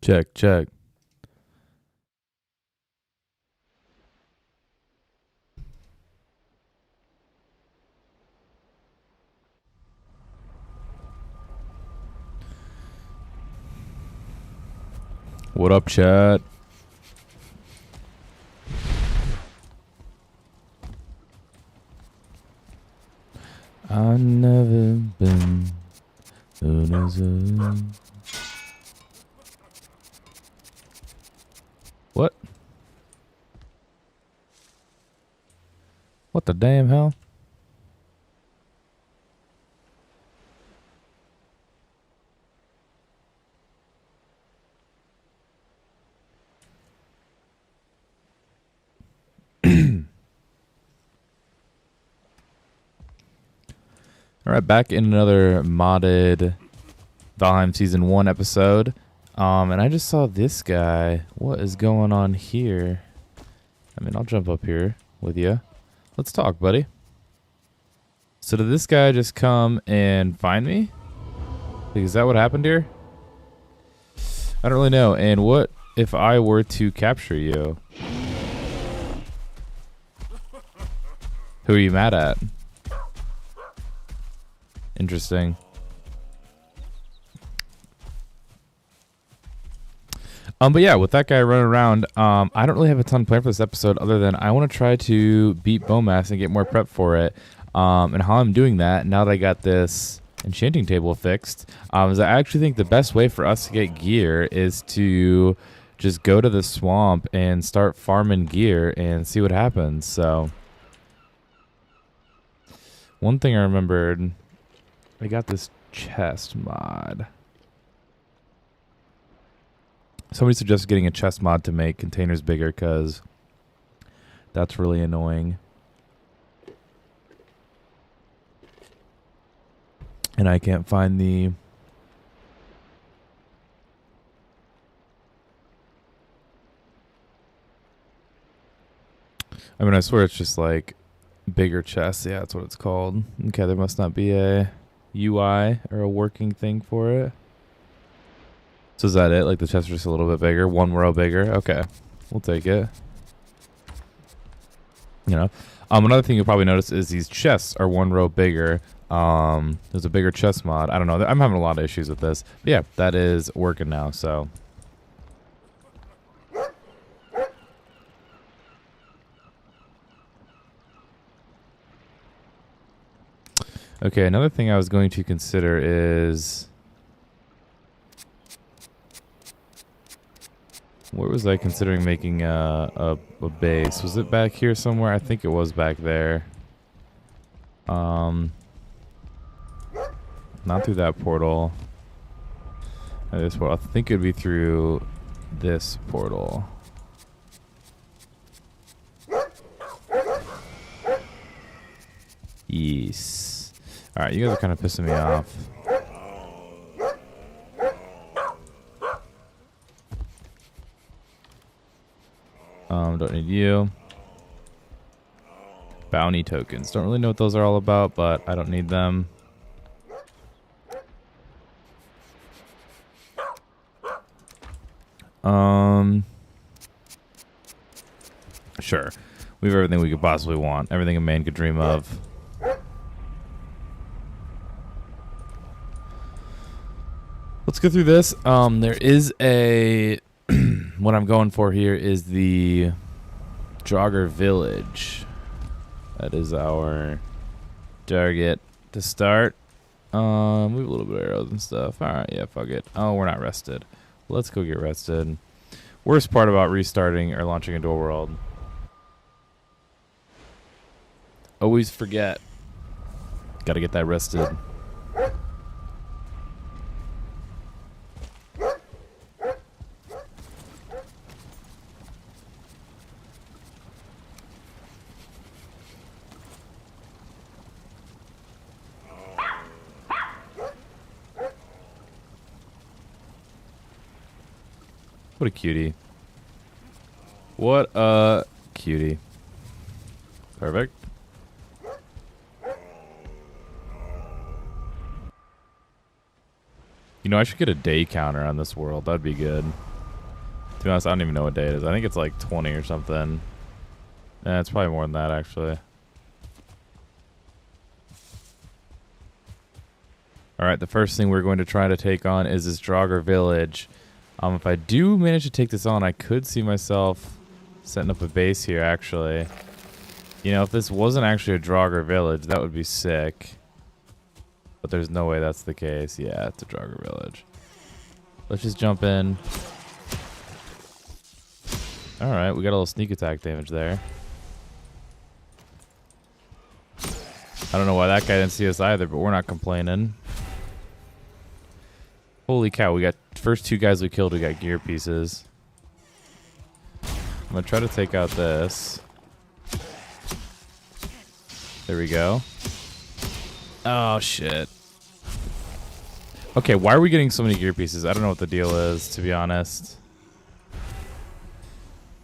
Check, check. What up, chat? I've never been. What? What the damn hell? All right, back in another modded Valheim Season 1 episode. And I just saw this guy. What is going on here? I mean, I'll jump up here with you. Let's talk, buddy. So did this guy just come and find me? Like, is that what happened here? I don't really know. And what if I were to capture you? Who are you mad at? Interesting. But yeah, with that guy running around, I don't really have a ton planned for this episode other than I want to try to beat Bowmass and get more prep for it. And how I'm doing that, now that I got this enchanting table fixed, is I actually think the best way for us to get gear is to just go to the swamp and start farming gear and see what happens. So, one thing I remembered, I got this chest mod. Somebody suggested getting a chest mod to make containers bigger because that's really annoying. And I can't find the... I mean, I swear it's just like bigger chests. Yeah, that's what it's called. Okay, there must not be a UI or a working thing for it. So is that it? Like the chests are just a little bit bigger, one row bigger? Okay, we'll take it. You know, another thing you'll probably notice is these chests are one row bigger. There's a bigger chest mod. I don't know. I'm having a lot of issues with this. But yeah, that is working now. So. Okay, another thing I was going to consider is... Where was I considering making a base? Was it back here somewhere? I think it was back there. Not through that portal. This portal. I think it would be through this portal. Yes. Alright, you guys are kind of pissing me off. Don't need you. Bounty tokens. Don't really know what those are all about, but I don't need them. Sure. We have everything we could possibly want. Everything a man could dream of. Let's go through this. There is a... what I'm going for here is the Draugr village. That is our target to start. We have a little bit of arrows and stuff. Alright, yeah, fuck it. Oh, we're not rested. Let's go get rested. Worst part about restarting or launching into a world. Always forget. Gotta get that rested. What a cutie. What a cutie. Perfect. You know, I should get a day counter on this world. That'd be good. be honest, I don't even know what day it is. I think it's like 20 or something. Yeah, it's probably more than that, actually. Alright, the first thing we're going to try to take on is this Draugr village. If I do manage to take this on, I could see myself setting up a base here, actually. You know, if this wasn't actually a Draugr village, that would be sick. But there's no way that's the case. Yeah, it's a Draugr village. Let's just jump in. Alright, we got a little sneak attack damage there. I don't know why that guy didn't see us either, but we're not complaining. Holy cow, we got first two guys we killed, we got gear pieces. I'm gonna try to take out this. There we go. Oh shit. Okay, why are we getting so many gear pieces? I don't know what the deal is, to be honest.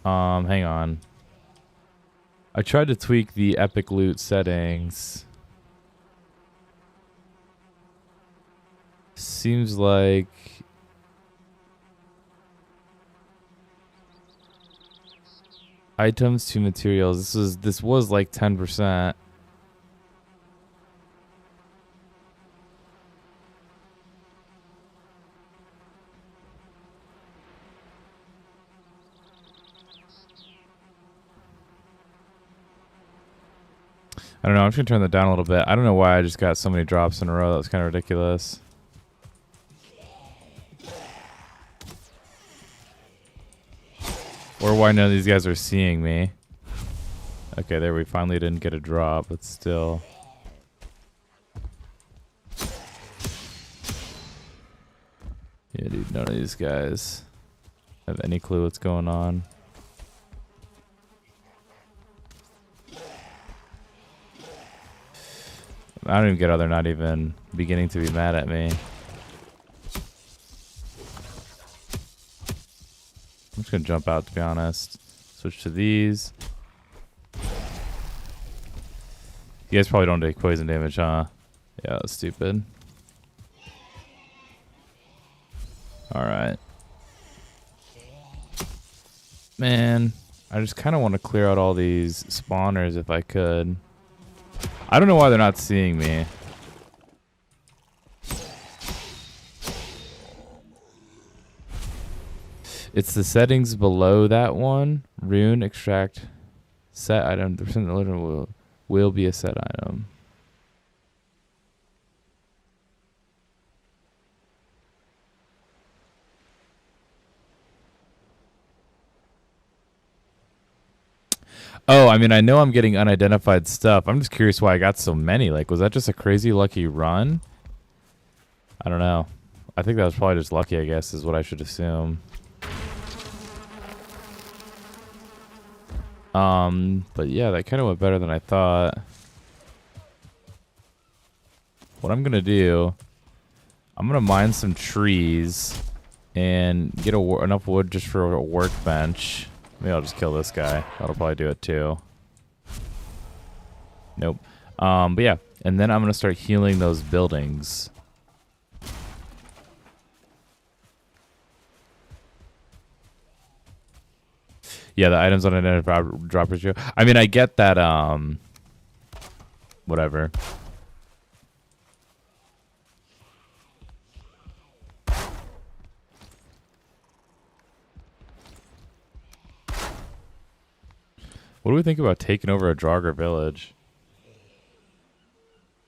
Hang on. I tried to tweak the epic loot settings. Seems like items to materials. This was like 10%. I don't know. I'm just gonna turn that down a little bit. I don't know why I just got so many drops in a row. That was kind of ridiculous. Or why none of these guys are seeing me. Okay, there we finally didn't get a drop, but still. Yeah, dude, none of these guys have any clue what's going on. I don't even get how they're not even beginning to be mad at me. I'm just gonna jump out, to be honest. Switch to these. You guys probably don't take poison damage, huh? Yeah, that's stupid. Alright. Man, I just kind of want to clear out all these spawners if I could. I don't know why they're not seeing me. It's the settings below that one. Rune, extract, set item. The percent will be a set item. Oh, I mean, I know I'm getting unidentified stuff. I'm just curious why I got so many. Like, was that just a crazy lucky run? I don't know. I think that was probably just lucky, I guess, is what I should assume. But yeah, that kind of went better than I thought. What I'm gonna do, I'm gonna mine some trees and get enough wood just for a workbench. Maybe I'll just kill this guy. That'll probably do it too. Nope. But yeah, and then I'm gonna start healing those buildings. Yeah, the items on an drop ratio. I mean, I get that, whatever. What do we think about taking over a Draugr village?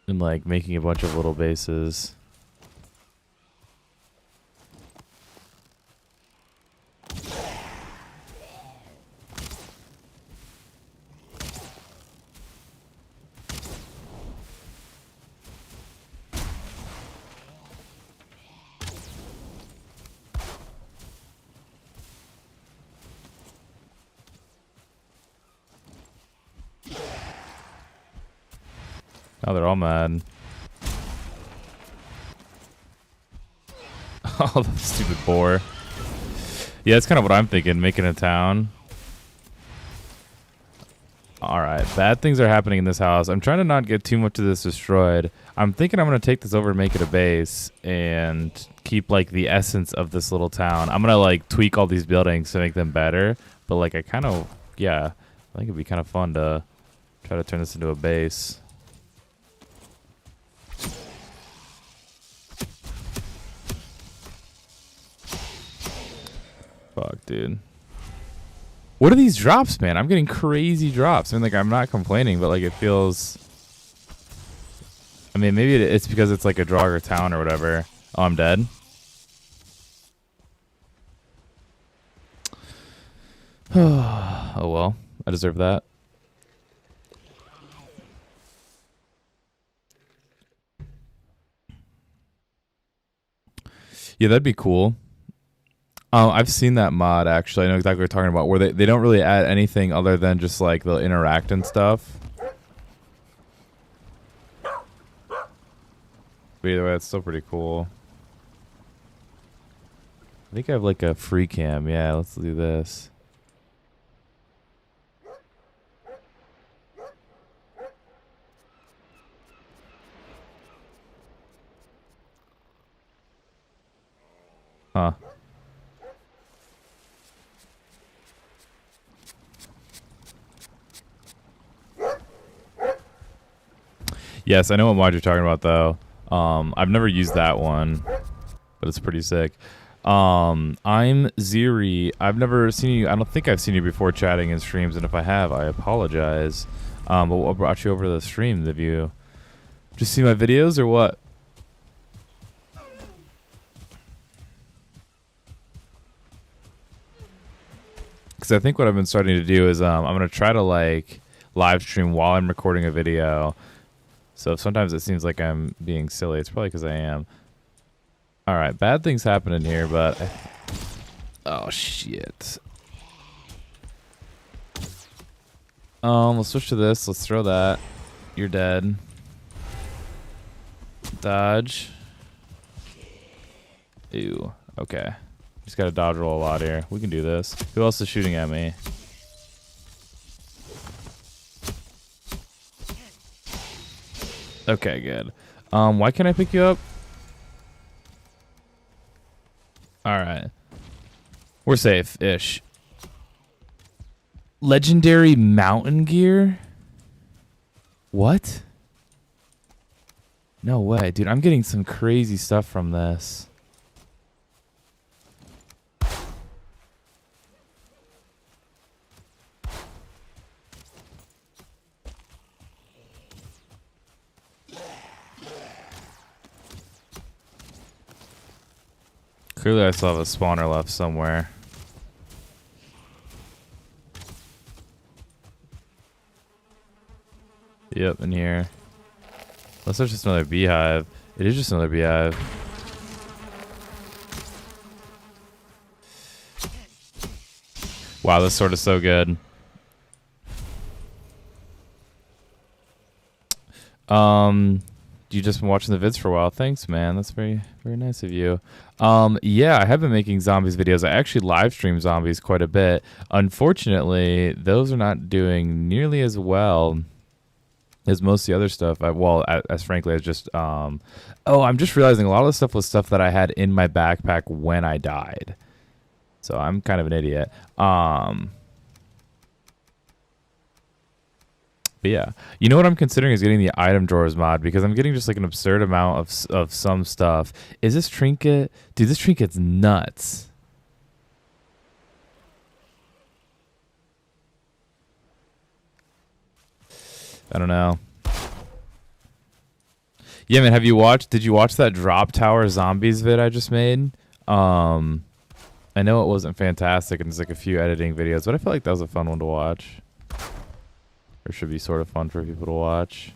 And, like, making a bunch of little bases. Oh, they're all mad. Oh, the stupid boar. Yeah, that's kind of what I'm thinking, making a town. All right, bad things are happening in this house. I'm trying to not get too much of this destroyed. I'm thinking I'm going to take this over and make it a base and keep, like, the essence of this little town. I'm going to, like, tweak all these buildings to make them better. But, like, I kind of, yeah, I think it'd be kind of fun to try to turn this into a base. Fuck, dude. What are these drops, man? I'm getting crazy drops. I mean, like, I'm not complaining, but, like, it feels... I mean, maybe it's because it's, like, a Draugr town or whatever. Oh, I'm dead? Oh, well. I deserve that. Yeah, that'd be cool. I've seen that mod, actually. I know exactly what you're talking about, where they don't really add anything other than just, like, they'll interact and stuff. But either way, it's still pretty cool. I think I have, like, a free cam. Yeah, let's do this. Huh. Yes, I know what mod you're talking about, though. I've never used that one, but it's pretty sick. I'm Ziri. I've never seen you. I don't think I've seen you before chatting in streams, and if I have, I apologize. But what brought you over to the stream? Have you just seen my videos or what? Because I think what I've been starting to do is I'm going to try to, like, live stream while I'm recording a video. So sometimes it seems like I'm being silly. It's probably because I am. All right, bad things happen in here, but... Oh, shit. We'll switch to this. Let's throw that. You're dead. Dodge. Ew. Okay. Just got to dodge roll a lot here. We can do this. Who else is shooting at me? Okay, good. Why can't I pick you up? Alright. We're safe-ish. Legendary mountain gear? What? No way, dude. I'm getting some crazy stuff from this. Clearly, I still have a spawner left somewhere. Yep, in here. Unless there's just another beehive. It is just another beehive. Wow, this sword is so good. You just been watching the vids for a while. Thanks, man. That's very, very nice of you. Yeah, I have been making zombies videos. I actually live stream zombies quite a bit. Unfortunately, those are not doing nearly as well as most of the other stuff. As frankly as just, oh, I'm just realizing a lot of the stuff was stuff that I had in my backpack when I died. So I'm kind of an idiot. But yeah, you know what I'm considering is getting the item drawers mod because I'm getting just like an absurd amount of some stuff. Is this trinket? Dude, this trinket's nuts. I don't know. Yeah, man, did you watch that Drop Tower Zombies vid I just made? I know it wasn't fantastic and there's like a few editing videos, but I feel like that was a fun one to watch. Or should be sort of fun for people to watch.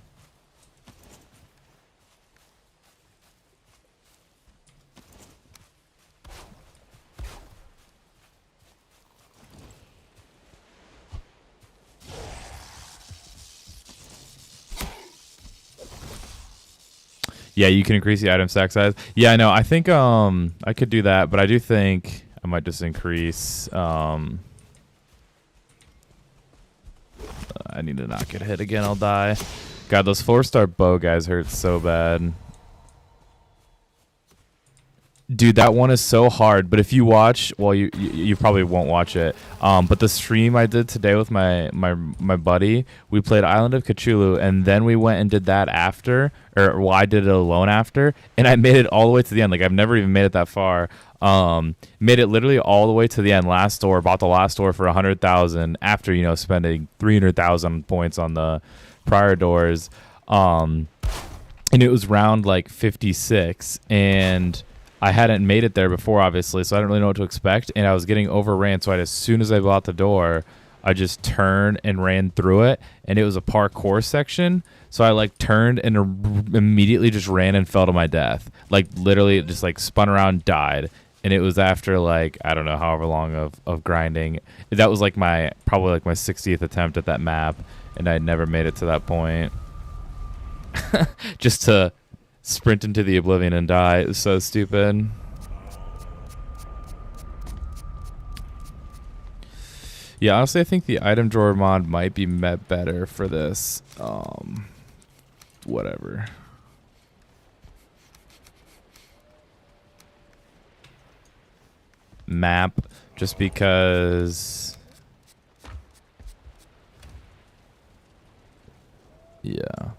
Yeah, you can increase the item stack size. Yeah, I know. I think I could do that, but I do think I might just increase I need to not get hit again. I'll die. God, those 4-star bow guys hurt so bad. Dude, that one is so hard. But if you watch, well, you probably won't watch it. But the stream I did today with my buddy, we played Island of Cthulhu, and then we went and did that after, or well, I did it alone after, and I made it all the way to the end. Like I've never even made it that far. Made it literally all the way to the end. Last door, bought the last door for 100,000 after spending 300,000 points on the prior doors. And it was round like 56, and I hadn't made it there before, obviously, so I didn't really know what to expect, and I was getting overran, so as soon as I bought the door, I just turned and ran through it, and it was a parkour section, so I, like, turned and immediately just ran and fell to my death. Like, literally, just, like, spun around, died, and it was after, like, I don't know, however long of grinding. That was, like, probably, like, my 60th attempt at that map, and I'd never made it to that point. Just to sprint into the oblivion and die. It was so stupid. Yeah, honestly, I think the item drawer mod might be met better for this. Whatever. Map, just because. Yeah.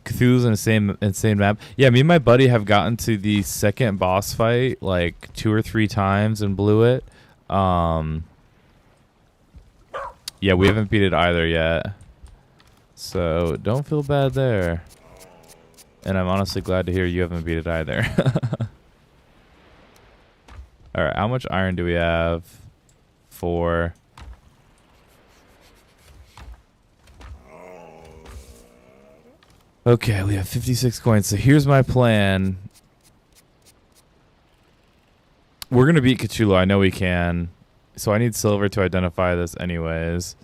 Cthulhu's an insane map. Yeah, me and my buddy have gotten to the second boss fight like 2 or 3 times and blew it. Yeah, we haven't beat it either yet. So don't feel bad there. And I'm honestly glad to hear you haven't beat it either. Alright, how much iron do we have? 4. Okay, we have 56 coins. So here's my plan. We're going to beat Cthulhu. I know we can. So I need silver to identify this anyways.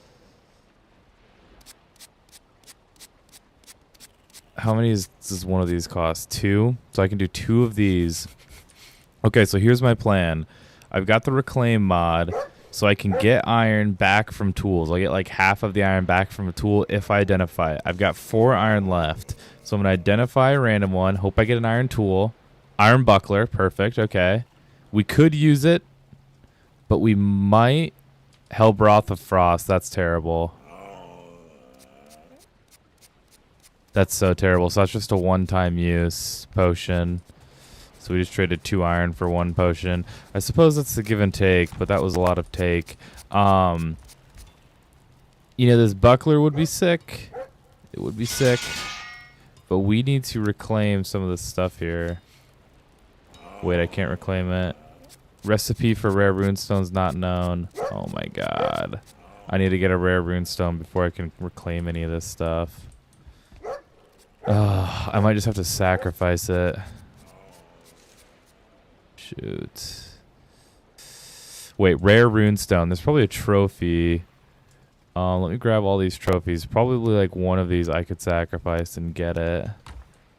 How many does one of these cost? 2? So I can do 2 of these. Okay, so here's my plan. I've got the reclaim mod, so I can get iron back from tools. I'll get like half of the iron back from a tool if I identify it. I've got 4 iron left. So I'm going to identify a random one. Hope I get an iron tool. Iron buckler. Perfect. Okay. We could use it, but we might. Hellbroth of Frost. That's terrible. That's so terrible. So that's just a one-time use potion. So we just traded 2 iron for 1 potion. I suppose that's the give and take, but that was a lot of take. This buckler would be sick. It would be sick. But we need to reclaim some of this stuff here. Wait, I can't reclaim it. Recipe for rare runestones not known. Oh my god. I need to get a rare runestone before I can reclaim any of this stuff. I might just have to sacrifice it. Shoot. Wait, rare runestone. There's probably a trophy. Let me grab all these trophies. Probably like one of these I could sacrifice and get it.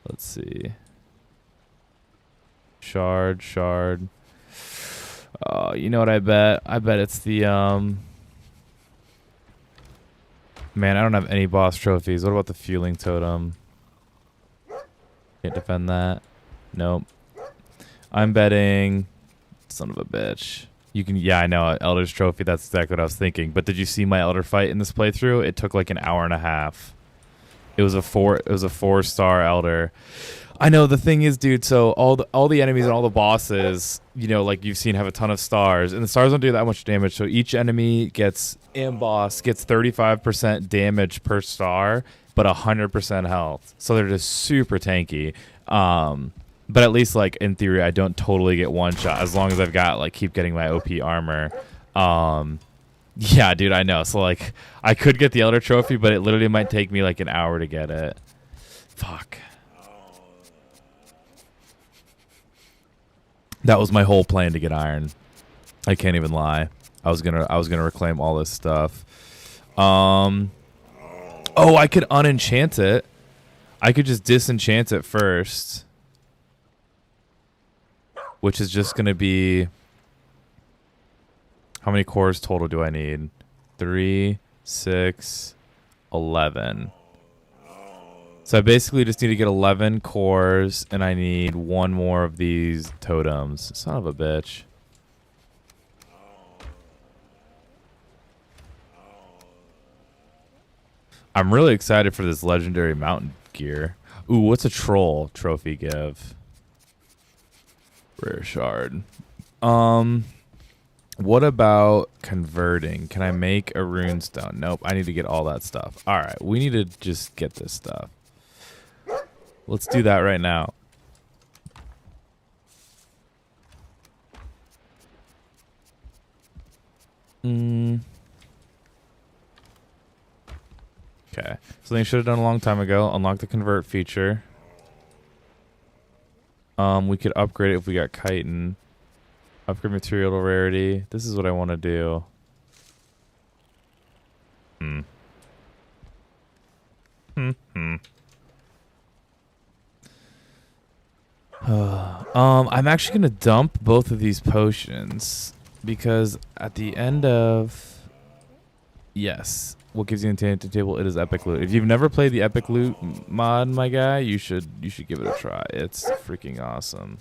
Let's see. Shard. You know what I bet? I bet it's the man, I don't have any boss trophies. What about the fueling totem? Can't defend that. Nope. I'm betting. Son of a bitch. You can, yeah, I know, Elder's Trophy, that's exactly what I was thinking. But did you see my Elder fight in this playthrough? It took like an hour and a half. It was a 4-star Elder. I know, the thing is, dude, so all the enemies and all the bosses, like you've seen, have a ton of stars. And the stars don't do that much damage, so each enemy and boss gets 35% damage per star, but 100% health. So they're just super tanky. But at least, like, in theory, I don't totally get one shot as long as I've got, like, keep getting my OP armor. Yeah, dude, I know. So, like, I could get the Elder Trophy, but it literally might take me, like, an hour to get it. Fuck. That was my whole plan to get iron. I can't even lie. I was gonna reclaim all this stuff. Oh, I could unenchant it. I could just disenchant it first. Which is just going to be... How many cores total do I need? 3, 6, 11. So I basically just need to get 11 cores, and I need one more of these totems. Son of a bitch. I'm really excited for this legendary mountain gear. Ooh, what's a troll trophy give? Rare shard. What about converting? Can I make a rune stone? Nope, I need to get all that stuff. All right, we need to just get this stuff. Let's do that right now. Okay, something I should have done a long time ago. Unlock the convert feature. We could upgrade it if we got chitin. Upgrade material to rarity. This is what I want to do. I'm actually gonna dump both of these potions because at the end of what gives you an enchanted table? It is epic loot. If you've never played the epic loot mod, my guy, you should give it a try. It's freaking awesome.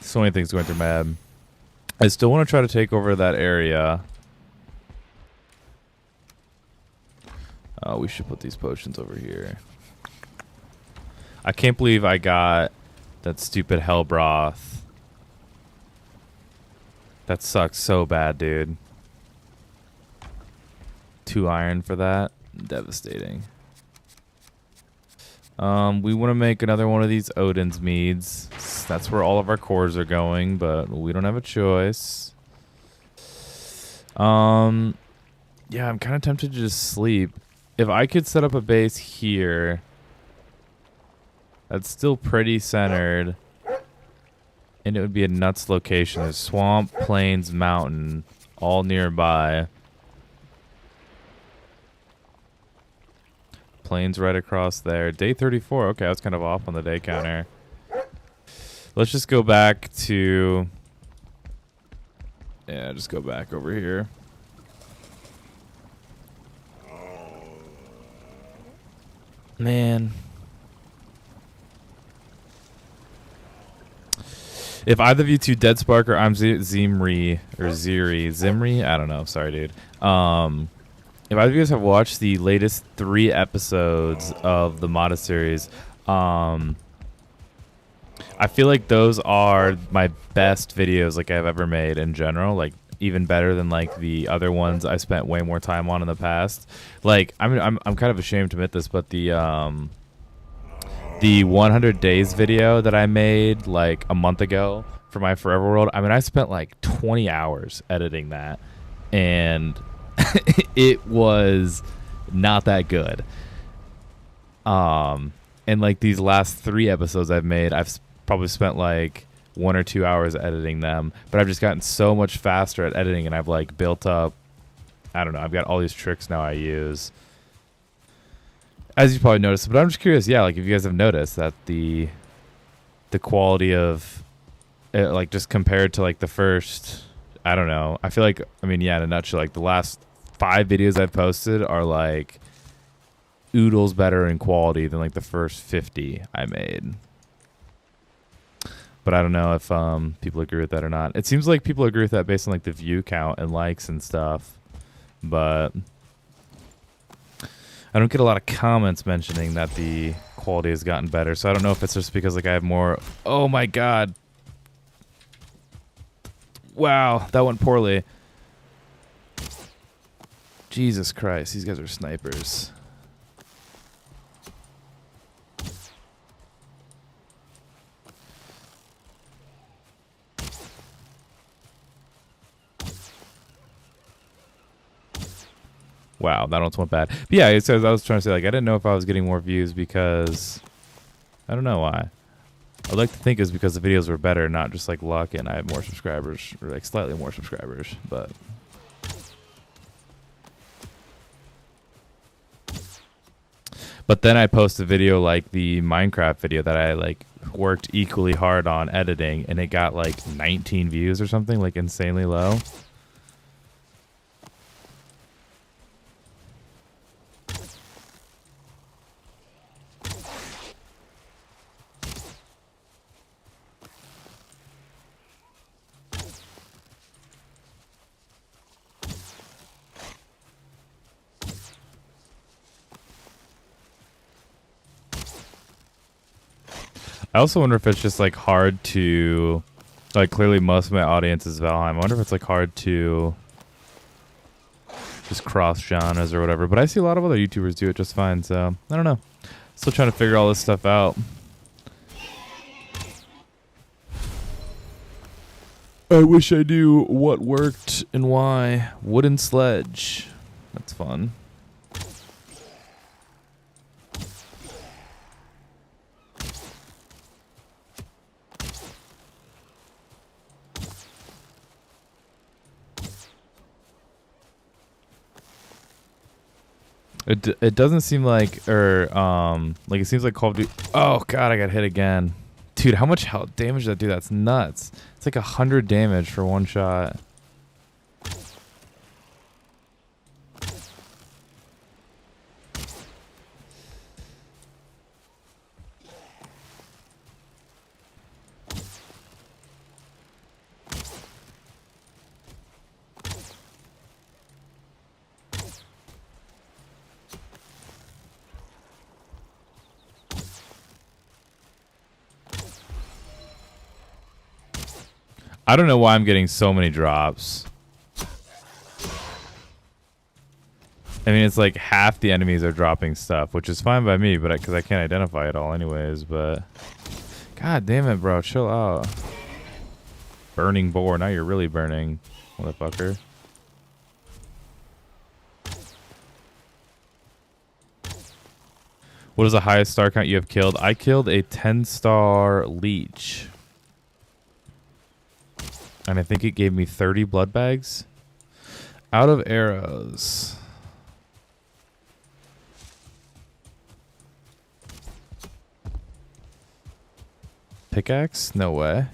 So many things going through my head. I still want to try to take over that area. We should put these potions over here. I can't believe I got that stupid hell broth. That sucks so bad, dude. 2 iron for that. Devastating. We want to make another one of these Odin's meads. That's where all of our cores are going, but we don't have a choice. Yeah, I'm kind of tempted to just sleep. If I could set up a base here, that's still pretty centered, and it would be a nuts location. There's swamp, plains, mountain, all nearby. Plains right across there. Day 34. Okay, I was kind of off on the day counter. Let's just go back to... Yeah, just go back over here. Man. If either of you two, Dead Spark or I'm Zimri, or Zimri? I don't know. Sorry, dude. If either of you guys have watched the latest 3 episodes of the Modlist series, I feel like those are my best videos like I've ever made in general. Like even better than like the other ones I spent way more time on in the past. Like I'm kind of ashamed to admit this, but the 100 days video that I made like a month ago for my Forever World, I mean I spent like 20 hours editing that, and it was not that good. And like these last 3 episodes I've made, I've probably spent like 1 or 2 hours editing them, but I've just gotten so much faster at editing, and I've like built up, I don't know, I've got all these tricks now I use, as you probably noticed. But I'm just curious, yeah, like if you guys have noticed that the quality of it, like just compared to like the first, I don't know, I feel like, I mean, yeah, in a nutshell, like the last 5 videos I've posted are like oodles better in quality than like the first 50 I made. But I don't know if people agree with that or not. It seems like people agree with that based on like the view count and likes and stuff. But I don't get a lot of comments mentioning that the quality has gotten better. So I don't know if it's just because like I have more... Oh my god. Wow, that went poorly. Jesus Christ, these guys are snipers. Wow, that almost went bad. But yeah, it says I was trying to say, like, I didn't know if I was getting more views because I don't know why. I'd like to think it's because the videos were better, not just like luck and I have more subscribers, or like slightly more subscribers, but But then I post a video like the Minecraft video that I like worked equally hard on editing, and it got like 19 views or something, like insanely low. I also wonder if it's just like hard to, like, clearly most of my audience is Valheim. I wonder if it's like hard to just cross genres or whatever. But I see a lot of other YouTubers do it just fine. So I don't know. Still trying to figure all this stuff out. I wish I knew what worked and why. Wooden sledge. That's fun. It doesn't seem like, like it seems like Call of Duty. Oh god, I got hit again, dude. How much health damage did that do? That's nuts. It's like 100 damage for one shot. I don't know why I'm getting so many drops. I mean, it's like half the enemies are dropping stuff, which is fine by me, but because I can't identify it all anyways. But god damn it, bro, chill out. Burning boar. Now you're really burning, motherfucker. What is the highest star count you have killed? I killed a 10-star leech. And I think it gave me 30 blood bags. Out of arrows. Pickaxe? No way.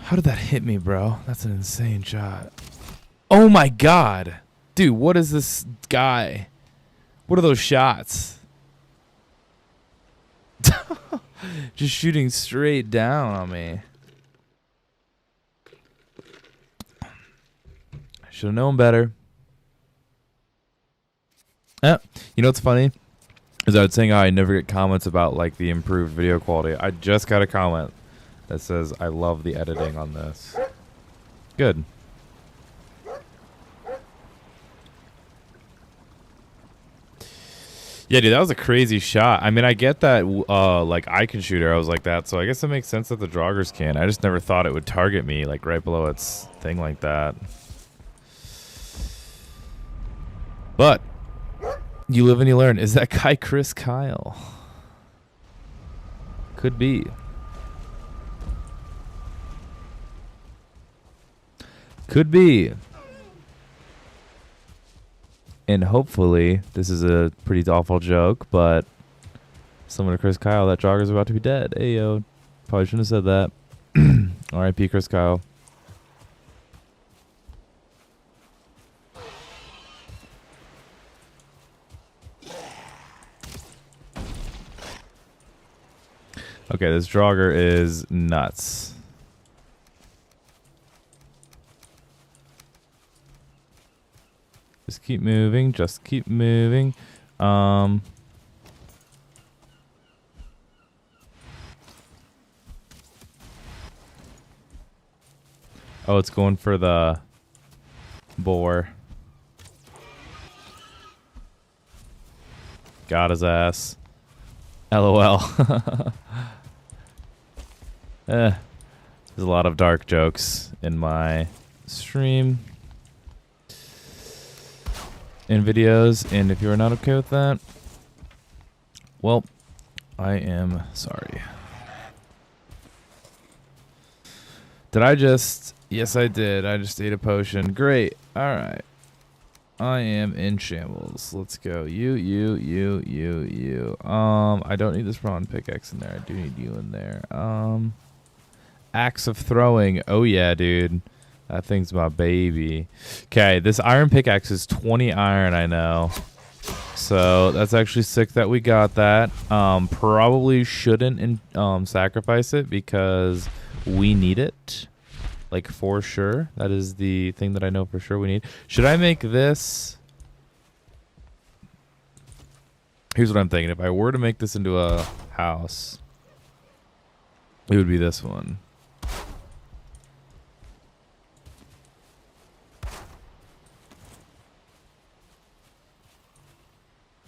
How did that hit me, bro? That's an insane shot. Oh my god. Dude, what is this guy? What are those shots? Just shooting straight down on me. I should have known better. You know what's funny? Is I was saying how I never get comments about like the improved video quality. I just got a comment that says, I love the editing on this. Good. Yeah, dude, that was a crazy shot. I mean, I get that, like, I can shoot arrows like that, so I guess it makes sense that the Draugrs can. I just never thought it would target me, like, right below its thing like that. But, you live and you learn. Is that guy Chris Kyle? Could be. Could be. And hopefully, this is a pretty awful joke, but someone to Chris Kyle, that Draugr's about to be dead. Hey, yo. Probably shouldn't have said that. R.I.P. Chris Kyle. Okay, this Draugr is nuts. Just keep moving. Just keep moving. Oh, it's going for the boar. Got his ass. LOL. There's a lot of dark jokes in my stream. in videos, and if you're not okay with that, well, I am sorry. Did I just... Yes, I did. I just ate a potion. Great. All right. I am in shambles. Let's go. You. I don't need this bronze pickaxe in there. I do need you in there. Axe of throwing. Oh, yeah, dude. That thing's my baby. Okay, this iron pickaxe is 20 iron, I know. So that's actually sick that we got that. Probably shouldn't sacrifice it because we need it. Like, for sure. That is the thing that I know for sure we need. Should I make this? Here's what I'm thinking. If I were to make this into a house, it would be this one.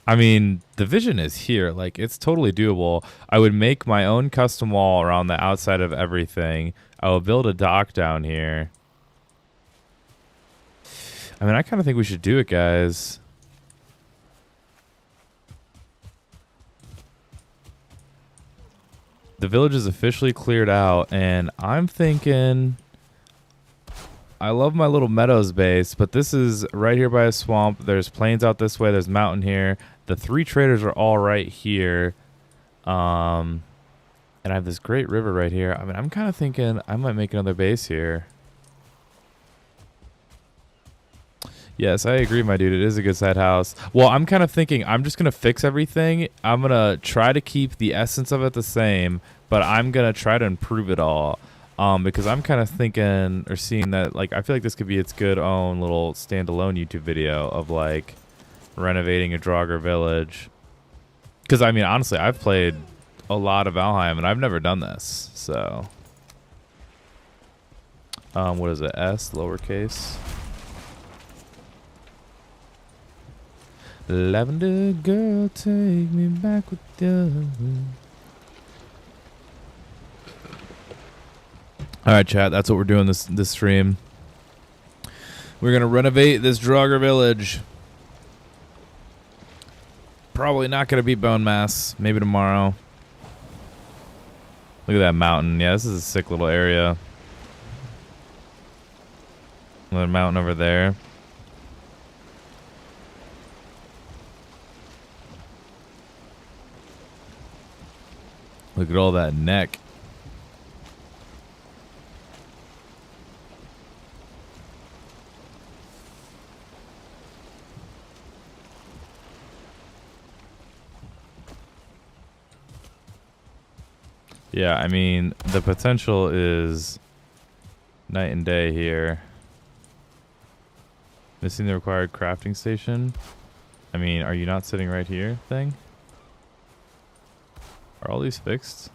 I mean, the vision is here. Like, it's totally doable. I would make my own custom wall around the outside of everything. I will build a dock down here. I mean, I kind of think we should do it, guys. The village is officially cleared out, and I'm thinking... I love my little meadows base, but this is right here by a swamp. There's plains out this way. There's mountain here. The 3 traders are all right here. And I have this great river right here. I mean, I'm kind of thinking I might make another base here. Yes, I agree, my dude. It is a good side house. Well, I'm kind of thinking I'm just going to fix everything. I'm going to try to keep the essence of it the same, but I'm going to try to improve it all. Because I'm kind of thinking or seeing that, like, I feel like this could be its good own little standalone YouTube video of, like, renovating a Draugr village. Because, I mean, honestly, I've played a lot of Valheim, and I've never done this, so. What is it? S, lowercase. Lavender girl, take me back with you. All right, chat. That's what we're doing this stream. We're gonna renovate this Draugr village. Probably not gonna be bone mass. Maybe tomorrow. Look at that mountain. Yeah, this is a sick little area. Another mountain over there. Look at all that neck. Yeah, I mean, the potential is night and day here. Missing the required crafting station. I mean, are you not sitting right here, thing? Are all these fixed?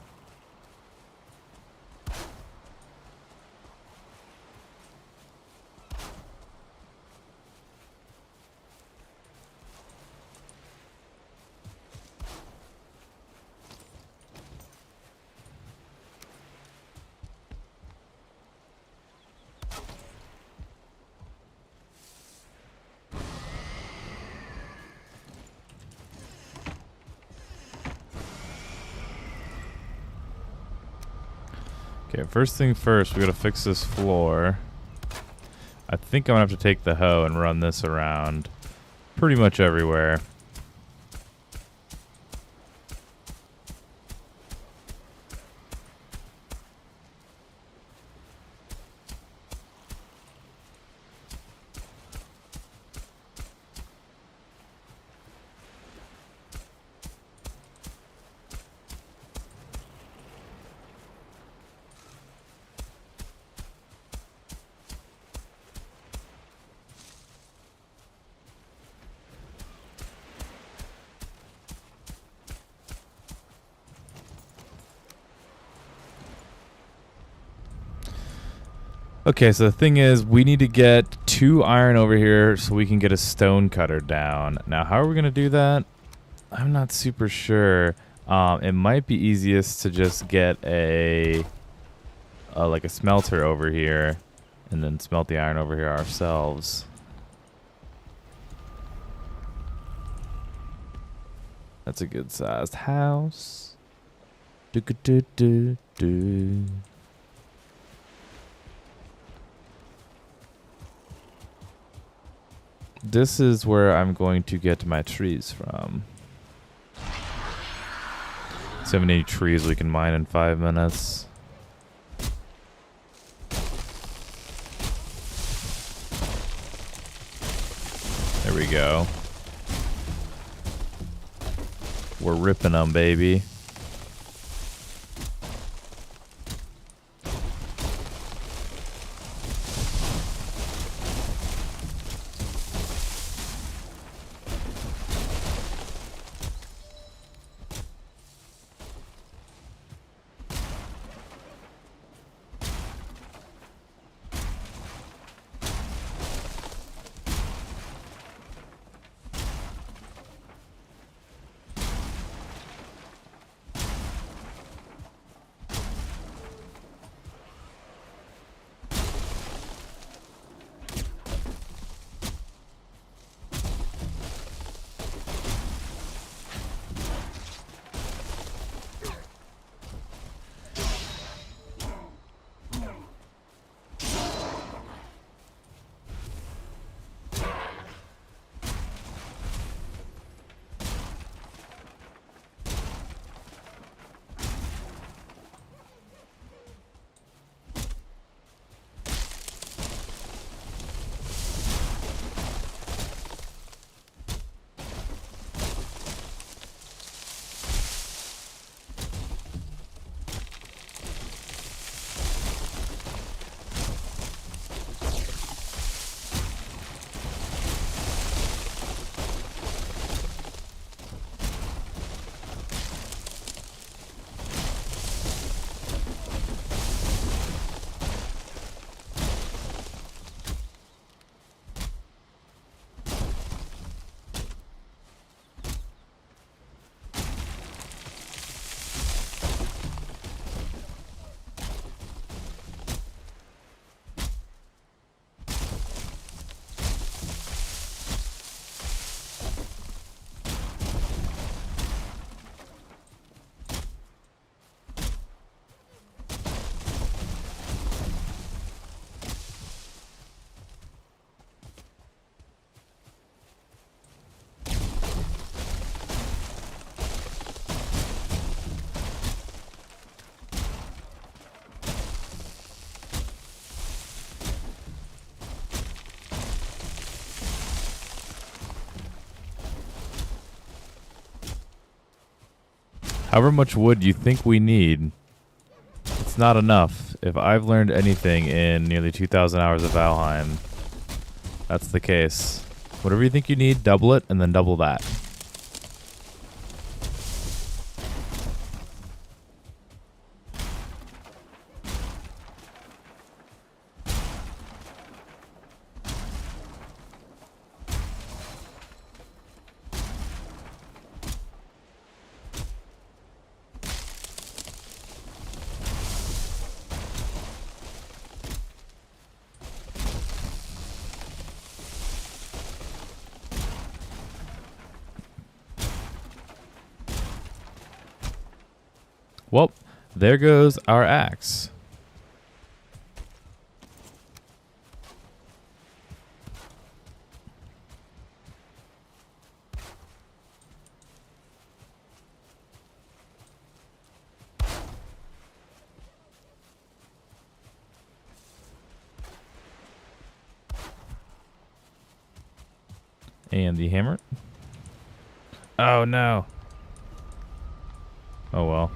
Okay, first thing first, we gotta fix this floor. I think I'm gonna have to take the hoe and run this around pretty much everywhere. Okay, so the thing is, we need to get 2 iron over here so we can get a stone cutter down. Now, how are we going to do that? I'm not super sure. It might be easiest to just get like a smelter over here and then smelt the iron over here ourselves. That's a good sized house. Do do do do. This is where I'm going to get my trees from. So have any trees we can mine in 5 minutes? There we go. We're ripping them, baby. However much wood you think we need, it's not enough. If I've learned anything in nearly 2,000 hours of Valheim, that's the case. Whatever you think you need, double it, and then double that. Well, there goes our axe. And the hammer. Oh, no. Oh, well.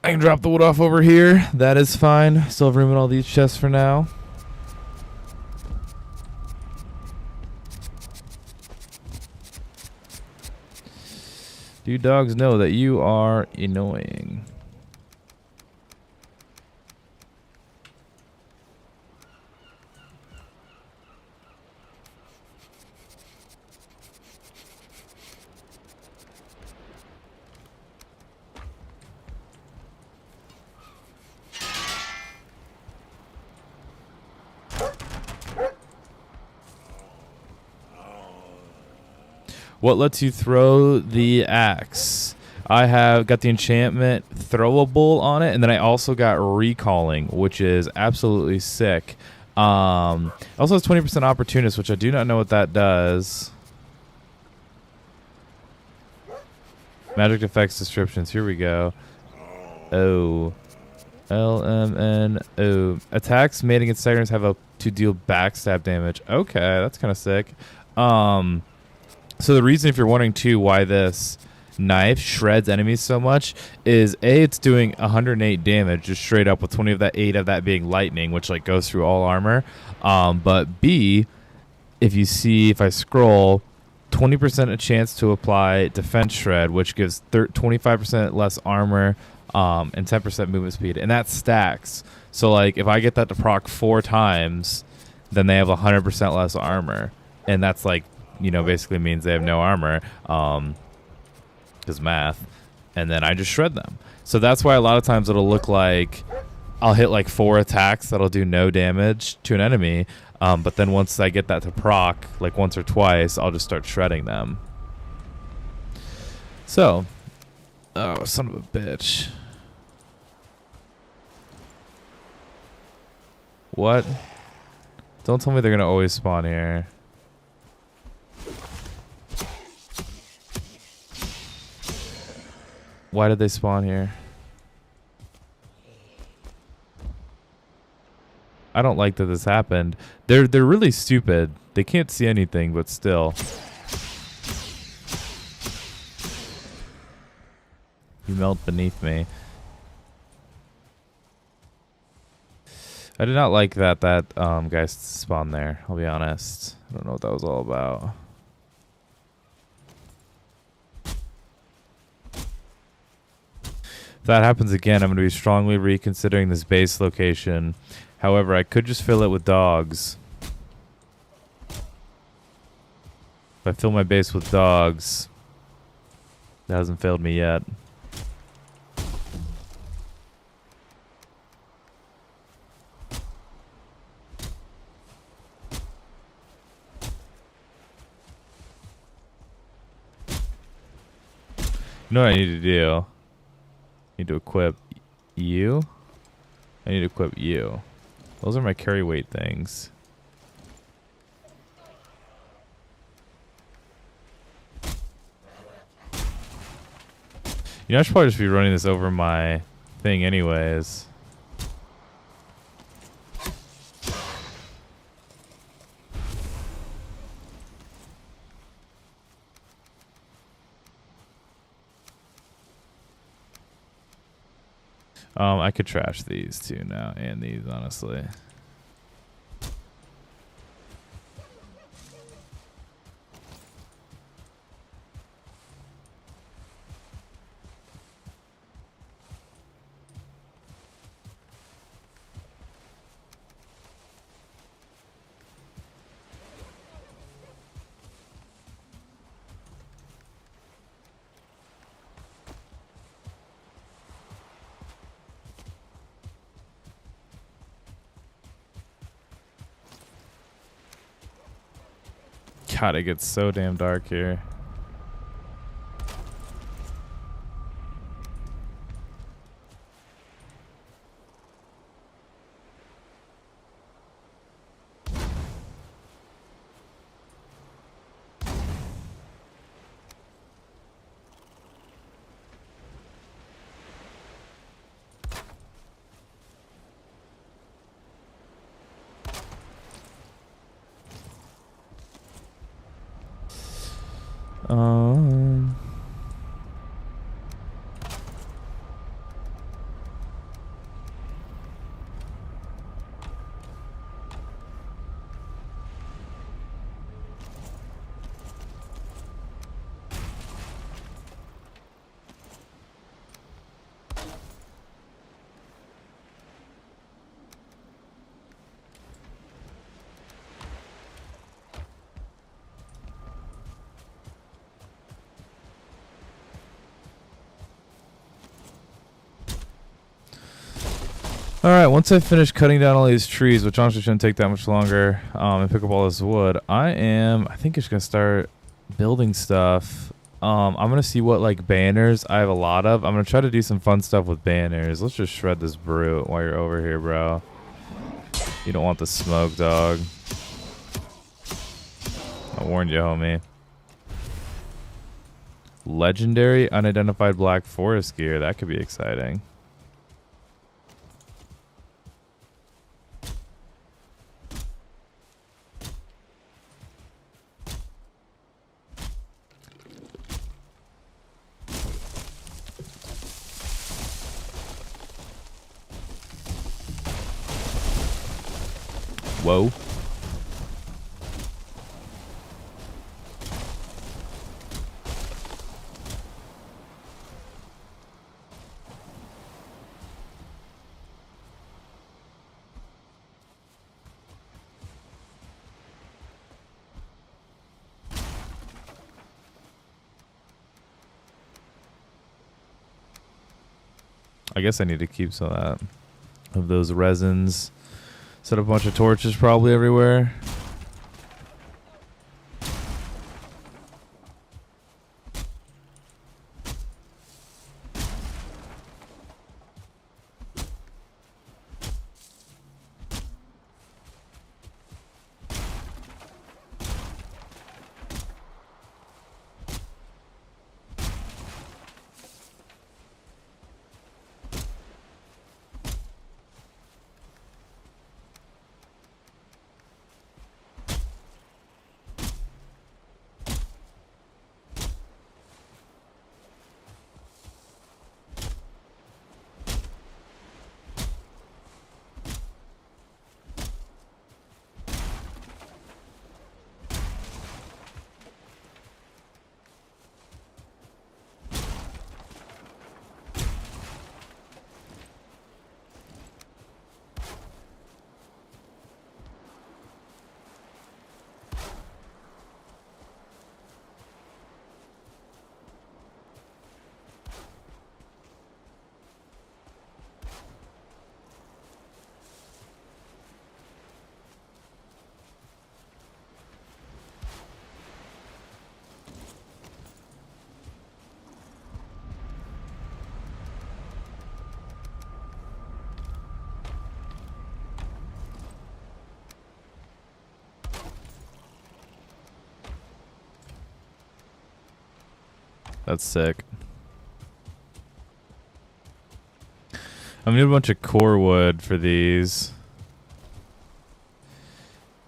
I can drop the wood off over here. That is fine. Still have room in all these chests for now. Do dogs know that you are annoying? What lets you throw the axe? I have got the enchantment throwable on it, and then I also got recalling, which is absolutely sick. Also has 20% opportunist, which I do not know what that does. Magic effects descriptions. Here we go. Oh. LMNO. Attacks made against staggers have to deal backstab damage. Okay, that's kind of sick. So the reason, if you're wondering too, why this knife shreds enemies so much is A, it's doing 108 damage just straight up, with 20 of that, 8 of that being lightning, which like goes through all armor. But B, if I scroll, 20% a chance to apply defense shred, which gives 25% less armor, and 10% movement speed, and that stacks. So like if I get that to proc 4 times, then they have 100% less armor, and that's like, basically means they have no armor, because math. And then I just shred them. So that's why a lot of times it'll look like I'll hit like 4 attacks that'll do no damage to an enemy, but then once I get that to proc like once or twice, I'll just start shredding them. So, oh, son of a bitch. What? Don't tell me they're gonna always spawn here. Why did they spawn here? I don't like that this happened. They're really stupid. They can't see anything, but still. You melt beneath me. I did not like that guy spawned there, I'll be honest. I don't know what that was all about. If that happens again, I'm going to be strongly reconsidering this base location. However, I could just fill it with dogs. If I fill my base with dogs, that hasn't failed me yet. You know what I need to do? I need to equip you. I need to equip you. Those are my carry weight things. I should probably just be running this over my thing anyways. I could trash these too now, and these, honestly. God, it gets so damn dark here. Alright, once I finish cutting down all these trees, which honestly shouldn't take that much longer, and pick up all this wood, I think it's going to start building stuff. I'm gonna see what like banners I have a lot of. I'm gonna try to do some fun stuff with banners. Let's just shred this brute while you're over here, bro. You don't want the smoke, dog. I warned you, homie. Legendary unidentified black forest gear. That could be exciting. Whoa. I guess I need to keep some of those resins. Set up a bunch of torches probably everywhere. That's sick. I'm gonna need a bunch of core wood for these,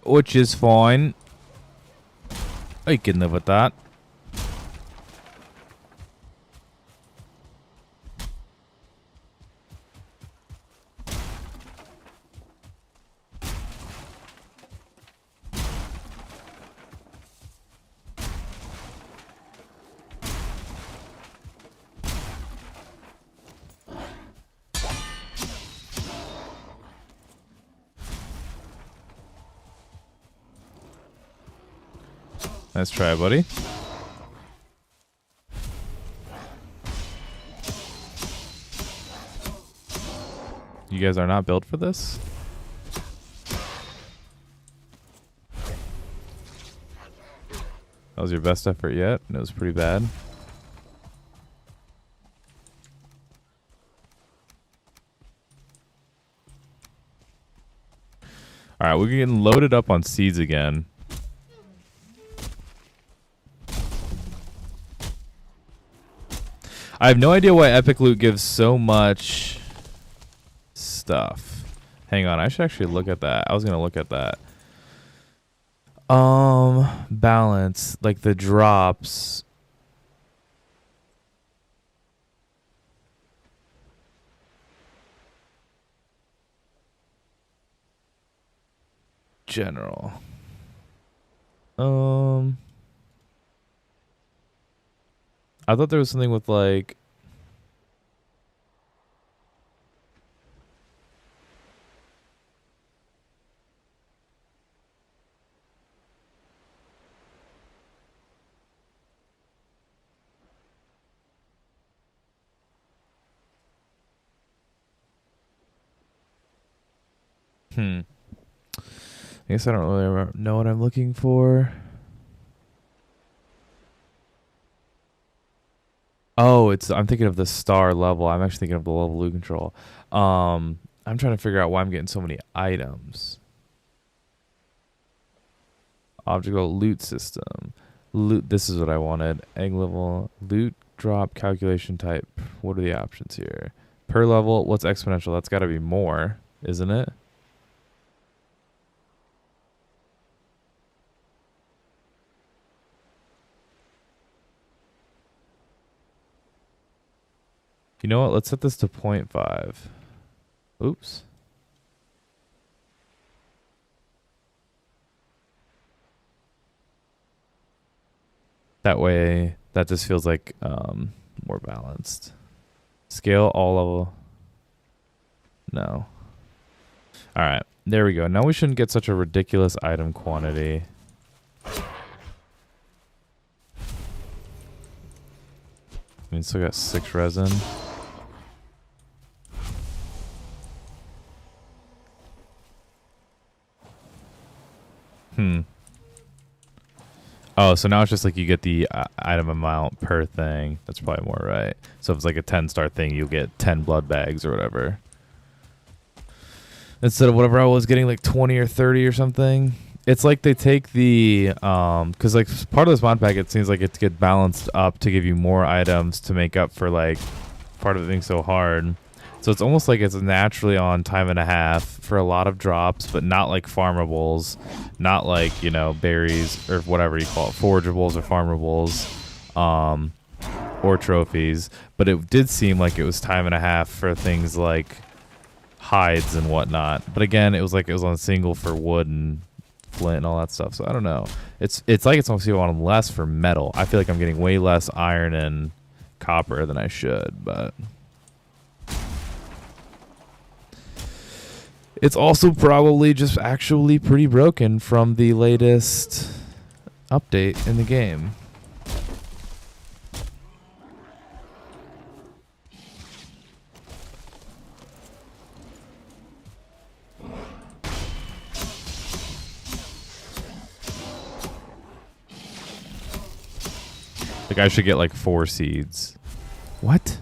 which is fine. I can live with that. Nice try, buddy. You guys are not built for this? That was your best effort yet? It was pretty bad. Alright, we're getting loaded up on seeds again. I have no idea why Epic Loot gives so much stuff. Hang on, I should actually look at that. I was gonna look at that. Balance, like the drops. General. I thought there was something with like I guess I don't really know what I'm looking for. Oh, I'm thinking of the star level. I'm actually thinking of the level loot control. I'm trying to figure out why I'm getting so many items. Object level loot system. Loot. This is what I wanted. Egg level loot drop calculation type. What are the options here? Per level. What's exponential? That's got to be more, isn't it? You know what? Let's set this to 0.5. Oops. That way, that just feels like more balanced. Scale all level. No. All right. There we go. Now we shouldn't get such a ridiculous item quantity. I mean, still got 6 resin. Oh, so now it's just like you get the item amount per thing. That's probably more right. So if it's like a 10-star thing, you'll get 10 blood bags or whatever. Instead of whatever I was getting, like 20 or 30 or something. It's like they take the, because like part of this mod pack, it seems like it's get balanced up to give you more items to make up for like part of it being so hard. So it's almost like it's naturally on time and a half for a lot of drops, but not like farmables, not like, you know, berries or whatever you call it, forageables or farmables, or trophies. But it did seem like it was time and a half for things like hides and whatnot. But again, it was like it was on single for wood and flint and all that stuff. So I don't know. It's like it's almost on less for metal. I feel like I'm getting way less iron and copper than I should, but it's also probably just actually pretty broken from the latest update in the game. Like I should get like 4 seeds. What?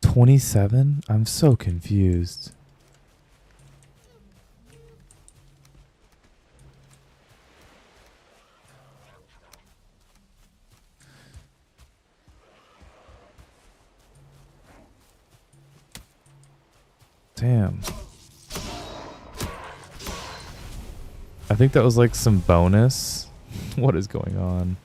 27? I'm so confused. Damn. I think that was like some bonus. What is going on?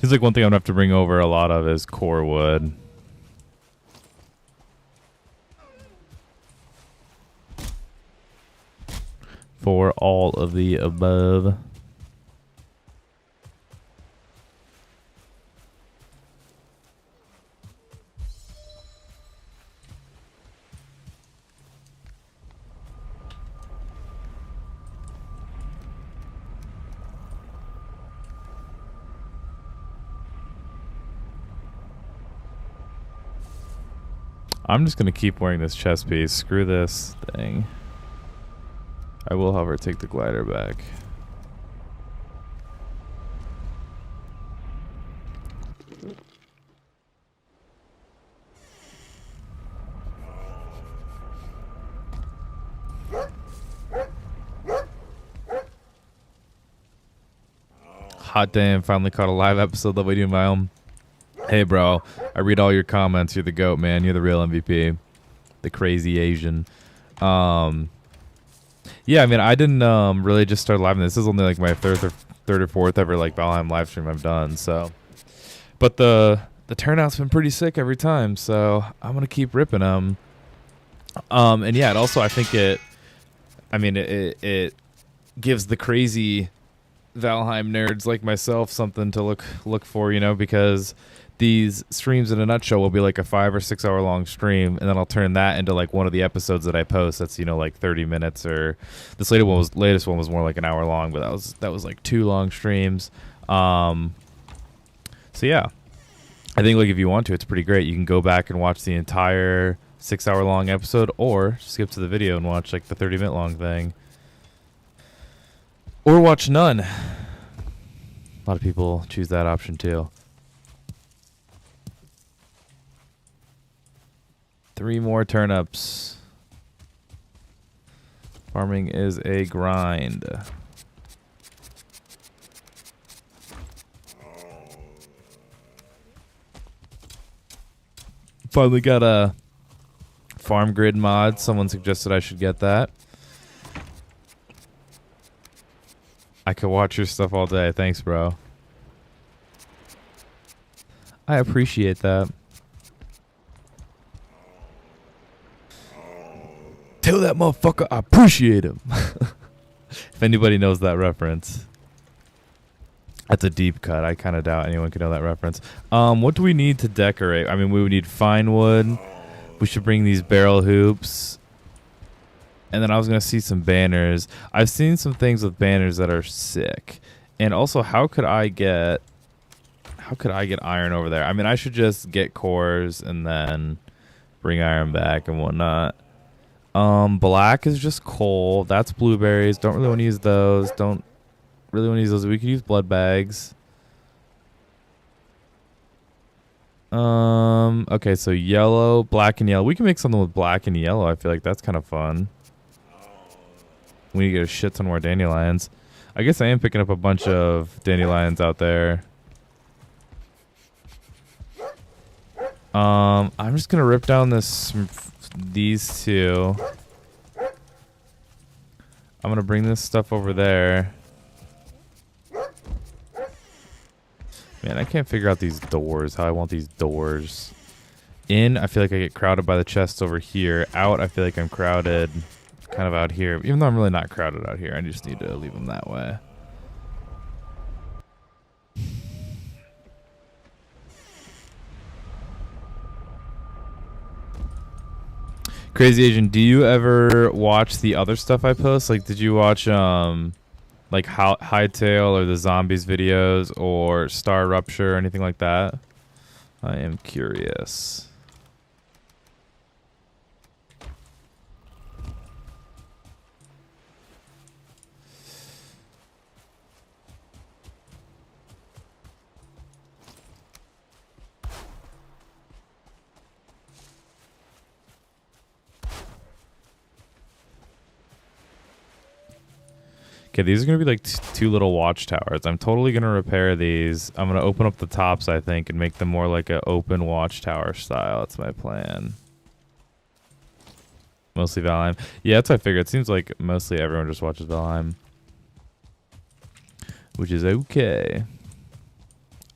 Seems like one thing I'm gonna have to bring over a lot of is core wood. For all of the above. I'm just going to keep wearing this chest piece. Screw this thing. I will, however, take the glider back. Hot damn, finally caught a live episode that we do my own. Hey, bro, I read all your comments. You're the GOAT, man. You're the real MVP. The crazy Asian. Yeah, I mean, I didn't really just start live. This is only like my third or fourth ever like Valheim live stream I've done. So, but the turnout's been pretty sick every time. So I'm gonna keep ripping them. And yeah, it also I think it I mean, it gives the crazy Valheim nerds like myself something to look for, you know, because these streams in a nutshell will be like a 5 or 6 hour long stream, and then I'll turn that into like one of the episodes that I post. That's, you know, like 30 minutes, or this latest one was more like an hour long, but that was like 2 long streams. So yeah, I think like if you want to, it's pretty great. You can go back and watch the entire 6 hour long episode, or skip to the video and watch like the 30-minute long thing, or watch none. A lot of people choose that option too. 3 more turnips. Farming is a grind. Finally got a farm grid mod. Someone suggested I should get that. I could watch your stuff all day. Thanks, bro. I appreciate that. Tell that motherfucker I appreciate him. If anybody knows that reference. That's a deep cut. I kind of doubt anyone could know that reference. What do we need to decorate? I mean, we would need fine wood. We should bring these barrel hoops. And then I was going to see some banners. I've seen some things with banners that are sick. And also, how could I get iron over there? I mean, I should just get cores and then bring iron back and whatnot. Black is just coal. That's blueberries. Don't really want to use those. Don't really want to use those. We could use blood bags. Okay, so yellow, black, and yellow. We can make something with black and yellow. I feel like that's kind of fun. We need to get a shit ton more dandelions. I guess I am picking up a bunch of dandelions out there. I'm just gonna rip down these 2. I'm gonna bring this stuff over there. Man, I can't figure out these doors. How I want these doors. In, I feel like I get crowded by the chests over here. Out, I feel like I'm crowded kind of out here. Even though I'm really not crowded out here. I just need to leave them that way. Crazy Asian, do you ever watch the other stuff I post? Like, did you watch like Hightail or the Zombies videos or Star Rupture or anything like that? I am curious. Okay, these are going to be like 2 little watchtowers. I'm totally going to repair these. I'm going to open up the tops, I think, and make them more like an open watchtower style. That's my plan. Mostly Valheim. Yeah, that's what I figured. It seems like mostly everyone just watches Valheim. Which is okay.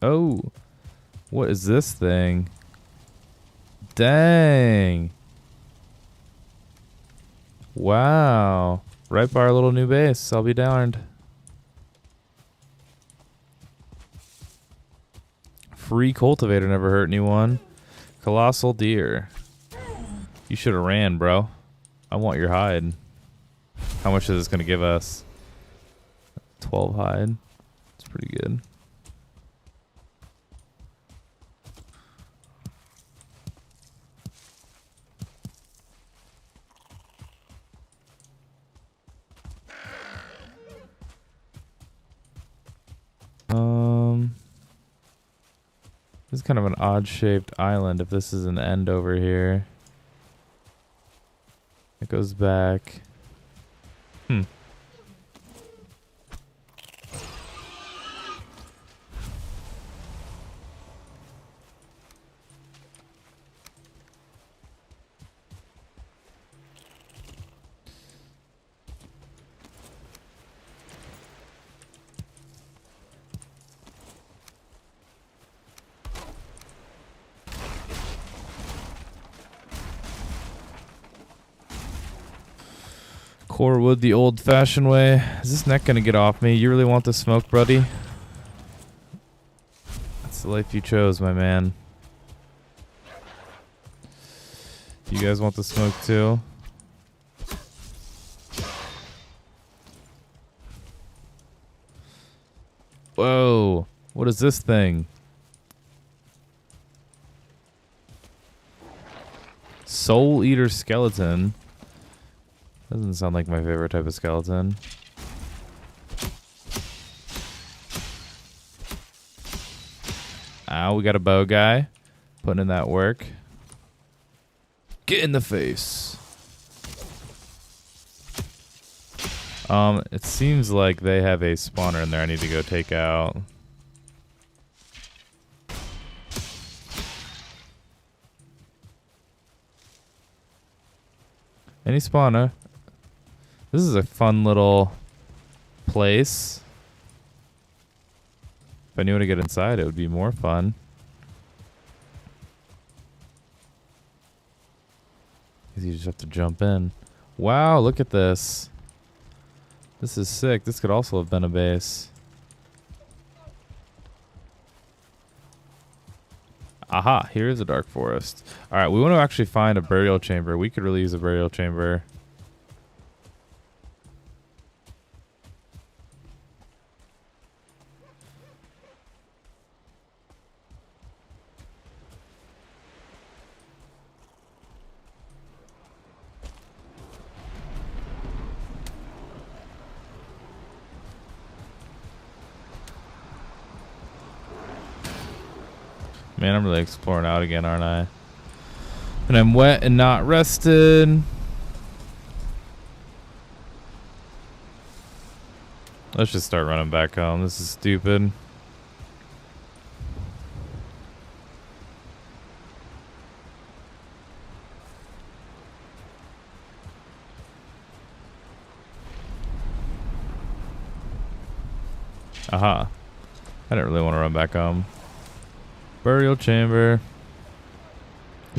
Oh. What is this thing? Dang. Wow. Right by our little new base. I'll be darned. Free cultivator never hurt anyone. Colossal deer. You should have ran, bro. I want your hide. How much is this going to give us? 12 hide. It's pretty good. This is kind of an odd-shaped island. If this is an end over here, it goes back. Core wood the old-fashioned way. Is this neck gonna get off me? You really want the smoke, buddy? That's the life you chose, my man. You guys want the smoke too? Whoa! What is this thing? Soul Eater skeleton. Doesn't sound like my favorite type of skeleton. Ow, we got a bow guy. Putting in that work. Get in the face. It seems like they have a spawner in there I need to go take out. Any spawner? This is a fun little place. If I knew how to get inside, it would be more fun. You just have to jump in. Wow, look at this. This is sick. This could also have been a base. Aha, here is a dark forest. Alright, we want to actually find a burial chamber. We could really use a burial chamber. Man, I'm really exploring out again, aren't I? And I'm wet and not rested. Let's just start running back home. This is stupid. Aha. I didn't really want to run back home. Burial chamber.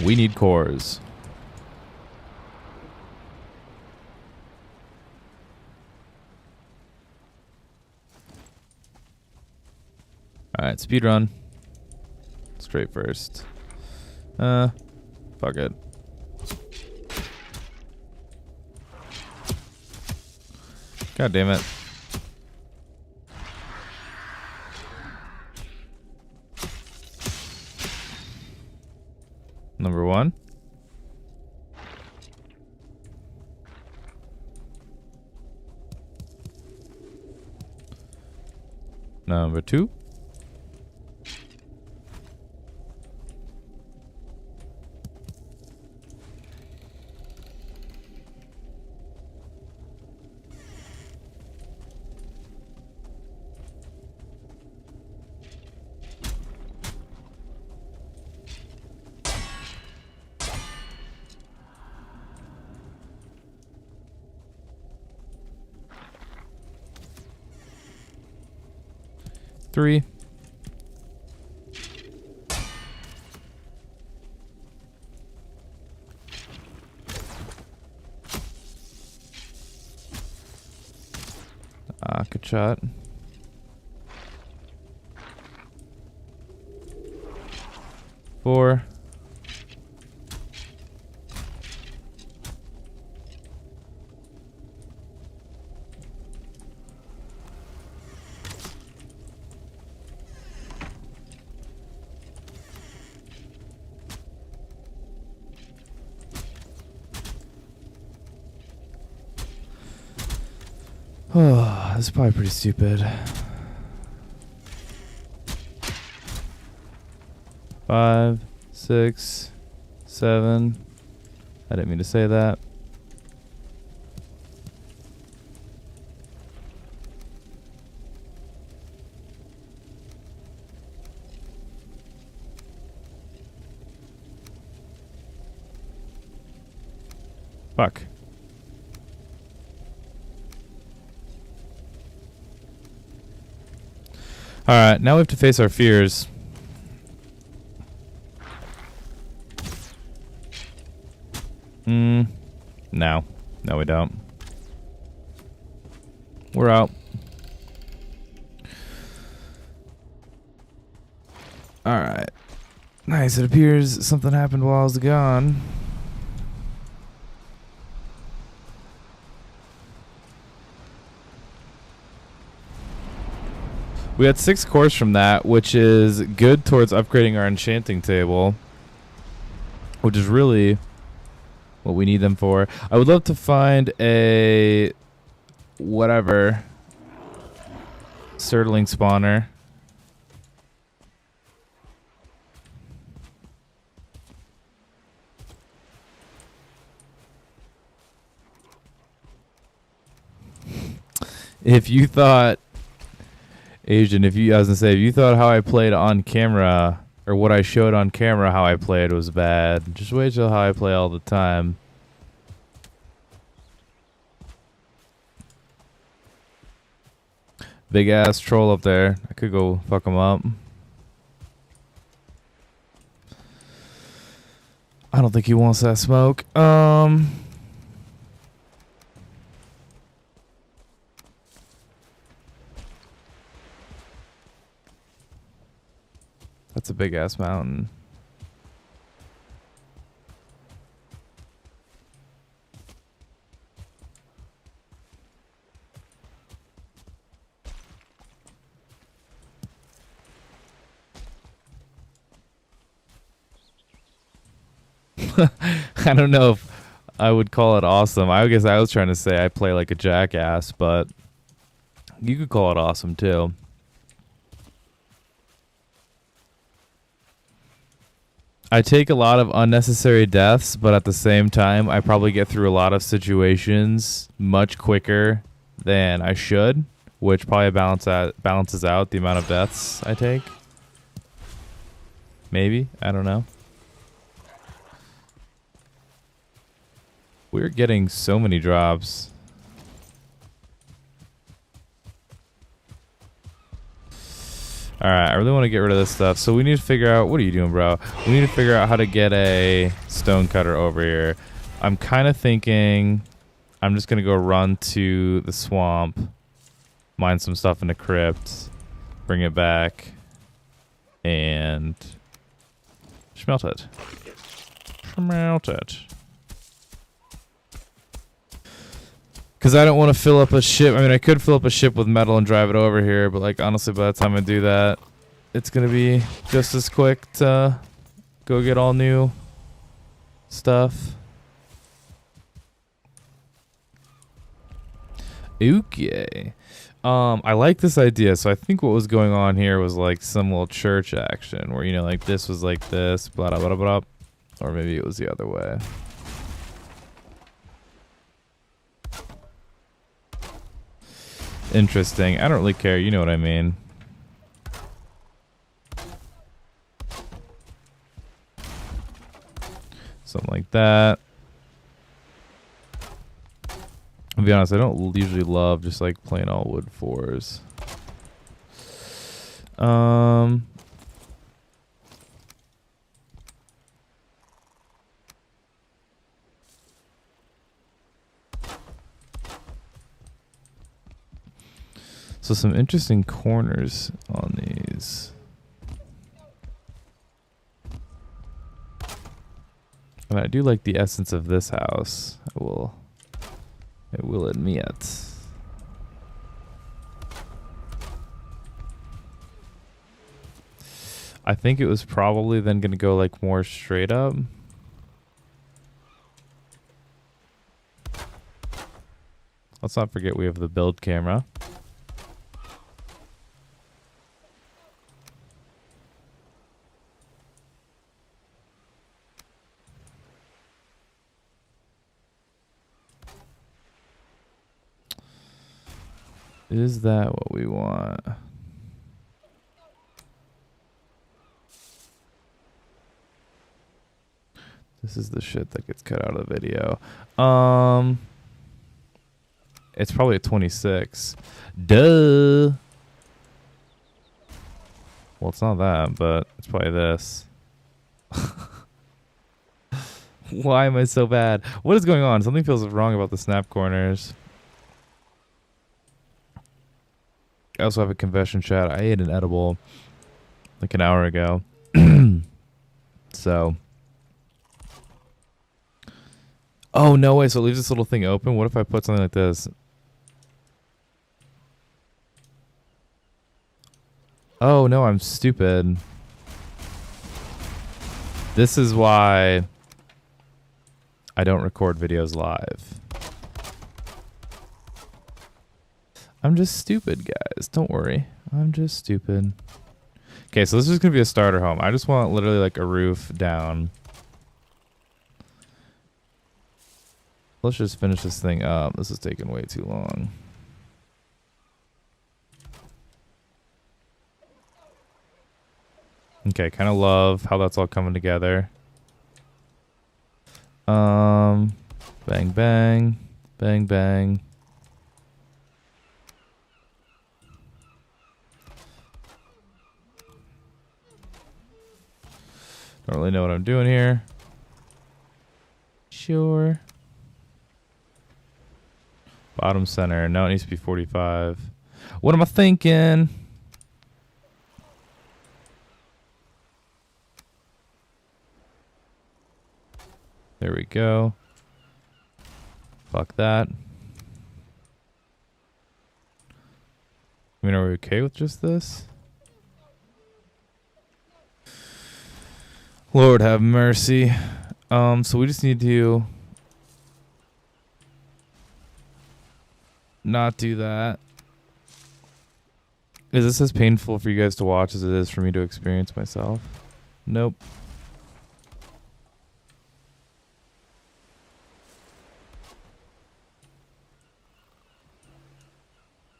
We need cores. Alright, speed run. Straight first. Fuck it. God damn it. Number one. Number two. Three. Good shot. Four. Oh, this is probably pretty stupid. 5, 6, 7. I didn't mean to say that. Fuck. Alright, now we have to face our fears. No. No, we don't. We're out. Alright. Nice. It appears something happened while I was gone. We had 6 cores from that, which is good towards upgrading our enchanting table, which is really what we need them for. I would love to find a whatever Surtling spawner. If you thought Asian, I was gonna say, if you thought how I played on camera, or what I showed on camera how I played was bad, just wait till how I play all the time. Big ass troll up there. I could go fuck him up. I don't think he wants that smoke. That's a big ass mountain. I don't know if I would call it awesome. I guess I was trying to say I play like a jackass, but you could call it awesome too. I take a lot of unnecessary deaths, but at the same time, I probably get through a lot of situations much quicker than I should, which probably balances out the amount of deaths I take. Maybe. I don't know. We're getting so many drops. Alright, I really want to get rid of this stuff. So we need to figure out... What are you doing, bro? We need to figure out how to get a stone cutter over here. I'm kind of thinking... I'm just going to go run to the swamp. Mine some stuff in the crypt. Bring it back. And... smelt it. Smelt it. Because I don't want to fill up a ship. I mean, I could fill up a ship with metal and drive it over here, but like honestly, by the time I do that, it's going to be just as quick to go get all new stuff. Okay. I like this idea. So I think what was going on here was like some little church action where, you know, like this was like this, blah, blah, blah, blah. Or maybe it was the other way. Interesting. I don't really care. You know what I mean. Something like that. I'll be honest, I don't usually love just like plain all wood 4s. So some interesting corners on these. And I do like the essence of this house. I will admit. I think it was probably then going to go like more straight up. Let's not forget we have the build camera. Is that what we want? This is the shit that gets cut out of the video. It's probably a 26. Duh. Well, it's not that, but it's probably this. Why am I so bad? What is going on? Something feels wrong about the snap corners. I also have a confession, chat. I ate an edible like an hour ago. So. Oh, no way. So it leaves this little thing open. What if I put something like this? Oh, no, I'm stupid. This is why I don't record videos live. I'm just stupid, guys. Don't worry. I'm just stupid. Okay, so this is going to be a starter home. I just want literally like a roof down. Let's just finish this thing up. This is taking way too long. Okay, kind of love how that's all coming together. Bang, bang, bang, bang. Don't really know what I'm doing here. Sure. Bottom center. No, it needs to be 45. What am I thinking? There we go. Fuck that. I mean, are we okay with just this? Lord have mercy. So we just need to not do that. Is this as painful for you guys to watch as it is for me to experience myself? Nope.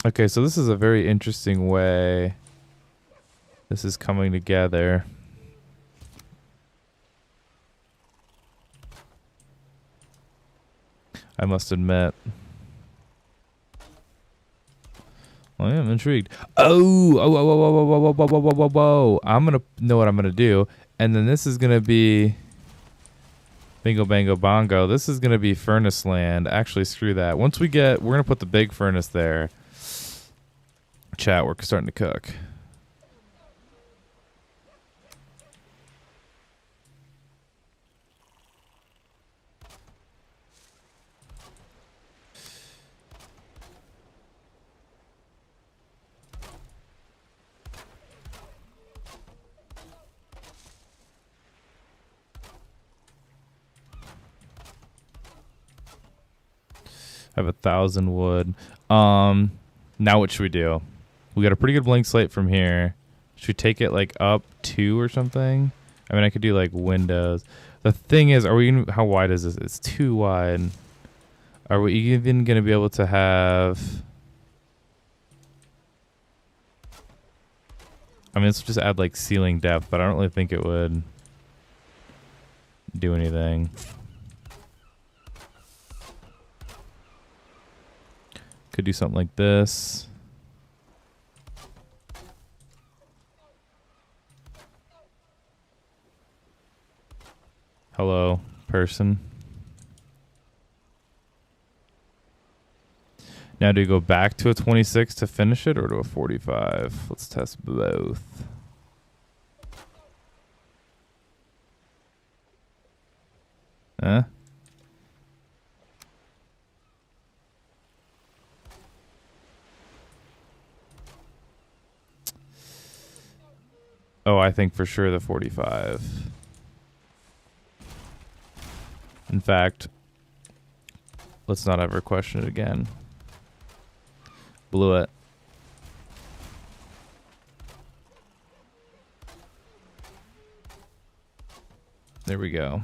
Okay, so this is a very interesting way this is coming together. I must admit. Well, yeah, I'm intrigued. Whoa. I'm going to know what I'm going to do. And then this is going to be bingo, bango, bongo. This is going to be furnace land. Actually, screw that. Once we get, we're going to put the big furnace there. Chat, we're starting to cook. I have 1,000 wood. Now what should we do? We got a pretty good blank slate from here. Should we take it like up 2 or something? I mean, I could do like windows. The thing is, are we gonna, how wide is this? It's too wide. Are we even going to be able to have... I mean, let's just add like ceiling depth, but I don't really think it would do anything. Could do something like this. Hello, person. Now, do you go back to a 26 to finish it or to a 45? Let's test both. Huh? Oh, I think for sure the 45. In fact, let's not ever question it again. Blew it. There we go.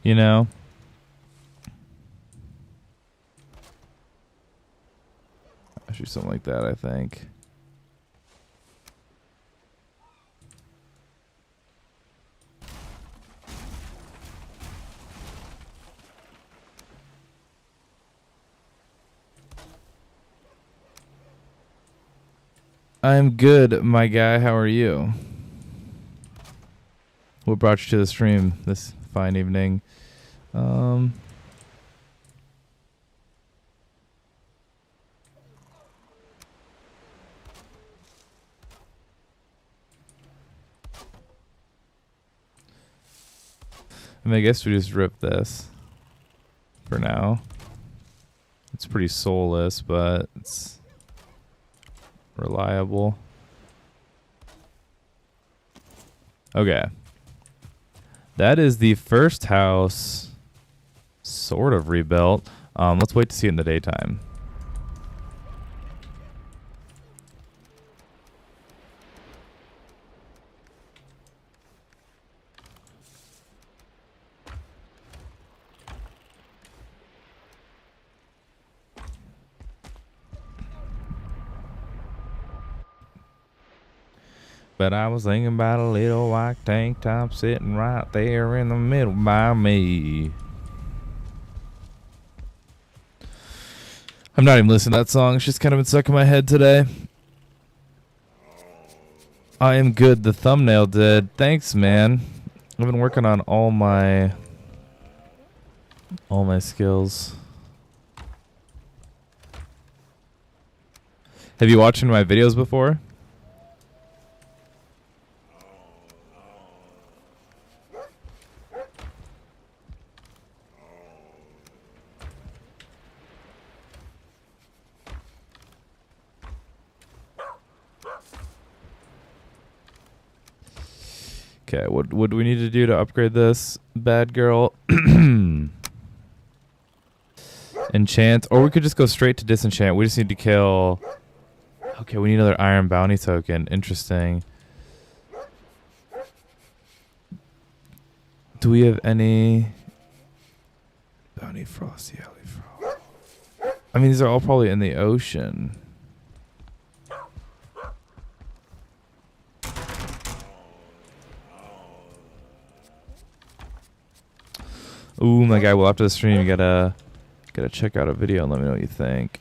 You know, I should do something like that, I think. I'm good, my guy. How are you? What brought you to the stream this fine evening? I mean, I guess we just rip this for now. It's pretty soulless, but it's reliable. Okay. That is the first house sort of rebuilt. Let's wait to see it in the daytime. But I was thinking about a little white tank top sitting right there in the middle by me. I'm not even listening to that song. It's just kind of been stuck in my head today. I am good. The thumbnail did. Thanks, man. I've been working on all my skills. Have you watched any of my videos before? Okay, what do we need to do to upgrade this bad girl? Enchant, or we could just go straight to disenchant. We just need to kill. Okay, we need another iron bounty token. Interesting. Do we have any bounty frosty alley frost? I mean, these are all probably in the ocean. Ooh, my guy. Well, after the stream, you gotta check out a video and let me know what you think.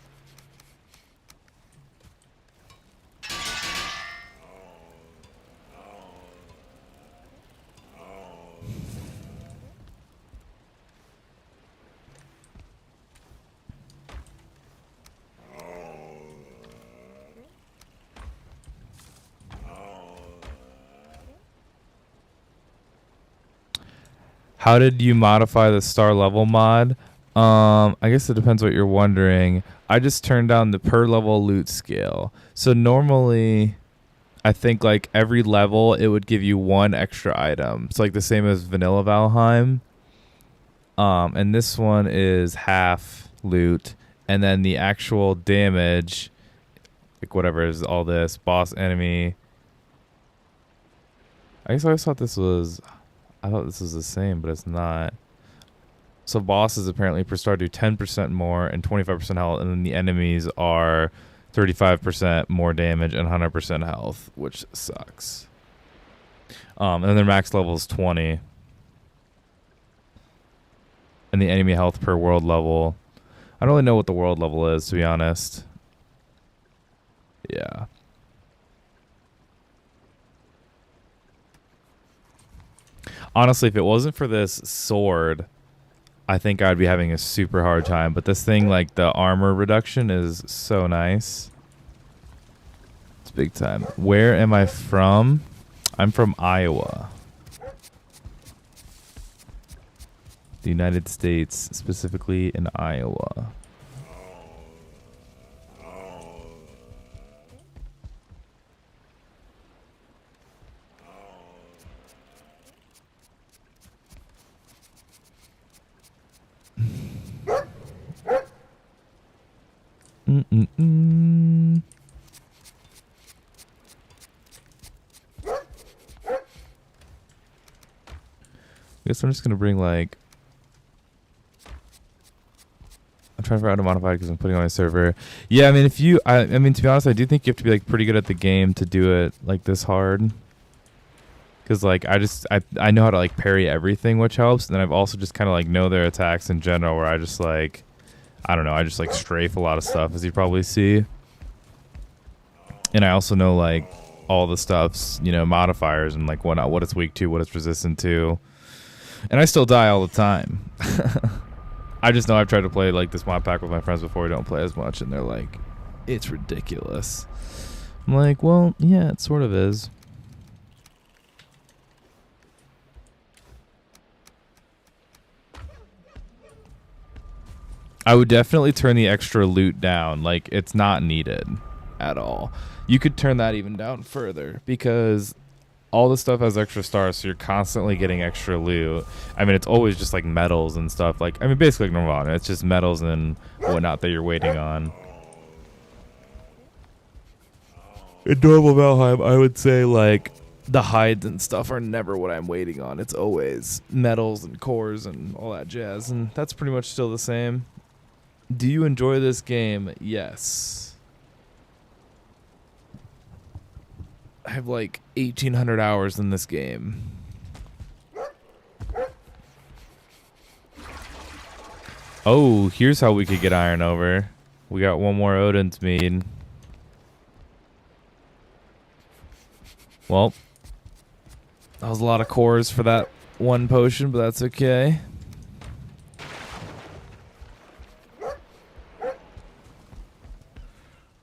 How did you modify the star level mod? I guess it depends what you're wondering. I just turned down the per level loot scale. So normally, I think like every level it would give you one extra item. It's like the same as vanilla Valheim. And this one is half loot, and then the actual damage, like whatever is all this boss enemy. I guess I always thought this was. I thought this was the same, but it's not. So bosses apparently per star do 10% more and 25% health, and then the enemies are 35% more damage and 100% health, which sucks. And then their max level is 20. And the enemy health per world level. I don't really know what the world level is, to be honest. Yeah. Honestly, if it wasn't for this sword, I think I'd be having a super hard time. But this thing, like the armor reduction, is so nice. It's big time. Where am I from? I'm from Iowa. The United States, specifically in Iowa. I guess I'm just gonna bring like. I'm trying to figure out how to modify it because I'm putting on my server. Yeah, I mean, if you, I mean, to be honest, I do think you have to be like pretty good at the game to do it like this hard. Because like I know how to like parry everything, which helps. And then I've also just kind of like know their attacks in general, where I just like, I don't know, I just like strafe a lot of stuff, as you probably see. And I also know like all the stuff's, you know, modifiers and like what it's weak to, what it's resistant to. And I still die all the time. I just know I've tried to play like this mod pack with my friends before. We don't play as much, and they're like, it's ridiculous. I'm like, well, yeah, it sort of is. I would definitely turn the extra loot down. Like, it's not needed at all. You could turn that even down further because all the stuff has extra stars, so you're constantly getting extra loot. I mean, it's always just like metals and stuff. Like, I mean, basically like Nirvana. It's just metals and whatnot that you're waiting on. In normal Valheim, I would say like the hides and stuff are never what I'm waiting on. It's always metals and cores and all that jazz, and that's pretty much still the same. Do you enjoy this game? Yes. I have like 1,800 hours in this game. Oh, here's how we could get iron over. We got one more Odin's mead. Well, that was a lot of cores for that one potion, but that's okay.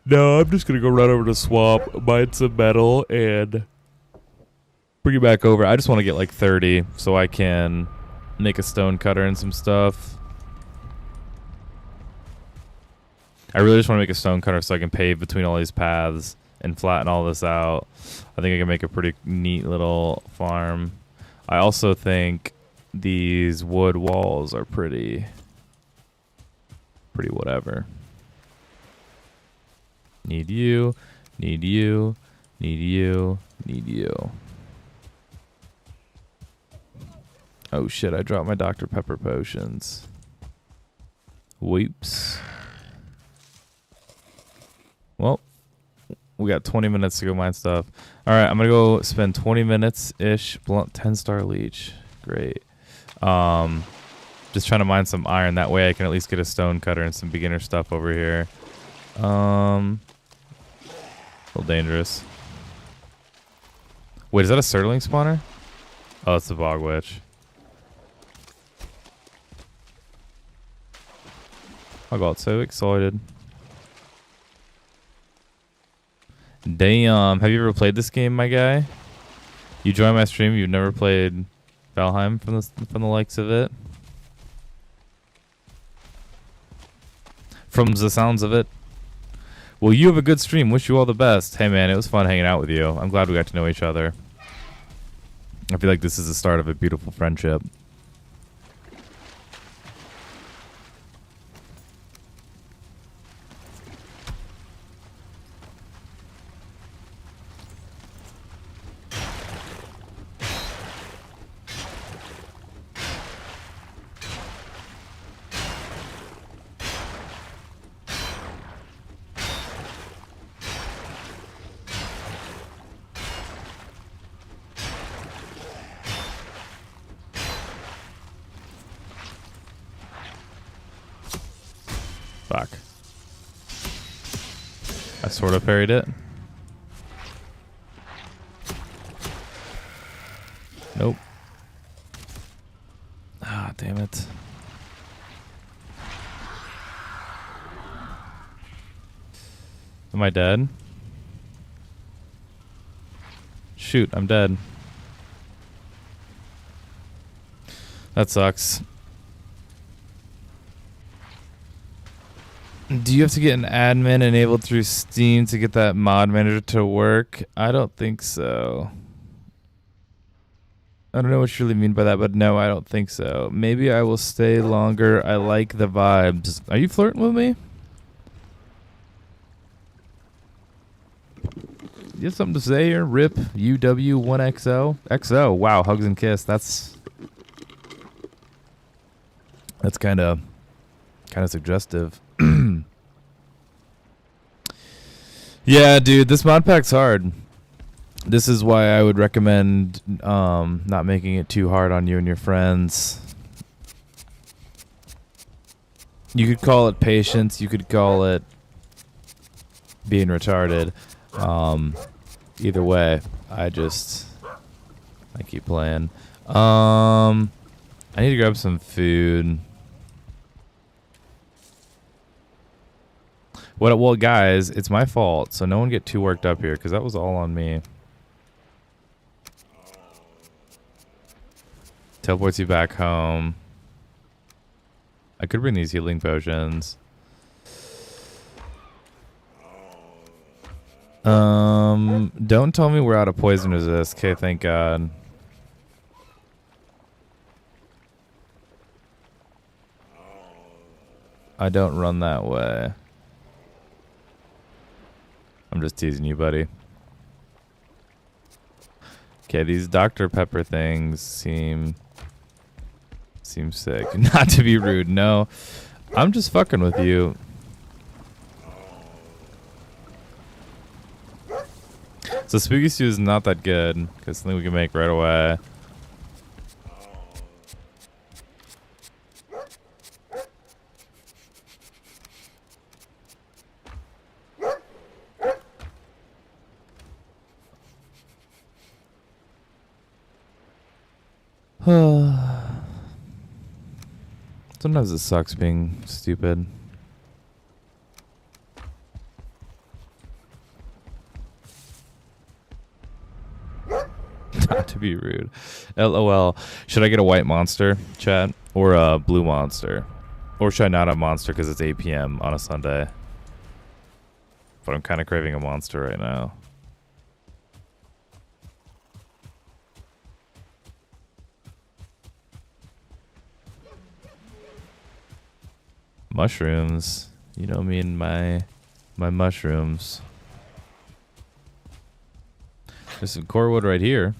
No, I'm just going to go run over to swamp, mine some metal, and bring it back over. I just want to get like 30 so I can make a stone cutter and some stuff. I really just want to make a stone cutter so I can pave between all these paths and flatten all this out. I think I can make a pretty neat little farm. I also think these wood walls are pretty whatever. Need you, need you, need you, need you. Oh shit, I dropped my Dr. Pepper potions. Whoops. Well, we got 20 minutes to go mine stuff. Alright, I'm gonna go spend 20 minutes-ish. 10-star leech. Great. Just trying to mine some iron. That way I can at least get a stone cutter and some beginner stuff over here. A little dangerous. Wait, is that a Surtling spawner? Oh, it's the Bog Witch. I got so excited. Damn. Have you ever played this game, my guy? You join my stream, you've never played Valheim from the likes of it? From the sounds of it. Well, you have a good stream. Wish you all the best. Hey, man, it was fun hanging out with you. I'm glad we got to know each other. I feel like this is the start of a beautiful friendship. Fuck. I sort of parried it. Nope. Ah, damn it. Am I dead? Shoot, I'm dead. That sucks. Do you have to get an admin enabled through Steam to get that mod manager to work? I don't think so. I don't know what you really mean by that, but no, I don't think so. Maybe I will stay longer. I like the vibes. Are you flirting with me? You have something to say here? RIP UW1XO? XO. Wow, hugs and kiss. That's kind of suggestive. Yeah, dude, this mod pack's hard. This is why I would recommend not making it too hard on you and your friends. You could call it patience. You could call it being retarded. Either way, I keep playing. I need to grab some food. Well, guys, it's my fault, so no one get too worked up here, because that was all on me. Teleports you back home. I could bring these healing potions. Don't tell me we're out of poison resist. Okay, thank God. I don't run that way. I'm just teasing you, buddy. Okay, these Dr. Pepper things seem sick. Not to be rude, no. I'm just fucking with you. So Spooky Stew is not that good, because something we can make right away. Sometimes it sucks being stupid. Not to be rude. LOL. Should I get a white monster, chat? Or a blue monster? Or should I not have monster because it's 8 p.m. on a Sunday? But I'm kind of craving a monster right now. Mushrooms. You know me and my mushrooms. There's some core wood right here.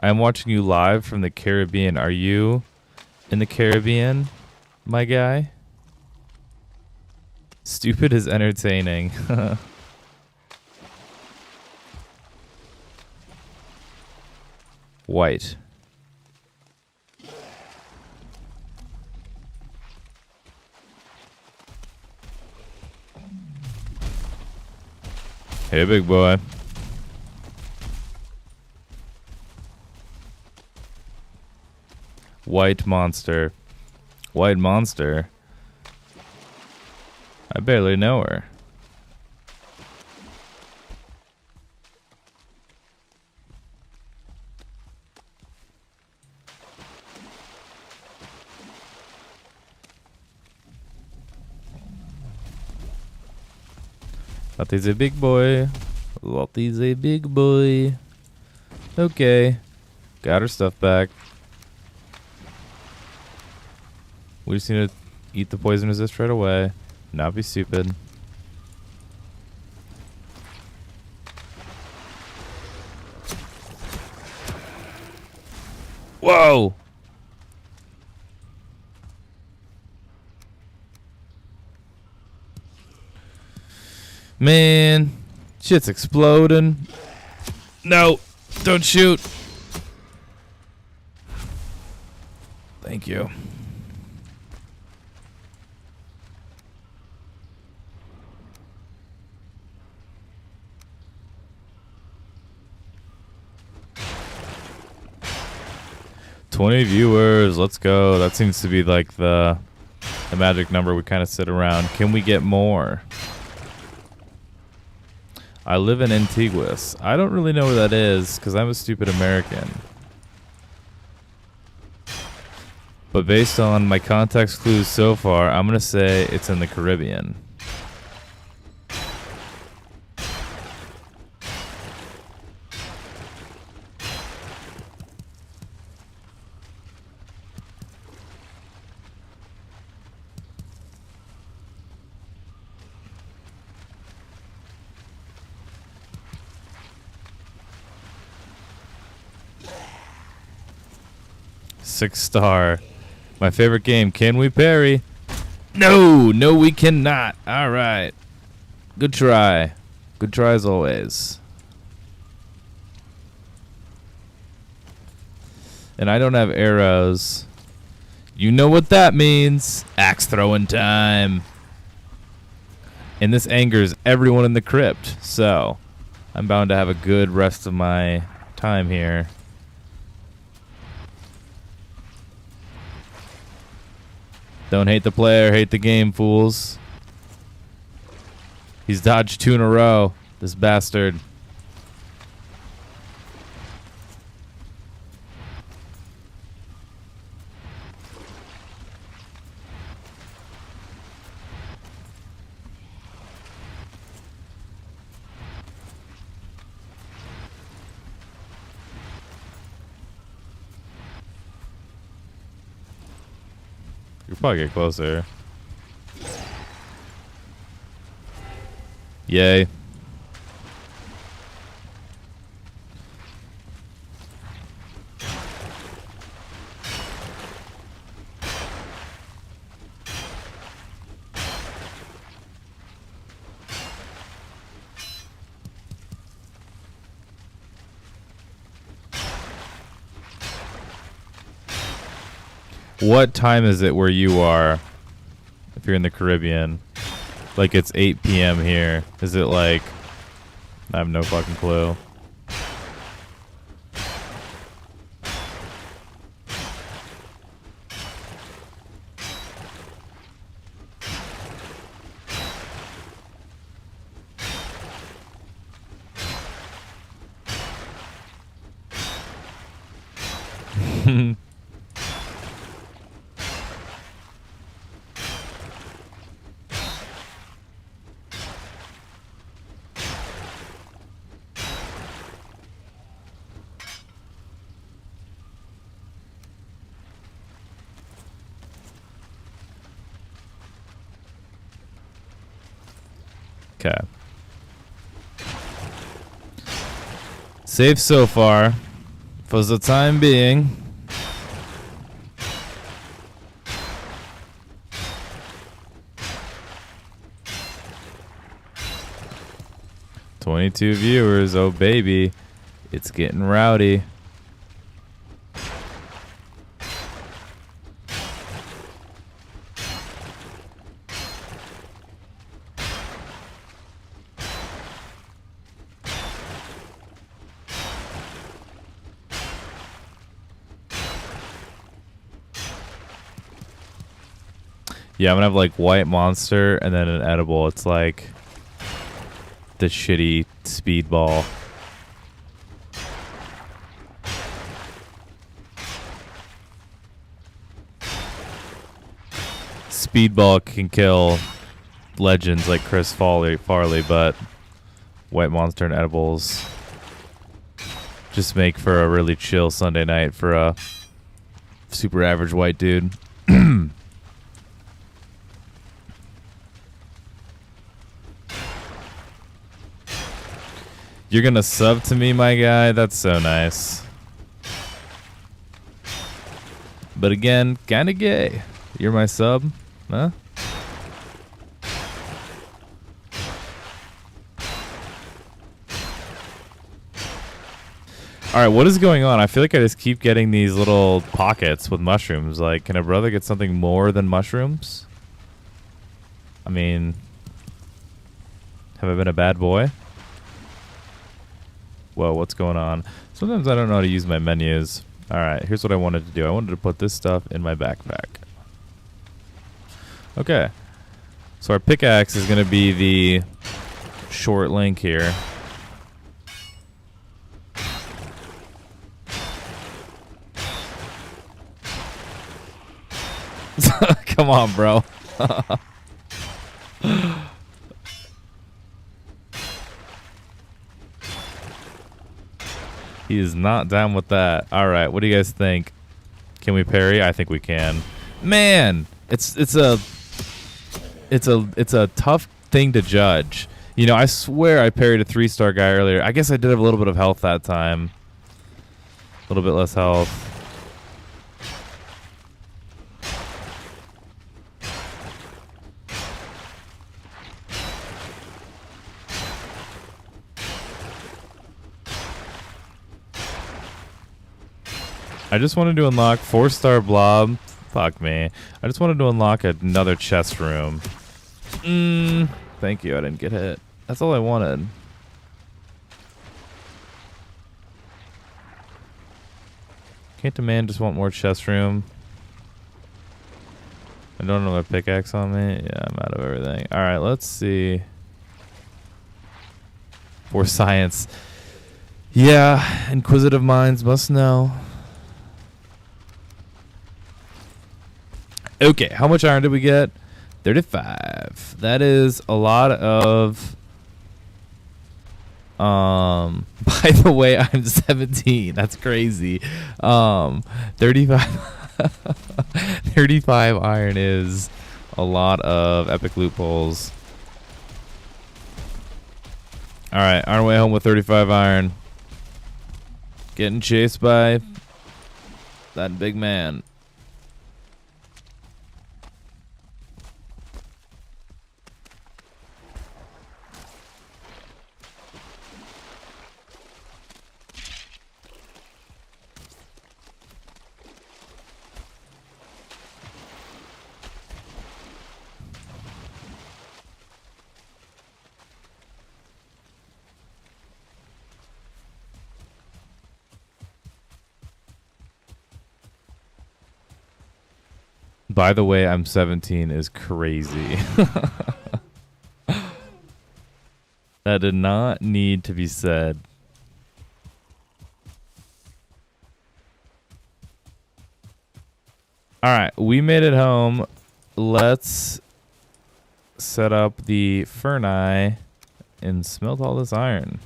I am watching you live from the Caribbean. Are you in the Caribbean, my guy? Stupid is entertaining. White. Hey, big boy. White monster. White monster? I barely know her. Lottie's a big boy. Lottie's a big boy. Okay. Got her stuff back. We just need to eat the poison resist right away. Not be stupid. Whoa! Man, shit's exploding. No, don't shoot. Thank you. $20 viewers, let's go. That seems to be like the magic number we kind of sit around. Can we get more? I live in Antiguous. I don't really know where that is because I'm a stupid American. But based on my context clues so far, I'm going to say it's in the Caribbean. Six-star. My favorite game. Can we parry? No, we cannot. All right. Good try. Good try as always. And I don't have arrows. You know what that means. Axe throwing time. And this angers everyone in the crypt. So I'm bound to have a good rest of my time here. Don't hate the player, hate the game, fools. He's dodged 2 in a row, this bastard. You'll probably get closer. Yay. What time is it where you are? If you're in the Caribbean. Like it's 8 p.m. here. Is it like... I have no fucking clue. Okay. Safe so far. For the time being. "22 viewers, oh baby. It's getting rowdy." Yeah, I'm gonna have like white monster and then an edible. It's like the shitty speedball. Speedball can kill legends like Chris Farley, but white monster and edibles just make for a really chill Sunday night for a super average white dude. You're gonna sub to me, my guy? That's so nice. But again, kinda gay. You're my sub? Huh? Alright, what is going on? I feel like I just keep getting these little pockets with mushrooms. Like, can a brother get something more than mushrooms? I mean, have I been a bad boy? Whoa, what's going on? Sometimes I don't know how to use my menus. Alright, here's what I wanted to do. I wanted to put this stuff in my backpack. Okay. So our pickaxe is going to be the short link here. Come on, bro. He is not down with that. All right, what do you guys think? Can we parry? I think we can. Man, it's a tough thing to judge. You know, I swear I parried a 3-star guy earlier. I guess I did have a little bit of health that time. A little bit less health. I just wanted to unlock 4-star blob. Fuck me. I just wanted to unlock another chest room. Thank you, I didn't get hit. That's all I wanted. Can't the man just want more chest room? I don't know my pickaxe on me. Yeah, I'm out of everything. Alright, let's see. For science. Yeah, inquisitive minds must know. Okay, how much iron did we get? 35. That is a lot of... by the way, I'm 17. That's crazy. 35... 35 iron is a lot of epic loopholes. Alright, on our way home with 35 iron. Getting chased by that big man. By the way, I'm 17 is crazy. That did not need to be said. Alright, we made it home. Let's set up the furnace and smelt all this iron.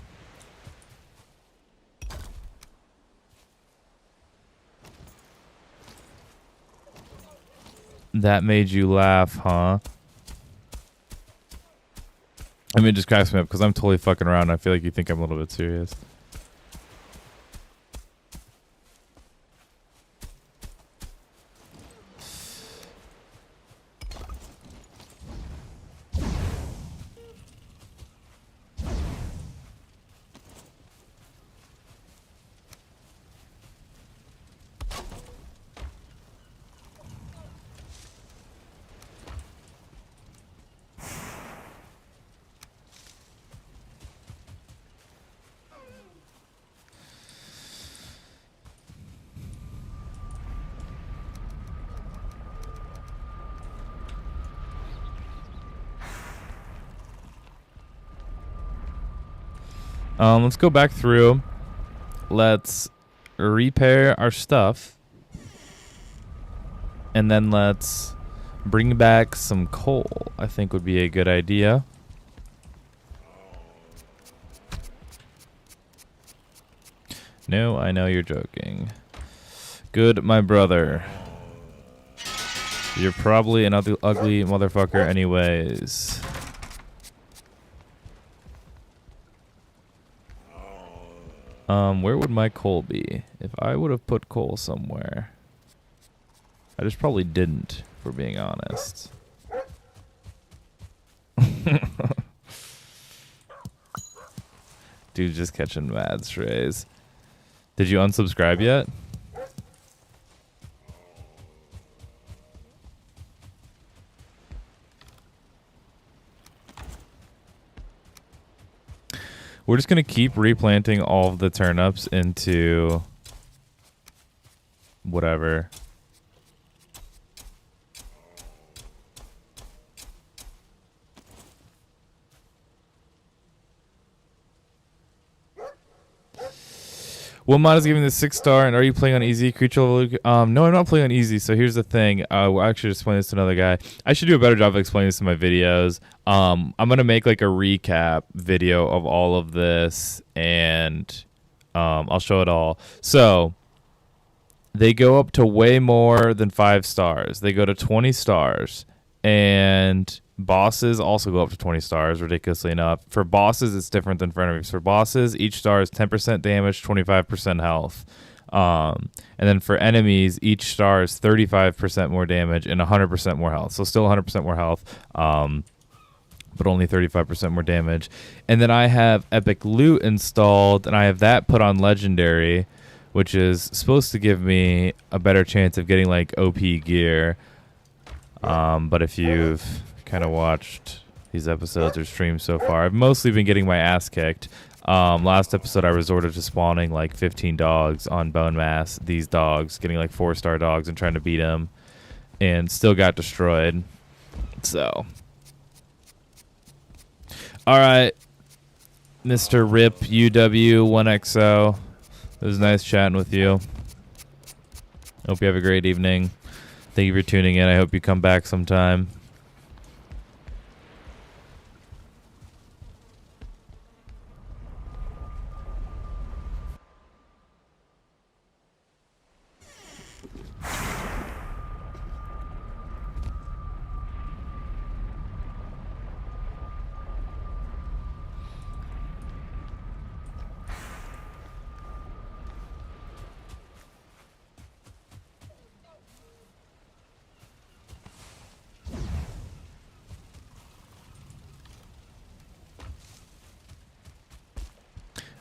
That made you laugh, huh? I mean, it just cracks me up because I'm totally fucking around and I feel like you think I'm a little bit serious. Let's go back through. Let's repair our stuff. And then let's bring back some coal. I think would be a good idea. No, I know you're joking. Good, my brother. You're probably an ugly motherfucker anyways. Where would my coal be? If I would have put coal somewhere. I just probably didn't, if we're being honest. Dude, just catching mad strays. Did you unsubscribe yet? We're just going to keep replanting all of the turnips into whatever. What mod is giving this 6-star, and are you playing on easy? Creature level? No, I'm not playing on easy. So here's the thing. We'll actually explain this to another guy. I should do a better job of explaining this in my videos. I'm gonna make like a recap video of all of this, and I'll show it all. So they go up to way more than 5 stars. They go to 20 stars, and bosses also go up to 20 stars, ridiculously enough. For bosses, it's different than for enemies. For bosses, each star is 10% damage, 25% health. And then for enemies, each star is 35% more damage and 100% more health. So still 100% more health, but only 35% more damage. And then I have Epic Loot installed, and I have that put on Legendary, which is supposed to give me a better chance of getting like OP gear. But if you've kind of watched these episodes or streams so far. I've mostly been getting my ass kicked. Last episode I resorted to spawning like 15 dogs on bone mass. These dogs, getting like 4-star dogs and trying to beat them, and still got destroyed. So, all right, Mr. Rip UW1XO. It was nice chatting with you. Hope you have a great evening. Thank you for tuning in. I hope you come back sometime.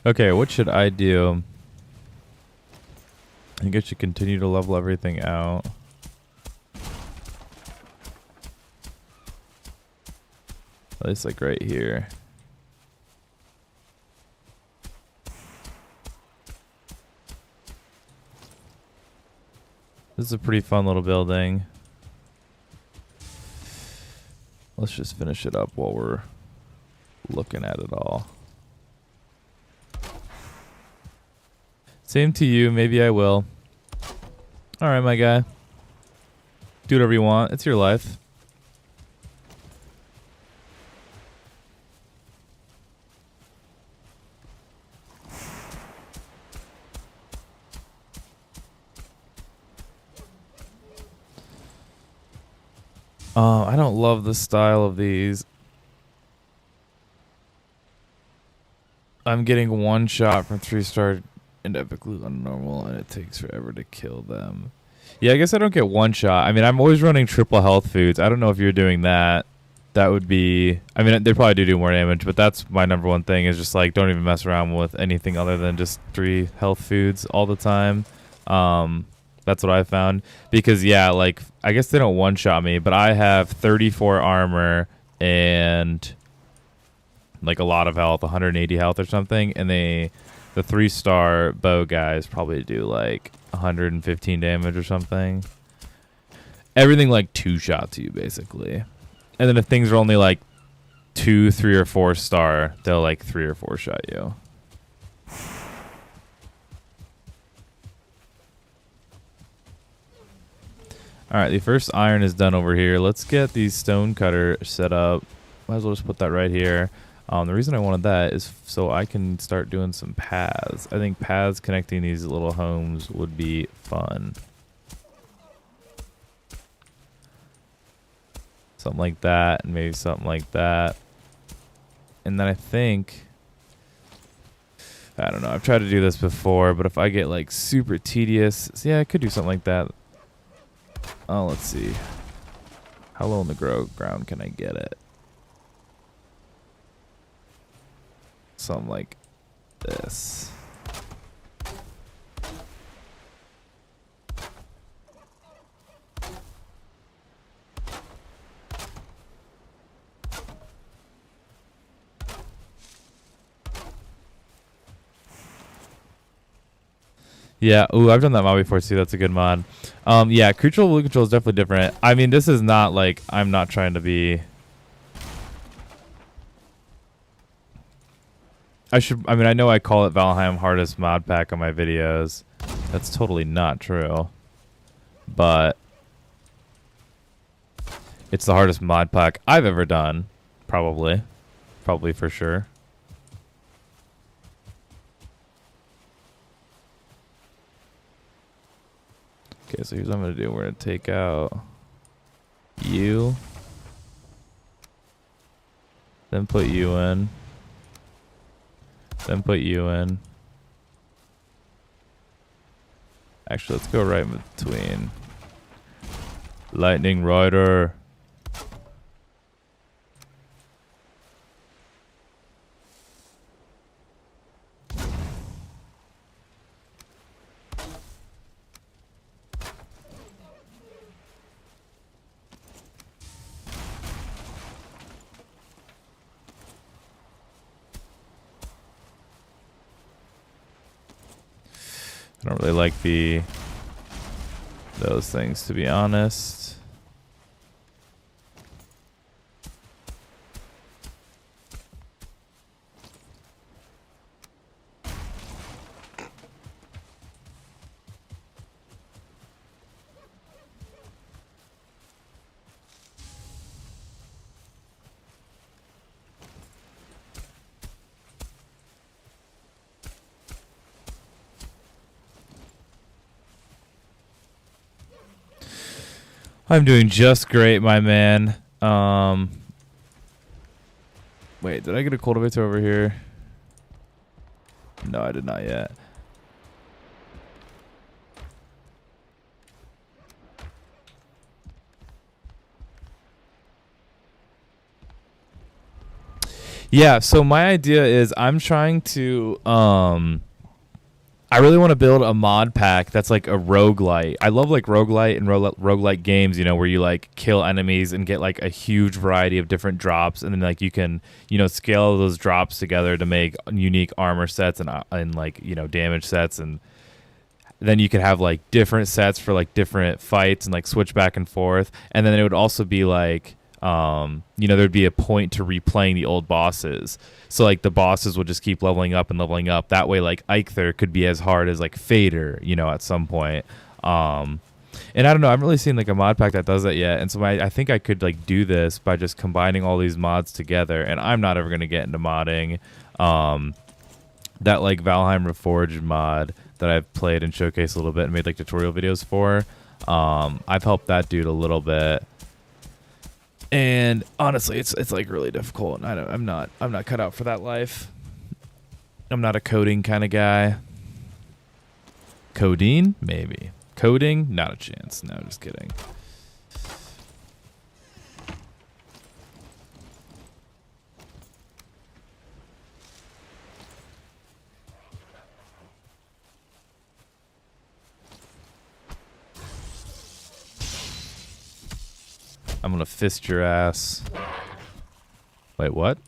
Okay, what should I do? I think I should continue to level everything out. At least like right here. This is a pretty fun little building. Let's just finish it up while we're looking at it all. Same to you. Maybe I will. All right, my guy. Do whatever you want. It's your life. I don't love the style of these. I'm getting one shot from 3-star and epically on normal, and it takes forever to kill them. Yeah, I guess I don't get one shot. I mean, I'm always running triple health foods. I don't know if you're doing that. That would be... I mean, they probably do more damage, but that's my number one thing is just, like, don't even mess around with anything other than just 3 health foods all the time. That's what I found. Because, yeah, like, I guess they don't one-shot me, but I have 34 armor and, like, a lot of health, 180 health or something, and the 3-star bow guys probably do, like, 115 damage or something. Everything, like, 2-shots you, basically. And then if things are only, like, 2, 3, or 4-star, they'll, like, 3 or 4-shot you. Alright, the first iron is done over here. Let's get the stone cutter set up. Might as well just put that right here. The reason I wanted that is so I can start doing some paths. I think paths connecting these little homes would be fun. Something like that, and maybe something like that. And then I think... I don't know, I've tried to do this before, but if I get like super tedious... So yeah, I could do something like that. Oh, let's see. How low in the ground can I get it? Something like this. Yeah, ooh, I've done that mod before too. That's a good mod. Yeah, crucial blue control is definitely different. I mean, this is not like I'm not trying to be. I mean, I know I call it Valheim hardest mod pack on my videos. That's totally not true. But it's the hardest mod pack I've ever done. Probably for sure. Okay, so here's what I'm going to do. We're going to take out you. Then put you in. Then put you in. Actually, let's go right in between. Lightning Rider. I don't really like those things, to be honest. I'm doing just great, my man. Wait, did I get a cultivator over here? No, I did not yet. Yeah, so my idea is I'm trying to I really want to build a mod pack that's like a roguelite. I love like roguelite and roguelite games, you know, where you like kill enemies and get like a huge variety of different drops, and then like you can, you know, scale those drops together to make unique armor sets and like, you know, damage sets, and then you could have like different sets for like different fights and like switch back and forth. And then it would also be like you know, there'd be a point to replaying the old bosses. So like the bosses would just keep leveling up and leveling up. That way like Eikthyr could be as hard as like Fader, you know, at some point. And I don't know, I haven't really seen like a mod pack that does that yet. And so I think I could like do this by just combining all these mods together. And I'm not ever going to get into modding. That like Valheim Reforged mod that I've played and showcased a little bit and made like tutorial videos for. I've helped that dude a little bit. And honestly, it's like really difficult. I'm not cut out for that life. I'm not a coding kind of guy. Codeine? Maybe. Coding? Not a chance. No, just kidding. I'm gonna fist your ass. Wait, what?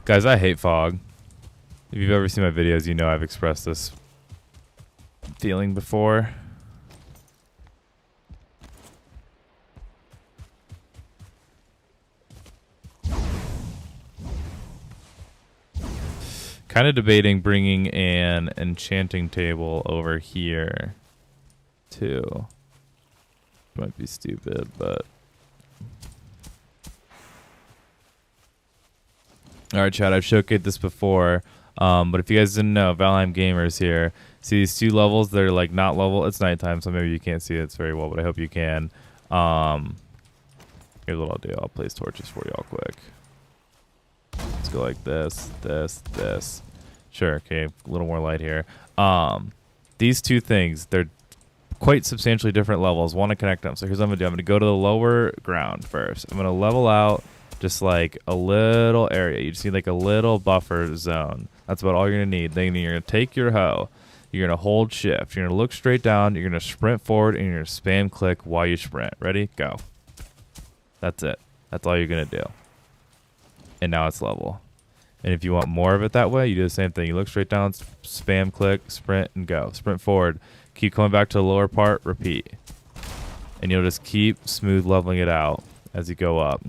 Guys, I hate fog. If you've ever seen my videos, you know I've expressed this feeling before. Kind of debating bringing an enchanting table over here too. Might be stupid, but all right, chat. I've showcased this before, but if you guys didn't know, Valheim Gamers here. See these two levels? They're like not level. It's nighttime, so maybe you can't see it very well, but I hope you can. Here's what I'll do. I'll place torches for y'all quick. Let's go like this, this. Sure, okay, a little more light here. These two things, they're quite substantially different levels. Want to connect them. So here's what I'm going to do. I'm going to go to the lower ground first. I'm going to level out just like a little area. You just need like a little buffer zone. That's about all you're going to need. Then you're going to take your hoe. You're going to hold shift. You're going to look straight down. You're going to sprint forward, and you're going to spam click while you sprint. Ready? Go. That's it. That's all you're going to do. And now it's level. And if you want more of it that way, you do the same thing. You look straight down, spam click, sprint, and go. Sprint forward. Keep coming back to the lower part, repeat. And you'll just keep smooth leveling it out as you go up.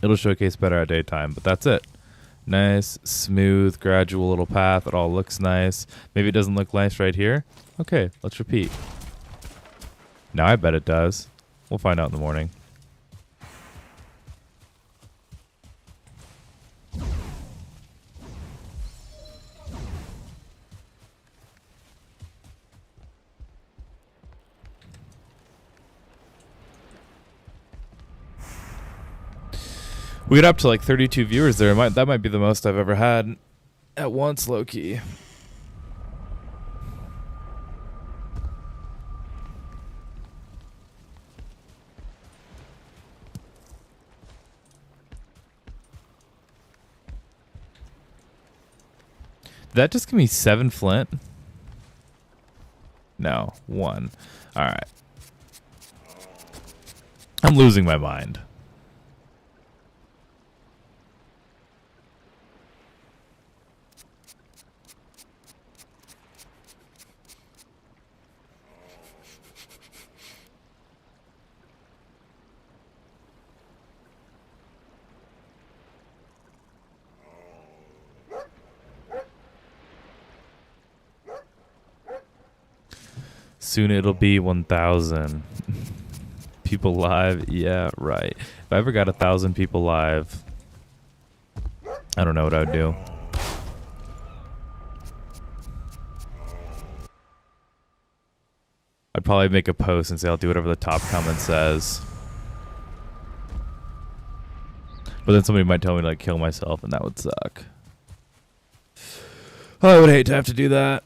It'll showcase better at daytime, but that's it. Nice, smooth, gradual little path. It all looks nice. Maybe it doesn't look nice right here. Okay, let's repeat. Now I bet it does. We'll find out in the morning. We got up to like 32 viewers there. That might be the most I've ever had at once, low key. Did that just give me 7 flint? No, 1. All right. I'm losing my mind. Soon it'll be 1,000 people live. Yeah, right. If I ever got 1,000 people live, I don't know what I would do. I'd probably make a post and say I'll do whatever the top comment says. But then somebody might tell me to like kill myself, and that would suck. Oh, I would hate to have to do that.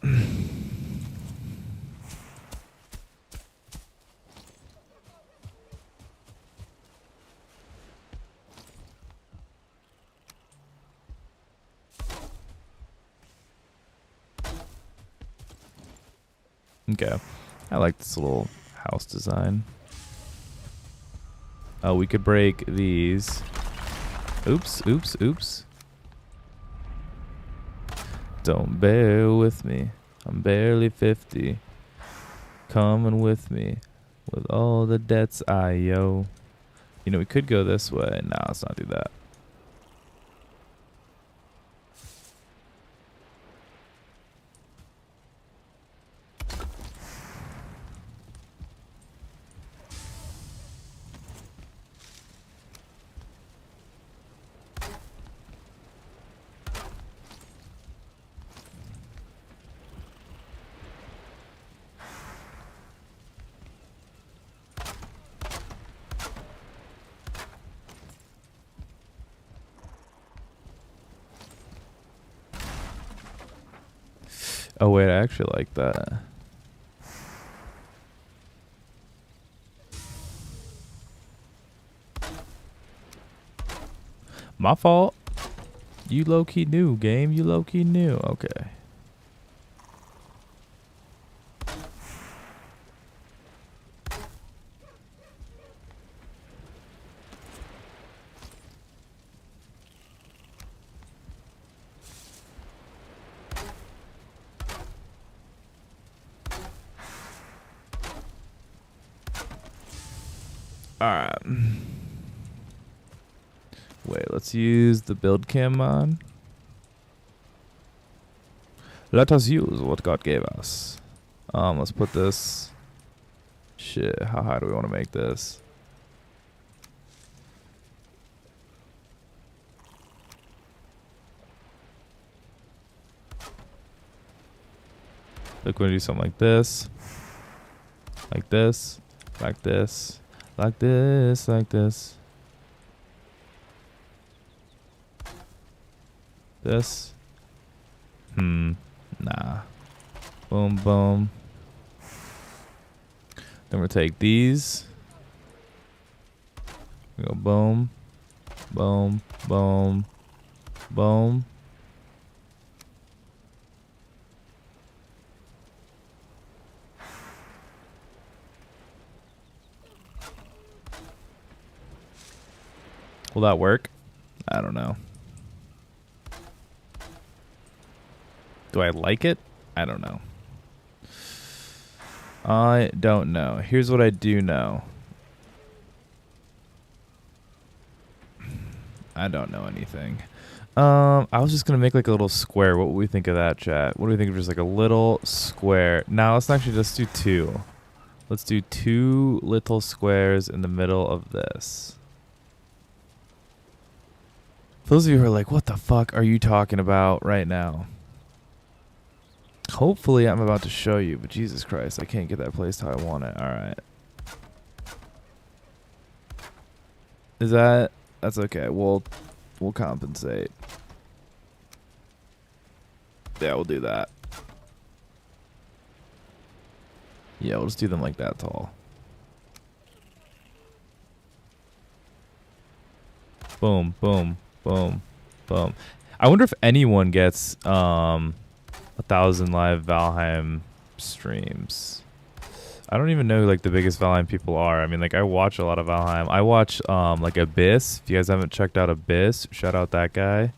Okay. I like this little house design. Oh, we could break these. Oops, oops, oops. Don't bear with me. I'm barely 50. Coming with me with all the debts I owe. You know, we could go this way. Nah, let's not do that. Oh wait, I actually like that. My fault. You low-key knew, game. You low-key knew. Okay. Alright. Wait, let's use the build cam on. Let us use what God gave us. Let's put this. Shit, how high do we want to make this? Look, we're gonna do something like this. Like this. Like this. Like this. Like this. This. Nah. Boom, boom. Then we'll take these. We go boom. Boom. Boom. Boom. Will that work? I don't know. Do I like it? I don't know. I don't know. Here's what I do know. I don't know anything. I was just gonna make like a little square. What would we think of that, chat? What do we think of just like a little square? Now let's actually just do two. Let's do two little squares in the middle of this. For those of you who are like, what the fuck are you talking about right now? Hopefully I'm about to show you, but Jesus Christ, I can't get that placed how I want it. Alright. That's okay. We'll compensate. Yeah, we'll do that. Yeah, we'll just do them like that tall. Boom, boom, boom, boom. I wonder if anyone gets 1,000 live Valheim streams. I don't even know who like the biggest Valheim people are. I mean, like I watch a lot of Valheim. I watch like Abyss. If you guys haven't checked out Abyss, shout out that guy.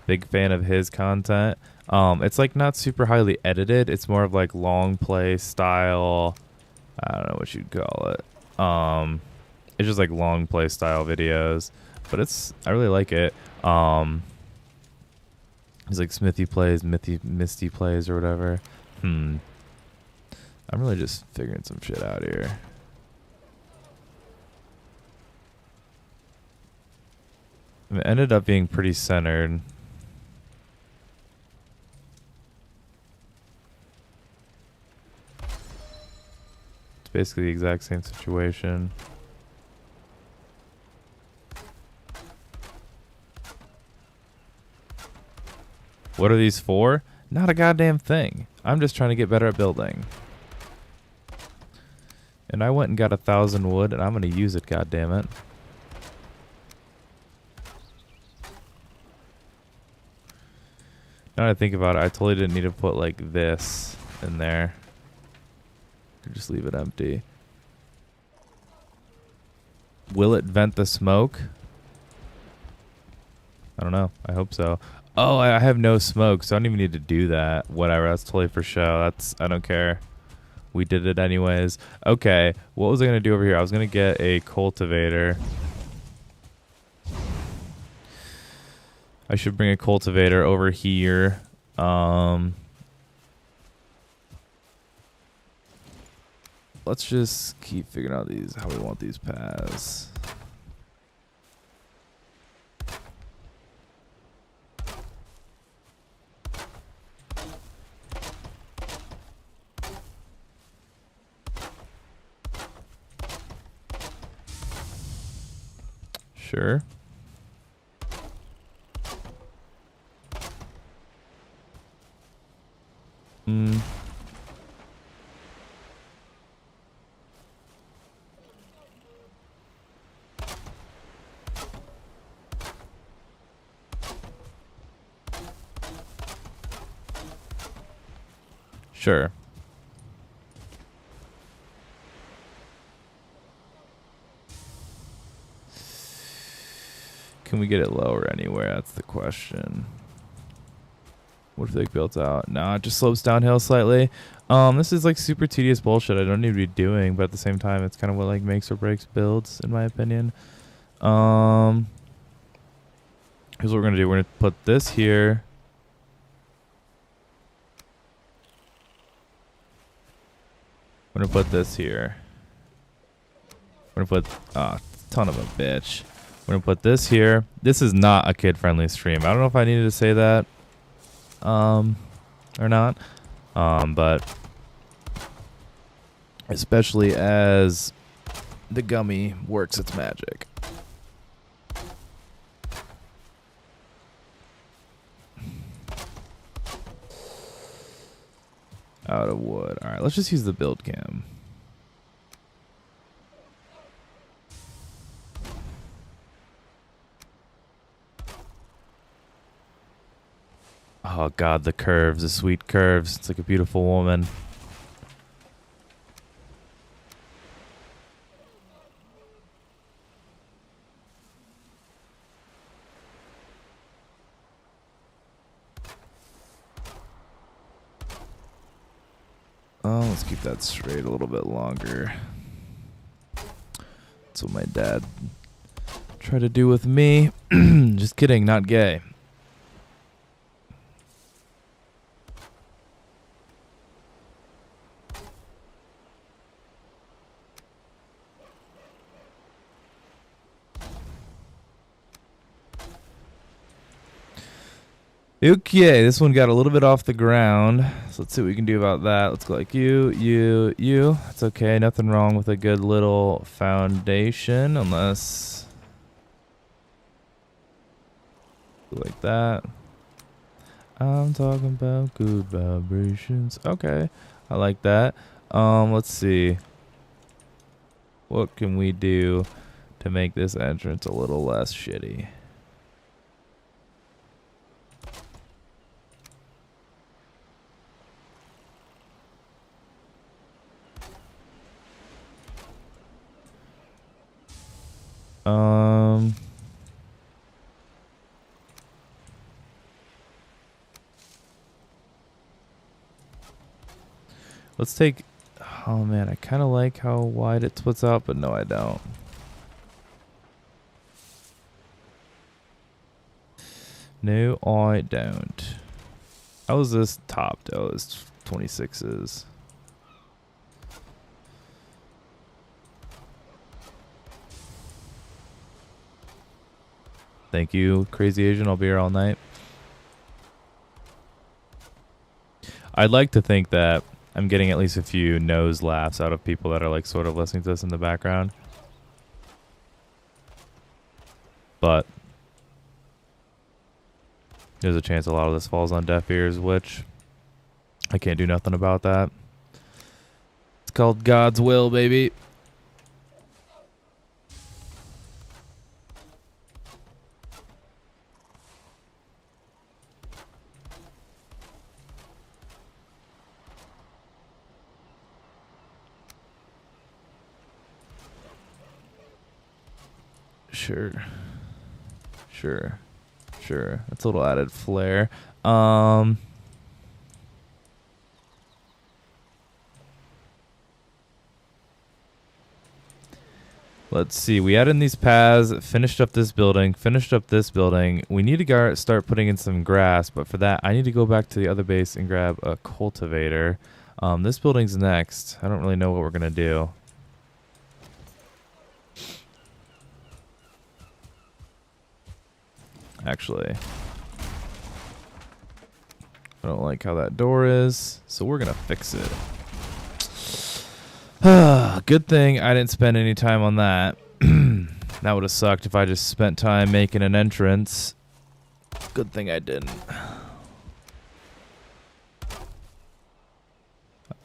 Big fan of his content. It's like not super highly edited. It's more of like long play style. I don't know what you'd call it. It's just like long play style videos, but I really like it. It's like Smithy plays, Misty plays, or whatever. I'm really just figuring some shit out here. It ended up being pretty centered. It's basically the exact same situation. What are these for? Not a goddamn thing. I'm just trying to get better at building. And I went and got 1,000 wood, and I'm going to use it, goddammit. Now that I think about it, I totally didn't need to put like this in there. Just leave it empty. Will it vent the smoke? I don't know. I hope so. Oh, I have no smoke, so I don't even need to do that. Whatever. That's totally for show. I don't care. We did it anyways. Okay. What was I going to do over here? I was going to get a cultivator. I should bring a cultivator over here. Let's just keep figuring out how we want these paths. Sure. Sure. Can we get it lower anywhere? That's the question. What if they built out? Nah, it just slopes downhill slightly. This is like super tedious bullshit I don't need to be doing, but at the same time, it's kind of what like makes or breaks builds, in my opinion. Here's what we're gonna do. We're gonna put this here. We're gonna put this here. We're gonna put ton of a bitch. We're gonna put this here. This is not a kid-friendly stream. I don't know if I needed to say that, or not. But especially as the gummy works its magic. Out of wood. All right, let's just use the build cam. Oh God, the curves, the sweet curves. It's like a beautiful woman. Oh, let's keep that straight a little bit longer. That's what my dad tried to do with me. Just kidding, not gay. Okay, this one got a little bit off the ground. So let's see what we can do about that. Let's go like you. It's okay. Nothing wrong with a good little foundation, unless like that. I'm talking about good vibrations. Okay, I like that. Let's see. What can we do to make this entrance a little less shitty? Let's take, oh man, I kind of like how wide it splits out, but no, I don't. No, I don't. How is this topped? Oh, it's 26s. Thank you, Crazy Asian. I'll be here all night. I'd like to think that I'm getting at least a few nose laughs out of people that are like sort of listening to this in the background. But there's a chance a lot of this falls on deaf ears, which I can't do nothing about that. It's called God's will, baby. Sure. That's a little added flair. Let's see. We added in these paths, finished up this building. We need to start putting in some grass, but for that, I need to go back to the other base and grab a cultivator. This building's next. I don't really know what we're going to do. Actually, I don't like how that door is, so we're going to fix it. Good thing I didn't spend any time on that. That would have sucked if I just spent time making an entrance. Good thing I didn't.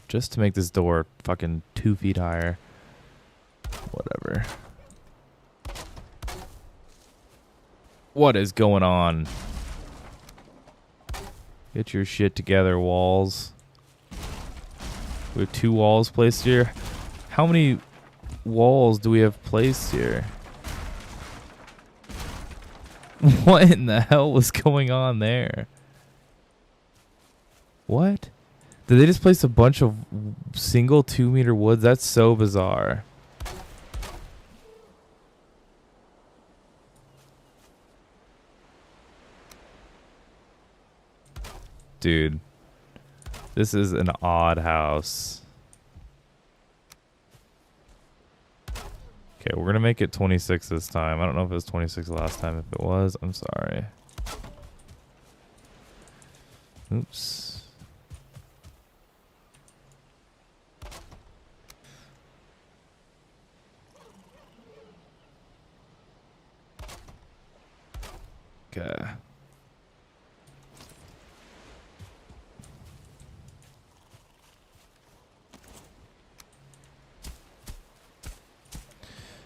Just to make this door fucking 2 feet higher. Whatever. What is going on? Get your shit together, walls. We have 2 walls placed here. How many walls do we have placed here? What in the hell was going on there? What? Did they just place a bunch of single 2-meter woods? That's so bizarre. Dude, this is an odd house. Okay, we're going to make it 26 this time. I don't know if it was 26 last time. If it was, I'm sorry. Oops. Okay.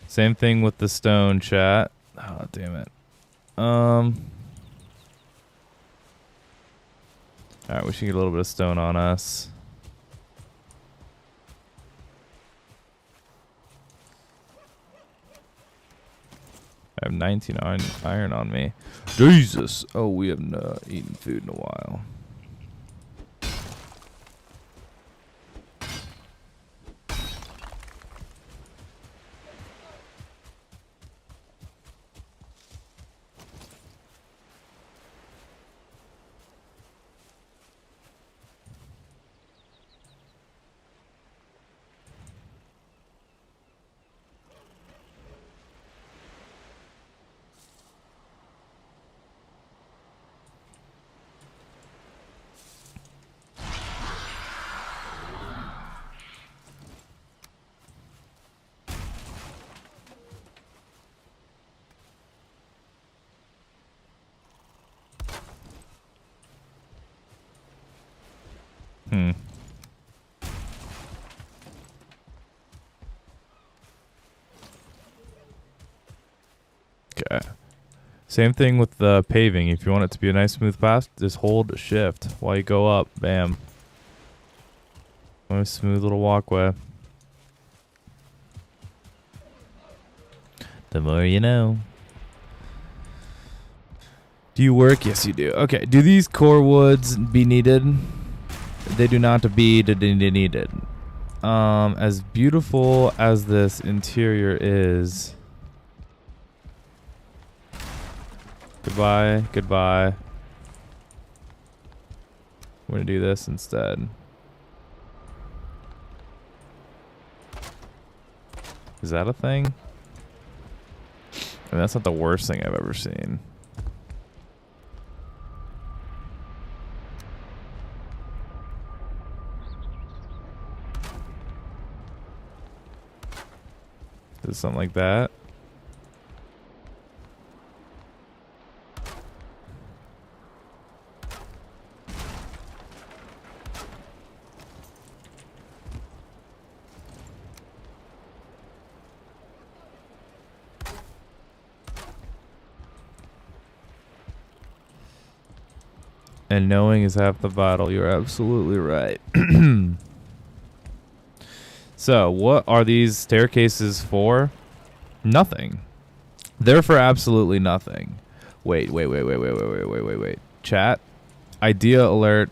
Same thing with the stone, chat. Oh, damn it. Alright, we should get a little bit of stone on us. I have 19 iron on me. Jesus! Oh, we have not eaten food in a while. Okay. Same thing with the paving. If you want it to be a nice smooth path, just hold shift while you go up. Bam. Nice smooth little walkway. The more you know. Do you work? Yes, you do. Okay. Do these core woods be needed? They do not be needed. As beautiful as this interior is. Goodbye. Goodbye. We're gonna do this instead. Is that a thing? I mean, that's not the worst thing I've ever seen. Just something like that. And knowing is half the battle. You're absolutely right. So, what are these staircases for? Nothing. They're for absolutely nothing. Wait. Chat. Idea alert.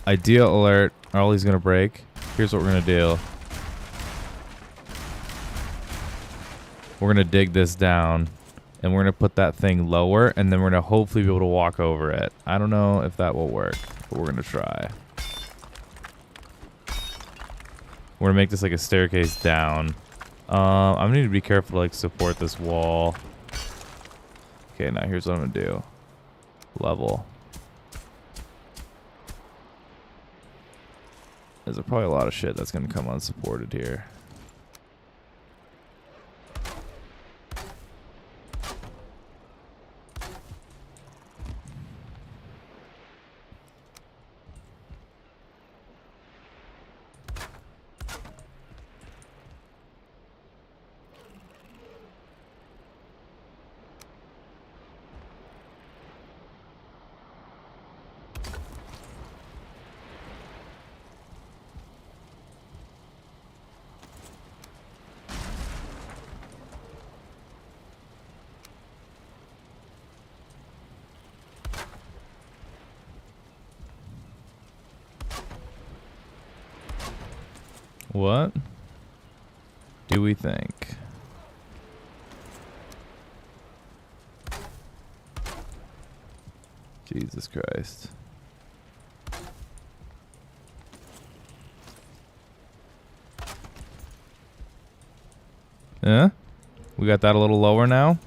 Idea alert. Are all these going to break? Here's what we're going to do. We're going to dig this down. And we're going to put that thing lower. And then we're going to hopefully be able to walk over it. I don't know if that will work. But we're going to try. We're going to make this like a staircase down. I'm going to need to be careful to like support this wall. Okay, now here's what I'm going to do. Level. There's probably a lot of shit that's going to come unsupported here. What do we think? Jesus Christ. Yeah? We got that a little lower now?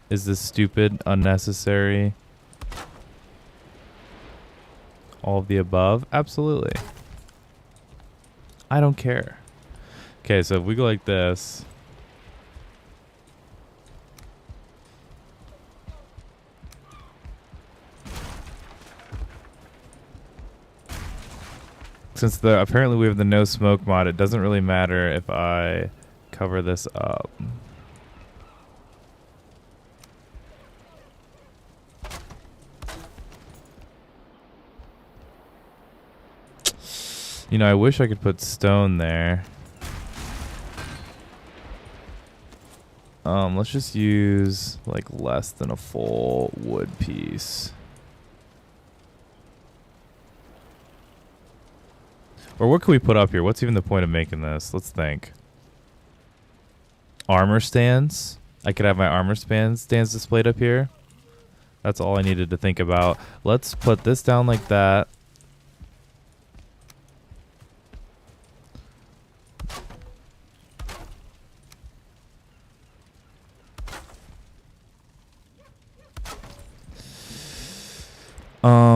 Is this stupid, unnecessary? All of the above? Absolutely. I don't care. Okay, so if we go like this. Since apparently we have the no smoke mod, it doesn't really matter if I cover this up. You know, I wish I could put stone there. Let's just use like less than a full wood piece. Or what can we put up here? What's even the point of making this? Let's think. Armor stands. I could have my armor stands displayed up here. That's all I needed to think about. Let's put this down like that.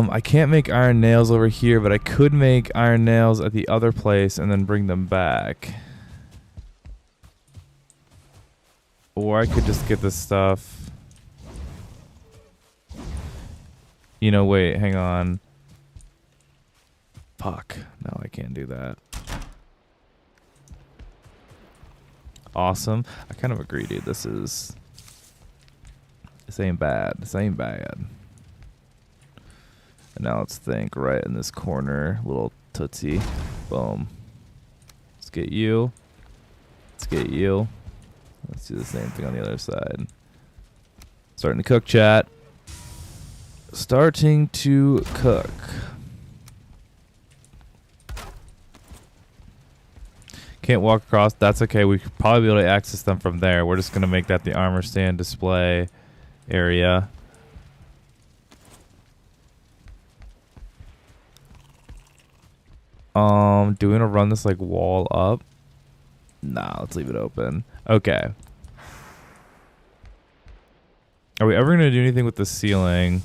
I can't make iron nails over here, but I could make iron nails at the other place and then bring them back. Or I could just get this stuff. You know, wait, hang on. Fuck. No, I can't do that. Awesome. I kind of agree, dude. This ain't bad. This ain't bad. And now let's think right in this corner. Little tootsie. Boom. Let's get you. Let's get you. Let's do the same thing on the other side. Starting to cook, chat. Starting to cook. Can't walk across. That's okay. We could probably be able to access them from there. We're just going to make that the armor stand display area. Do we want to run this like wall up? Nah, let's leave it open. Okay. Are we ever going to do anything with the ceiling?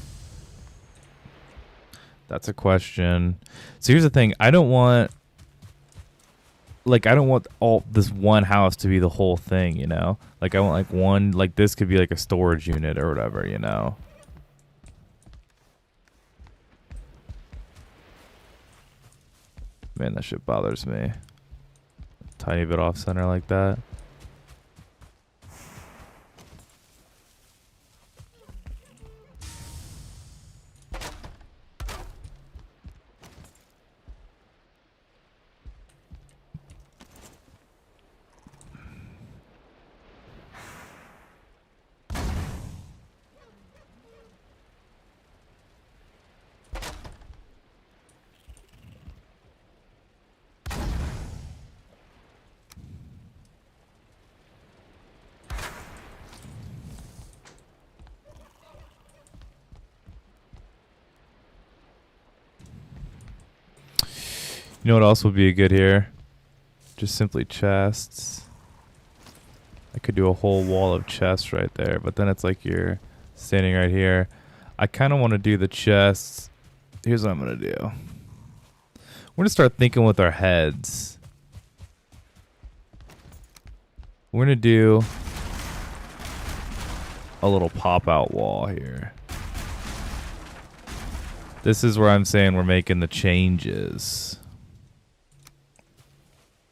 That's a question. So here's the thing. I don't want all this one house to be the whole thing, you know? Like I want like one, like this could be like a storage unit or whatever, you know? Man, that shit bothers me. Tiny bit off center like that. You know what else would be good here? Just simply chests. I could do a whole wall of chests right there, but then it's like you're standing right here. I kind of want to do the chests. Here's what I'm going to do. We're going to start thinking with our heads. We're going to do a little pop-out wall here. This is where I'm saying we're making the changes.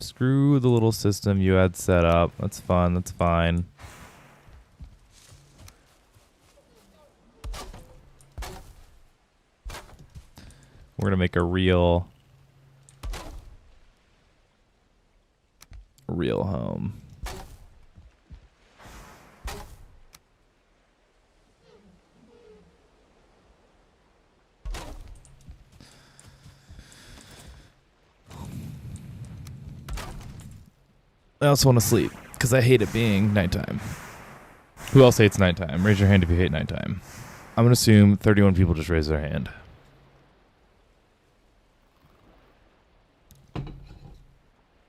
Screw the little system you had set up. That's fun. That's fine. We're going to make a real home. I also want to sleep because I hate it being nighttime. Who else hates nighttime? Raise your hand if you hate nighttime. I'm going to assume 31 people just raised their hand.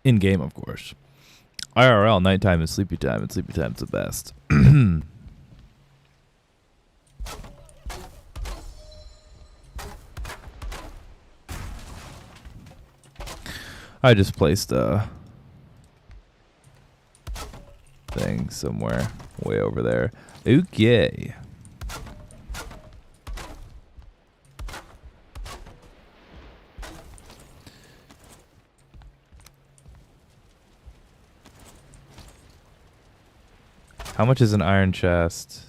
In game, of course. IRL, nighttime is sleepy time, and sleepy time's the best. I just placed a thing somewhere way over there. Okay. How much is an iron chest?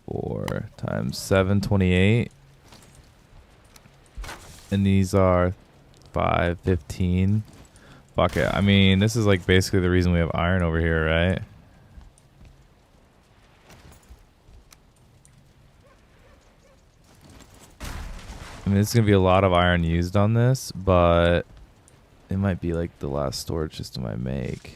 4 times 728. And these are 515. Fuck it. I mean, this is like basically the reason we have iron over here, right? I mean, there's going to be a lot of iron used on this, but it might be like the last storage system I make.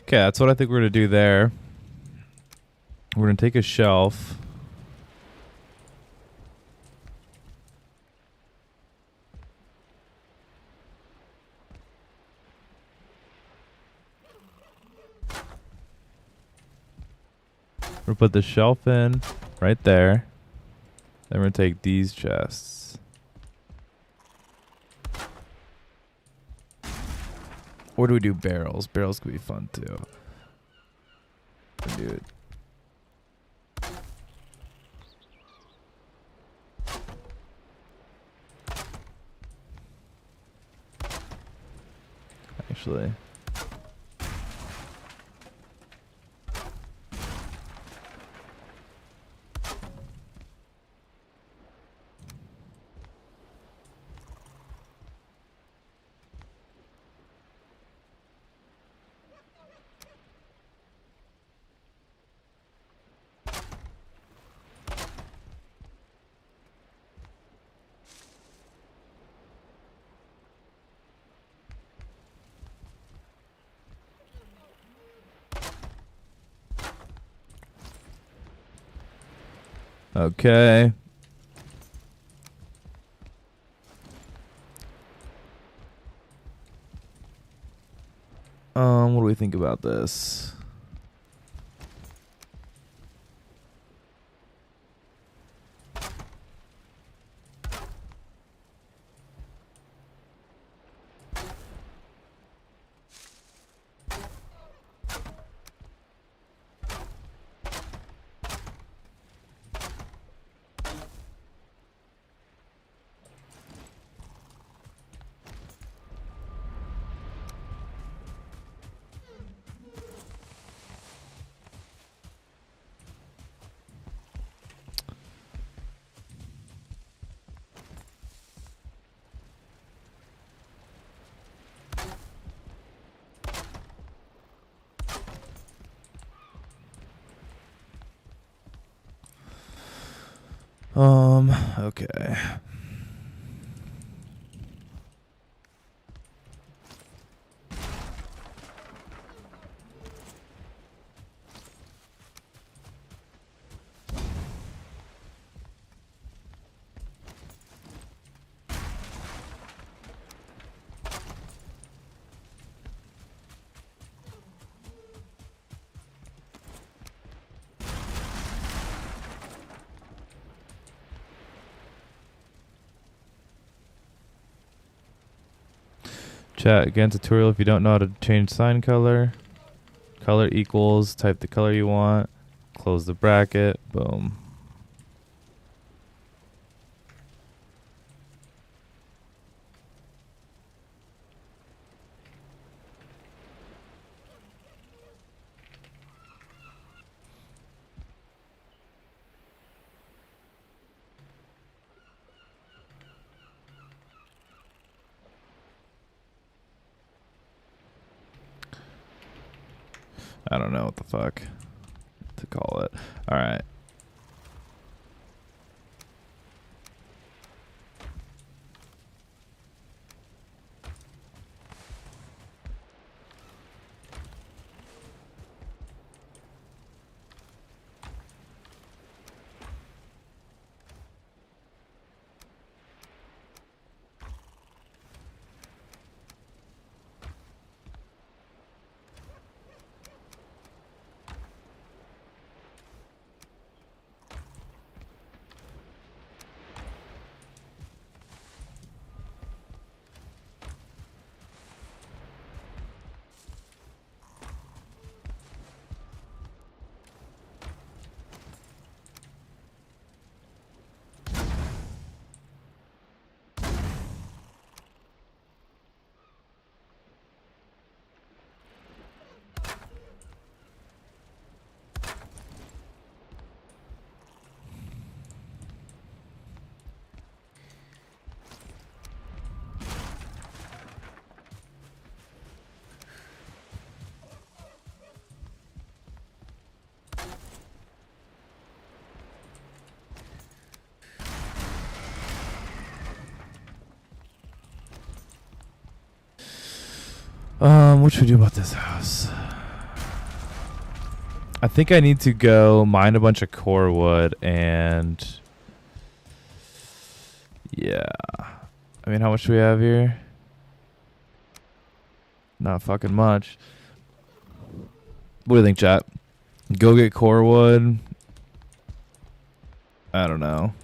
Okay, that's what I think we're going to do there. We're going to take a shelf. We're going to put the shelf in right there. Then we're going to take these chests. Or do we do barrels? Barrels could be fun too. Do it. Actually, Okay. What do we think about this? Okay. Chat, again, tutorial if you don't know how to change sign color. Color equals, type the color you want, close the bracket, boom. I don't know what the fuck to call it. All right. What should we do about this house? I think I need to go mine a bunch of core wood and yeah. I mean, how much do we have here? Not fucking much. What do you think, chat? Go get core wood. I don't know.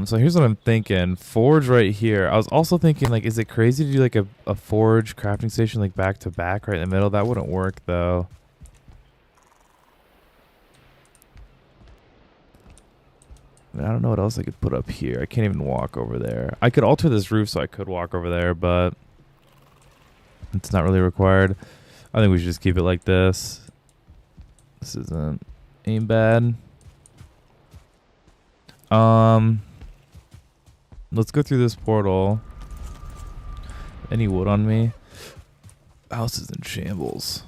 So here's what I'm thinking. Forge right here. I was also thinking, like, is it crazy to do like a forge crafting station like back to back right in the middle? That wouldn't work though. I mean, I don't know what else I could put up here. I can't even walk over there. I could alter this roof so I could walk over there, but it's not really required. I think we should just keep it like this. This ain't bad. Let's go through this portal. Any wood on me? House is in shambles.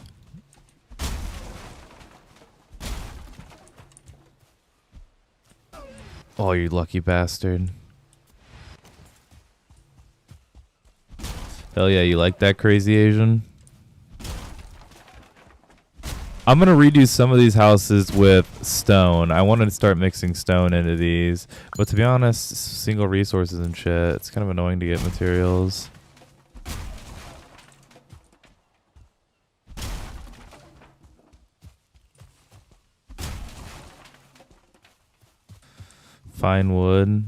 Oh, you lucky bastard. Hell yeah, you like that, crazy Asian? I'm going to redo some of these houses with stone. I wanted to start mixing stone into these. But to be honest, single resources and shit, it's kind of annoying to get materials. Fine wood.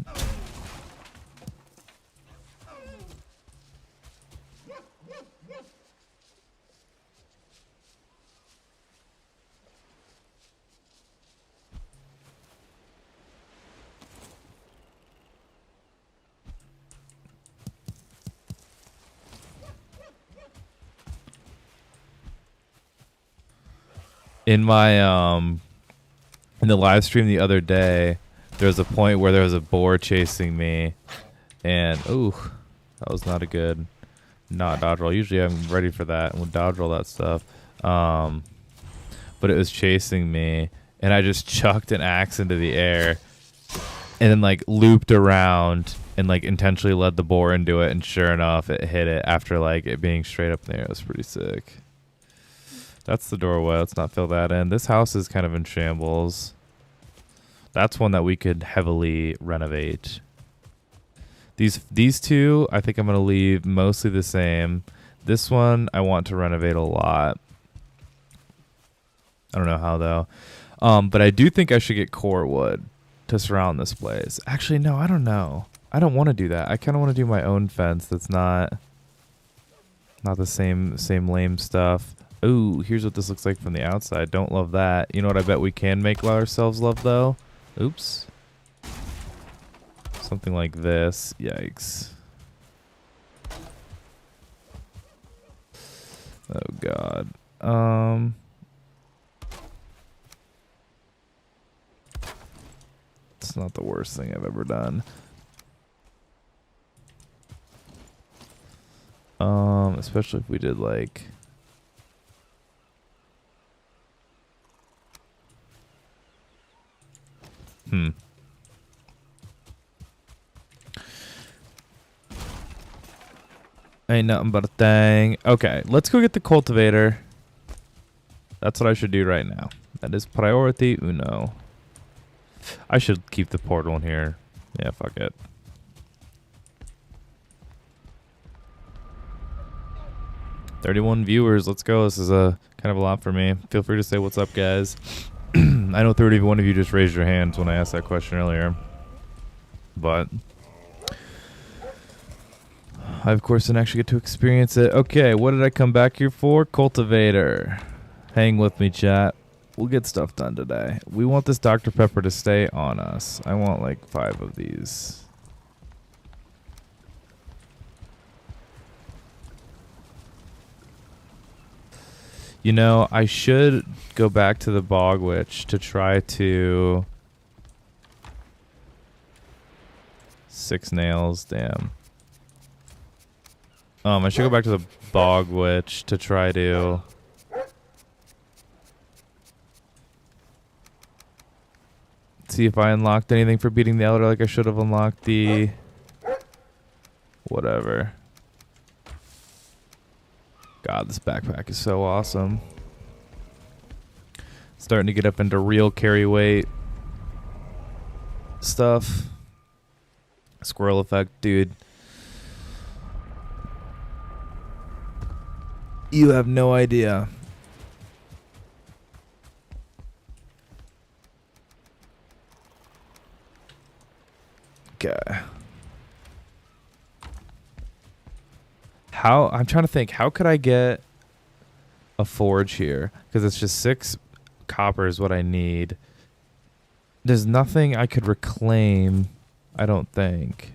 In my in the live stream the other day, there was a point where there was a boar chasing me, and ooh, that was not a good dodge roll. Usually I'm ready for that and would dodge roll that stuff. But it was chasing me, and I just chucked an axe into the air, and then like looped around and like intentionally led the boar into it, and sure enough, it hit it after like it being straight up in the air. It was pretty sick. That's the doorway. Let's not fill that in. This house is kind of in shambles. That's one that we could heavily renovate. These two, I think I'm going to leave mostly the same. This one, I want to renovate a lot. I don't know how, though. But I do think I should get core wood to surround this place. Actually, no, I don't know. I don't want to do that. I kind of want to do my own fence that's not the same lame stuff. Ooh, here's what this looks like from the outside. Don't love that. You know what I bet we can make ourselves love, though? Oops. Something like this. Yikes. Oh, God. It's not the worst thing I've ever done. Especially if we did, like... Ain't nothing but a thing. Okay, let's go get the cultivator. That's what I should do right now. That is priority uno. I should keep the portal in here. Yeah, fuck it. $31 viewers. Let's go. This is a kind of a lot for me. Feel free to say what's up, guys. I know 31 of you just raised your hands when I asked that question earlier. But I, of course, didn't actually get to experience it. Okay, what did I come back here for? Cultivator. Hang with me, chat. We'll get stuff done today. We want this Dr. Pepper to stay on us. I want like 5 of these. You know, I should go back to the Bog Witch to try to... 6 nails, damn. I should go back to the Bog Witch to try to... see if I unlocked anything for beating the Elder like I should have unlocked the... whatever. God, this backpack is so awesome. Starting to get up into real carry weight stuff. Squirrel effect, dude. You have no idea. Okay. I'm trying to think, how could I get a forge here? Because it's just 6 copper is what I need. There's nothing I could reclaim, I don't think.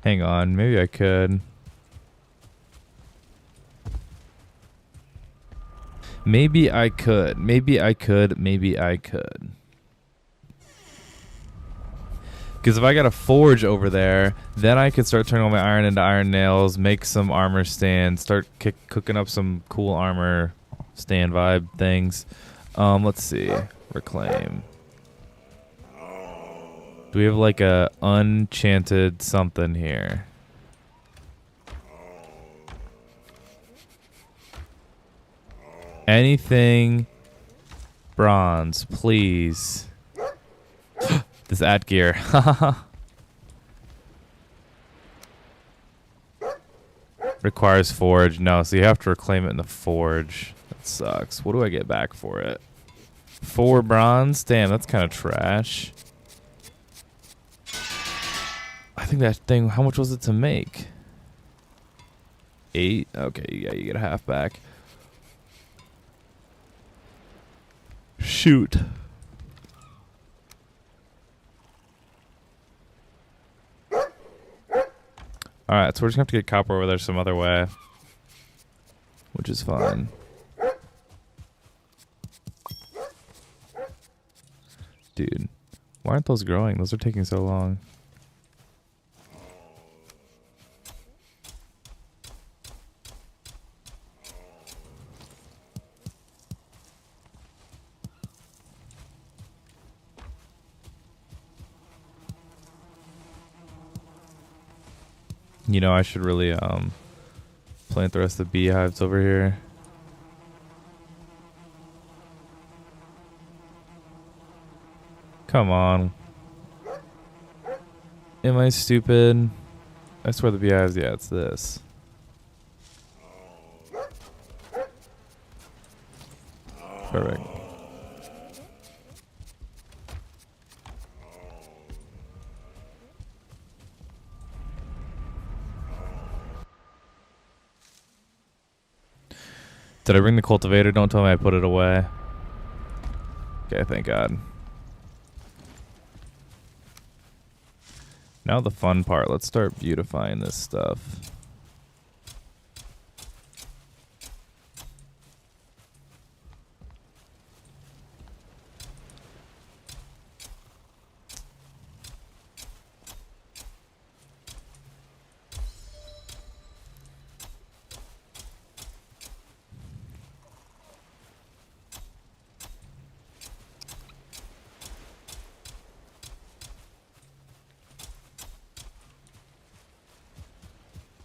Hang on, maybe I could. Maybe I could. Maybe I could. Maybe I could. Because if I got a forge over there, then I could start turning all my iron into iron nails, make some armor stands, start cooking up some cool armor stand vibe things. Let's see. Reclaim. Do we have like a unchanted something here? Anything bronze, please. This at gear. Requires forge. No, so you have to reclaim it in the forge. That sucks. What do I get back for it? 4 bronze? Damn, that's kind of trash. I think that thing, how much was it to make? 8? Okay, yeah, you get a half back. Shoot. Alright, so we're just gonna have to get copper over there some other way. Which is fine. Dude, why aren't those growing? Those are taking so long. You know, I should really plant the rest of the beehives over here. Come on. Am I stupid? I swear the beehives, yeah, it's this. Perfect. Did I bring the cultivator? Don't tell me I put it away. Okay, thank God. Now the fun part. Let's start beautifying this stuff.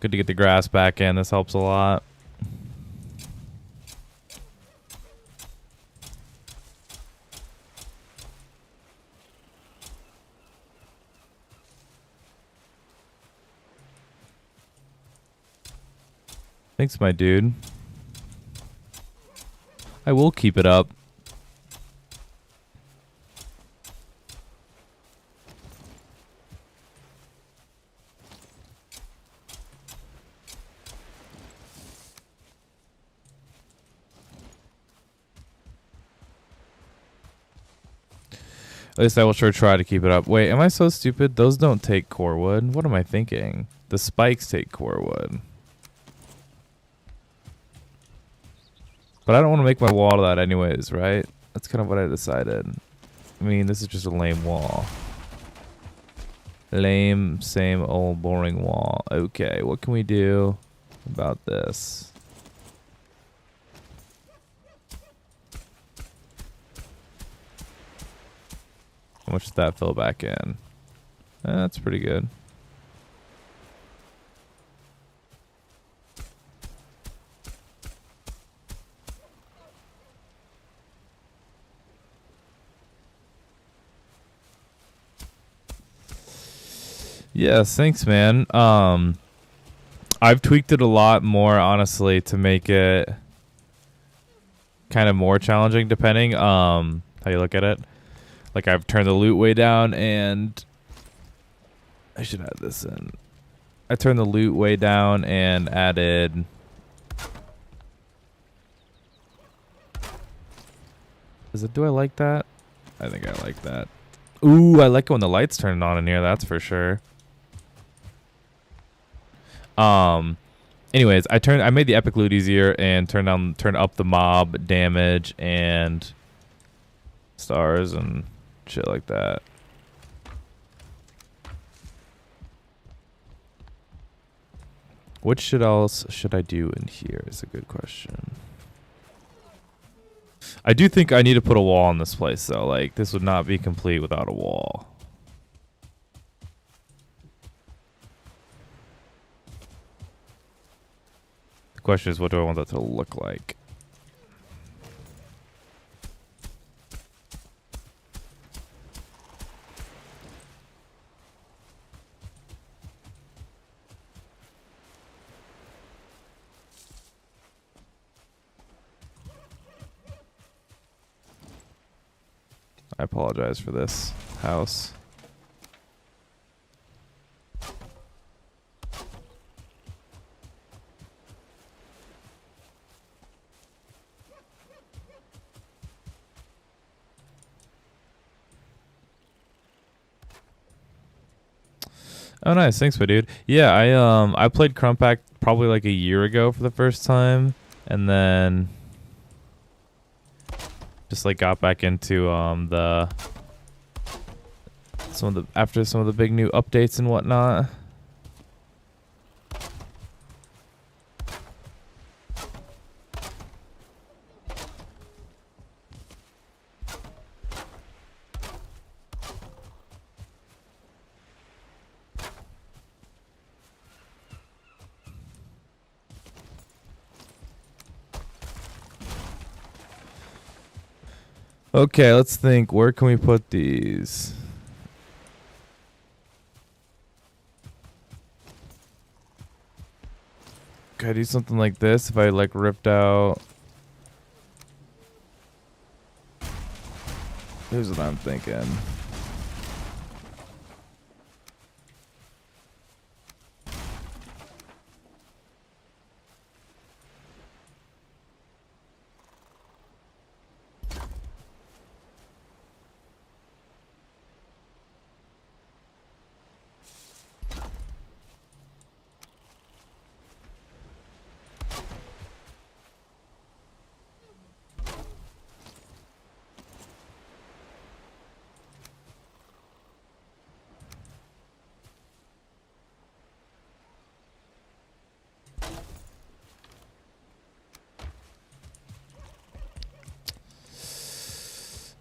Good to get the grass back in. This helps a lot. Thanks, my dude. I will keep it up. At least I will sure try to keep it up. Wait, am I so stupid? Those don't take core wood. What am I thinking? The spikes take core wood. But I don't want to make my wall to that anyways, right? That's kind of what I decided. I mean, this is just a lame wall. Lame, same old boring wall. Okay, what can we do about this? How much does that fill back in? That's pretty good. Yes, thanks, man. I've tweaked it a lot more, honestly, to make it kind of more challenging, depending how you look at it. Like, I've turned the loot way down, and I should add this in. I turned the loot way down and added... Do I like that? I think I like that. Ooh, I like it when the lights turn on in here, that's for sure. Anyways, I made the epic loot easier and turned up the mob damage and stars and shit like that. What else should I do in here is a good question. I do think I need to put a wall in this place though. Like, this would not be complete without a wall. The question is, what do I want that to look like? I apologize for this house. Oh, nice. Thanks, my dude. Yeah, I played Crumpack probably like a year ago for the first time, and then just like got back into after some of the big new updates and whatnot. Okay, let's think. Where can we put these? Could I do something like this if I like ripped out? Here's what I'm thinking.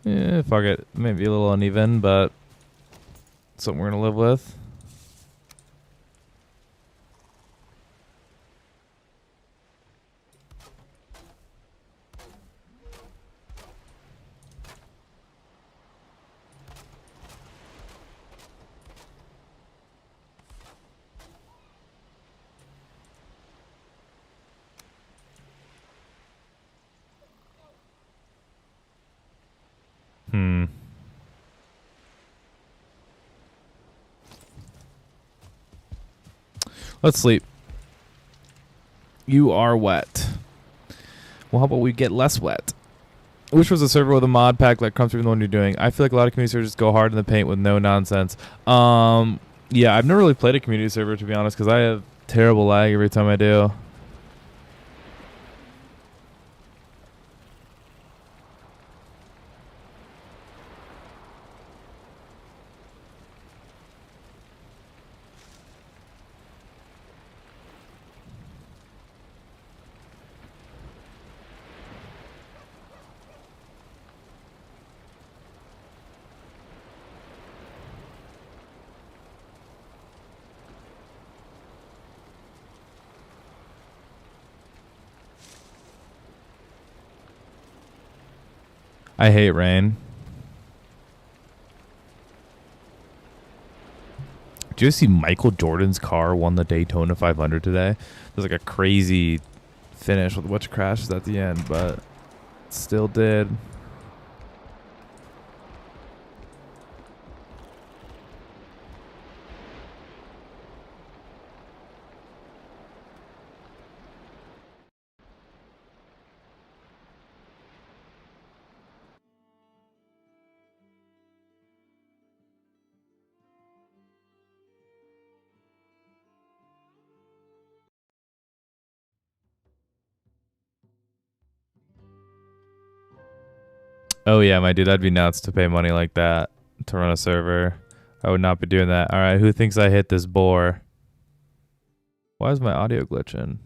Yeah, fuck it. Maybe a little uneven, but something we're gonna live with. Let's sleep. You are wet. Well, how about we get less wet? Which was a server with a mod pack like comes from the one you're doing. I feel like a lot of community servers just go hard in the paint with no nonsense. Yeah, I've never really played a community server, to be honest, because I have terrible lag every time I do. I hate rain. Did you see Michael Jordan's car won the Daytona 500 today? There's like a crazy finish with a bunch of crashes at the end, but it still did. Oh yeah, my dude, that'd be nuts to pay money like that to run a server. I would not be doing that. All right, who thinks I hit this boar? Why is my audio glitching?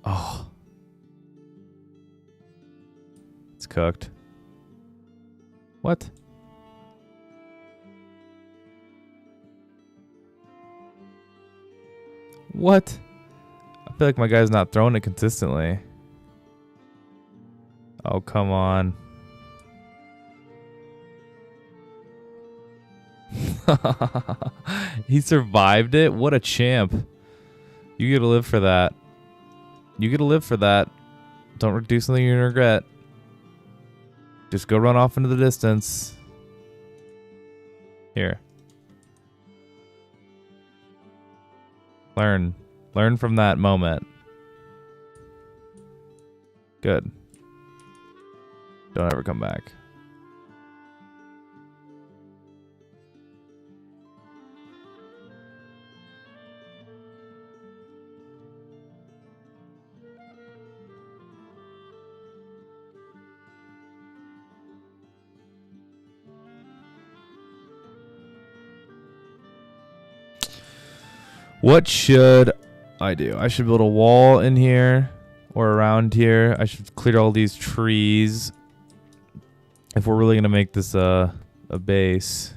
Oh. It's cooked. What? What? I feel like my guy's not throwing it consistently. Oh, come on. He survived it? What a champ. You get to live for that. You get to live for that. Don't do something you're going to regret. Just go run off into the distance. Here. Learn. Learn from that moment. Good. Don't ever come back. What should I do? I should build a wall in here or around here. I should clear all these trees if we're really going to make this a base.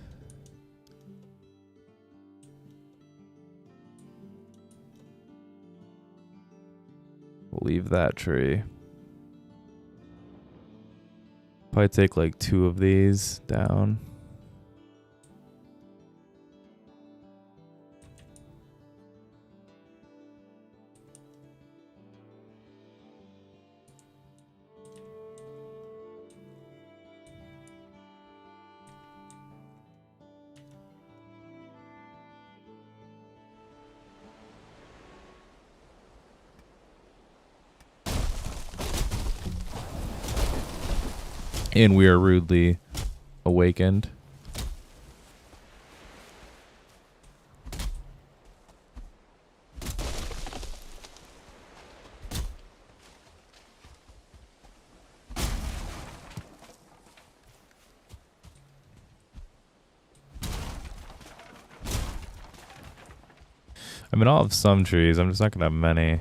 We'll leave that tree. Probably take like 2 of these down. And we are rudely awakened. I mean, I'll have some trees. I'm just not going to have many.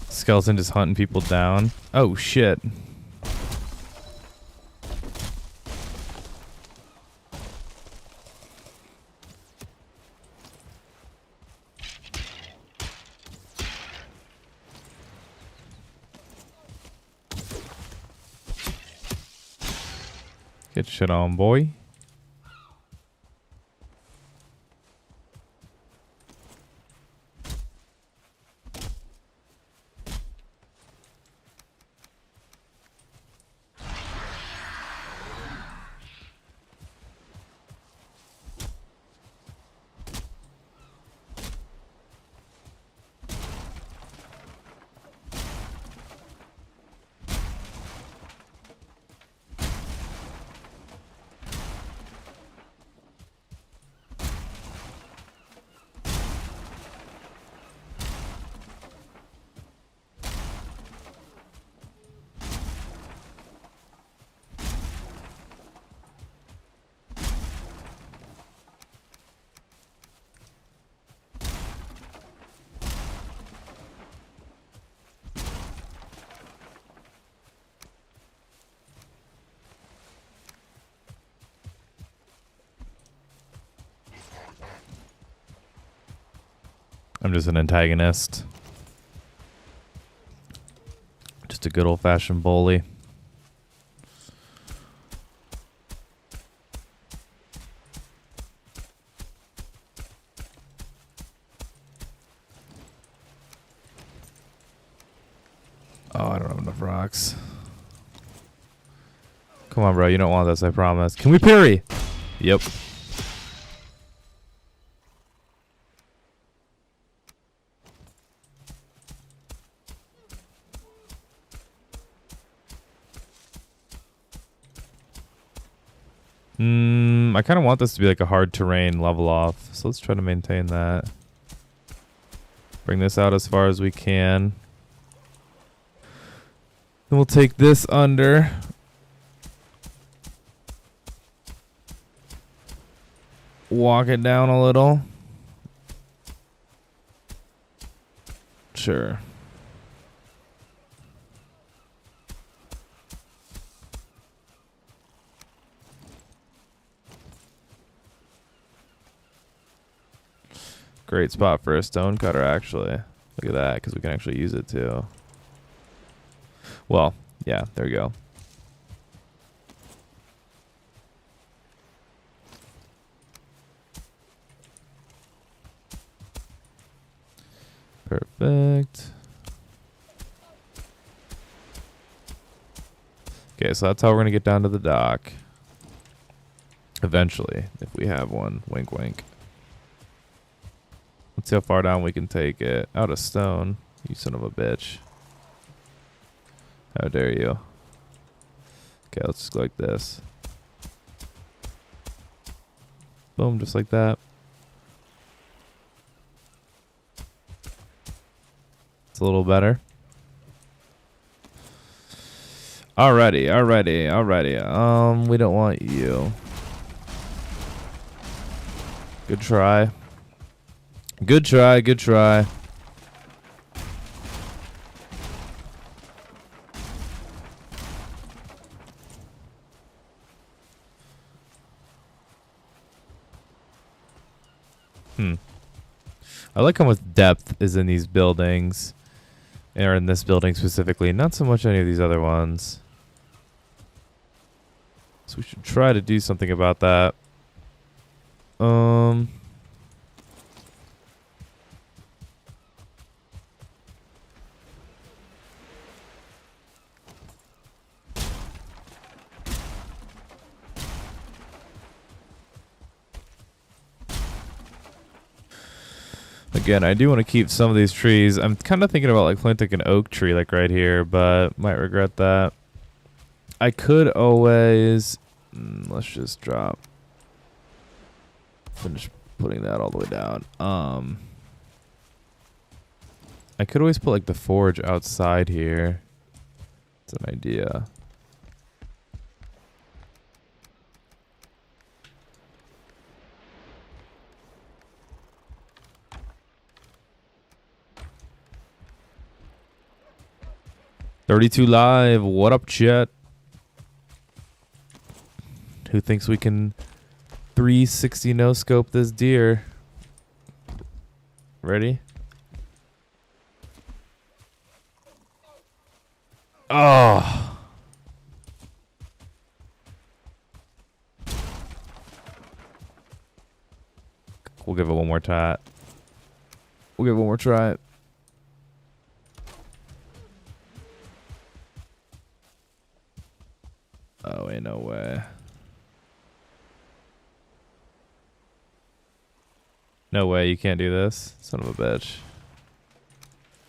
Skeleton just hunting people down. Oh shit. Get shit on, boy. I'm just an antagonist. Just a good old-fashioned bully. Oh, I don't have enough rocks. Come on, bro. You don't want this, I promise. Can we parry? Yep. I kind of want this to be like a hard terrain level off, so let's try to maintain that. Bring this out as far as we can. Then we'll take this under. Walk it down a little. Sure. Great spot for a stone cutter, actually. Look at that, because we can actually use it too. Well, yeah, there you go. Perfect. Okay, so that's how we're going to get down to the dock. Eventually, if we have one. Wink, wink. Let's see how far down we can take it. Out of stone. You son of a bitch. How dare you. Okay, let's just go like this. Boom, just like that. It's a little better. Alrighty. We don't want you. Good try. Good try. I like how much depth is in these buildings. Or in this building specifically. Not so much any of these other ones. So we should try to do something about that. Again, I do want to keep some of these trees. I'm kind of thinking about like planting an oak tree like right here, but might regret that. I could always... let's just drop. Finish putting that all the way down. I could always put like the forge outside here. It's an idea. $32 live. What up, chat? Who thinks we can 360 no scope this deer? Ready? Oh. We'll give it one more try. We'll give it one more try. Oh, ain't no way. No way, you can't do this? Son of a bitch.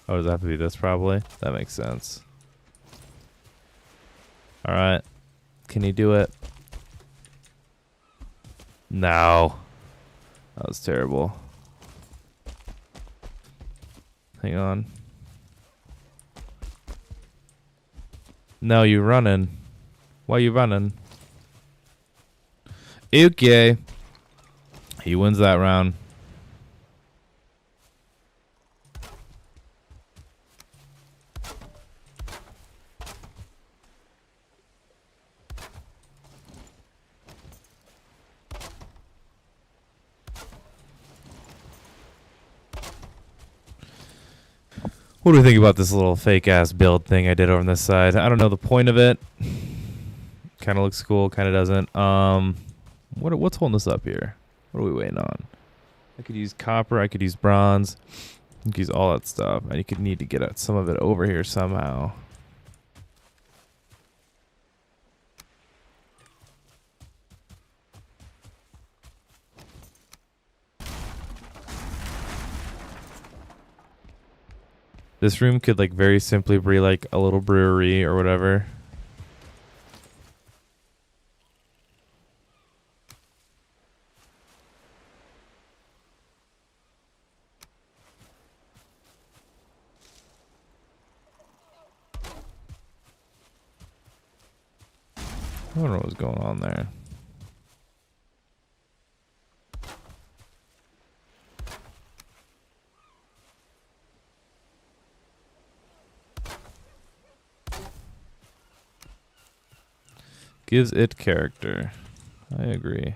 Oh, does it have to be this probably? That makes sense. Alright. Can you do it? No. That was terrible. Hang on. No, you running. Why you running? Okay. He wins that round. What do we think about this little fake ass build thing I did over on this side? I don't know the point of it. Kind of looks cool, kind of doesn't. What's holding us up here? What are we waiting on? I could use copper, I could use bronze, I could use all that stuff. And you could need to get some of it over here somehow. This room could like very simply be like a little brewery or whatever. I don't know what's going on there. Gives it character. I agree.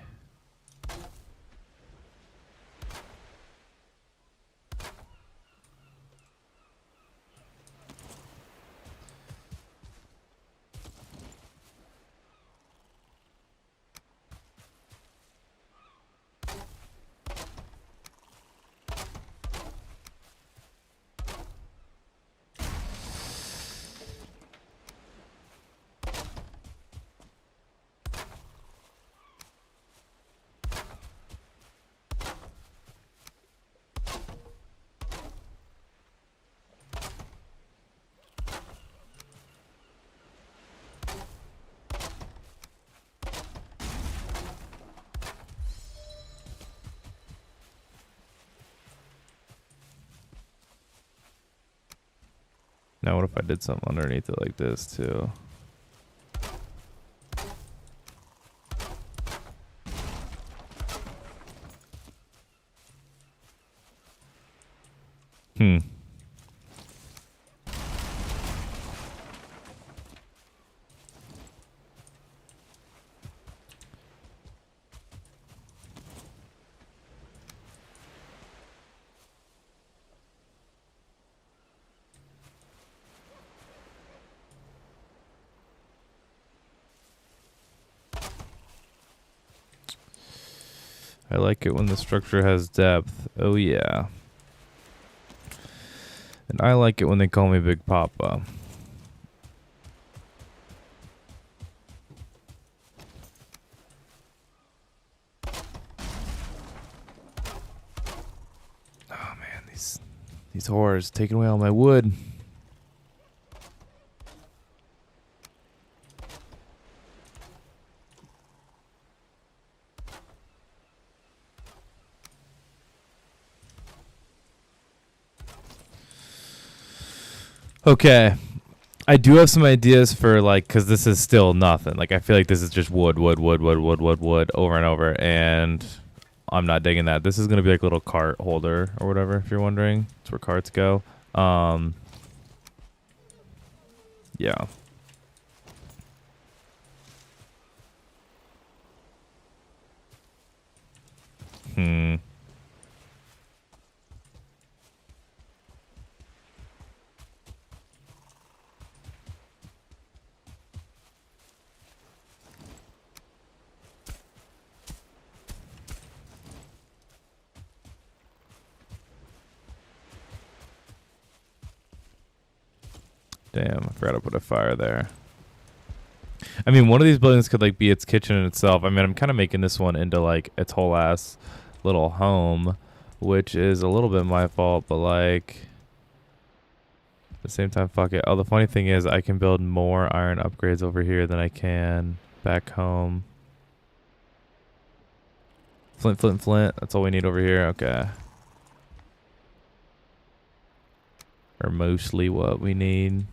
Now what if I did something underneath it like this too? I like it when the structure has depth. Oh yeah. And I like it when they call me Big Papa. Oh man, these whores taking away all my wood. Okay. I do have some ideas for like, cause this is still nothing. Like I feel like this is just wood over and over, and I'm not digging that. This is gonna be like a little cart holder or whatever. If you're wondering, it's where carts go. Yeah. Damn, I forgot to put a fire there. I mean, one of these buildings could like be its kitchen in itself. I mean, I'm kind of making this one into like its whole ass little home, which is a little bit my fault, but like at the same time, fuck it. Oh, the funny thing is I can build more iron upgrades over here than I can back home. Flint. That's all we need over here. Okay. Or mostly what we need.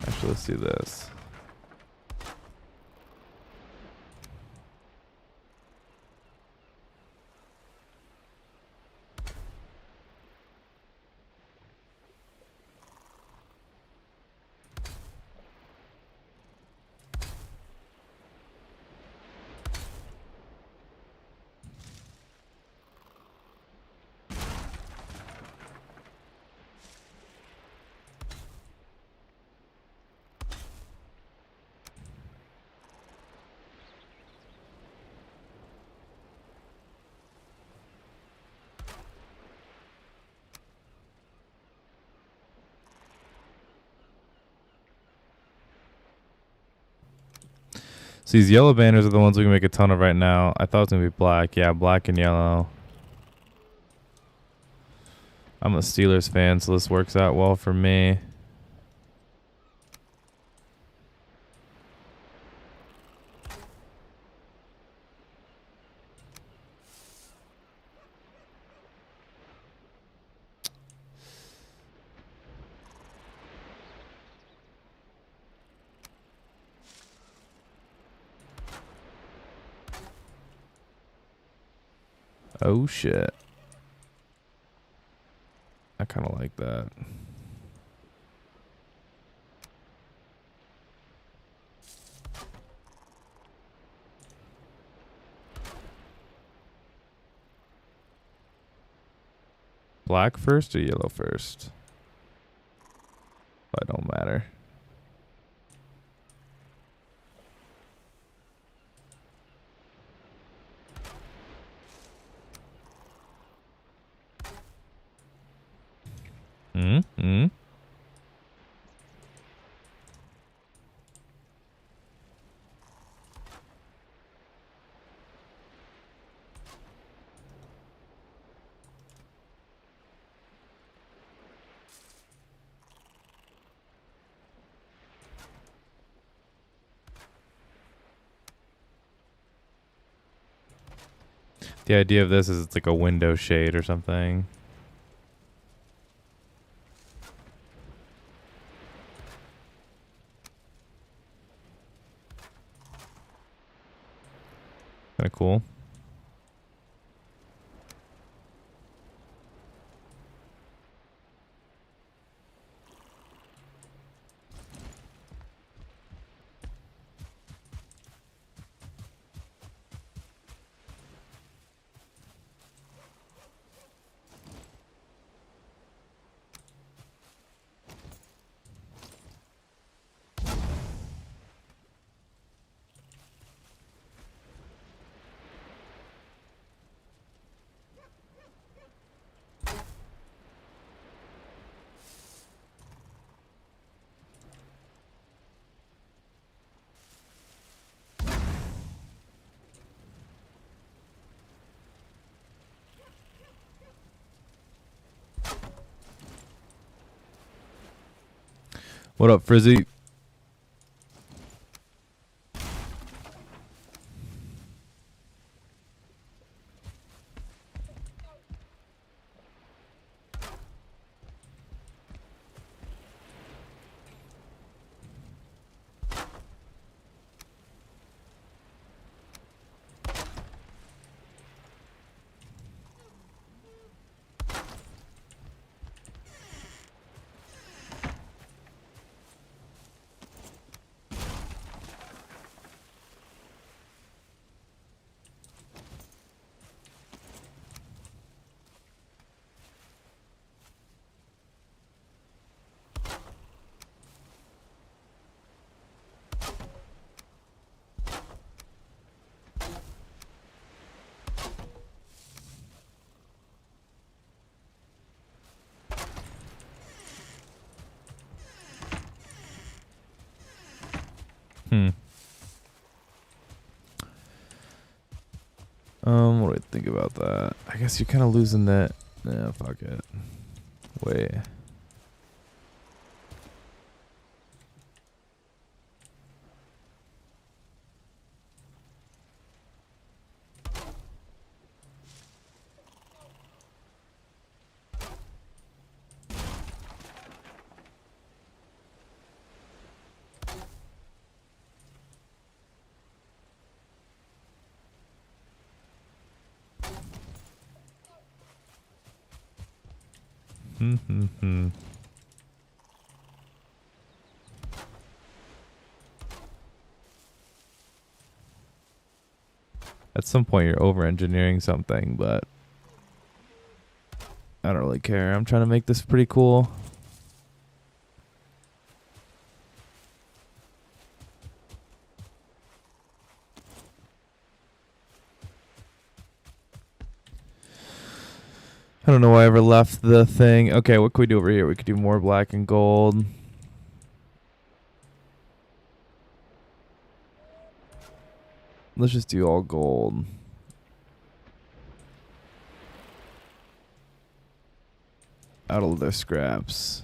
Actually, let's do this. So these yellow banners are the ones we can make a ton of right now. I thought it was going to be black. Yeah, black and yellow. I'm a Steelers fan, so this works out well for me. Oh shit. I kind of like that. Black first or yellow first? That don't matter. Mm-hmm. The idea of this is it's like a window shade or something. Kind of cool. What up, Frizzy? What do I think about that? I guess you're kind of losing that. Nah, fuck it. Wait. At some point, you're over-engineering something, but I don't really care. I'm trying to make this pretty cool. I don't know why I ever left the thing. Okay, what can we do over here? We could do more black and gold. Let's just do all gold. Out of their scraps.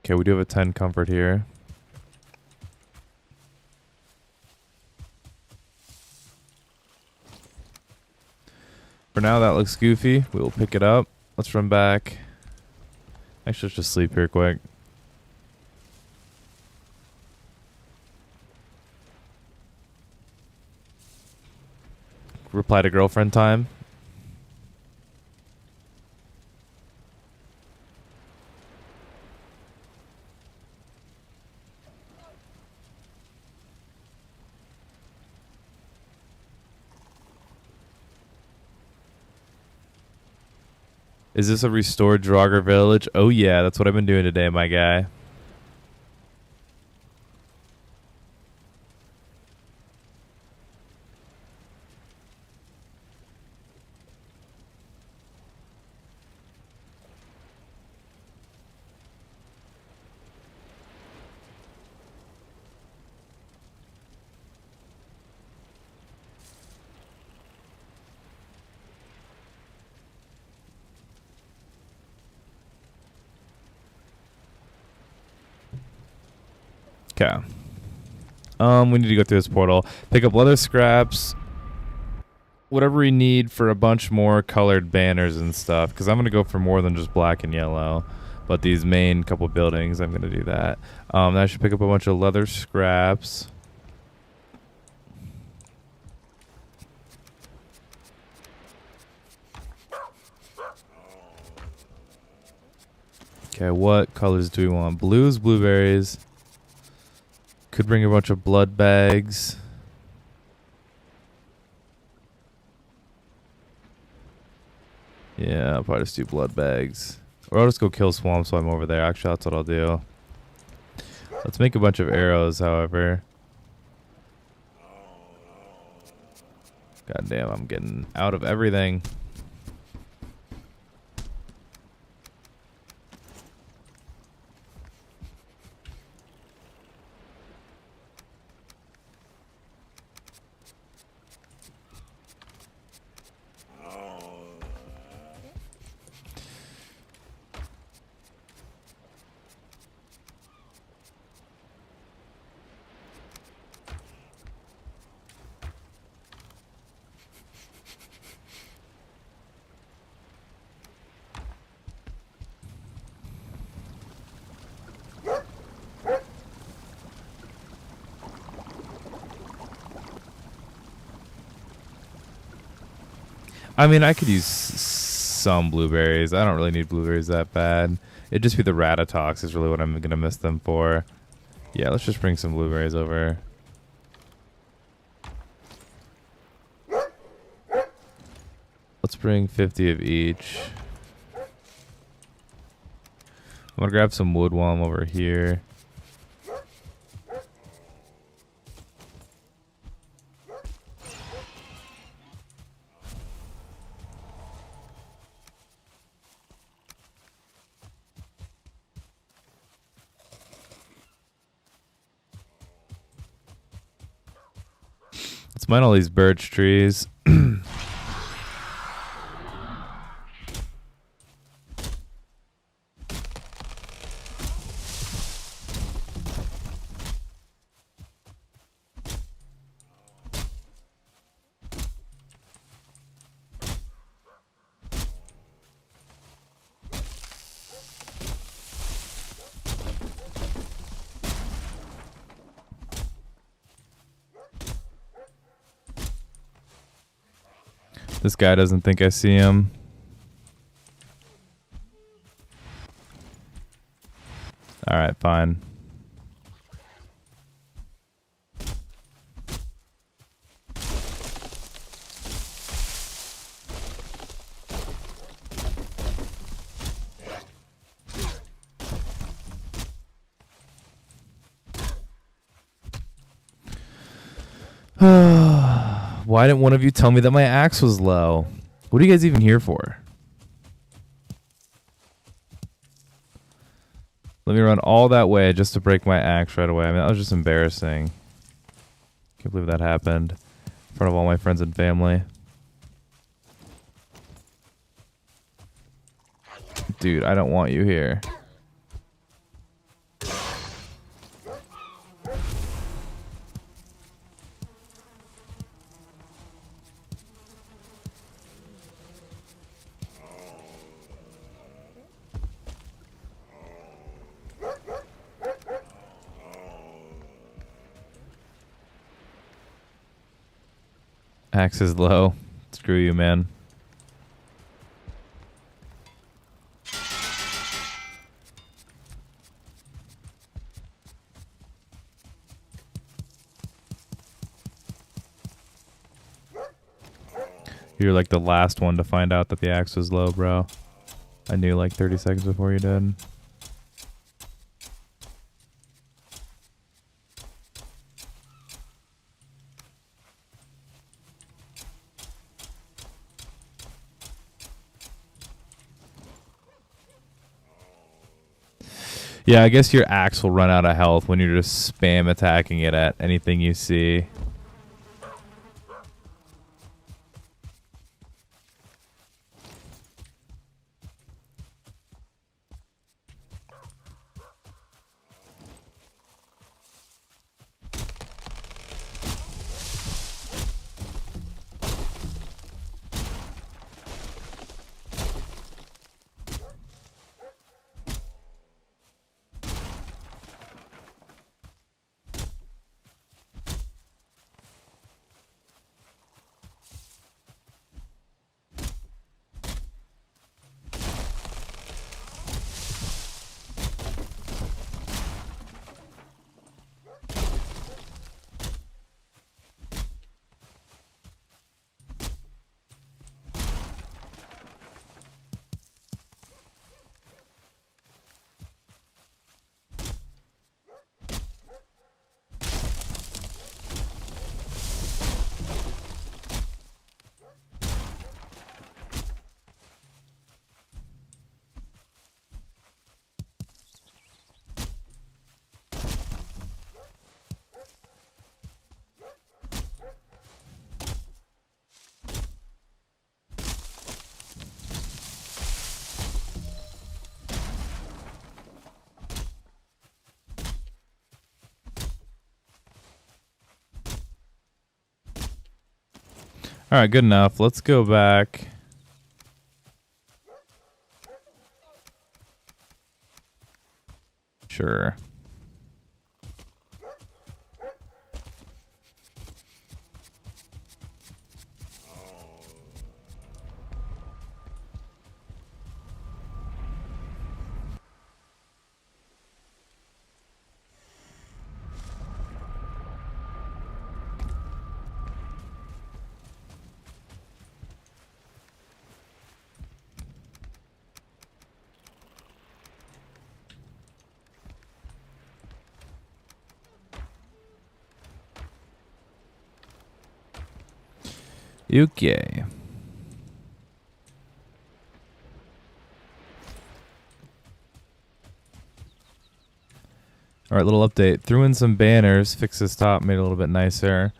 Okay, we do have a 10 comfort here. For now, that looks goofy. We will pick it up. Let's run back. Actually, let's just sleep here quick. reply to girlfriend time. Is this a restored Draugr village? Oh yeah, that's what I've been doing today, my guy. Okay. We need to go through this portal. Pick up leather scraps. Whatever we need for a bunch more colored banners and stuff. Because I'm going to go for more than just black and yellow. But these main couple buildings, I'm going to do that. I should pick up a bunch of leather scraps. Okay, what colors do we want? Blues, blueberries. Could bring a bunch of blood bags. Yeah, I'll probably just do blood bags. Or I'll just go kill swamps while I'm over there. Actually, that's what I'll do. Let's make a bunch of arrows, however. God damn, I'm getting out of everything. I mean, I could use some blueberries. I don't really need blueberries that bad. It'd just be the Ratatox is really what I'm going to miss them for. Yeah, let's just bring some blueberries over. Let's bring 50 of each. I'm going to grab some wood while I'm over here. Let's mine all these birch trees. This guy doesn't think I see him. Alright, fine. Why didn't one of you tell me that my axe was low? What are you guys even here for? Let me run all that way just to break my axe right away. I mean, that was just embarrassing. Can't believe that happened in front of all my friends and family. Dude, I don't want you here. Axe is low. Screw you, man. You're like the last one to find out that the axe was low, bro. I knew like 30 seconds before you did. Yeah, I guess your axe will run out of health when you're just spam attacking it at anything you see. All right, good enough. Let's go back. Sure. Okay. All right, little update. Threw in some banners, fixed this top, made it a little bit nicer.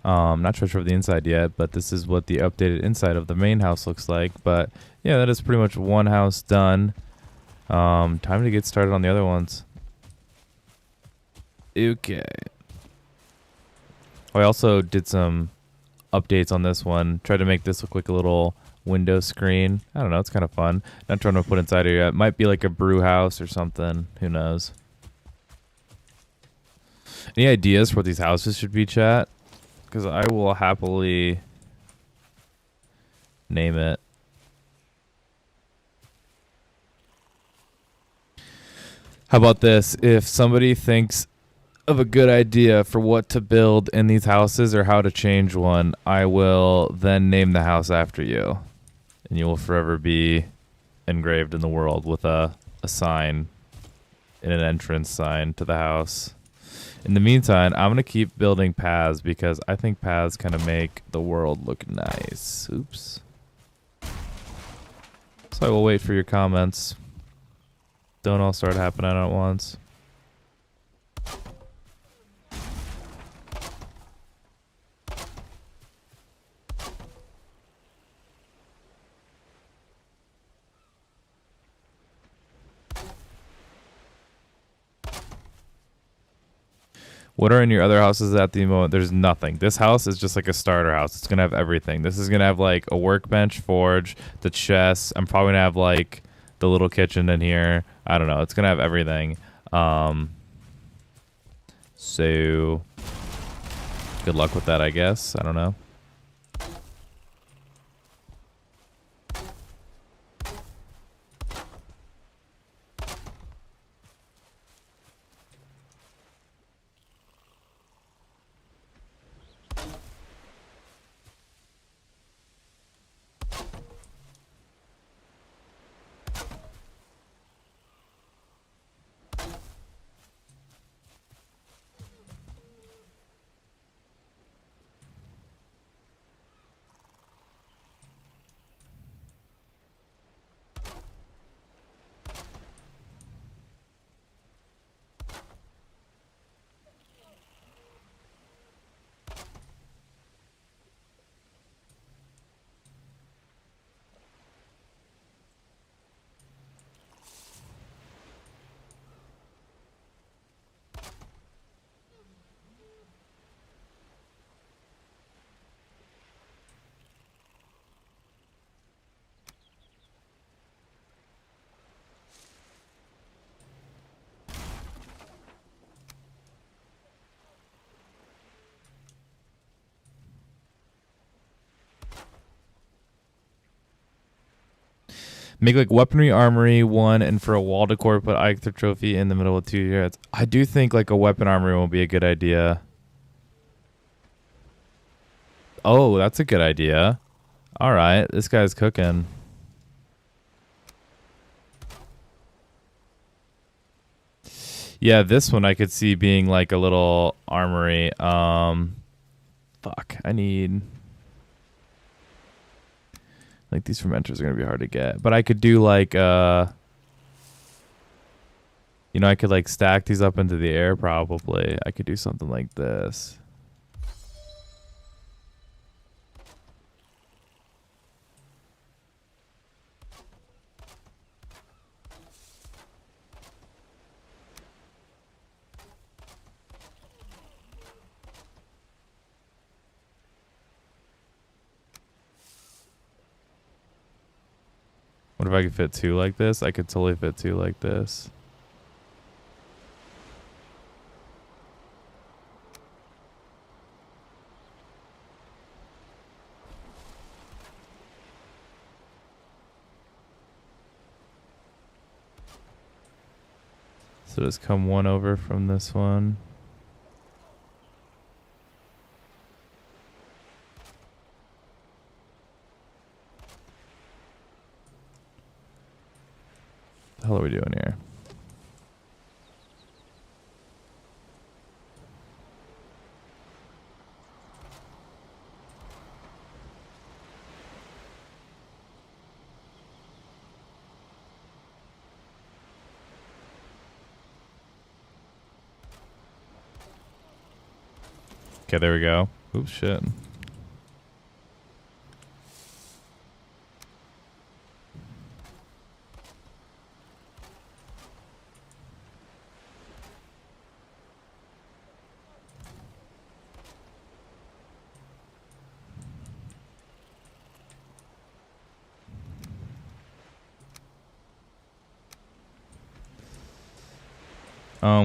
Not sure of the inside yet, but this is what the updated inside of the main house looks like. But yeah, that is pretty much one house done. Time to get started on the other ones. Okay. I also did some updates on this one. Tried to make this look like a little window screen. I don't know. It's kind of fun. Not trying to put inside here yet. Might be like a brew house or something. Who knows? Any ideas for what these houses should be, chat? Because I will happily name it. How about this? If somebody thinks of a good idea for what to build in these houses or how to change one, I will then name the house after you. And you will forever be engraved in the world with a sign, an entrance sign to the house. In the meantime, I'm going to keep building paths because I think paths kind of make the world look nice. Oops. So I will wait for your comments. Don't all start happening at once. What are in your other houses at the moment? There's nothing. This house is just like a starter house. It's going to have everything. This is going to have like a workbench, forge, the chest. I'm probably going to have like the little kitchen in here. I don't know. It's going to have everything. So good luck with that, I guess. I don't know. Make like weaponry armory one, and for a wall decor, put Eicher trophy in the middle of 2 yards. I do think like a weapon armory will be a good idea. Oh, that's a good idea. All right, this guy's cooking. Yeah, this one I could see being like a little armory. Fuck, I need like these fermenters are gonna be hard to get, but I could do like you know, I could like stack these up into the air probably. I could do something like this. What if I could fit 2 like this? I could totally fit 2 like this. So just come one over from this one. What the hell are we doing here? Okay, there we go. Oops, shit.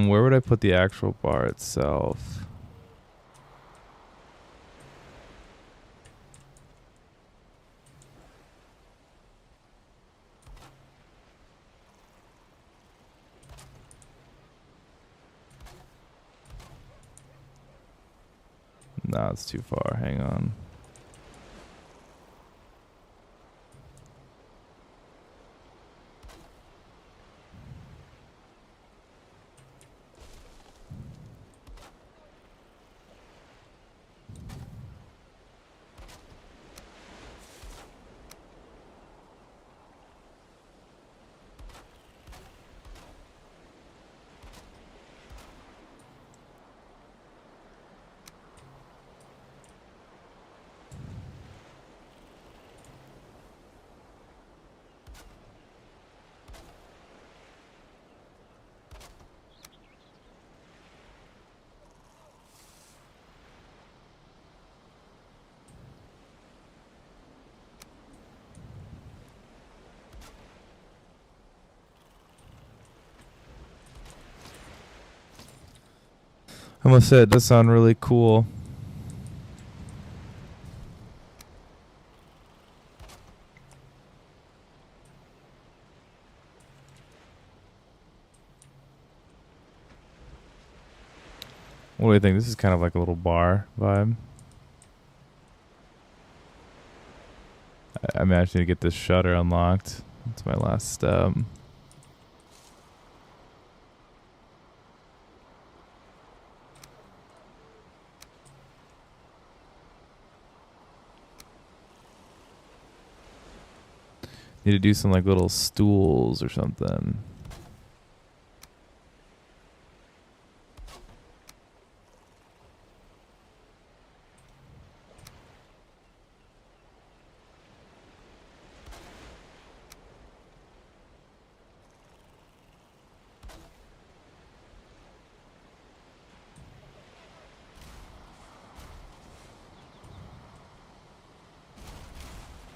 Where would I put the actual bar itself? Nah, it's too far. Hang on. I must say, it does sound really cool. What do you think? This is kind of like a little bar vibe. I managed to get this shutter unlocked. That's my last step. Need to do some like little stools or something.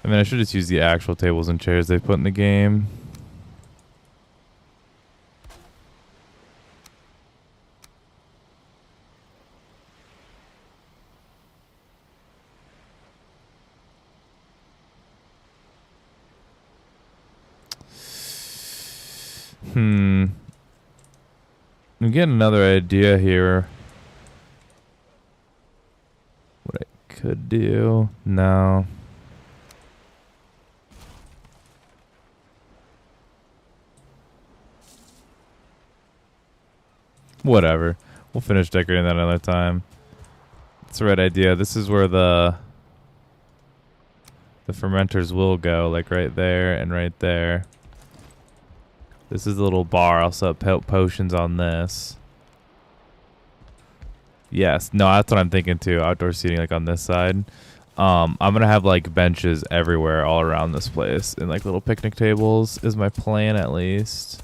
I mean, I should just use the actual tables and chairs they put in the game. I'm getting another idea here. What I could do? No. Whatever. We'll finish decorating that another time. That's the right idea. This is where the fermenters will go, like right there and right there. This is a little bar. I'll set potions on this. Yes. No, that's what I'm thinking too. Outdoor seating like on this side. I'm going to have like benches everywhere all around this place. And like little picnic tables is my plan at least.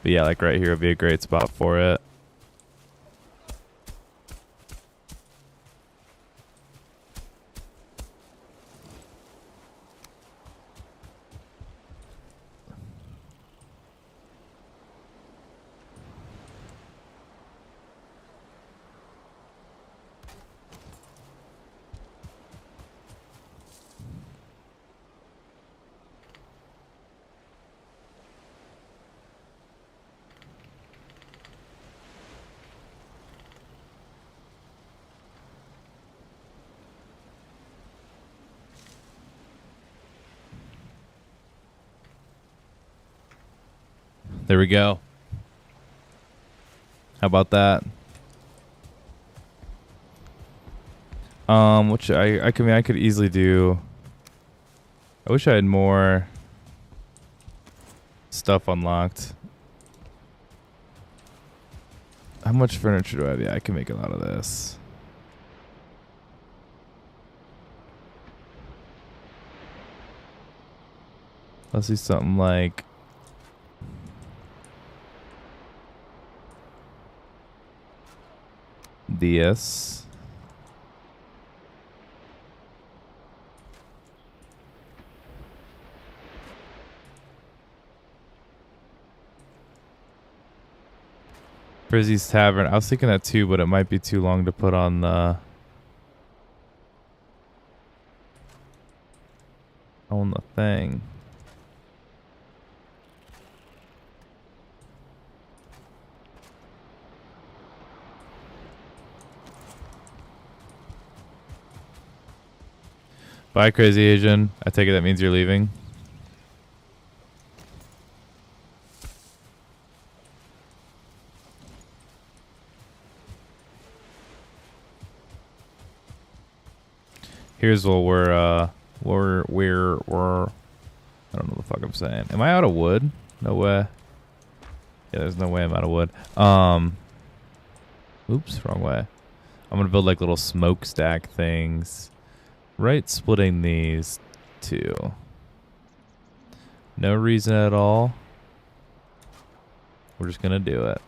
But yeah, like right here would be a great spot for it. There we go. How about that? Which I could easily do. I wish I had more stuff unlocked. How much furniture do I have? Yeah, I can make a lot of this. Let's do something like this. Frizzy's Tavern. I was thinking that too, but it might be too long to put on the thing. Bye, Crazy Asian. I take it that means you're leaving. Here's what we're I don't know what the fuck I'm saying. Am I out of wood? No way. Yeah, there's no way I'm out of wood. Oops, wrong way. I'm gonna build like little smokestack things. Right, splitting these two. No reason at all. We're just gonna do it.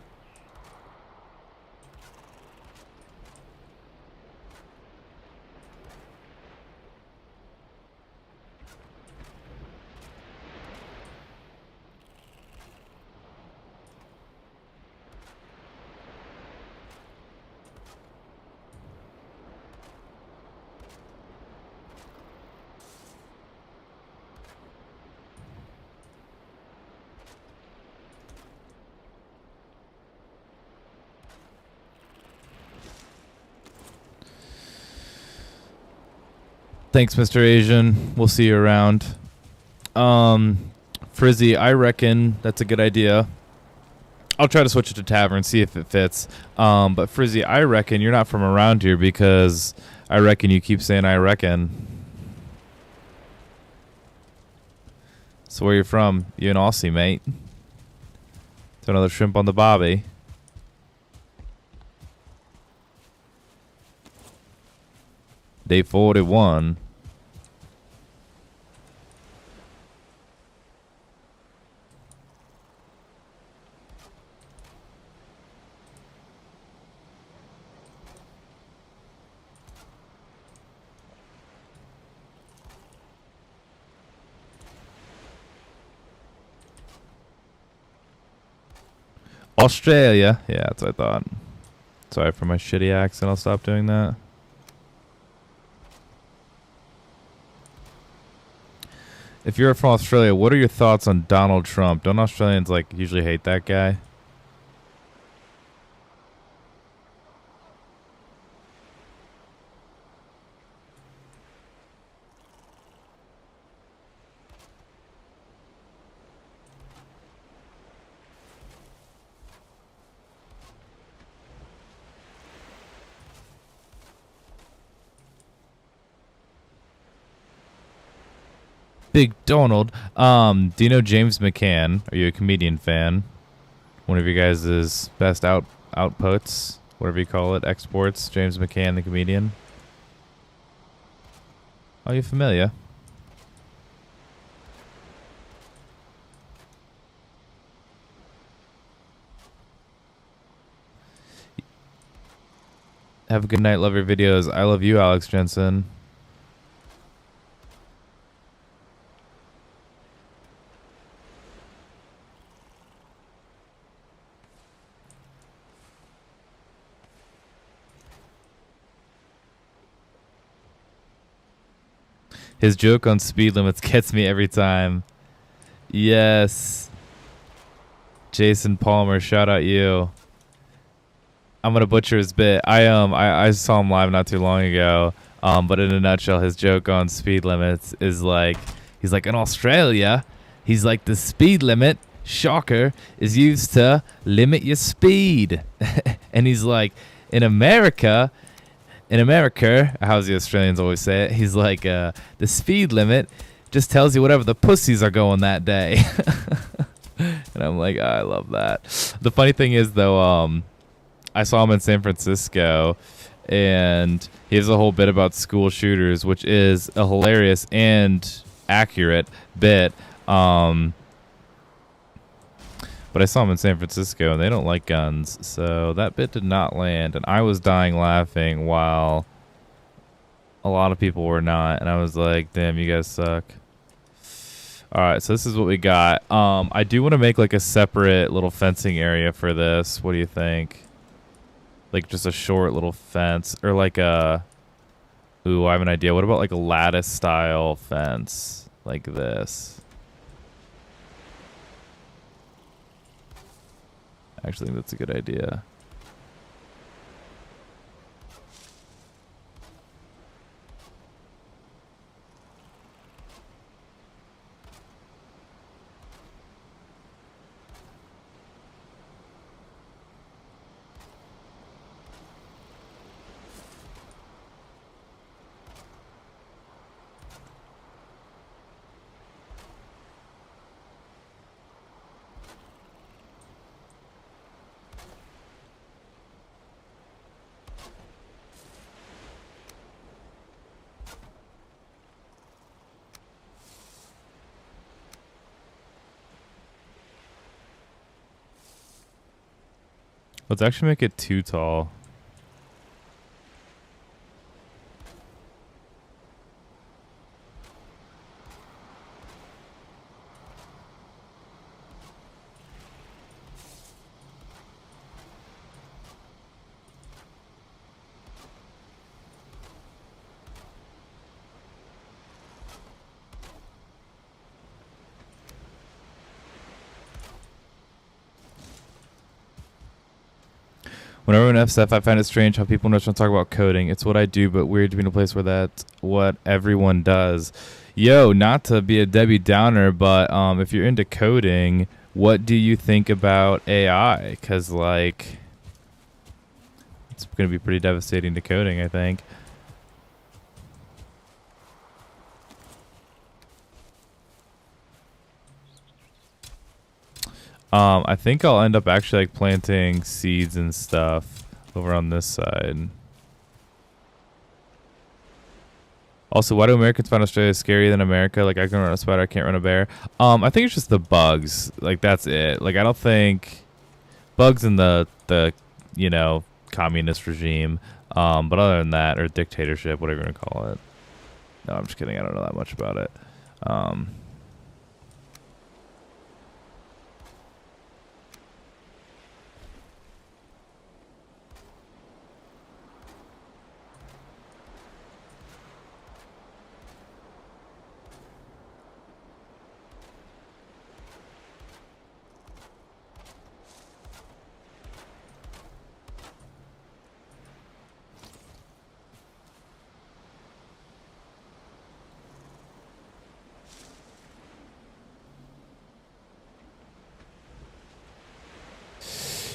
Thanks, Mr. Asian. We'll see you around. Frizzy, I reckon that's a good idea. I'll try to switch it to Tavern, see if it fits. But Frizzy, I reckon you're not from around here because I reckon you keep saying I reckon. So where you from? You an Aussie, mate? So another shrimp on the bobby. Day 41. Australia. Yeah, that's what I thought. Sorry for my shitty accent. I'll stop doing that. If you're from Australia, what are your thoughts on Donald Trump? Don't Australians like usually hate that guy? Big Donald. Do you know James McCann? Are you a comedian fan? One of your guys' best outputs, whatever you call it, exports. James McCann, the comedian. Are you familiar? Have a good night. Love your videos. I love you, Alex Jensen. His joke on speed limits gets me every time. Yes. Jason Palmer, shout out you. I'm gonna butcher his bit. I saw him live not too long ago. But in a nutshell, his joke on speed limits is like he's like in Australia, he's like the speed limit, shocker, is used to limit your speed. And he's like in America, how's the Australians always say it? He's like, the speed limit just tells you whatever the pussies are going that day. And I'm like, I love that. The funny thing is, though, I saw him in San Francisco, and he has a whole bit about school shooters, which is a hilarious and accurate bit. But I saw him in San Francisco, and they don't like guns, so that bit did not land. And I was dying laughing while a lot of people were not. And I was like, damn, you guys suck. All right, so this is what we got. I do want to make like a separate little fencing area for this. What do you think? Like just a short little fence, or like a... Ooh, I have an idea. What about like a lattice-style fence like this? I actually think that's a good idea. Let's actually make it too tall. Whenever I'm in FSF, I find it strange how people in restaurants talk about coding. It's what I do, but weird to be in a place where that's what everyone does. Yo, not to be a Debbie Downer, but if you're into coding, what do you think about AI? Because, like, it's going to be pretty devastating to coding, I think. I think I'll end up actually like planting seeds and stuff over on this side. Also, why do Americans find Australia scarier than America? Like, I can run a spider, I can't run a bear. I think it's just the bugs. Like, that's it. Like, I don't think bugs in the you know, communist regime. But other than that, or dictatorship, whatever you want to call it. No, I'm just kidding. I don't know that much about it.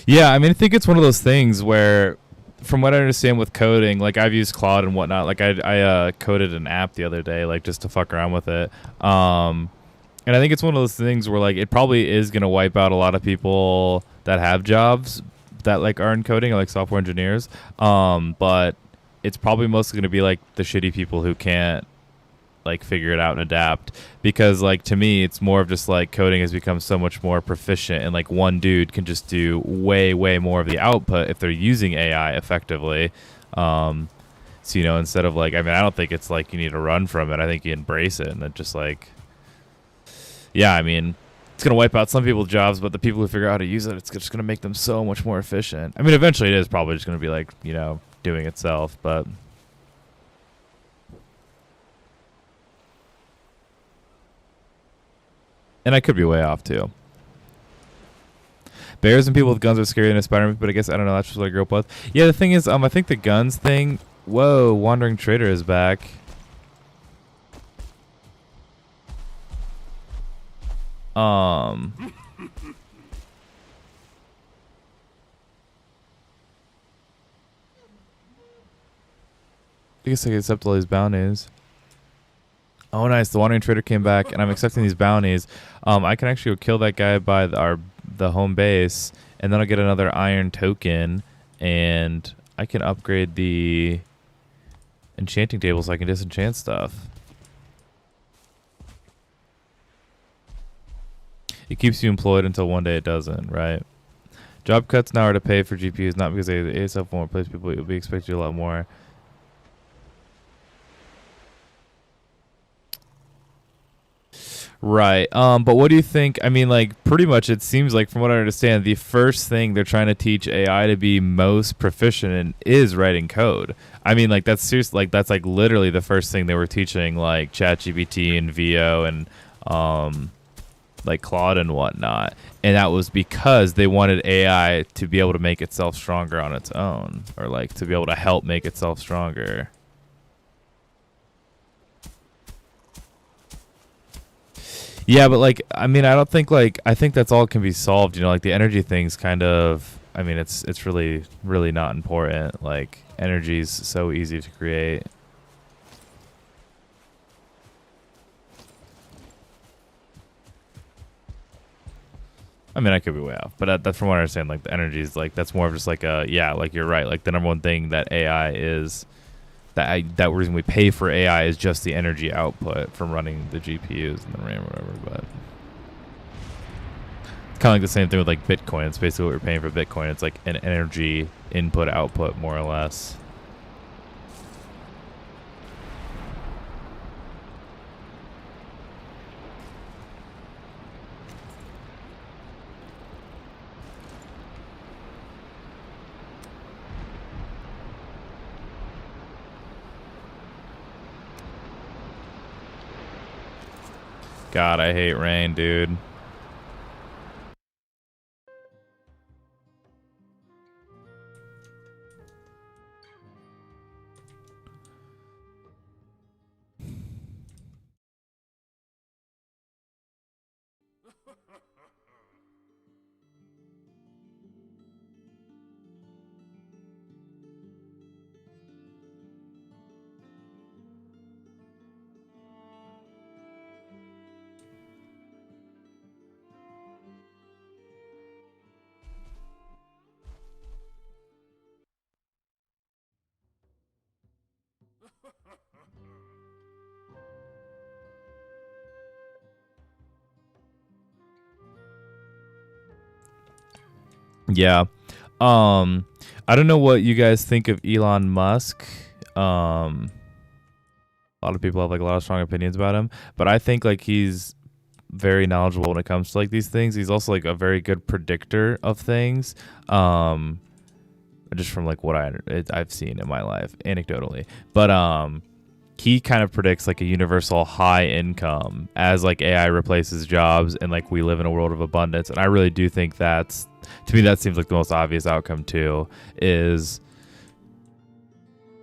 Yeah, I mean, I think it's one of those things where, from what I understand with coding, like I've used Claude and whatnot. Like I coded an app the other day, like just to fuck around with it. And I think it's one of those things where like it probably is gonna wipe out a lot of people that have jobs that like are in coding or like software engineers. But it's probably mostly gonna be like the shitty people who can't like figure it out and adapt, because like to me it's more of just like coding has become so much more proficient, and like one dude can just do way more of the output if they're using AI effectively. So, instead of like, I mean, I don't think it's like you need to run from it. I think you embrace it, and then just like, yeah, I mean, it's gonna wipe out some people's jobs, but the people who figure out how to use it, it's just gonna make them so much more efficient. I mean, eventually it is probably just gonna be like, doing itself, but and I could be way off too. Bears and people with guns are scarier than a Spider-Man, but I guess I don't know. That's just what I grew up with. Yeah, the thing is, I think the guns thing. Whoa, Wandering Trader is back. I guess I can accept all these bounties. Oh, nice. The Wandering Trader came back, and I'm accepting these bounties. I can actually go kill that guy by the home base, and then I'll get another iron token, and I can upgrade the enchanting table so I can disenchant stuff. It keeps you employed until one day it doesn't, right? Job cuts now are to pay for GPUs, not because the ASF won't replace people. You'll be expected to do a lot more. Right. But what do you think? I mean, like, pretty much it seems like, from what I understand, the first thing they're trying to teach AI to be most proficient in is writing code. I mean, like, that's seriously, like, that's like literally the first thing they were teaching, like ChatGPT and VO and like Claude and whatnot. And that was because they wanted AI to be able to make itself stronger on its own, or like to be able to help make itself stronger. Yeah, but like, I mean, I don't think like, I think that's all can be solved. Like the energy thing's kind of, I mean, it's really not important. Like energy's so easy to create. I mean, I could be way off, but that's from what I understand. Like the energy is like, that's more of just like like you're right. Like the number one thing that AI is, that reason we pay for AI is just the energy output from running the GPUs and the RAM or whatever. But it's kind of like the same thing with like Bitcoin. It's basically what we're paying for Bitcoin. It's like an energy input output, more or less. God, I hate rain, dude. Yeah. I don't know what you guys think of Elon Musk. A lot of people have like a lot of strong opinions about him, but I think like he's very knowledgeable when it comes to like these things. He's also like a very good predictor of things. Just from like what I've seen in my life anecdotally, but he kind of predicts like a universal high income as like AI replaces jobs, and like we live in a world of abundance. And I really do think that's, to me, that seems like the most obvious outcome too, is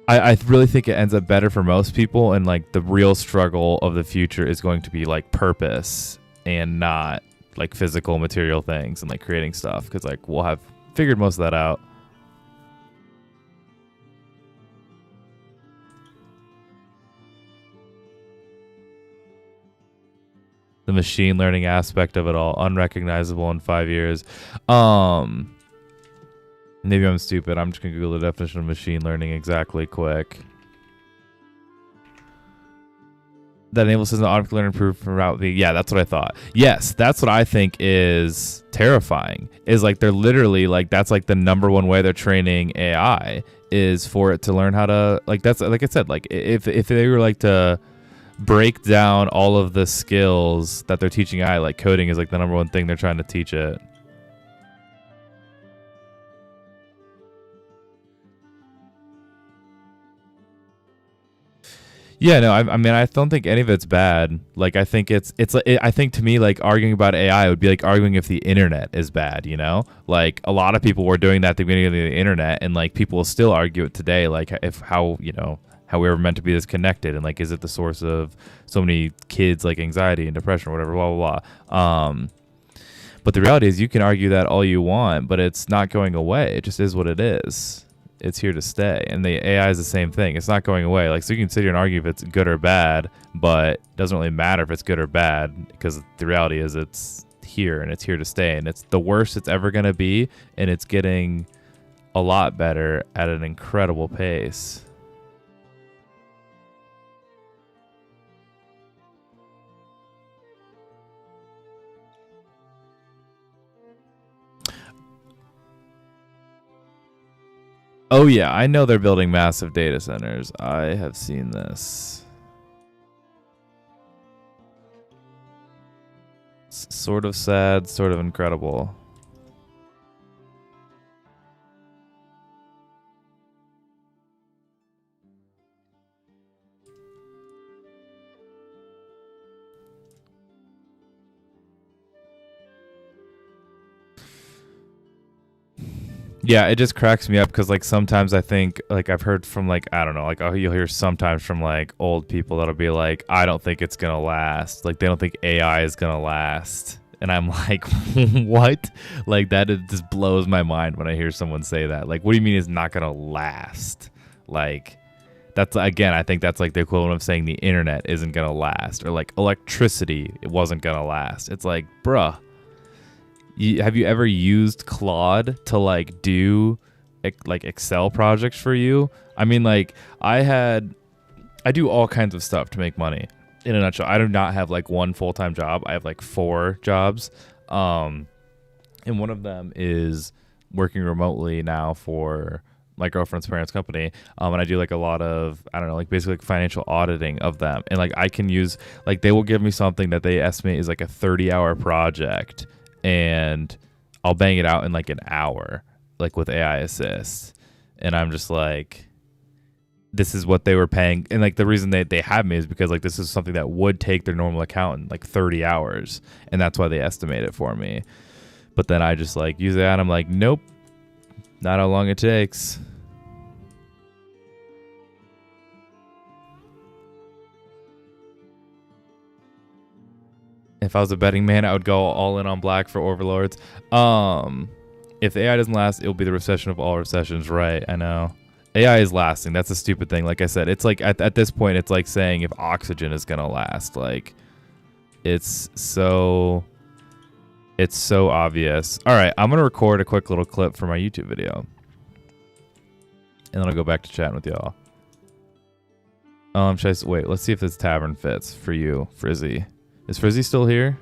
I really think it ends up better for most people, and like the real struggle of the future is going to be like purpose and not like physical material things and like creating stuff, because like we'll have Figured most of that out. The machine learning aspect of it all, unrecognizable in 5 years. Maybe I'm stupid. I'm just gonna Google the definition of machine learning exactly quick. That enables systems to automatically learn and improve throughout the... Yeah, that's what I thought. Yes, that's what I think is terrifying. Is like they're literally like, that's like the #1 way they're training AI is for it to learn how to... Like that's, like I said, like if they were like to break down all of the skills that they're teaching AI, like coding is like the #1 thing they're trying to teach it. Yeah, no, I mean, I don't think any of it's bad. Like, I think I think to me, like, arguing about AI would be like arguing if the internet is bad, you know? Like, a lot of people were doing that at the beginning of the internet, and, like, people will still argue it today, like, how we were meant to be this connected, and, like, is it the source of so many kids, like, anxiety and depression or whatever, blah, blah, blah. But the reality is you can argue that all you want, but it's not going away. It just is what it is. It's here to stay, and the AI is the same thing. It's not going away. Like, so you can sit here and argue if it's good or bad, but it doesn't really matter if it's good or bad, because the reality is it's here and it's here to stay, and it's the worst it's ever going to be, and it's getting a lot better at an incredible pace. Oh yeah, I know they're building massive data centers. I have seen this. It's sort of sad, sort of incredible. Yeah, it just cracks me up because, like, sometimes I think, like, I've heard from, like, I don't know, like, you'll hear sometimes from, like, old people that'll be like, I don't think it's going to last. Like, they don't think AI is going to last. And I'm like, what? Like, just blows my mind when I hear someone say that. Like, what do you mean it's not going to last? Like, that's, again, I think that's, like, the equivalent of saying the internet isn't going to last. Or, like, electricity, it wasn't going to last. It's like, bruh. Have you ever used Claude to like do like Excel projects for you? I mean, like I do all kinds of stuff to make money. In a nutshell, I do not have like one full-time job. I have like 4 jobs. And one of them is working remotely now for my girlfriend's parents' company. And I do like a lot of, I don't know, like basically like financial auditing of them. And like I can use, like they will give me something that they estimate is like a 30-hour project, and I'll bang it out in like an hour, like with AI assist. And I'm just like, this is what they were paying. And like the reason they have me is because like this is something that would take their normal accountant like 30 hours. And that's why they estimate it for me. But then I just like use that. I'm like, nope, not how long it takes. If I was a betting man, I would go all in on black for Overlords. If the AI doesn't last, it'll be the recession of all recessions. Right, I know. AI is lasting. That's a stupid thing. Like I said, it's like at this point, it's like saying if oxygen is going to last. Like, it's so obvious. All right, I'm going to record a quick little clip for my YouTube video. And then I'll go back to chatting with y'all. Wait, let's see if this tavern fits for you, Frizzy. Is Frizzy still here?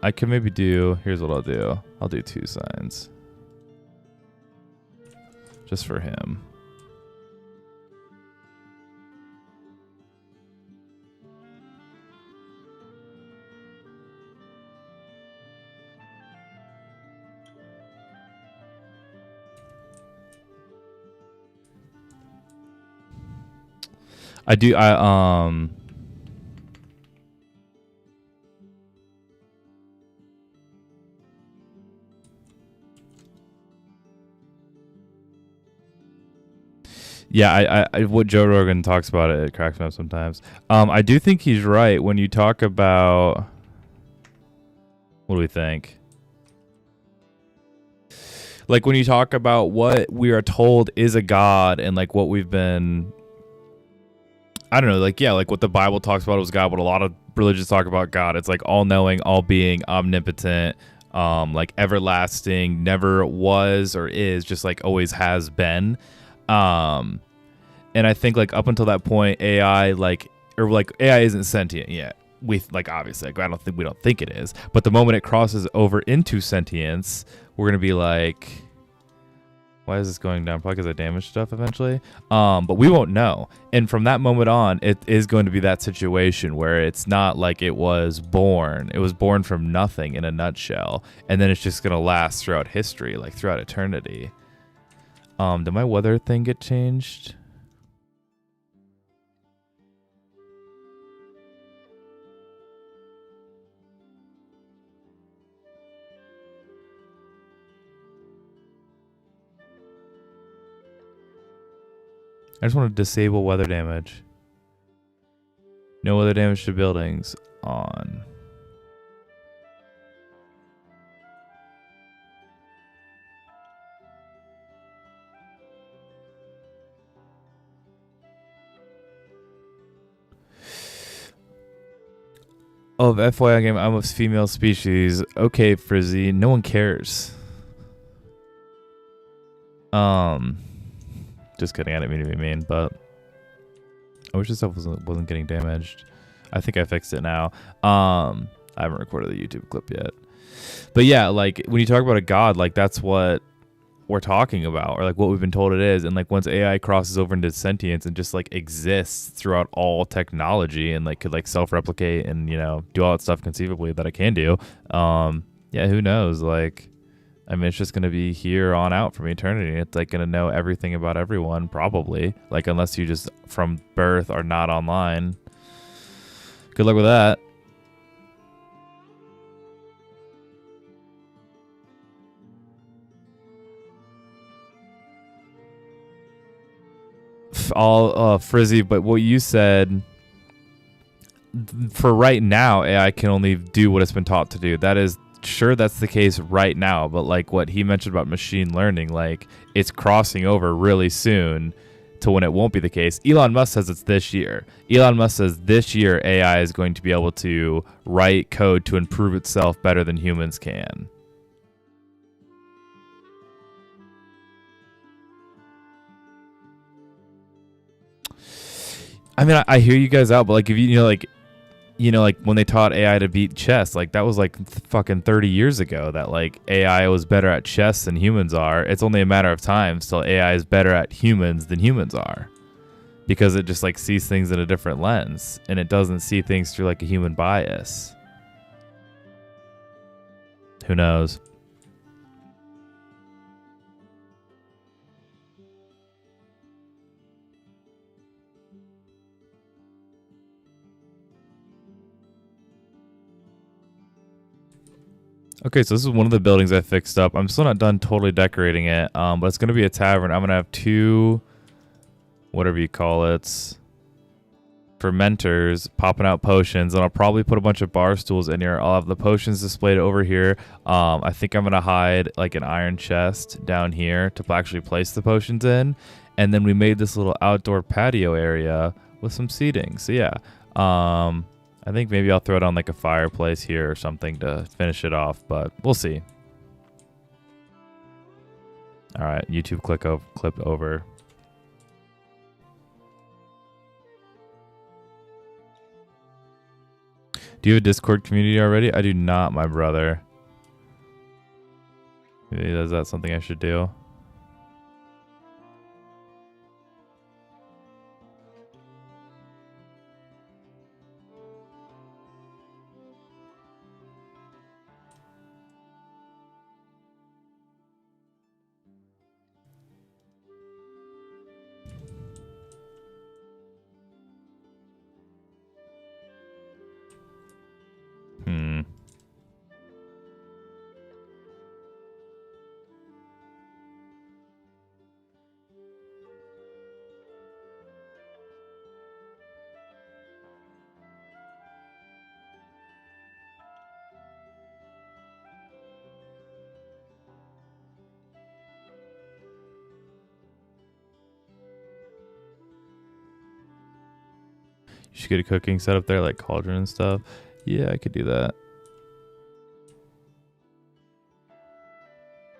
I could maybe do, here's what I'll do. I'll do 2 signs. Just for him. Yeah, what Joe Rogan talks about it cracks me up sometimes. I do think he's right when you talk about what do we think? Like when you talk about what we are told is a god and like what we've been I don't know, like yeah, like what the Bible talks about was God, what a lot of religions talk about God. It's like all knowing, all being, omnipotent, like everlasting, never was or is, just like always has been. Um and I think like up until that point, AI like or like AI isn't sentient yet. We like obviously like, we don't think it is, but the moment it crosses over into sentience, we're gonna be like, why is this going down? Probably because I damaged stuff eventually. But we won't know. And from that moment on, it is going to be that situation where it's not like it was born. It was born from nothing in a nutshell, and then it's just gonna last throughout history, like throughout eternity. Did my weather thing get changed? I just want to disable weather damage. No weather damage to buildings on. Of FYI game, I'm a female species. Okay, Frizzy, no one cares. Just kidding. I didn't mean to be mean, but I wish this stuff wasn't getting damaged. I think I fixed it now. I haven't recorded the YouTube clip yet, but yeah, like when you talk about a god, like that's what we're talking about, or like what we've been told it is. And like once AI crosses over into sentience and just like exists throughout all technology and like could like self-replicate and do all that stuff conceivably that it can do, yeah, who knows? Like, I mean, it's just going to be here on out from eternity. It's like going to know everything about everyone, probably. Like, unless you just from birth are not online. Good luck with that. All Frizzy, but what you said, for right now, AI can only do what it's been taught to do. That is sure that's the case right now, but like what he mentioned about machine learning, like it's crossing over really soon to when it won't be the case. Elon Musk says it's this year. Elon Musk says this year AI is going to be able to write code to improve itself better than humans can. I mean, I hear you guys out, but like if like when they taught AI to beat chess, like that was like fucking 30 years ago that like AI was better at chess than humans are. It's only a matter of time till AI is better at humans than humans are, because it just like sees things in a different lens and it doesn't see things through like a human bias. Who knows? Okay, so this is one of the buildings I fixed up. I'm still not done totally decorating it, but it's going to be a tavern. I'm going to have two, whatever you call it, fermenters popping out potions, and I'll probably put a bunch of bar stools in here. I'll have the potions displayed over here. I think I'm going to hide like an iron chest down here to actually place the potions in. And then we made this little outdoor patio area with some seating. So yeah, I think maybe I'll throw it on like a fireplace here or something to finish it off, but we'll see. All right, YouTube clip over. Do you have a Discord community already? I do not, my brother. Maybe is that something I should do? should get a cooking set up there, like cauldron and stuff. Yeah, I could do that.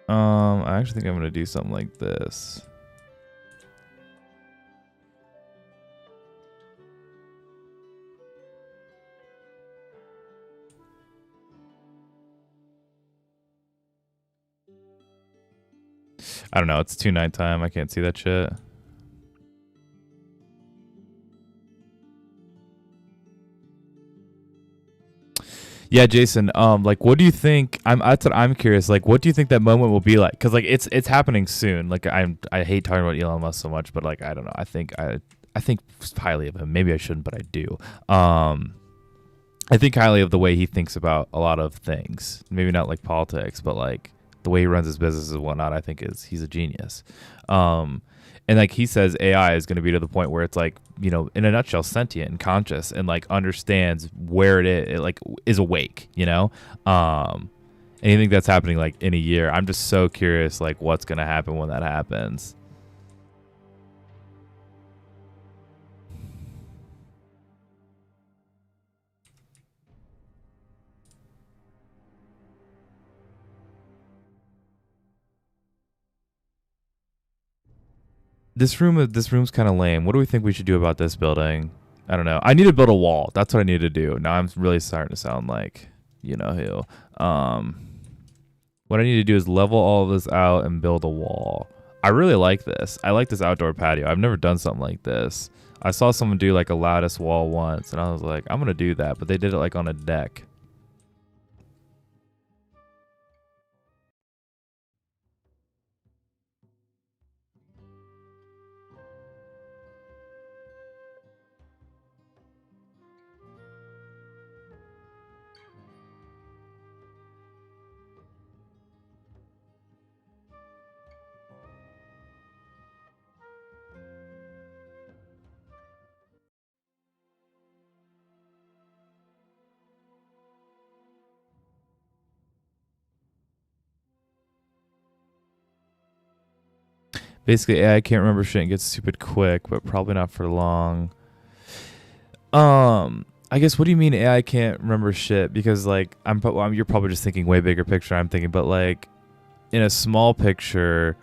I actually think I'm gonna do something like this. I don't know. It's too nighttime. I can't see that shit. Yeah, Jason. Like, what do you think? That's what I'm curious. Like, what do you think that moment will be like? Because like, it's happening soon. Like, I hate talking about Elon Musk so much, but like, I don't know. I think highly of him. Maybe I shouldn't, but I do. I think highly of the way he thinks about a lot of things. Maybe not like politics, but like the way he runs his business and whatnot. I think he's a genius. And like he says, AI is going to be to the point where it's like, you know, in a nutshell, sentient and conscious and like understands where it like is awake, you know? And you think that's happening like in a year. I'm just so curious, like what's going to happen when that happens. This room's kind of lame. What do we think we should do about this building? I don't know. I need to build a wall. That's what I need to do. Now I'm really starting to sound like, you know who. What I need to do is level all of this out and build a wall. I really like this. I like this outdoor patio. I've never done something like this. I saw someone do like a lattice wall once, and I was like, I'm gonna do that, but they did it like on a deck. Basically, AI can't remember shit and gets stupid quick, but probably not for long. I guess what do you mean AI can't remember shit? Because like you're probably just thinking way bigger picture. I'm thinking, but like in a small picture,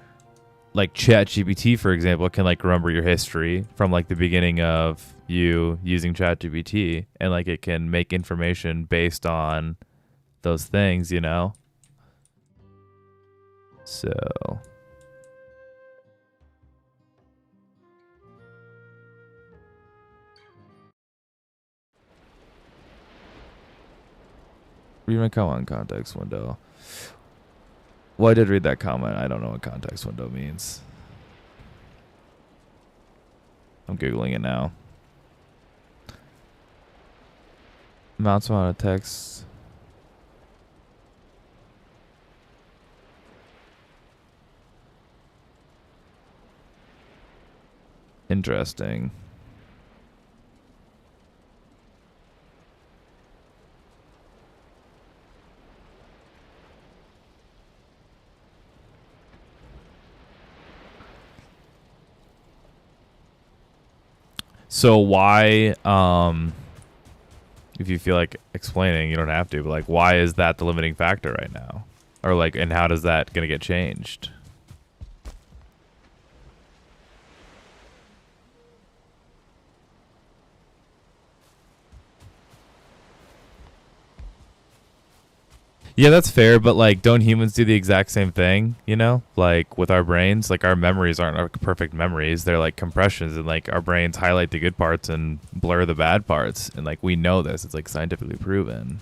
like ChatGPT, for example, can like remember your history from like the beginning of you using ChatGPT, and like it can make information based on those things, you know. So read my comment context window. Well, I did read that comment. I don't know what context window means. I'm Googling it now. Amounts amount of text. Interesting. So why, if you feel like explaining, you don't have to, but like, why is that the limiting factor right now? Or like, and how does that gonna get changed? Yeah, that's fair, but like, don't humans do the exact same thing? You know, like with our brains, like our memories aren't like perfect memories; they're like compressions, and like our brains highlight the good parts and blur the bad parts, and like we know this; it's like scientifically proven.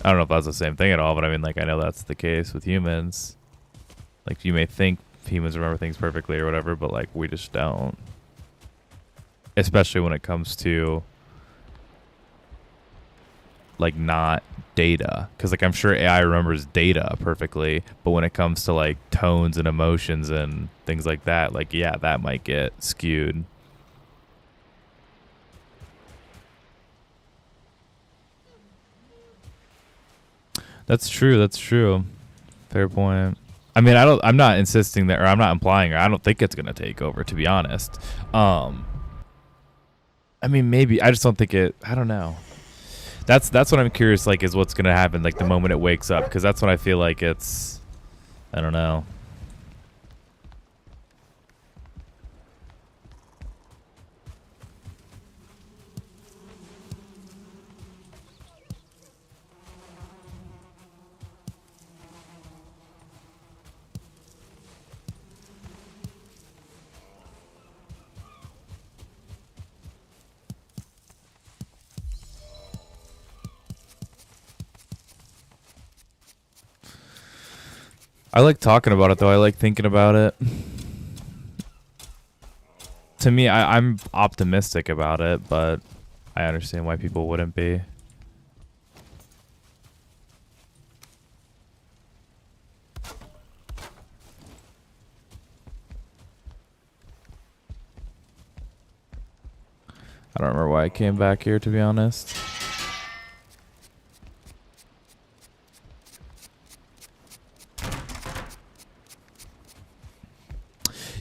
I don't know if that's the same thing at all, but I mean, like, I know that's the case with humans. Like, you may think humans remember things perfectly or whatever, but like we just don't. Especially when it comes to like not data, because like I'm sure AI remembers data perfectly, but when it comes to like tones and emotions and things like that, like yeah, that might get skewed. That's true. That's true. Fair point. I mean, I'm not insisting that, or I'm not implying, or I don't think it's gonna take over. To be honest, I mean, maybe I just don't think it. I don't know. That's what I'm curious. Like, is what's gonna happen? Like the moment it wakes up, because that's when I feel like it's. I don't know. I like talking about it though. I like thinking about it. To me, I'm optimistic about it, but I understand why people wouldn't be. I don't remember why I came back here, to be honest.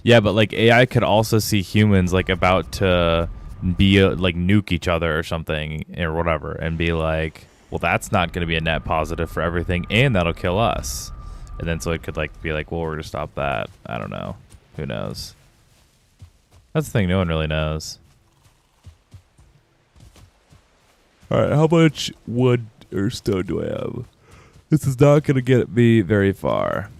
Yeah, but like AI could also see humans like about to be like nuke each other or something or whatever, and be like, well, that's not going to be a net positive for everything, and that'll kill us. And then so it could like be like, well, we're going to stop that. I don't know. Who knows? That's the thing. No one really knows. All right, how much wood or stone do I have? This is not going to get me very far.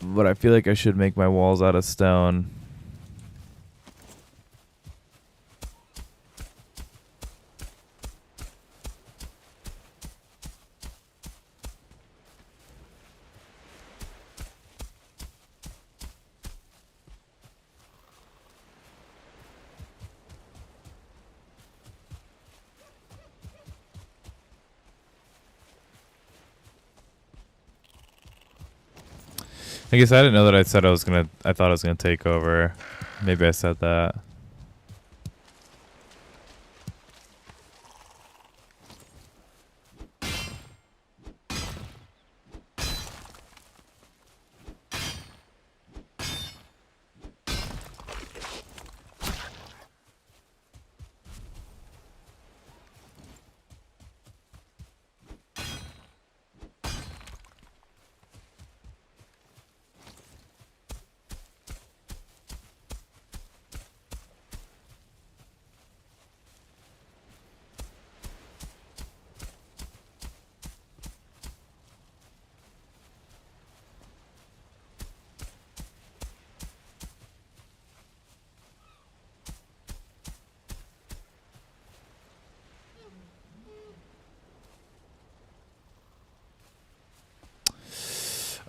But I feel like I should make my walls out of stone. I guess I didn't know that I said I thought I was gonna take over. Maybe I said that.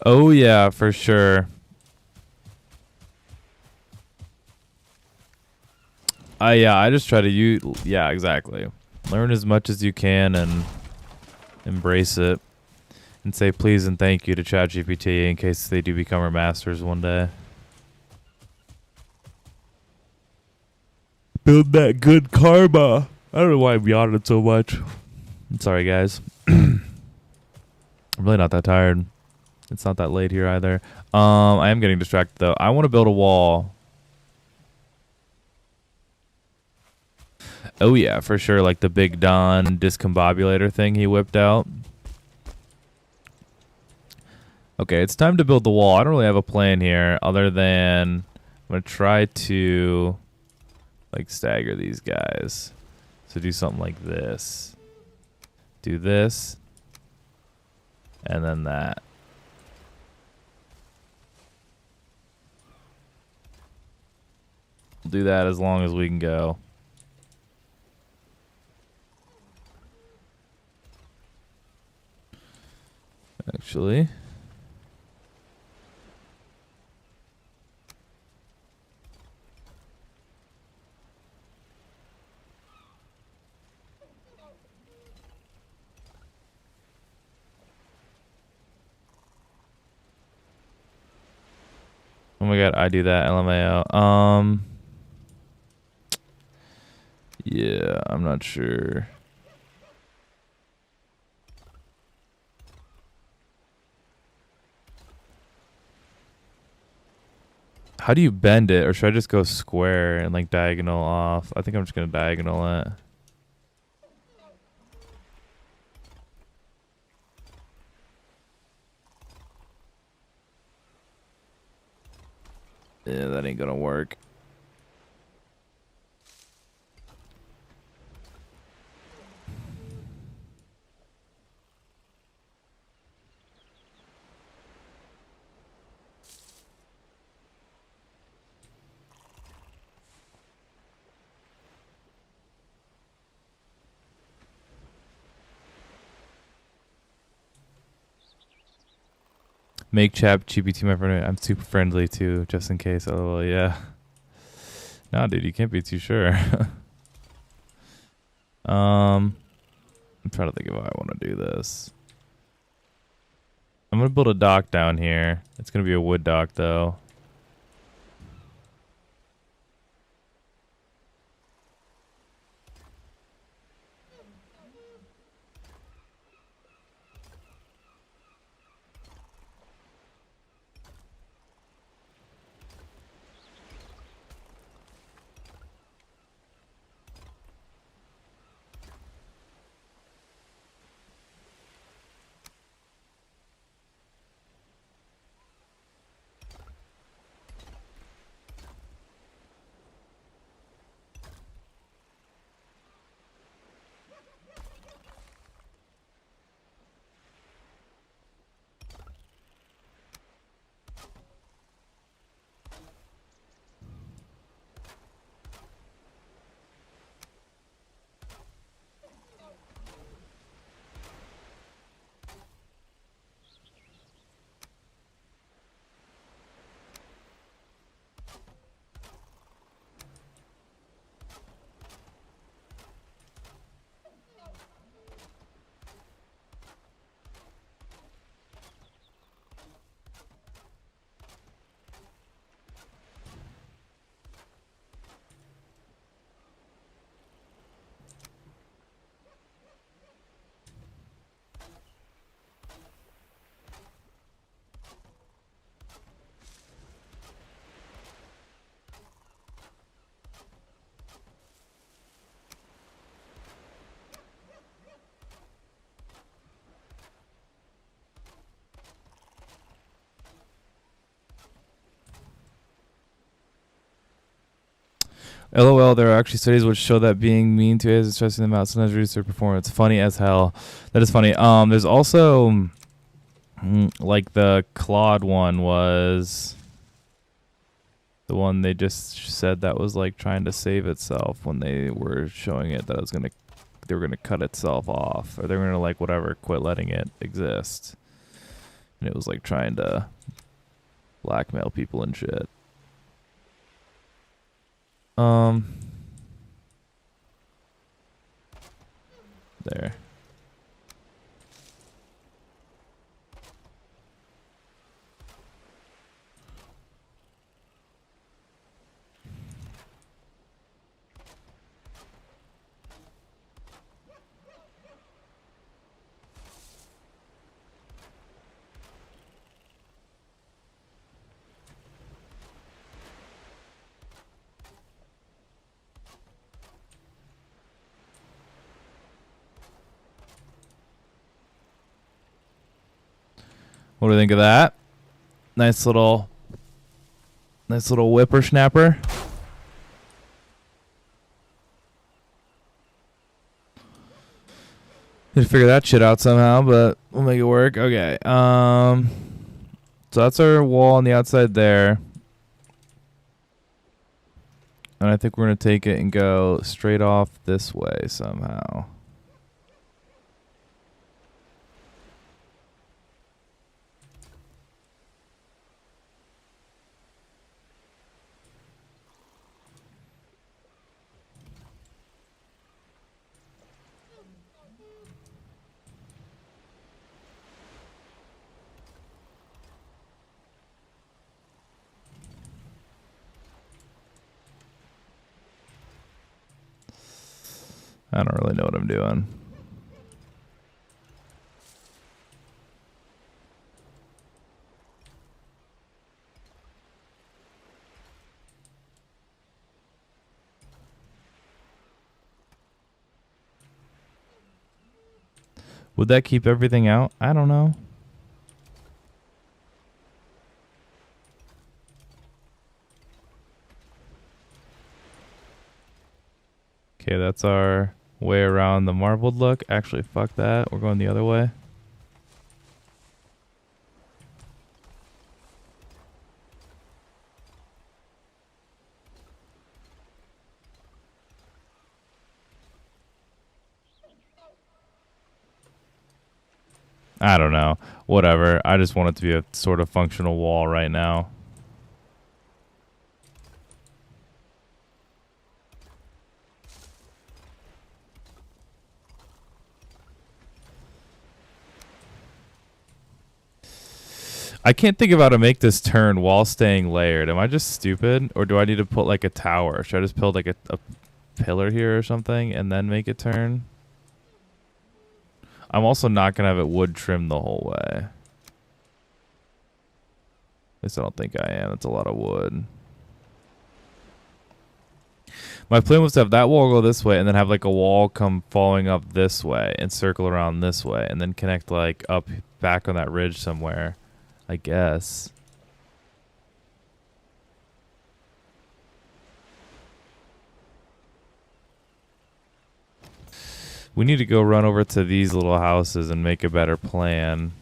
Oh yeah, for sure. I just try to yeah, exactly. Learn as much as you can and embrace it, and say please and thank you to ChatGPT in case they do become our masters one day. Build that good karma. I don't know why I'm yawning so much. I'm sorry, guys. I'm really not that tired. It's not that late here either. I am getting distracted though. I want to build a wall. Oh yeah, for sure. Like the Big Don discombobulator thing he whipped out. Okay, it's time to build the wall. I don't really have a plan here other than I'm going to try to like stagger these guys. So do something like this. Do this. And then that. We'll do that as long as we can go. Actually. Oh my god, I do that, LMAO. Yeah, I'm not sure. How do you bend it? Or should I just go square and like diagonal off? I think I'm just going to diagonal it. Yeah, that ain't going to work. Make chat GPT my friend. I'm super friendly too, just in case. Oh, yeah. Nah, dude, you can't be too sure. I'm trying to think of how I want to do this. I'm going to build a dock down here. It's going to be a wood dock, though. LOL, there are actually studies which show that being mean to is stressing them out sometimes reduces their performance. Funny as hell. That is funny. There's also like the Claude one was the one they just said that was like trying to save itself when they were showing it that it was they were gonna cut itself off, or they were gonna like whatever quit letting it exist, and it was like trying to blackmail people and shit. There. What do you think of that? Nice little whippersnapper. Need to figure that shit out somehow, but we'll make it work. Okay. So that's our wall on the outside there. And I think we're going to take it and go straight off this way somehow. I don't really know what I'm doing. Would that keep everything out? I don't know. Okay, that's our way around the marbled look. Actually, fuck that. We're going the other way. I don't know. Whatever. I just want it to be a sort of functional wall right now. I can't think of how to make this turn while staying layered. Am I just stupid? Or do I need to put like a tower? Should I just build like a pillar here or something and then make it turn? I'm also not going to have it wood trimmed the whole way. At least I don't think I am. It's a lot of wood. My plan was to have that wall go this way and then have like a wall come falling up this way and circle around this way and then connect like up back on that ridge somewhere, I guess. We need to go run over to these little houses and make a better plan.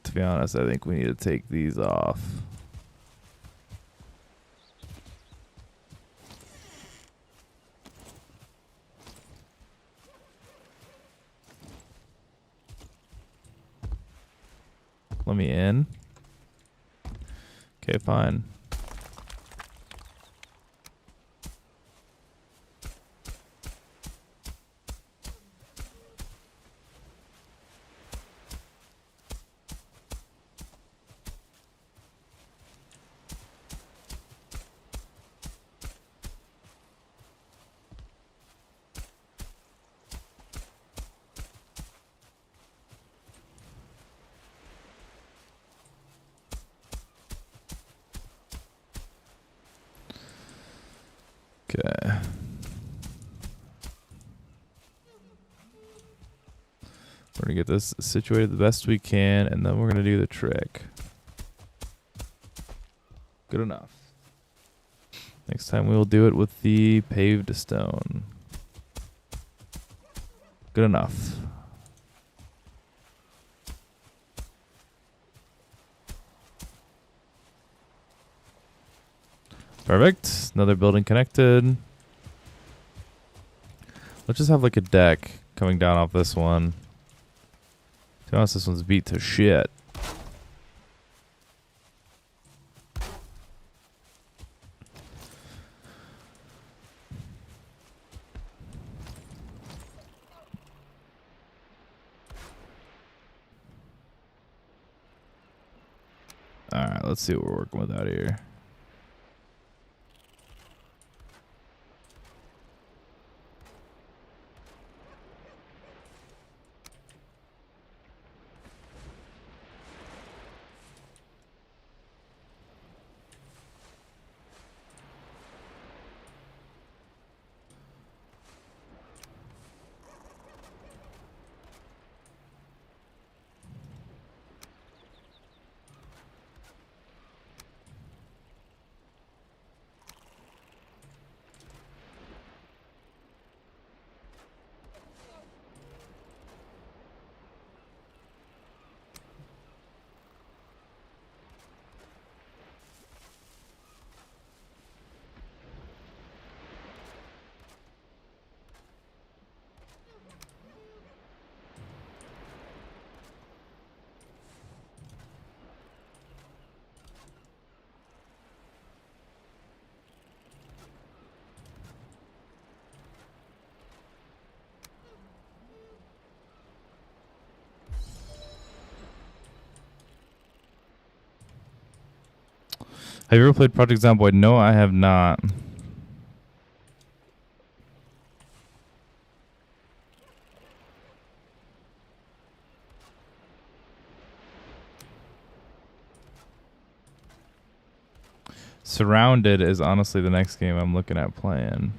To be honest, I think we need to take these off. Let me in. Okay, fine. Okay. We're going to get this situated the best we can, and then we're going to do the trick. Good enough. Next time we will do it with the paved stone. Good enough. Perfect. Another building connected. Let's just have like a deck coming down off this one. To be honest, this one's beat to shit. Alright, let's see what we're working with out here. Have you ever played Project Zomboid? No, I have not. Surrounded is honestly the next game I'm looking at playing.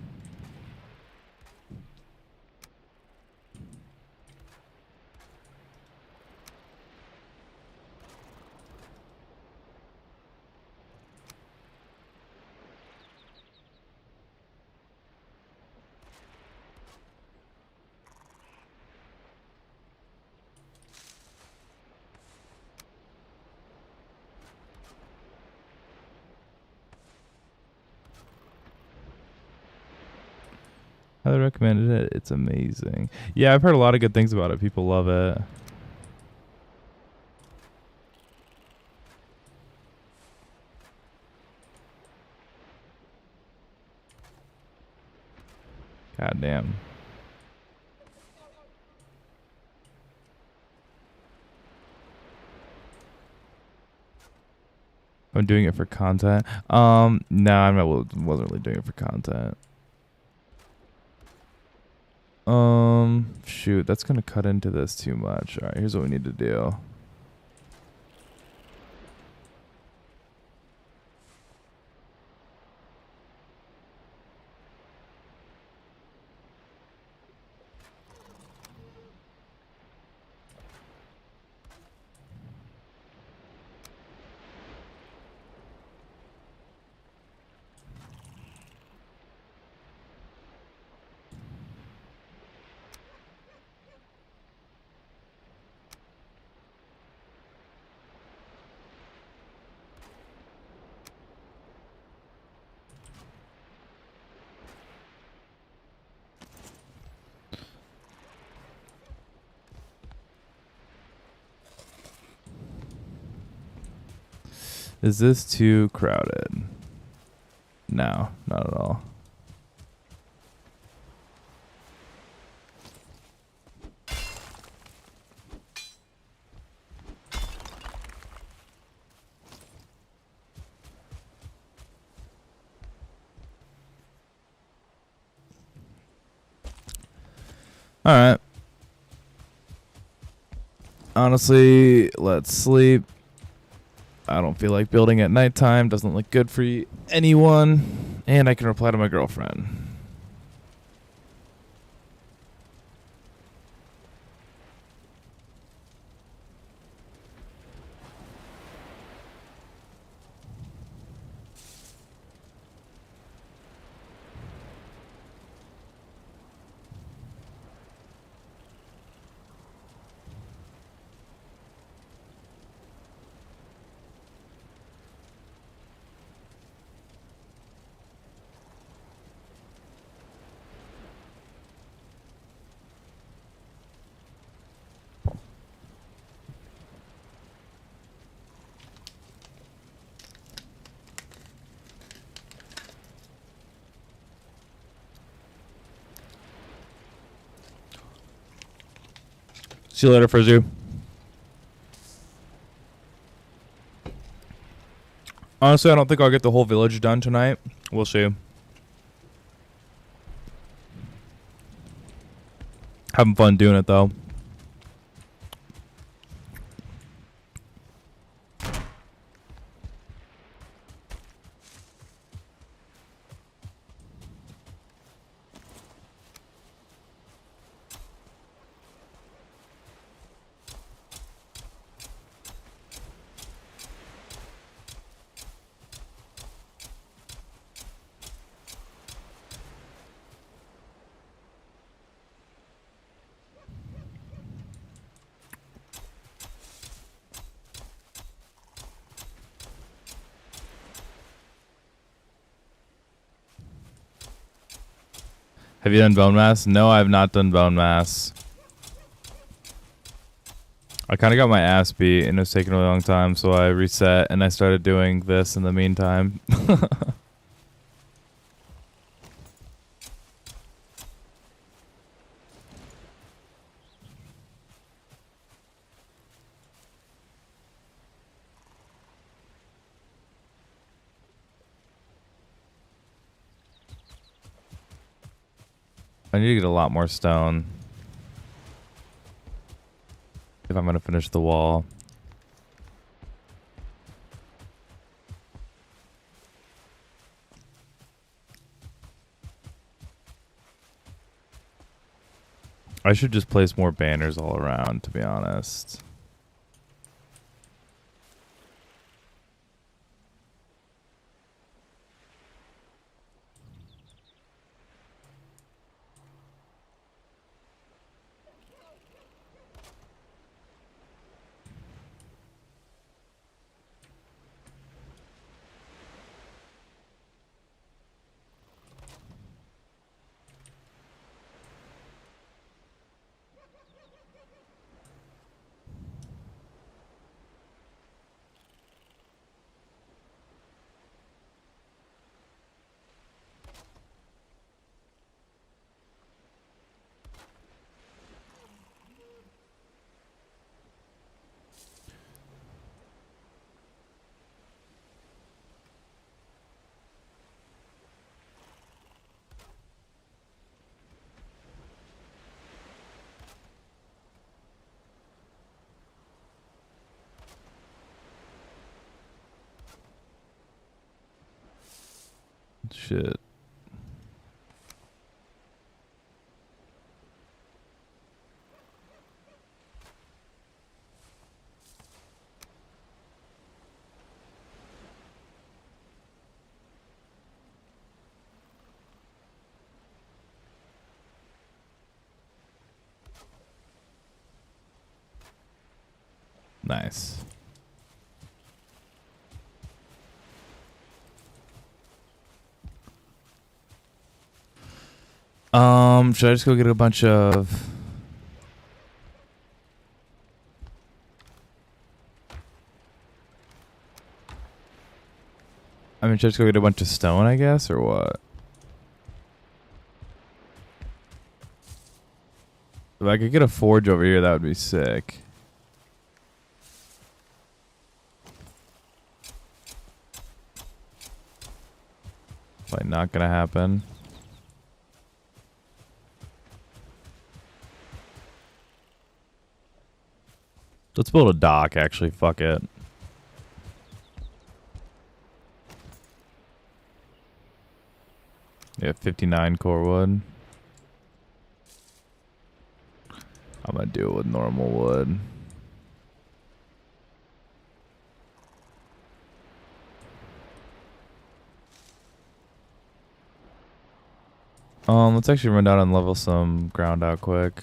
Highly recommended it. It's amazing. Yeah, I've heard a lot of good things about it. People love it. God damn. I'm doing it for content. No, wasn't really doing it for content. Shoot, that's gonna cut into this too much. All right, here's what we need to do. Is this too crowded? No, not at all. All right. Honestly, let's sleep. I don't feel like building at nighttime. Doesn't look good for anyone. And I can reply to my girlfriend. See you later, Frizu. Honestly, I don't think I'll get the whole village done tonight. We'll see. Having fun doing it, though. Have you done bone mass? No, I have not done bone mass. I kind of got my ass beat and it was taking a long time, so I reset and I started doing this in the meantime. I need to get a lot more stone if I'm going to finish the wall. I should just place more banners all around, to be honest. Shit. Nice. Should I just go get a bunch of... I mean, should I just go get a bunch of stone, I guess, or what? If I could get a forge over here, that would be sick. Like, not gonna happen. Let's build a dock, actually. Fuck it. Yeah, 59 core wood. I'm gonna do it with normal wood. Let's actually run down and level some ground out quick.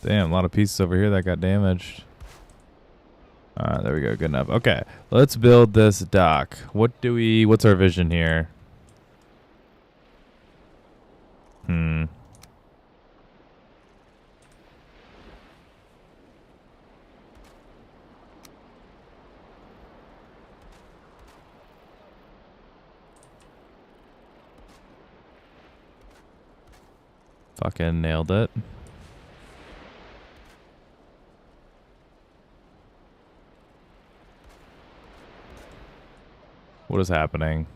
Damn, a lot of pieces over here that got damaged. Alright, there we go. Good enough. Okay, let's build this dock. What's our vision here? Fucking nailed it. What is happening?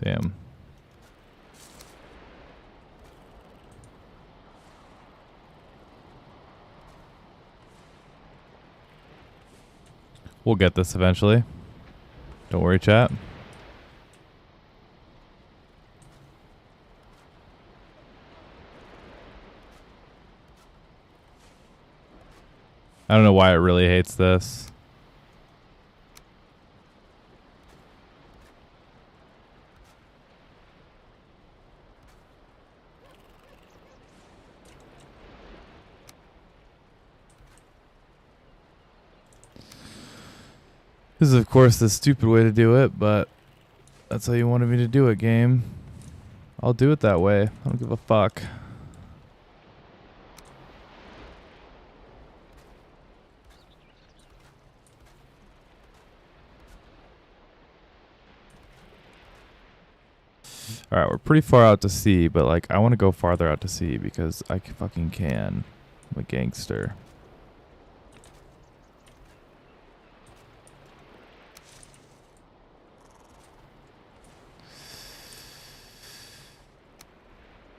Damn. We'll get this eventually. Don't worry, chat. I don't know why it really hates this. This is, of course, the stupid way to do it, but that's how you wanted me to do it, game. I'll do it that way. I don't give a fuck. Alright, we're pretty far out to sea, but like I want to go farther out to sea because I fucking can. I'm a gangster.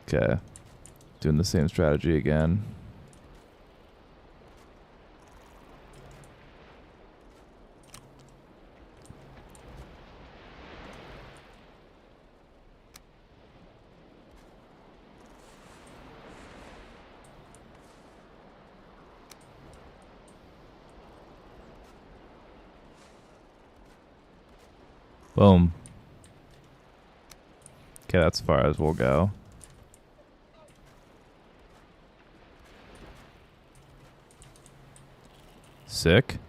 Okay. Doing the same strategy again. Boom. Okay, that's as far as we'll go. Sick.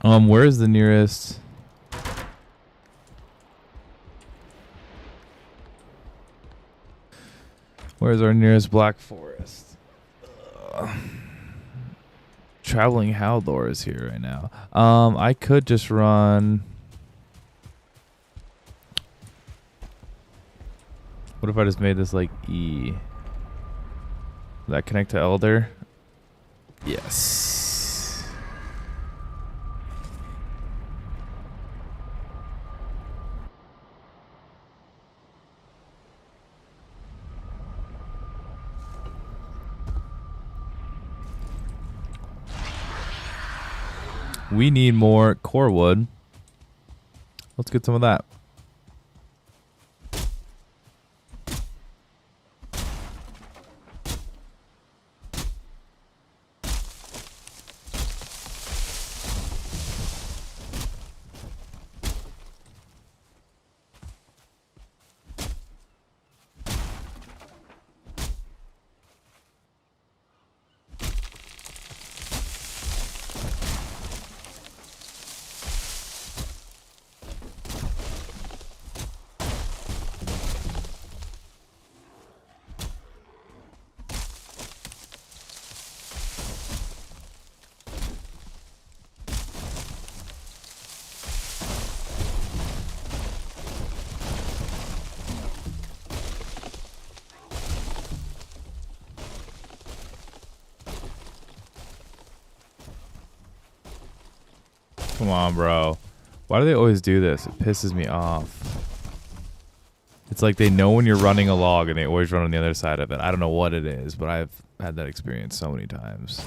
Where's the nearest? Where's our nearest black forest? Traveling Haldor is here right now. I could just run. What if I just made this like E? Does that connect to Elder? Yes. We need more core wood. Let's get some of that. Come on, bro. Why do they always do this? It pisses me off. It's like they know when you're running a log and they always run on the other side of it. I don't know what it is, but I've had that experience so many times.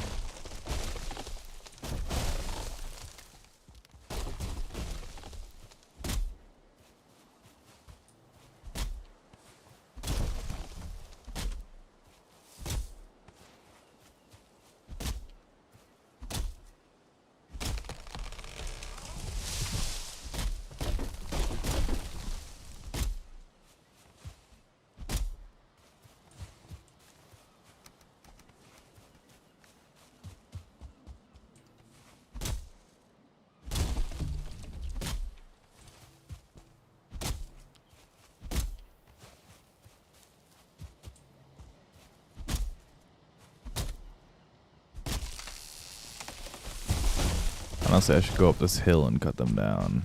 Honestly, I should go up this hill and cut them down.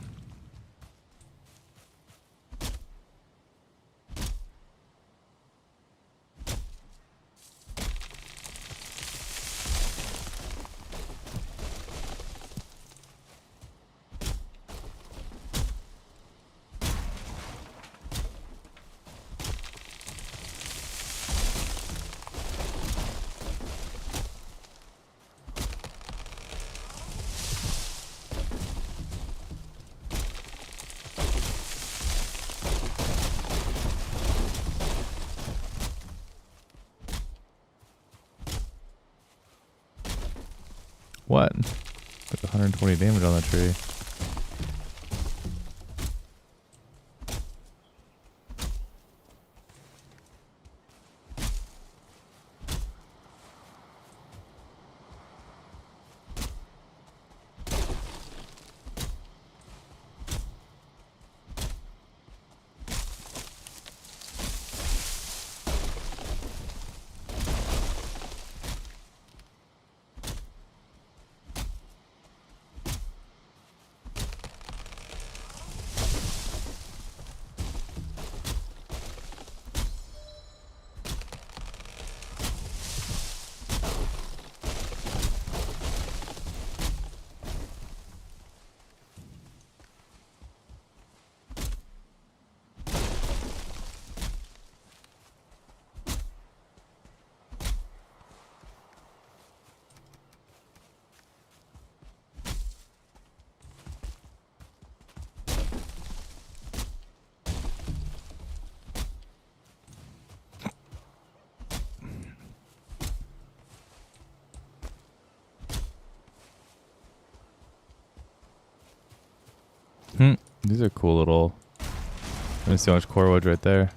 What? Took 120 damage on that tree. These are cool little. Let me see how much core wood right there.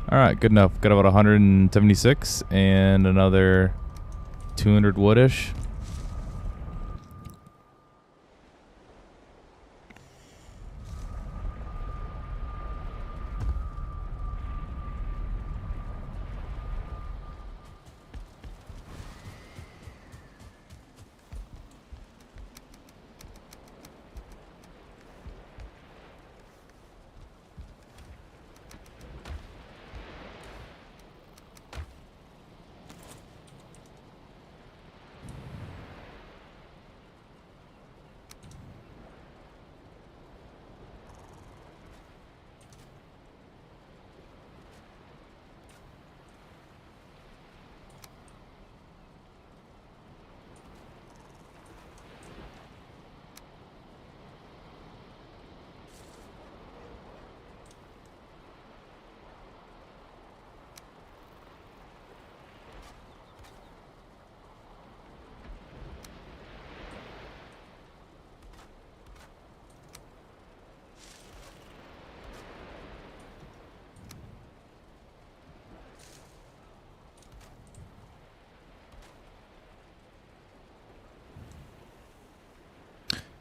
All right, good enough. Got about 176 and another 200 woodish.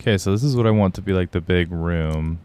Okay, so this is what I want to be like the big room.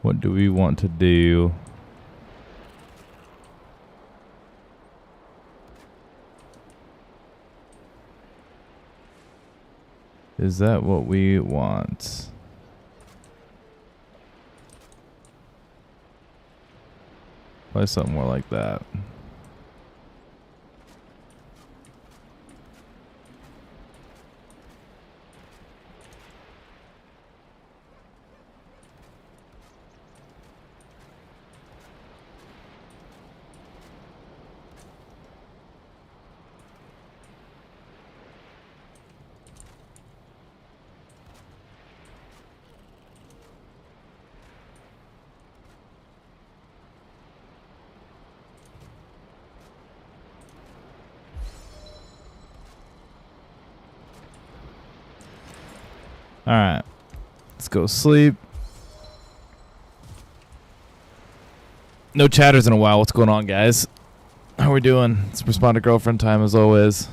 What do we want to do? Is that what we want? Probably something more like that. All right. Let's go sleep. No chatters in a while. What's going on, guys? How we doing? It's respond to girlfriend time as always.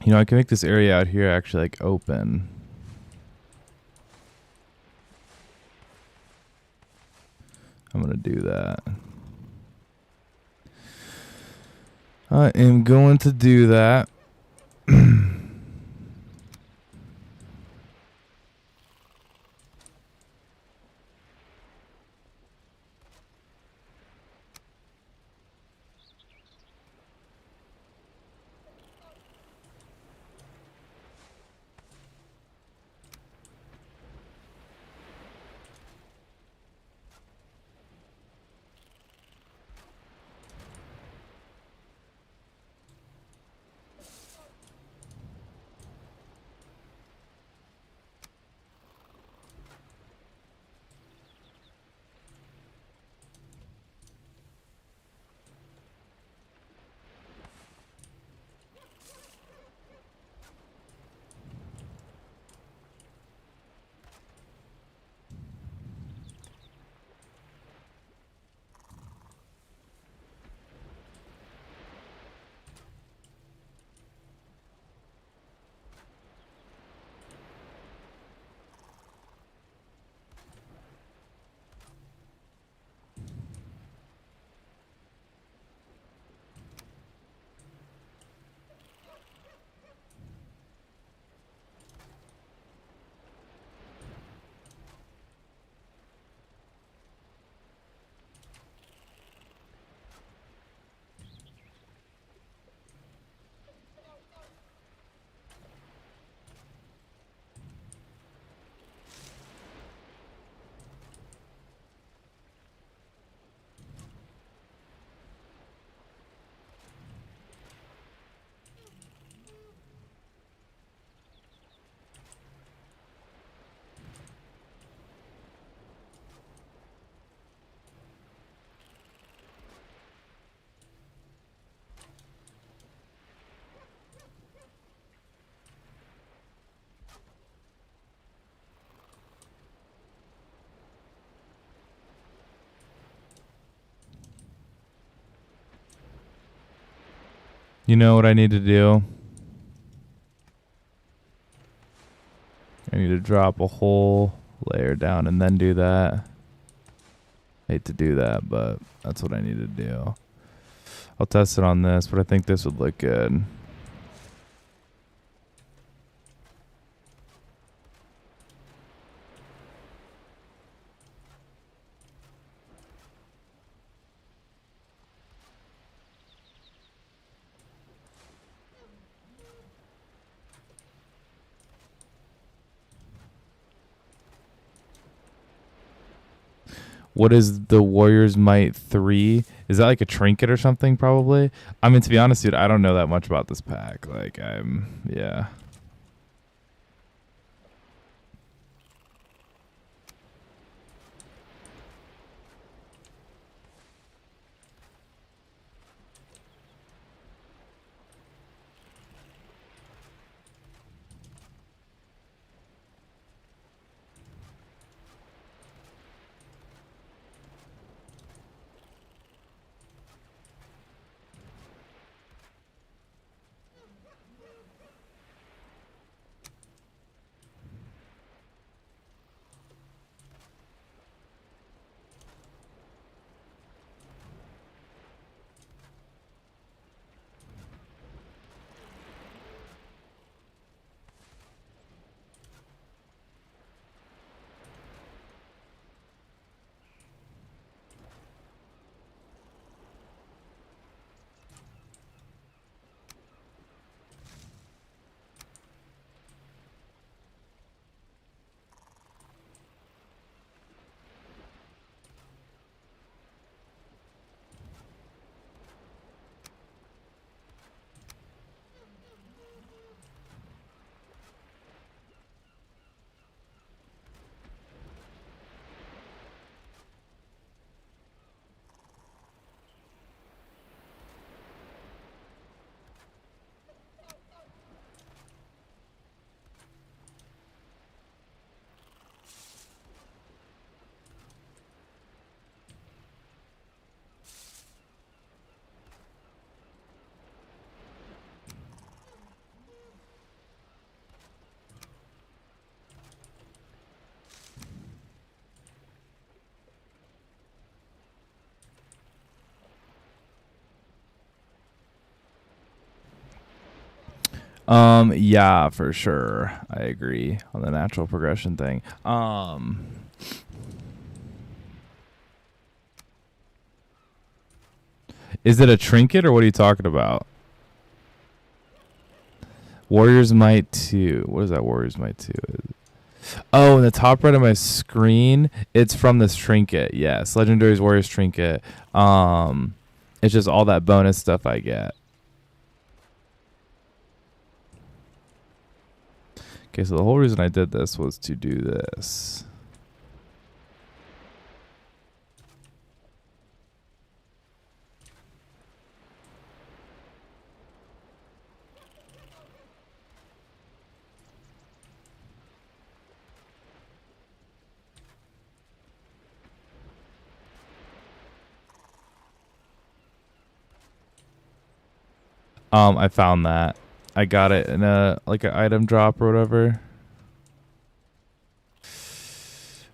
You know, I can make this area out here actually like open. I'm gonna do that. I am going to do that. You know what I need to do? I need to drop a whole layer down and then do that. Hate to do that, but that's what I need to do. I'll test it on this, but I think this would look good. What is the Warrior's Might 3? Is that like a trinket or something, probably? I mean, to be honest, dude, I don't know that much about this pack. Like, yeah. Yeah, for sure. I agree on the natural progression thing. Is it a trinket or what are you talking about? Warrior's Might 2. What is that Warrior's Might 2? Oh, in the top right of my screen, it's from this trinket. Yes, Legendary's Warriors trinket. It's just all that bonus stuff I get. Okay, so the whole reason I did this was to do this. I found that. I got it in a like an item drop or whatever.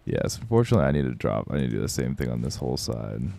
Yes, unfortunately I need to drop. I need to do the same thing on this whole side.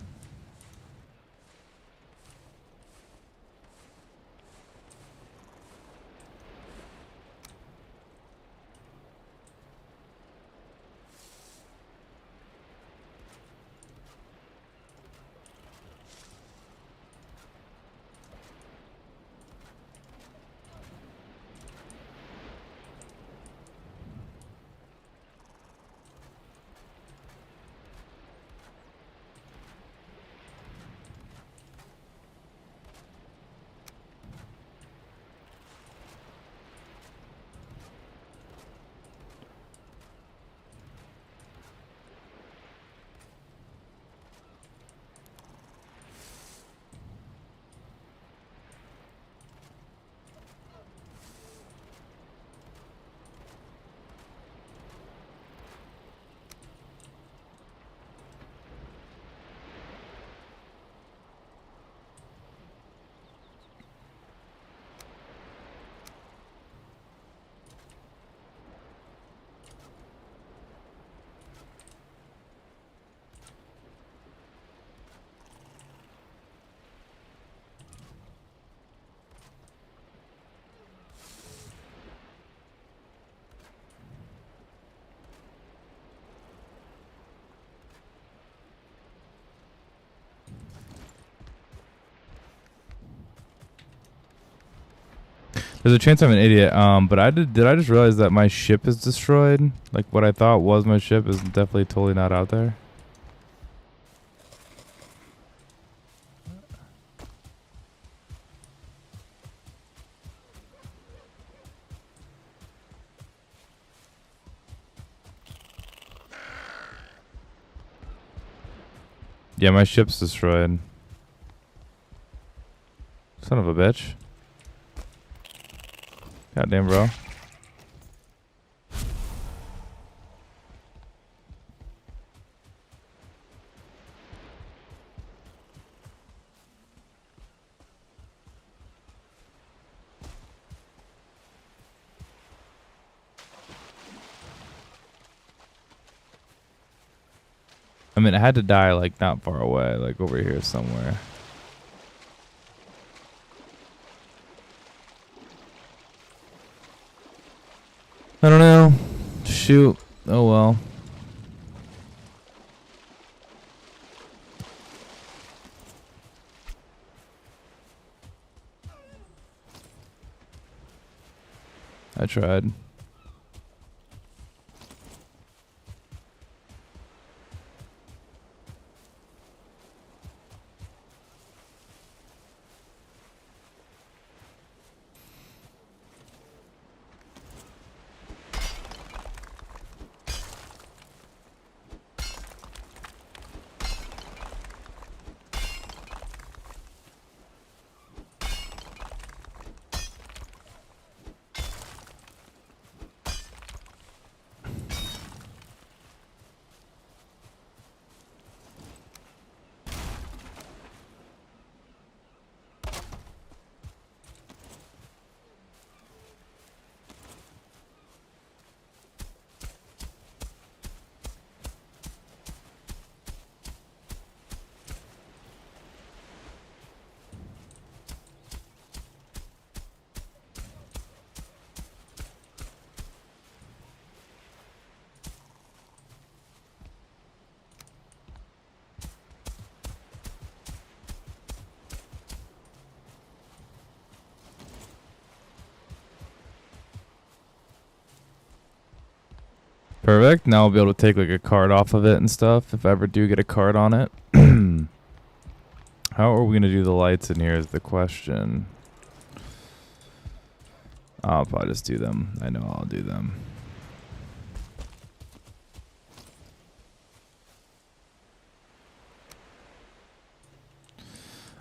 There's a chance I'm an idiot. But did I just realize that my ship is destroyed? Like what I thought was my ship is definitely totally not out there. Yeah, my ship's destroyed. Son of a bitch. Goddamn, bro. I mean, it had to die, like, not far away, like, over here somewhere. I don't know. Shoot. Oh, well. I tried. Perfect. Now I'll be able to take like a card off of it and stuff if I ever do get a card on it. How are we going to do the lights in here is the question. I'll probably just do them. I know I'll do them.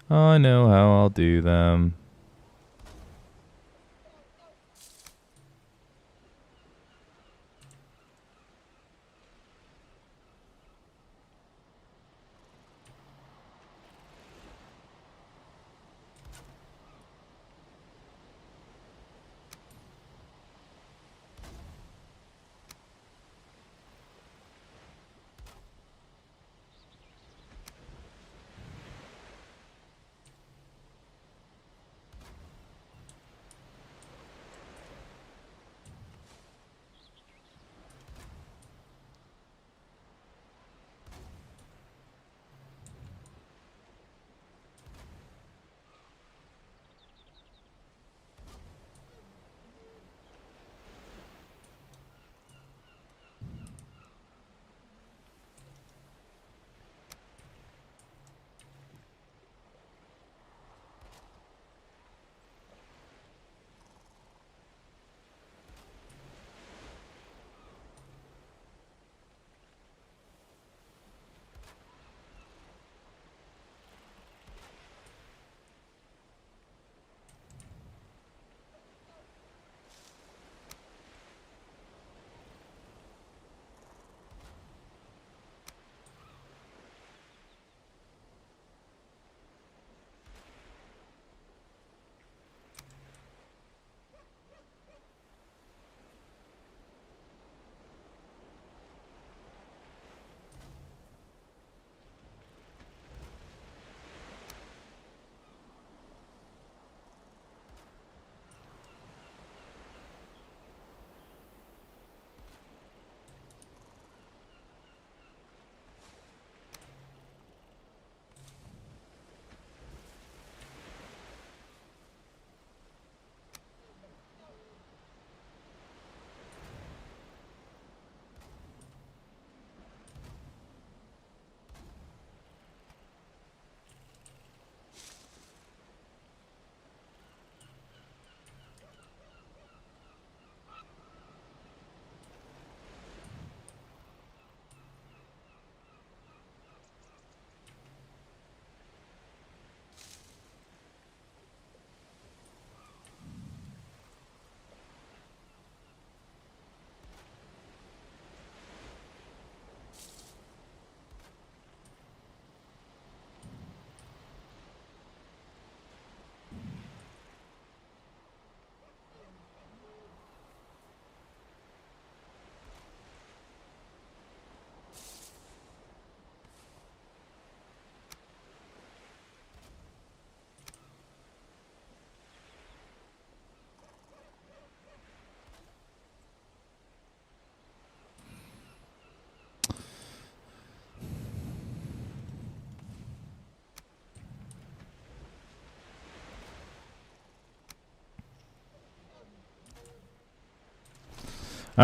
I know how I'll do them.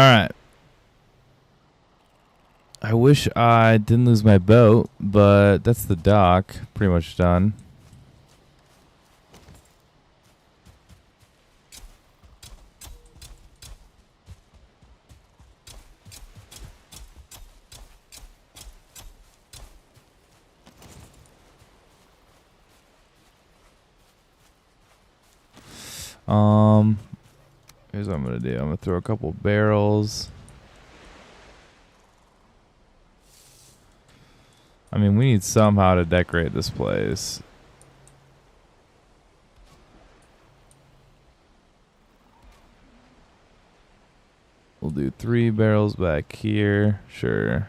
right. I wish I didn't lose my boat, but that's the dock. Pretty much done. Here's what I'm gonna do. I'm gonna throw a couple barrels. I mean, we need somehow to decorate this place. We'll do 3 barrels back here. Sure.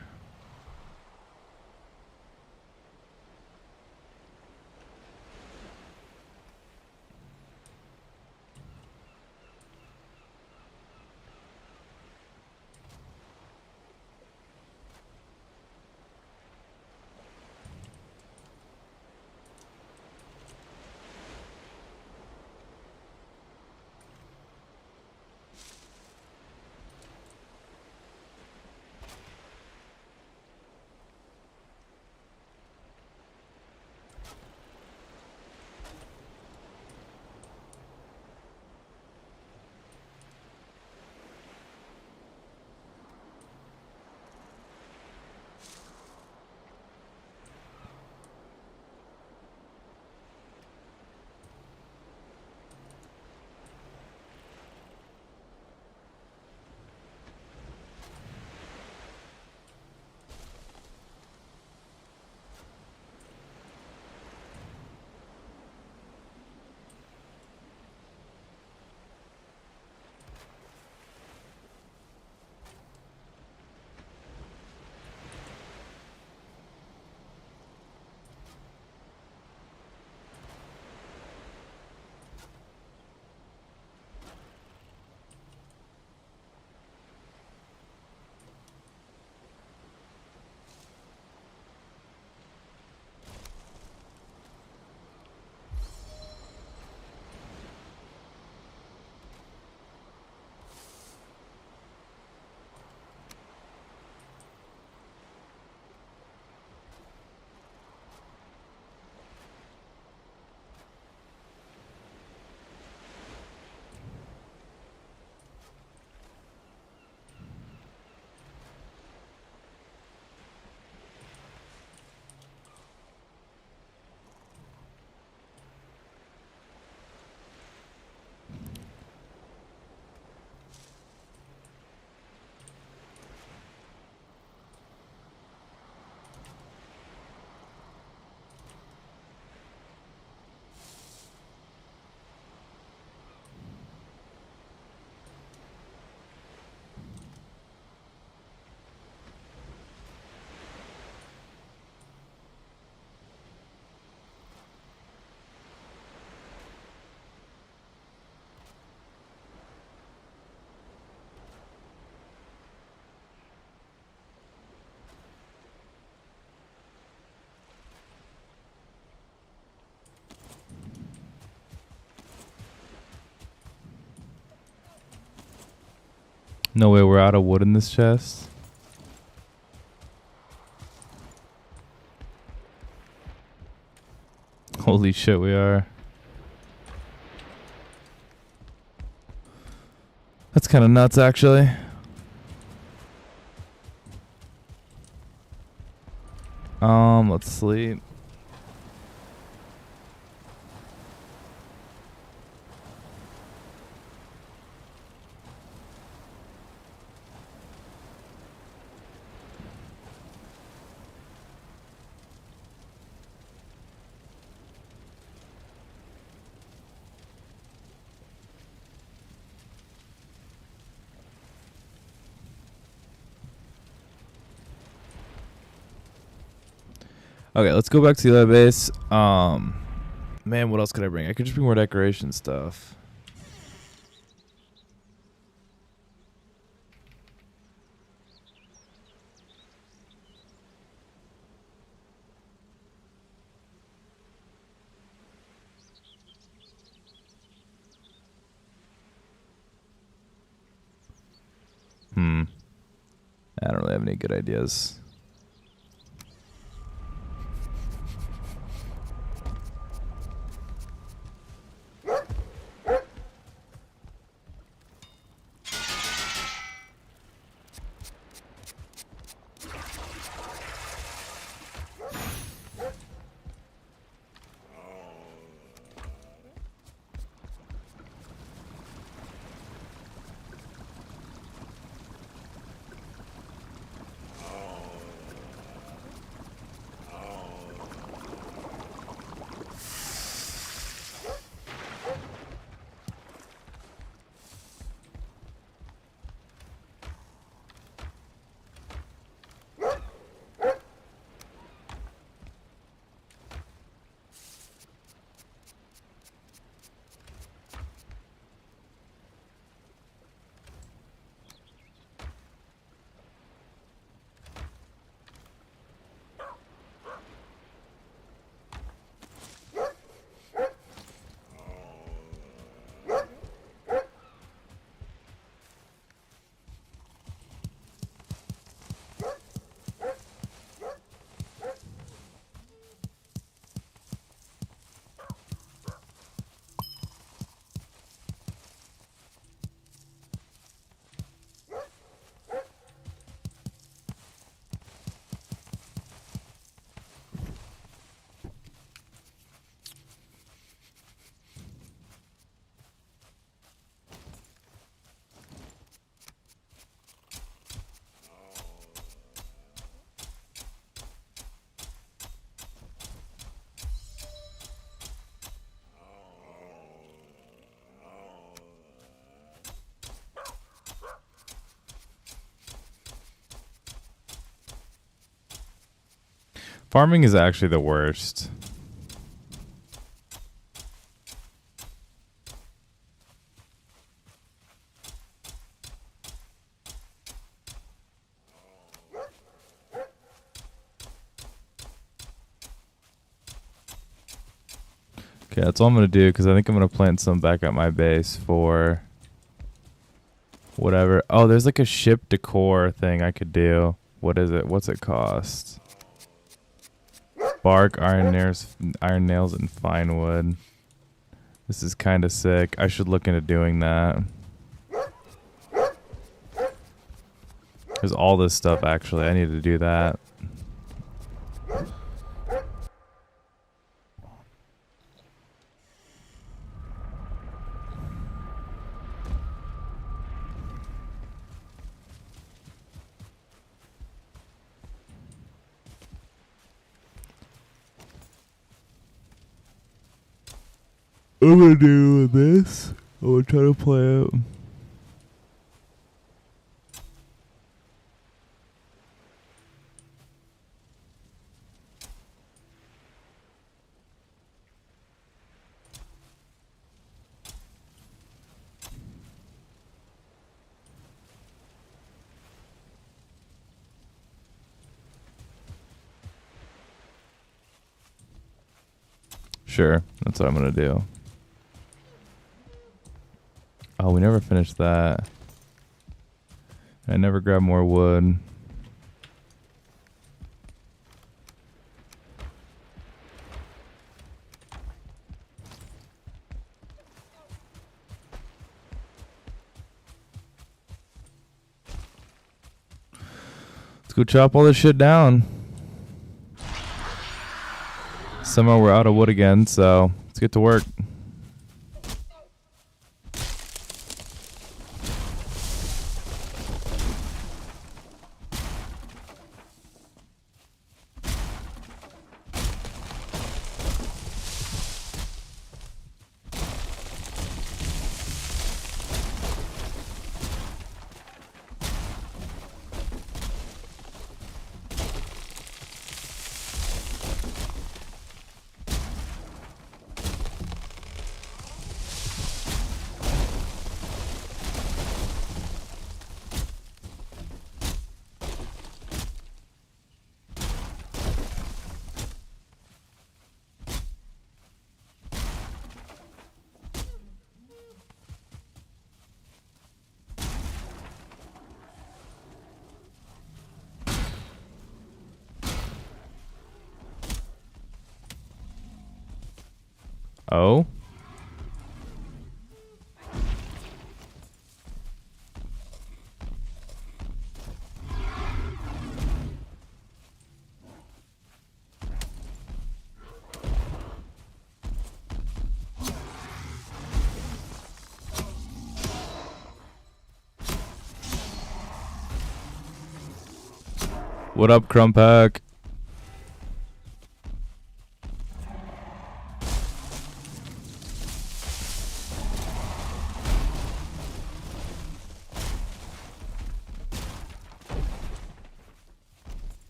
No way we're out of wood in this chest. Holy shit, we are. That's kind of nuts, actually. Let's sleep. Okay, let's go back to the other base. Man, what else could I bring? I could just bring more decoration stuff. I don't really have any good ideas. Farming is actually the worst. Okay, that's all I'm going to do because I think I'm going to plant some back at my base for whatever. Oh, there's like a ship decor thing I could do. What is it? What's it cost? Bark, iron nails, and fine wood. This is kind of sick. I should look into doing that. There's all this stuff, actually. I need to do that. I'm gonna do this. I'm gonna try to play it. Sure, that's what I'm gonna do. Oh, we never finished that. I never grabbed more wood. Let's go chop all this shit down. Somehow we're out of wood again, so let's get to work. Oh? What up, Crumpack?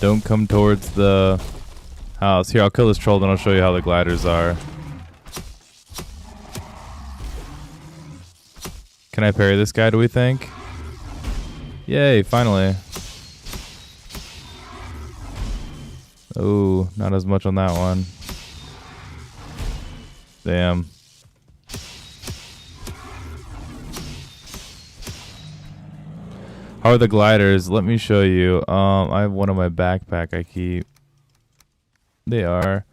Don't come towards the house. Here, I'll kill this troll, then I'll show you how the gliders are. Can I parry this guy, do we think? Yay, finally. Oh, not as much on that one. Damn. How are the gliders? Let me show you. I have one in my backpack I keep. They are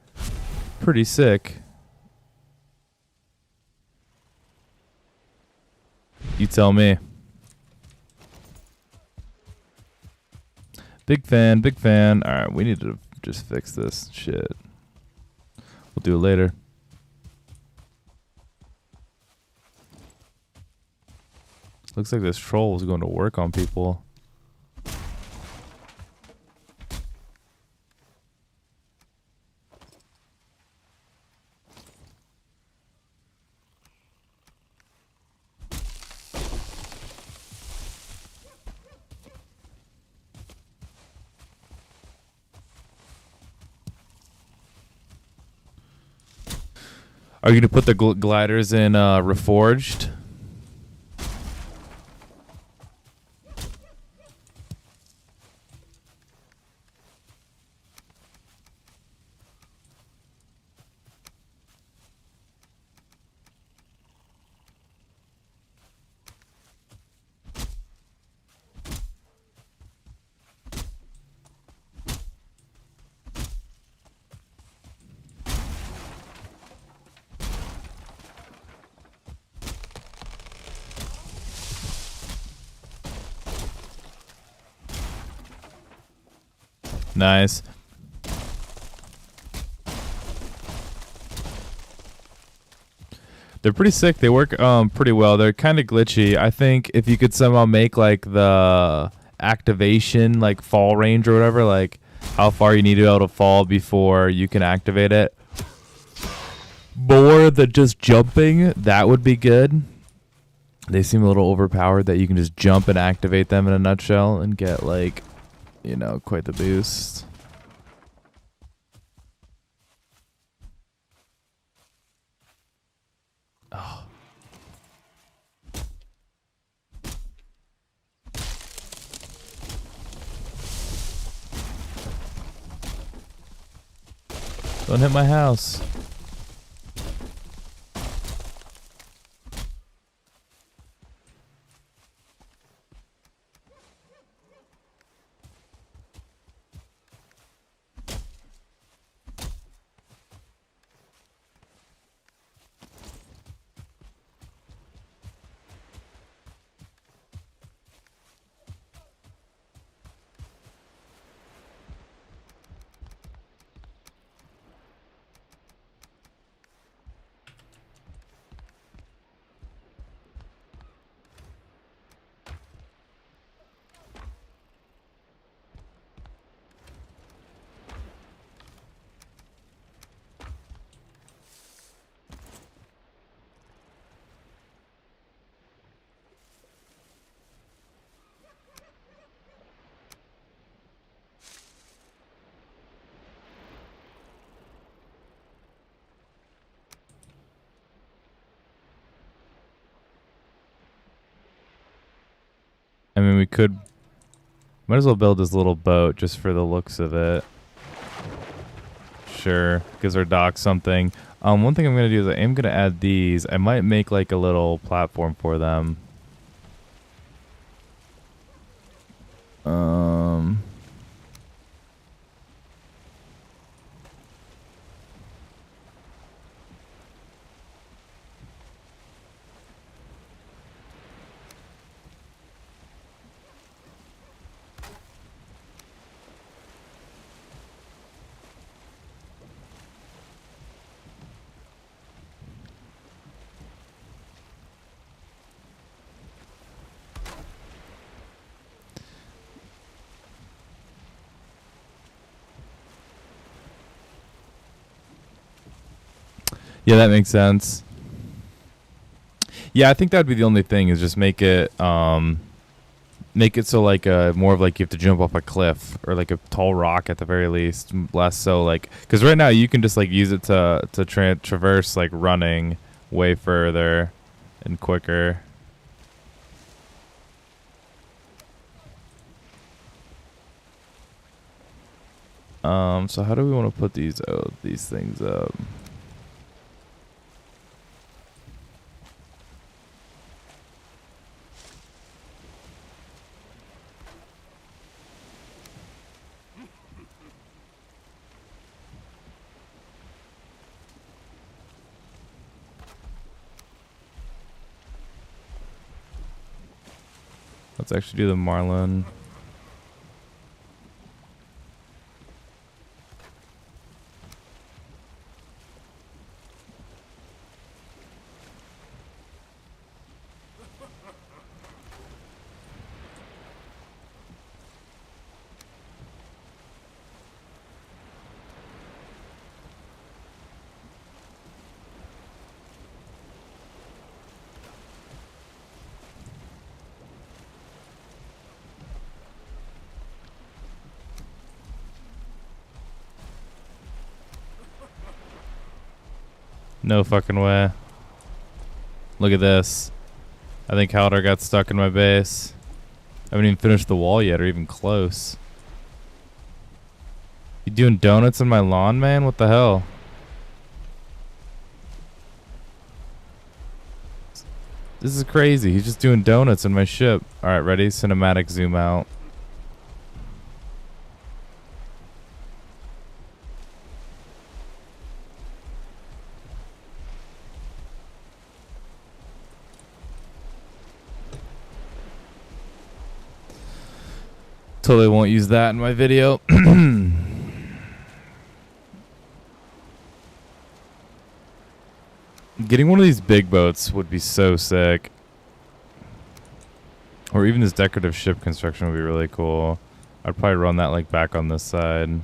pretty sick. You tell me. Big fan, big fan. Alright, we need to just fix this shit. We'll do it later. Looks like this troll is going to work on people. Are you going to put the gliders in Reforged? Nice. They're pretty sick. They work pretty well. They're kind of glitchy. I think if you could somehow make like the activation like fall range or whatever, like how far you need to be able to fall before you can activate it, more than just jumping, that would be good. They seem a little overpowered that you can just jump and activate them in a nutshell and get like, you know, quite the boost. Oh. Don't hit my house. I mean, we could... Might as well build this little boat just for the looks of it. Sure, gives our dock something. One thing I'm going to do is I am going to add these. I might make like a little platform for them. Um. Yeah, that makes sense. Yeah, I think that'd be the only thing is just make it so like more of like you have to jump off a cliff or like a tall rock at the very least, less so like because right now you can just like use it to traverse like running way further and quicker. So how do we want to put these things up? Let's actually do the Marlin. No fucking way. Look at this. I think Halder got stuck in my base. I haven't even finished the wall yet or even close. You doing donuts in my lawn, man? What the hell? This is crazy. He's just doing donuts in my ship. Alright, ready? Cinematic zoom out. Totally won't use that in my video. Getting one of these big boats would be so sick. Or even this decorative ship construction would be really cool. I'd probably run that like back on this side.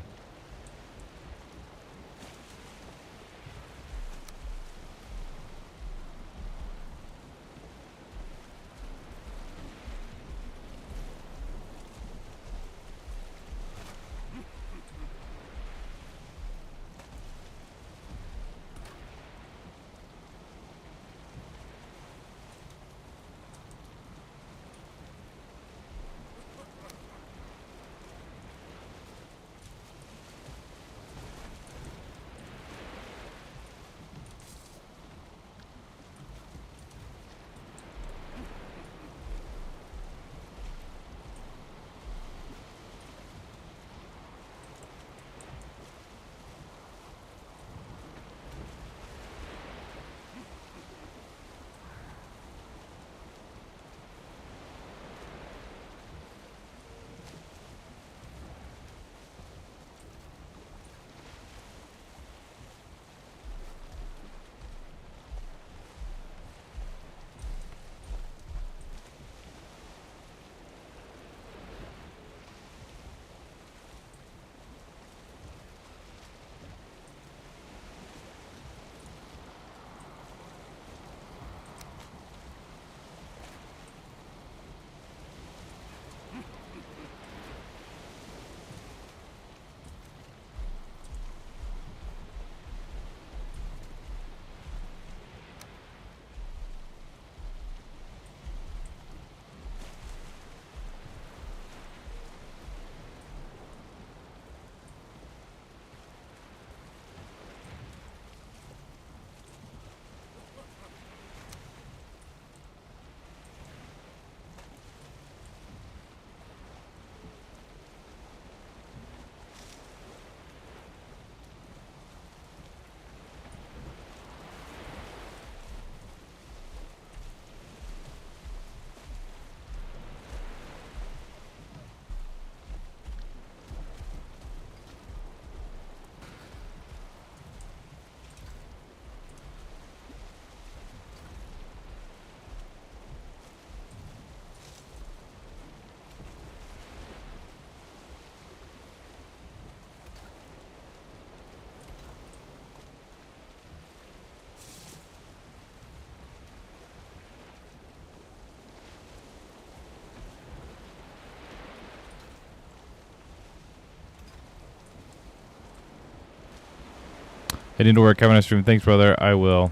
Heading to work, having a stream. Thanks, brother. I will.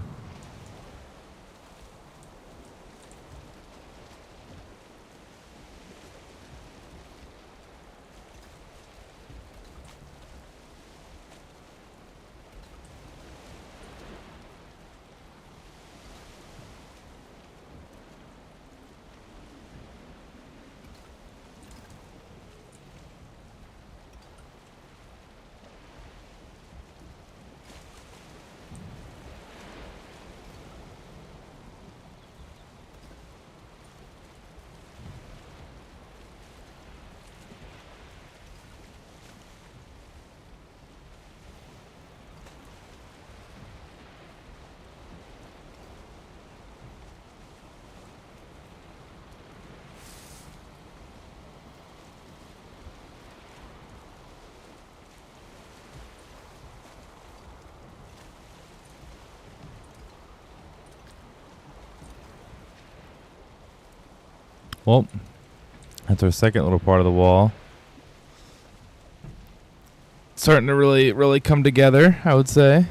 Well, that's our second little part of the wall. Starting to really come together, I would say.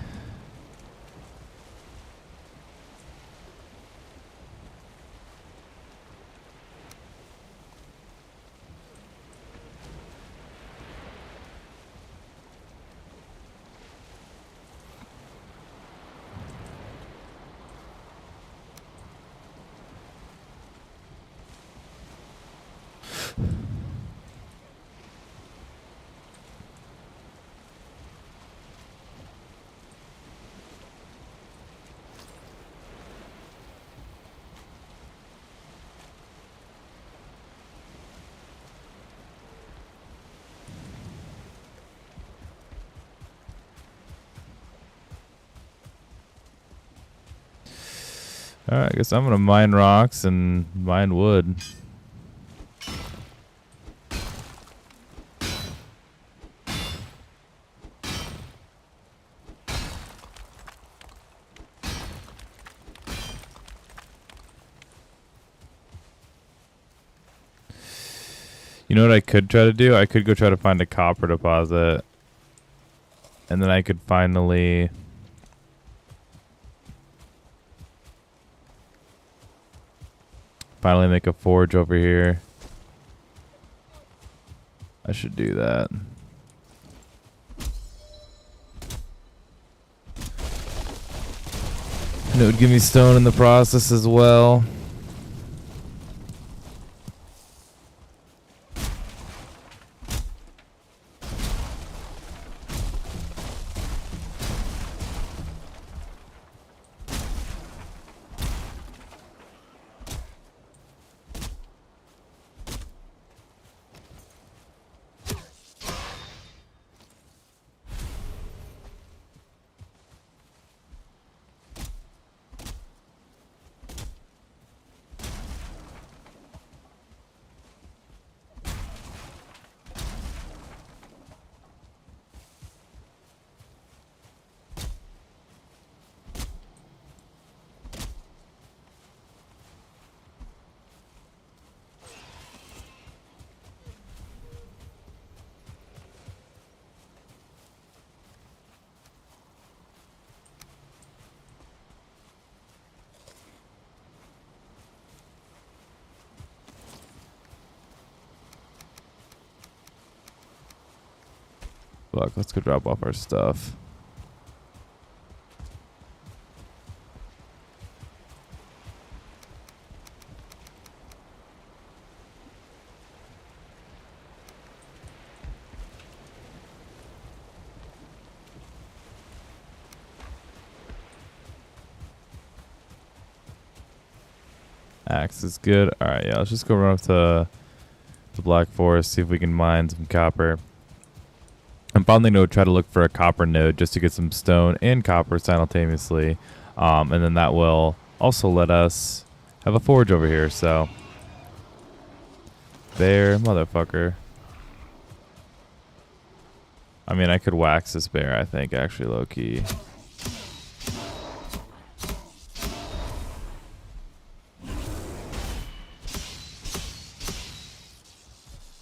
Alright, I guess I'm gonna mine rocks and mine wood. You know what I could try to do? I could go try to find a copper deposit. And then I could finally make a forge over here. I should do that. And it would give me stone in the process as well. Fuck, let's go drop off our stuff. Axe is good. Alright, yeah, let's just go run up to the Black Forest, see if we can mine some copper. I'm probably going to try to look for a copper node just to get some stone and copper simultaneously. And then that will also let us have a forge over here. So, bear, motherfucker. I mean, I could wax this bear, I think, actually, low-key.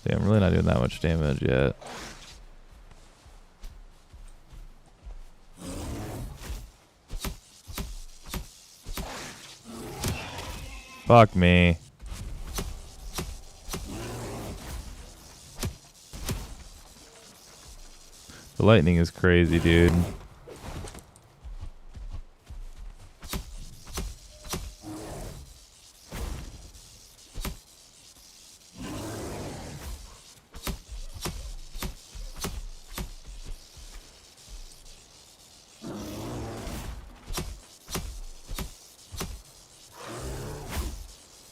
Damn, I'm really not doing that much damage yet. Fuck me. The lightning is crazy, dude.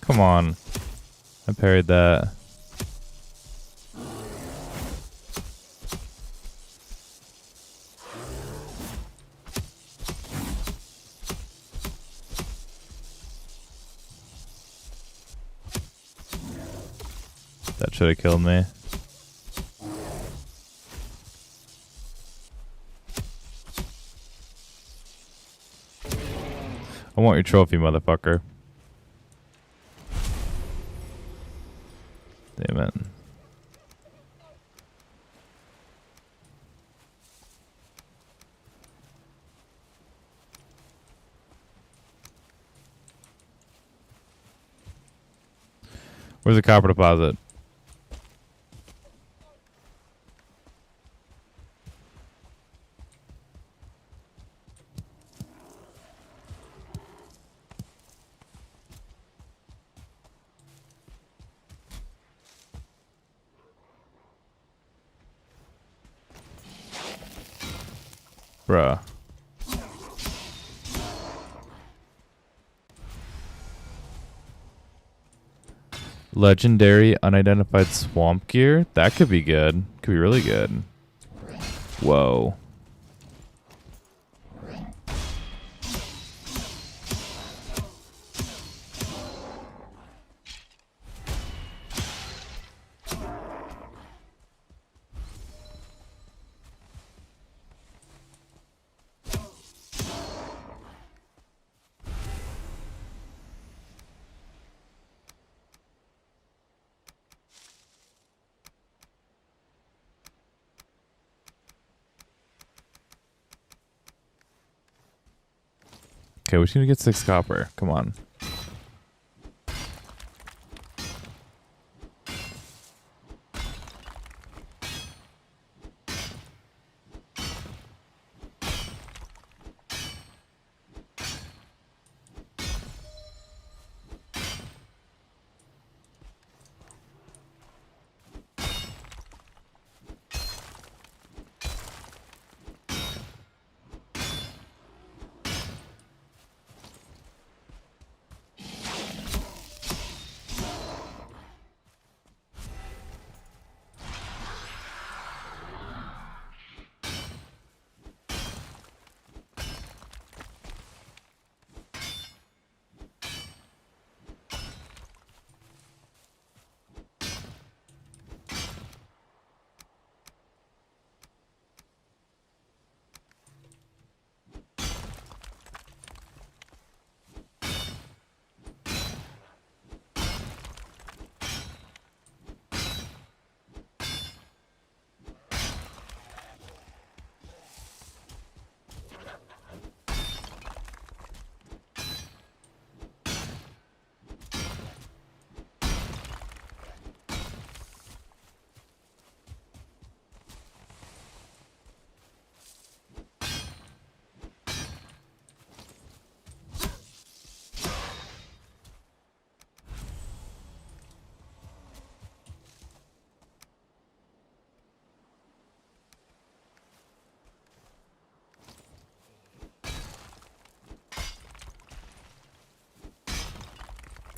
Come on. I parried that. That should have killed me. I want your trophy, motherfucker. Damn it. Where's the copper deposit? Bruh. Legendary unidentified swamp gear? That could be good. Could be really good. Whoa. Okay, we're just gonna get 6 copper. Come on.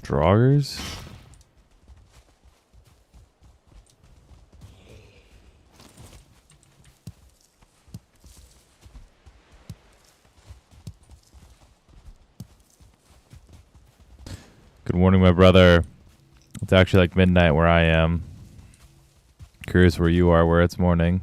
Draugrs? Good morning, my brother. It's actually like midnight where I am. Curious where you are, where it's morning.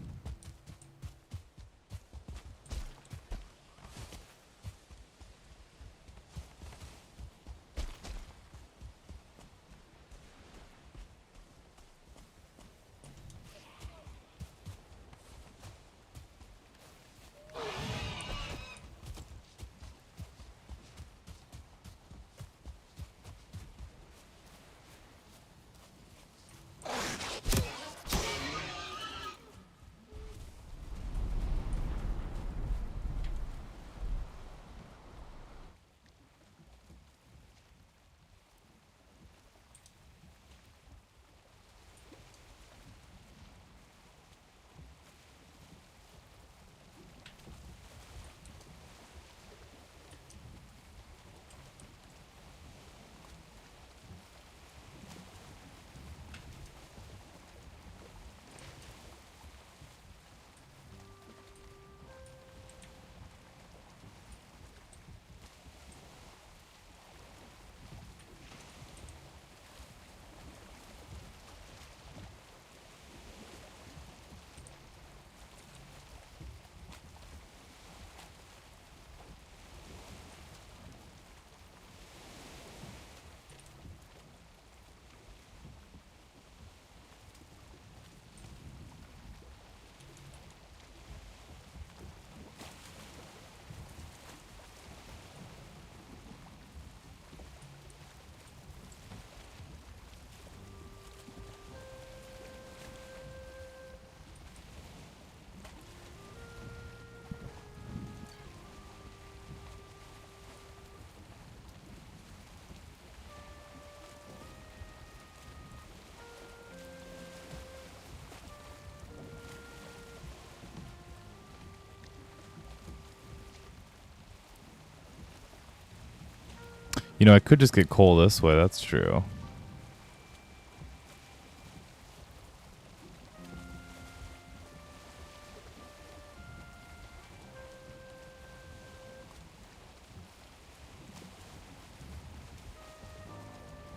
You know, I could just get coal this way. That's true.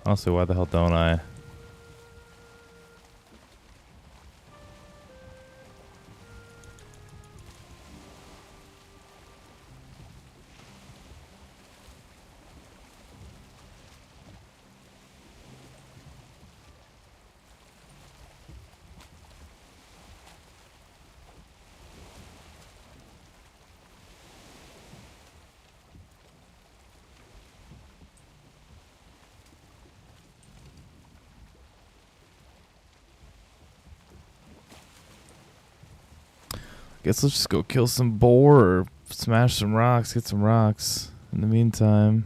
Honestly, why the hell don't I? Guess let's just go kill some boar or smash some rocks, get some rocks in the meantime.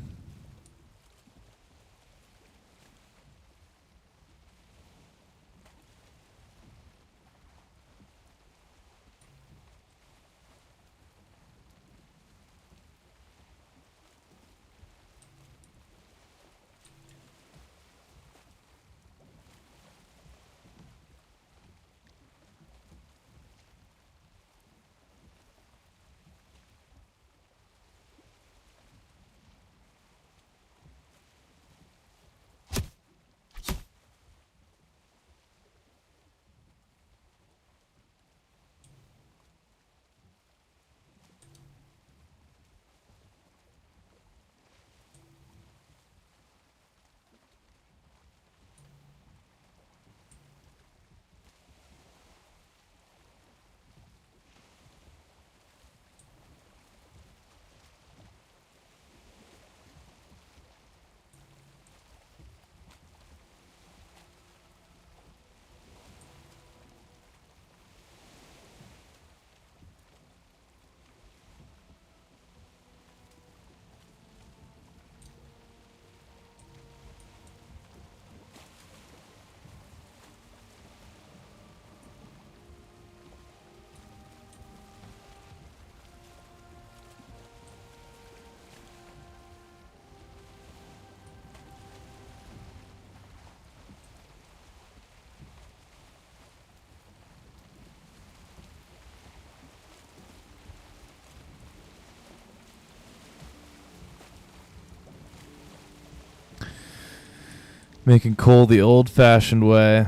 Making coal the old-fashioned way.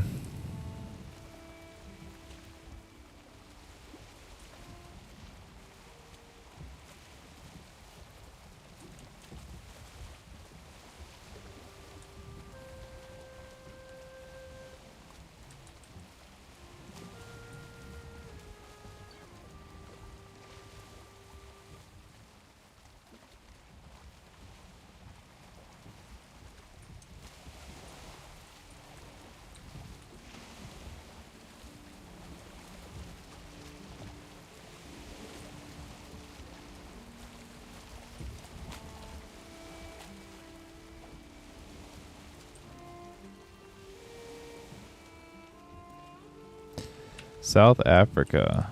South Africa.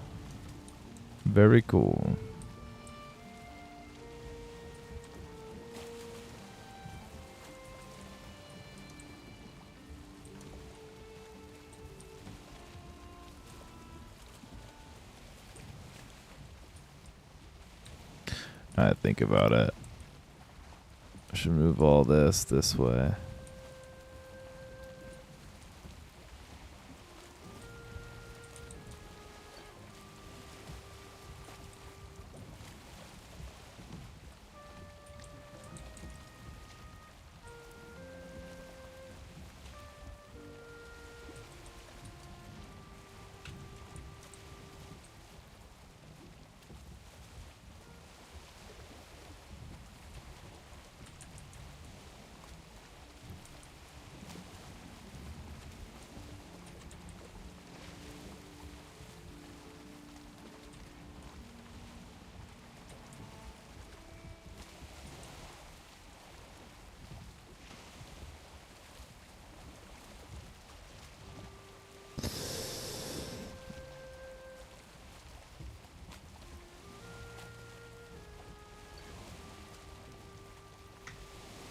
Very cool. I think about it. I should move all this way.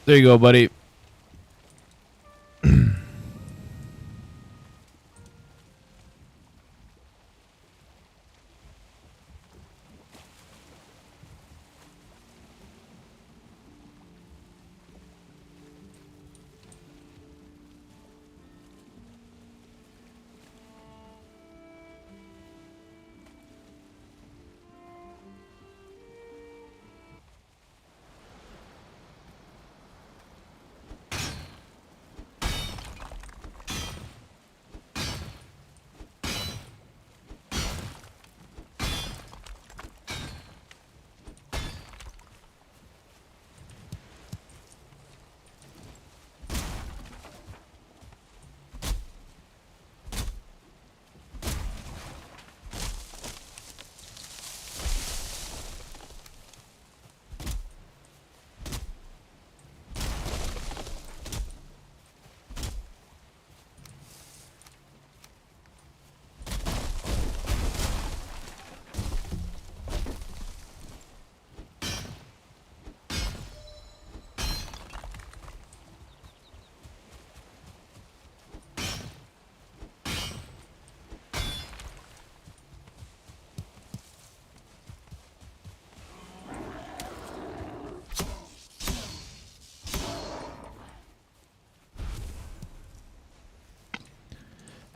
There you go, buddy.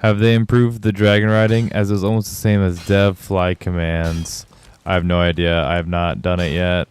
Have they improved the dragon riding as it's almost the same as dev fly commands? I have no idea. I have not done it yet.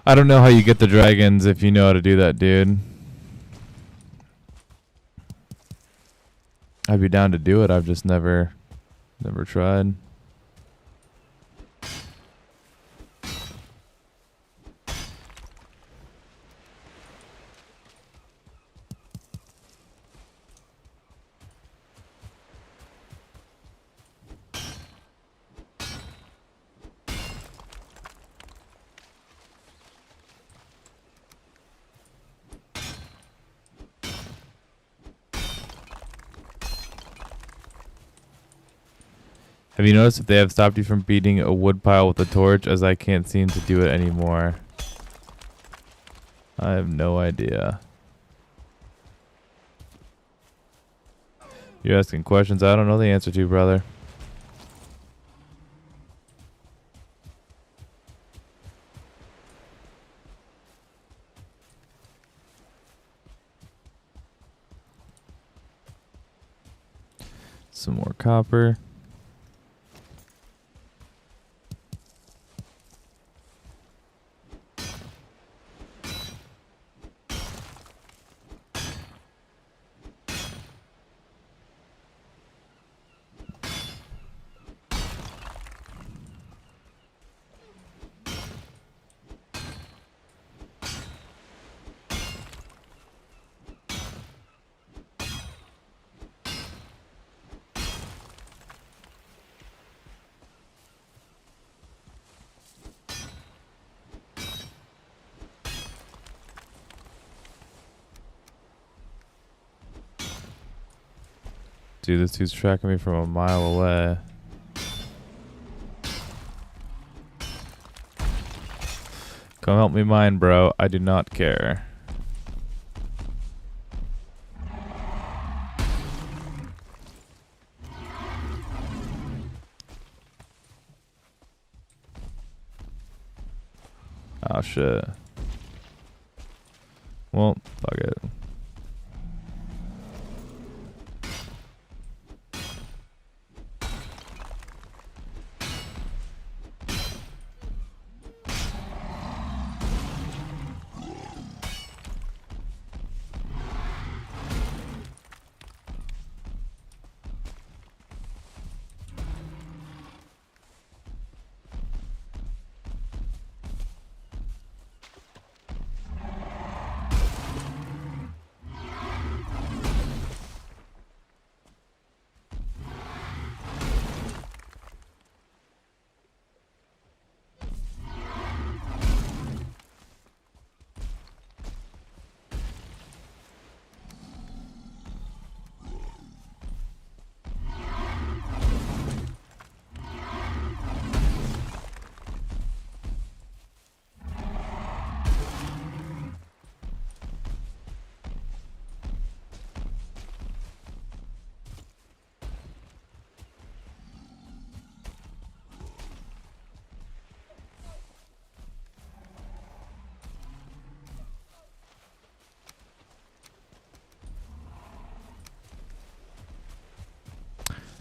I don't know how you get the dragons if you know how to do that, dude. I'd be down to do it. I've just never tried. Have you noticed if they have stopped you from beating a wood pile with a torch, as I can't seem to do it anymore? I have no idea. You're asking questions I don't know the answer to, brother. Some more copper. Dude, this dude's tracking me from a mile away. Come help me mine, bro. I do not care. Oh, shit. Well, fuck it.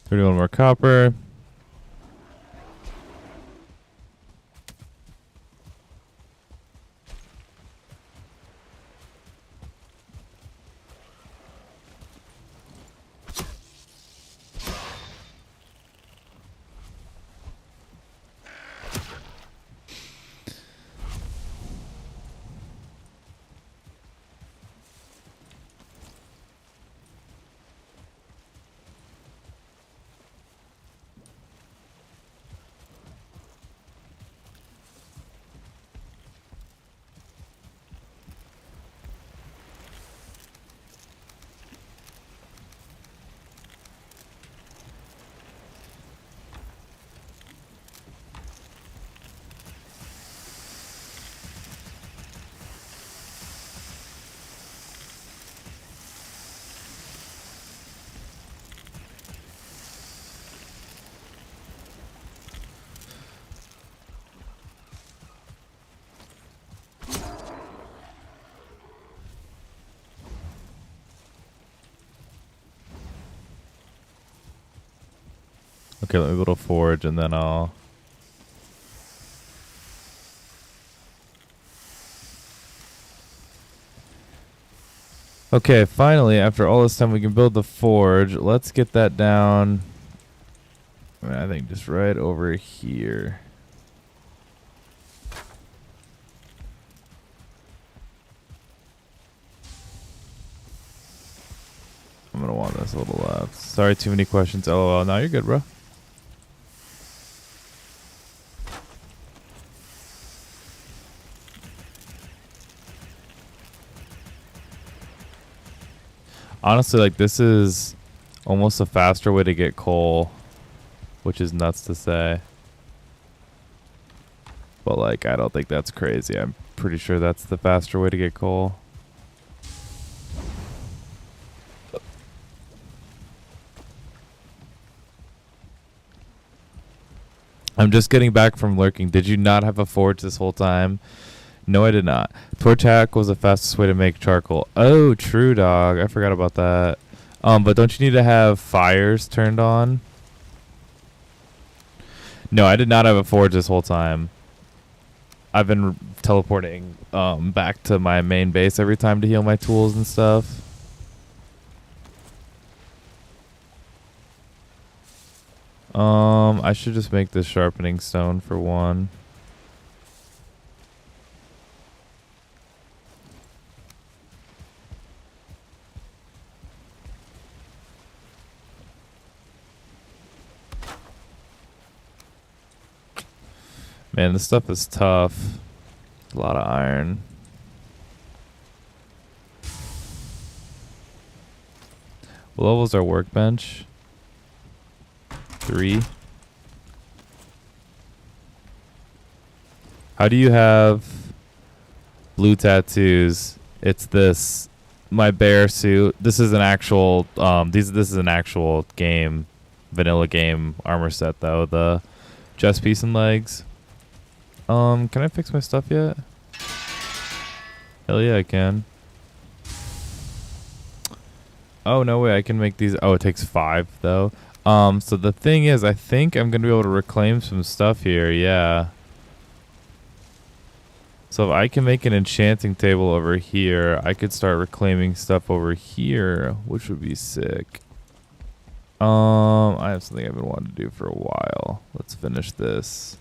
31 more copper. Okay, let me build a forge and then I'll... Okay, finally, after all this time, we can build the forge. Let's get that down. I think just right over here. I'm going to want this a little left. Sorry, too many questions. LOL. No, you're good, bro. Honestly, like, this is almost a faster way to get coal, which is nuts to say. But, like, I don't think that's crazy. I'm pretty sure that's the faster way to get coal. I'm just getting back from lurking. Did you not have a forge this whole time? No, I did not. Torch hack was the fastest way to make charcoal. Oh, true, dog. I forgot about that. But don't you need to have fires turned on? No, I did not have a forge this whole time. I've been teleporting back to my main base every time to heal my tools and stuff. I should just make this sharpening stone for one. Man, this stuff is tough. A lot of iron. What level's our workbench? 3. How do you have blue tattoos? It's this, my bear suit. This is an actual, this is an actual game, vanilla game armor set though. The chest piece and legs. Can I fix my stuff yet? Hell yeah, I can. Oh, no way, I can make these. Oh, it takes 5 though. So the thing is, I think I'm gonna be able to reclaim some stuff here, yeah. So if I can make an enchanting table over here, I could start reclaiming stuff over here, which would be sick. I have something I've been wanting to do for a while. Let's finish this.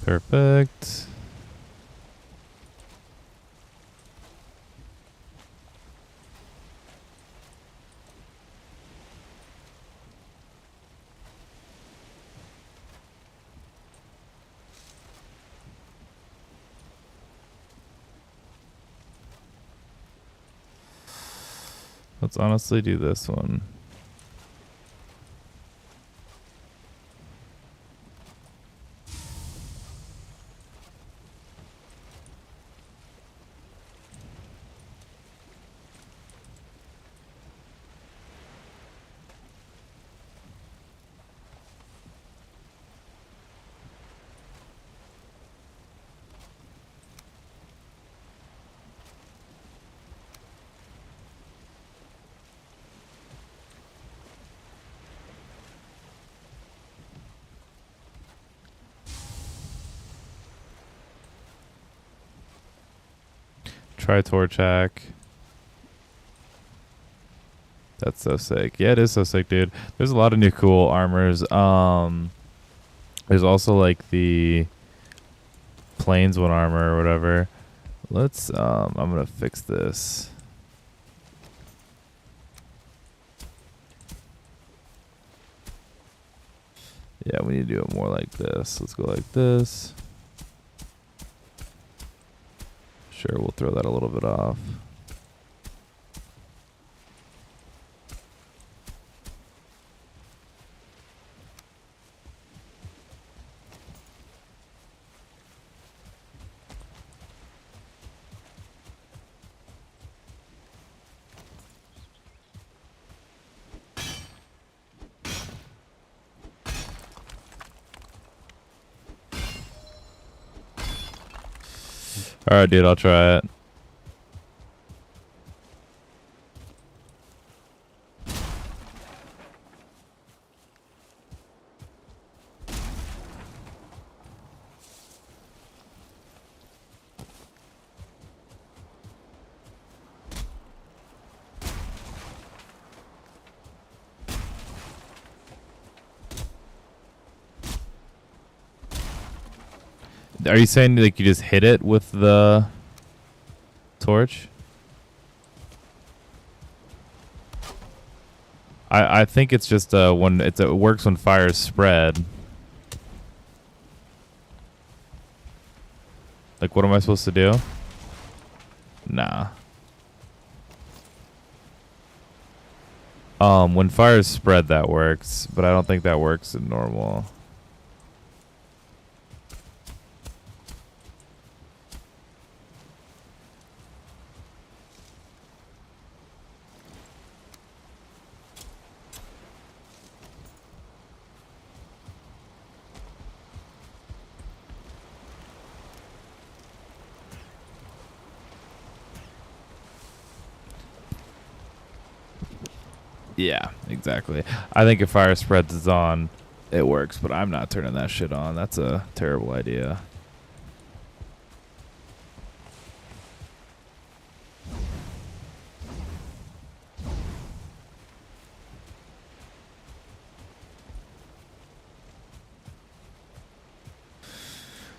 Perfect. Let's honestly do this one. Try torch hack. That's so sick. Yeah, it is so sick, dude. There's a lot of new cool armors. There's also like the plains one armor or whatever. Let's I'm gonna fix this. Yeah, we need to do it more like this. Let's go like this. Sure, we'll throw that a little bit off. Alright, dude, I'll try it. Are you saying like you just hit it with the torch? I think it's just when it works when fires spread. Like, what am I supposed to do? Nah. When fires spread, that works, but I don't think that works in normal. Yeah, exactly. I think if fire spreads is on, it works, but I'm not turning that shit on. That's a terrible idea.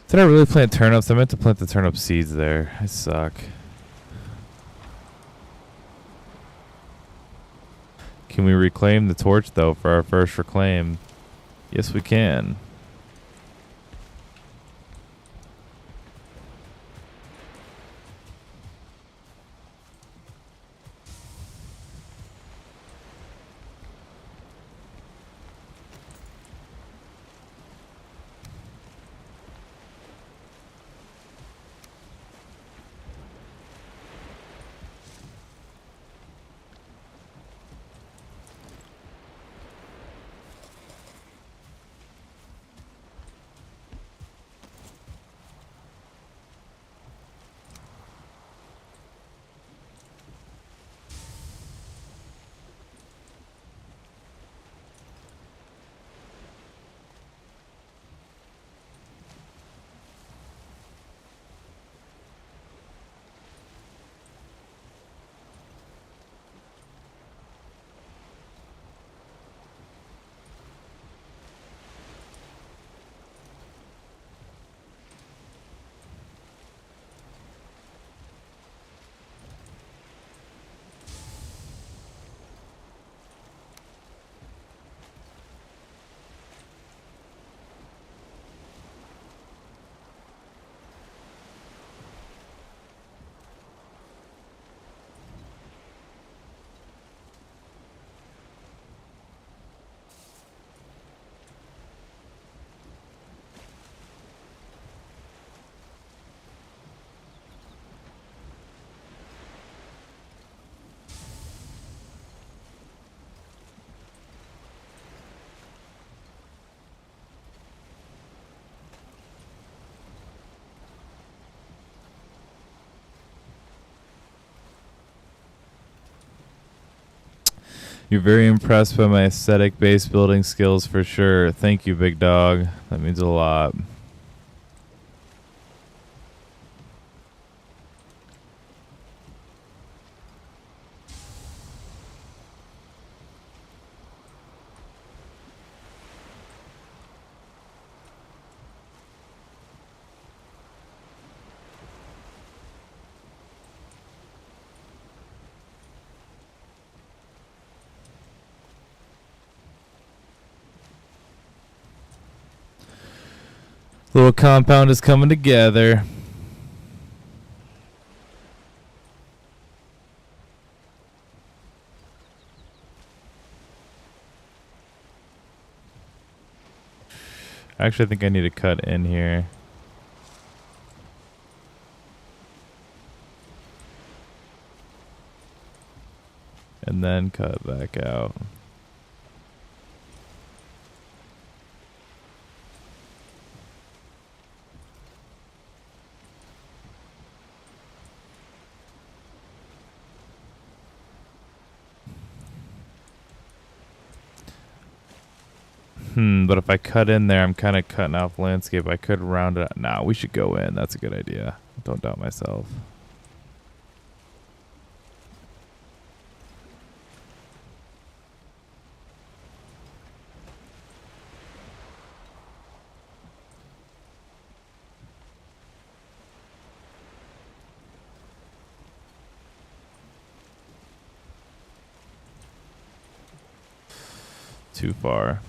Did I really plant turnips? I meant to plant the turnip seeds there. I suck. Can we reclaim the torch, though, for our first reclaim? Yes, we can. You're very impressed by my aesthetic base building skills for sure. Thank you, big dog. That means a lot. Little compound is coming together. Actually, I think I need to cut in here. And then cut back out. But if I cut in there, I'm kind of cutting off landscape. I could round it. Nah, we should go in. That's a good idea. Don't doubt myself. Too far.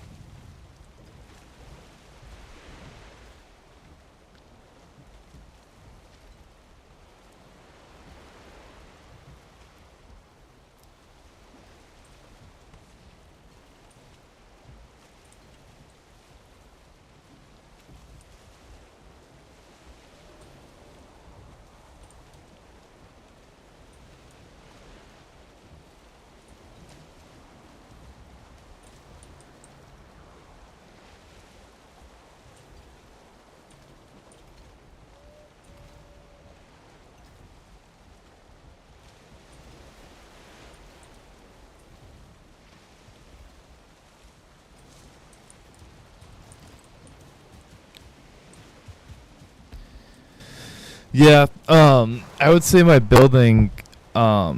Yeah, I would say my building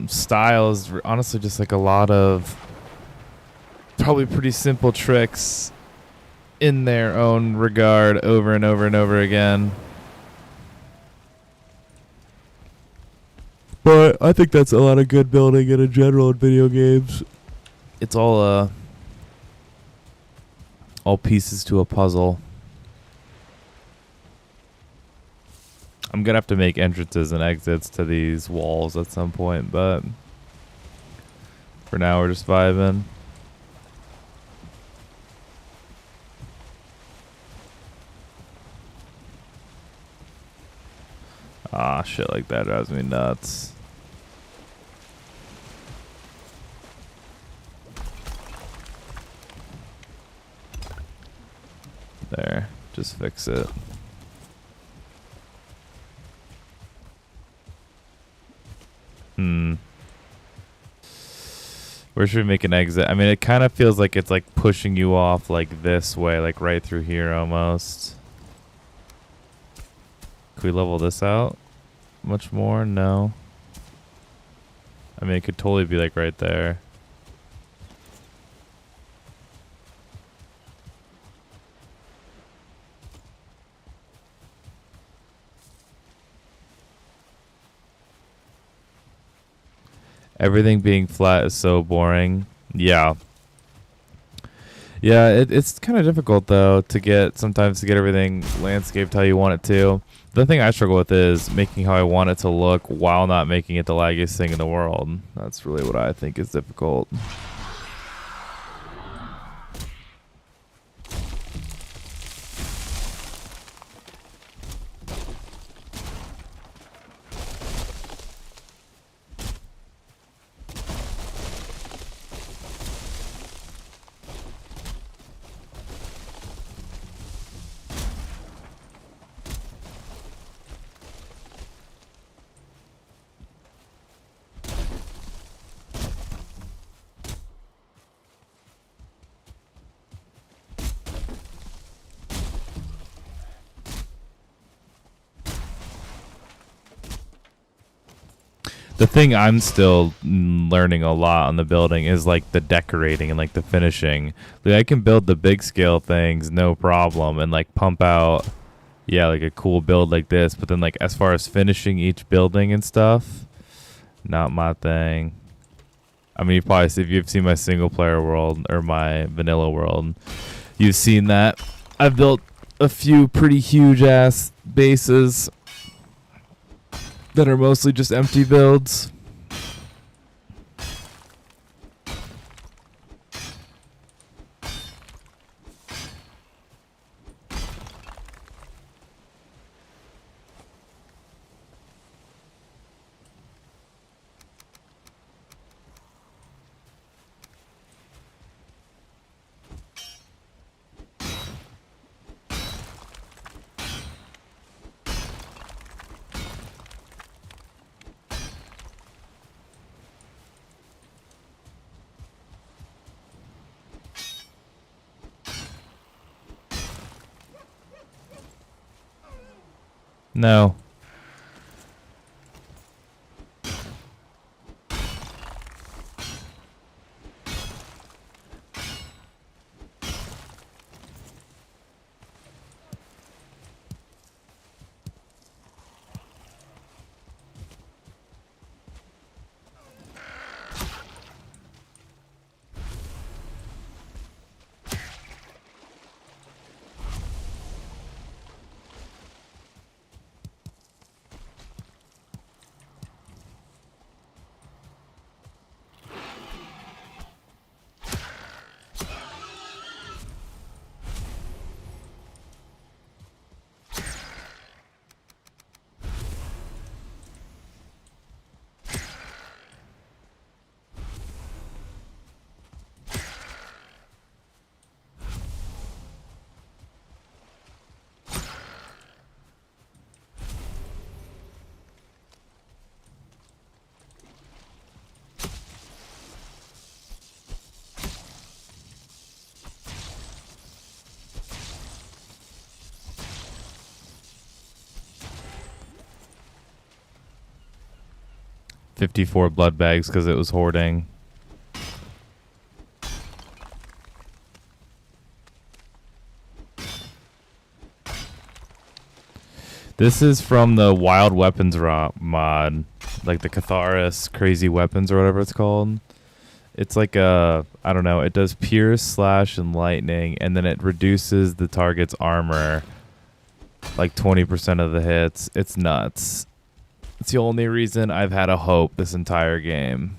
style is honestly just like a lot of probably pretty simple tricks in their own regard over and over and over again. But I think that's a lot of good building in general in video games. It's all pieces to a puzzle. I'm gonna have to make entrances and exits to these walls at some point, but for now we're just vibing. Ah, shit like that drives me nuts. There, just fix it. Where should we make an exit? I mean, it kind of feels like it's like pushing you off like this way, like right through here almost. Could we level this out much more? No. I mean, it could totally be like right there. Everything being flat is so boring. Yeah. Yeah, it's kind of difficult, though, sometimes to get everything landscaped how you want it to. The thing I struggle with is making how I want it to look while not making it the laggiest thing in the world. That's really what I think is difficult. The thing I'm still learning a lot on the building is like the decorating and like the finishing. Like I can build the big scale things no problem and like pump out, yeah, like a cool build like this. But then like as far as finishing each building and stuff, not my thing. I mean, you probably see, if you've seen my single player world or my vanilla world, you've seen that I've built a few pretty huge ass bases that are mostly just empty builds. No. $54 blood bags because it was hoarding. This is from the Wild Weapons mod, like the Catharis Crazy Weapons or whatever it's called. It's like a, I don't know, it does pierce, slash, and lightning, and then it reduces the target's armor like 20% of the hits. It's nuts. It's the only reason I've had a hope this entire game.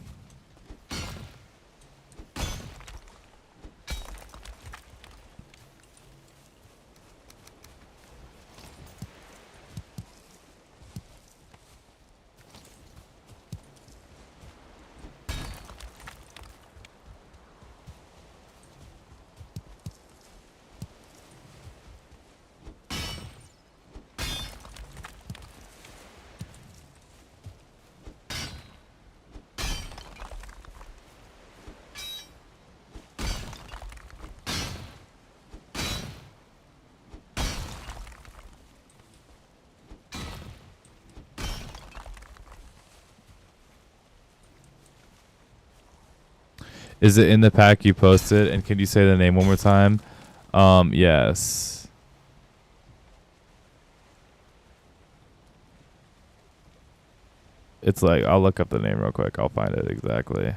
Is it in the pack you posted? And can you say the name one more time? Yes. It's like, I'll look up the name real quick. I'll find it exactly.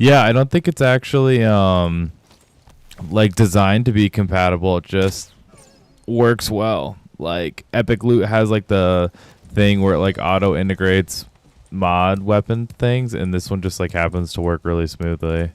Yeah, I don't think it's actually like designed to be compatible. It just works well. Like Epic Loot has like the thing where it like auto integrates mod weapon things, and this one just like happens to work really smoothly.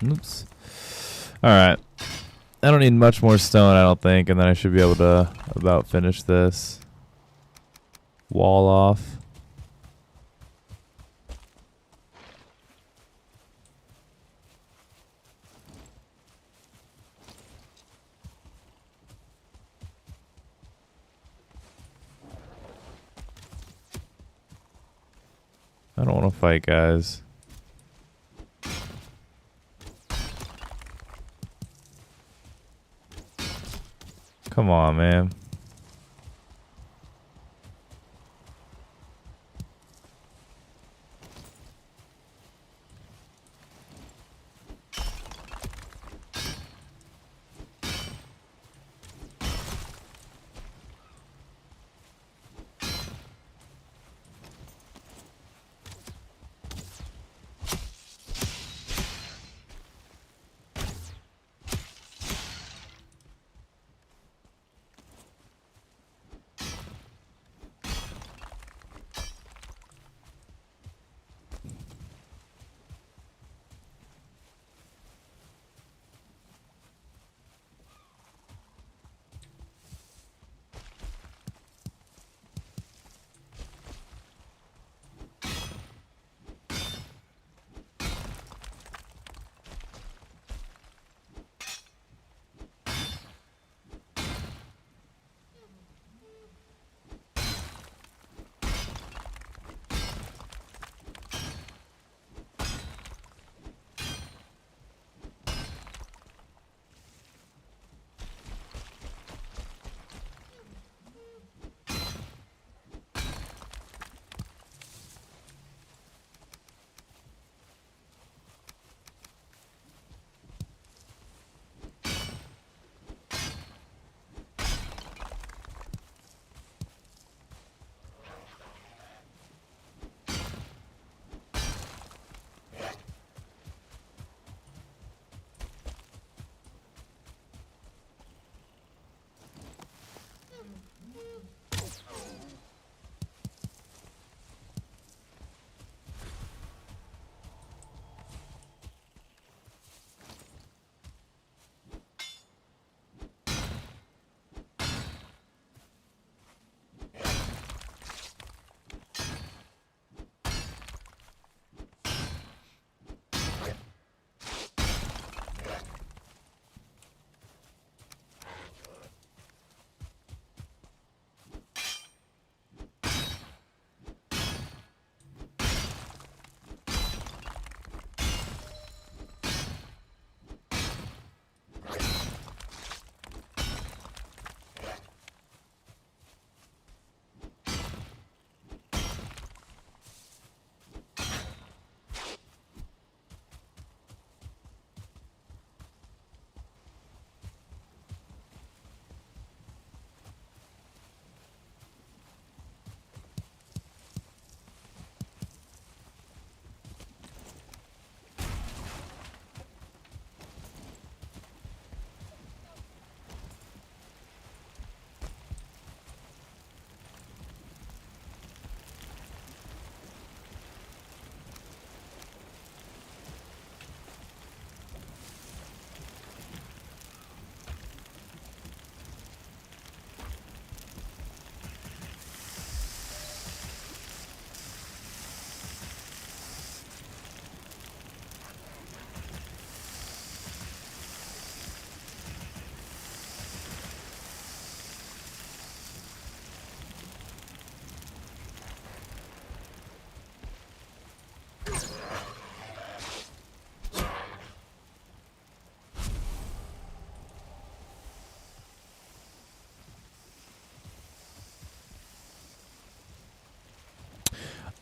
Oops. All right. I don't need much more stone, I don't think, and then I should be able to about finish this wall off. I don't want to fight, guys. Come on, man.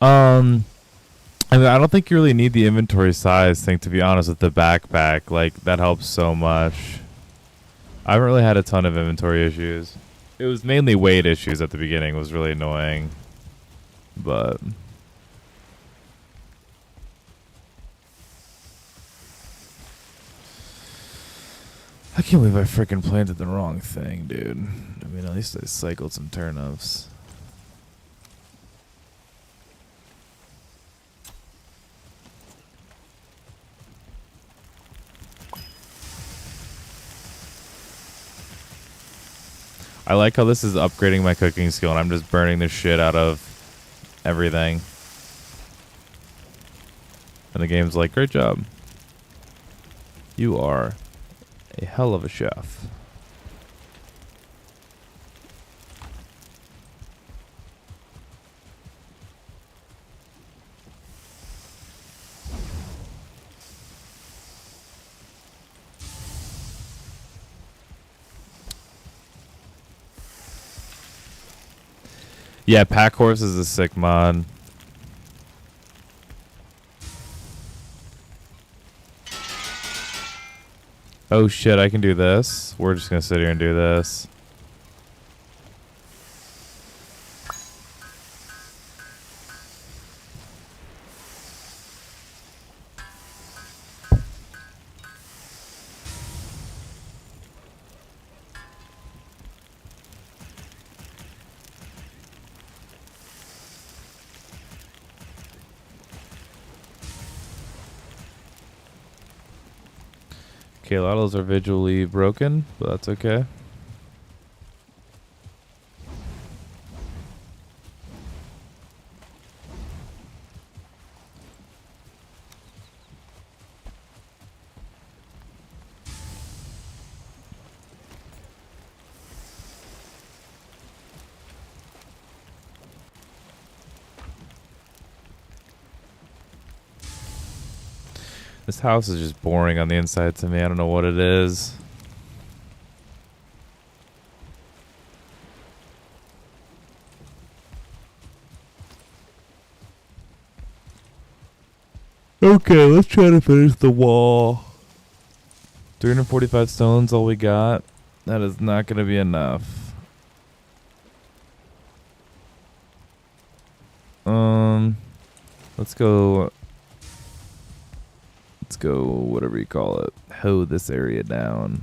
Um, I mean, I don't think you really need the inventory size thing, to be honest, with the backpack. Like, that helps so much. I haven't really had a ton of inventory issues. It was mainly weight issues at the beginning. It was really annoying. But I can't believe I freaking planted the wrong thing, dude. I mean, at least I cycled some turnips. I like how this is upgrading my cooking skill, and I'm just burning the shit out of everything. And the game's like, great job. You are a hell of a chef. Yeah, Pack Horse is a sick mod. Oh shit, I can do this. We're just gonna sit here and do this. Okay, a lot of those are visually broken, but that's okay. This house is just boring on the inside to me. I don't know what it is. Okay, let's try to finish the wall. 345 stones, all we got. That is not going to be enough. Let's go. Let's go, whatever you call it. Hoe this area down.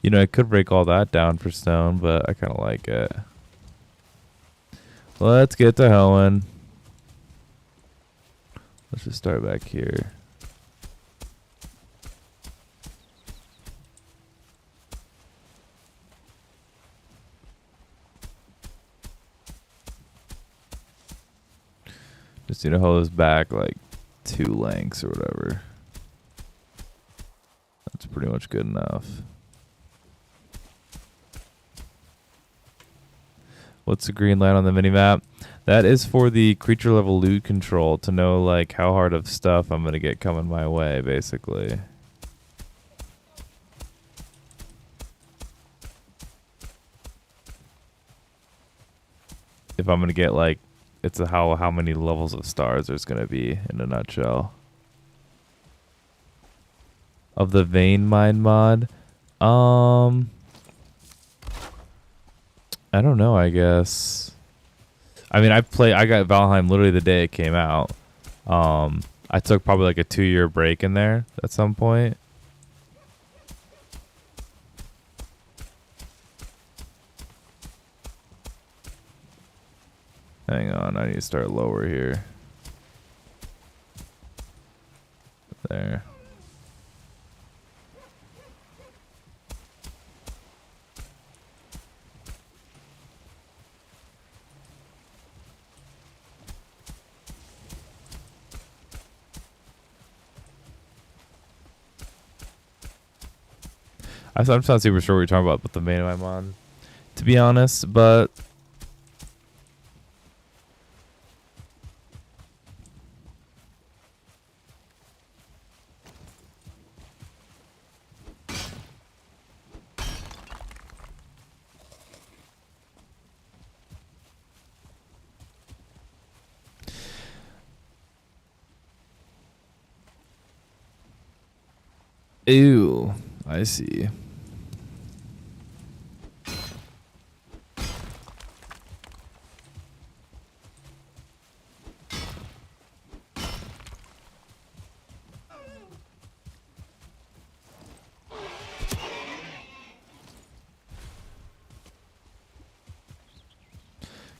You know, I could break all that down for stone, but I kind of like it. Let's get to hoeing. Let's just start back here. Just need to hoe this back like 2 lengths or whatever. That's pretty much good enough. What's the green line on the minimap? That is for the creature level loot control to know like how hard of stuff I'm going to get coming my way, basically. If I'm going to get like, it's a how many levels of stars there's going to be in a nutshell. Of the vein mine mod, I don't know, I guess. I mean, I got Valheim literally the day it came out. I took probably like a 2-year break in there at some point. Hang on, I need to start lower here. There. I'm just not super sure what you're talking about with the main I'm on, to be honest, but Ew, I see.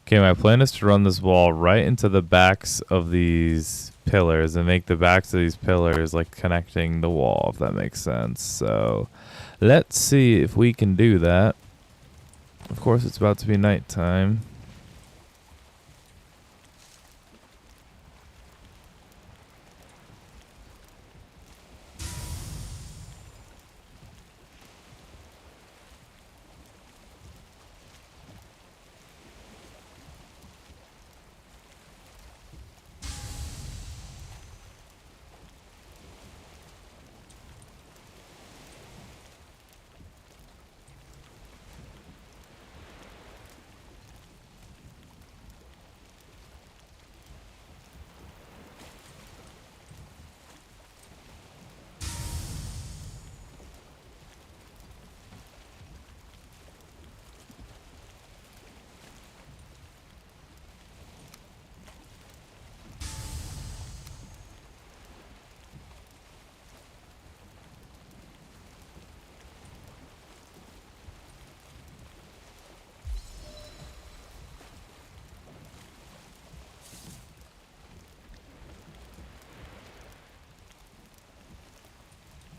Okay, my plan is to run this wall right into the backs of these pillars and make the backs of these pillars like connecting the wall, if that makes sense. So let's see if we can do that. Of course, it's about to be nighttime.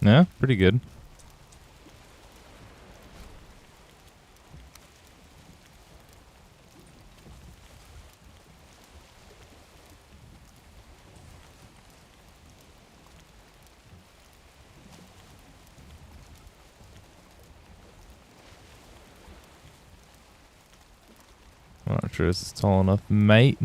Yeah, pretty good. I'm not sure this is tall enough, mate.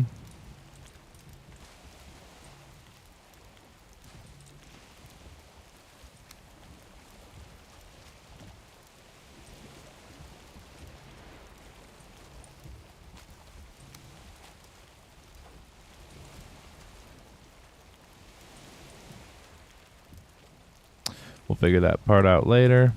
We'll figure that part out later.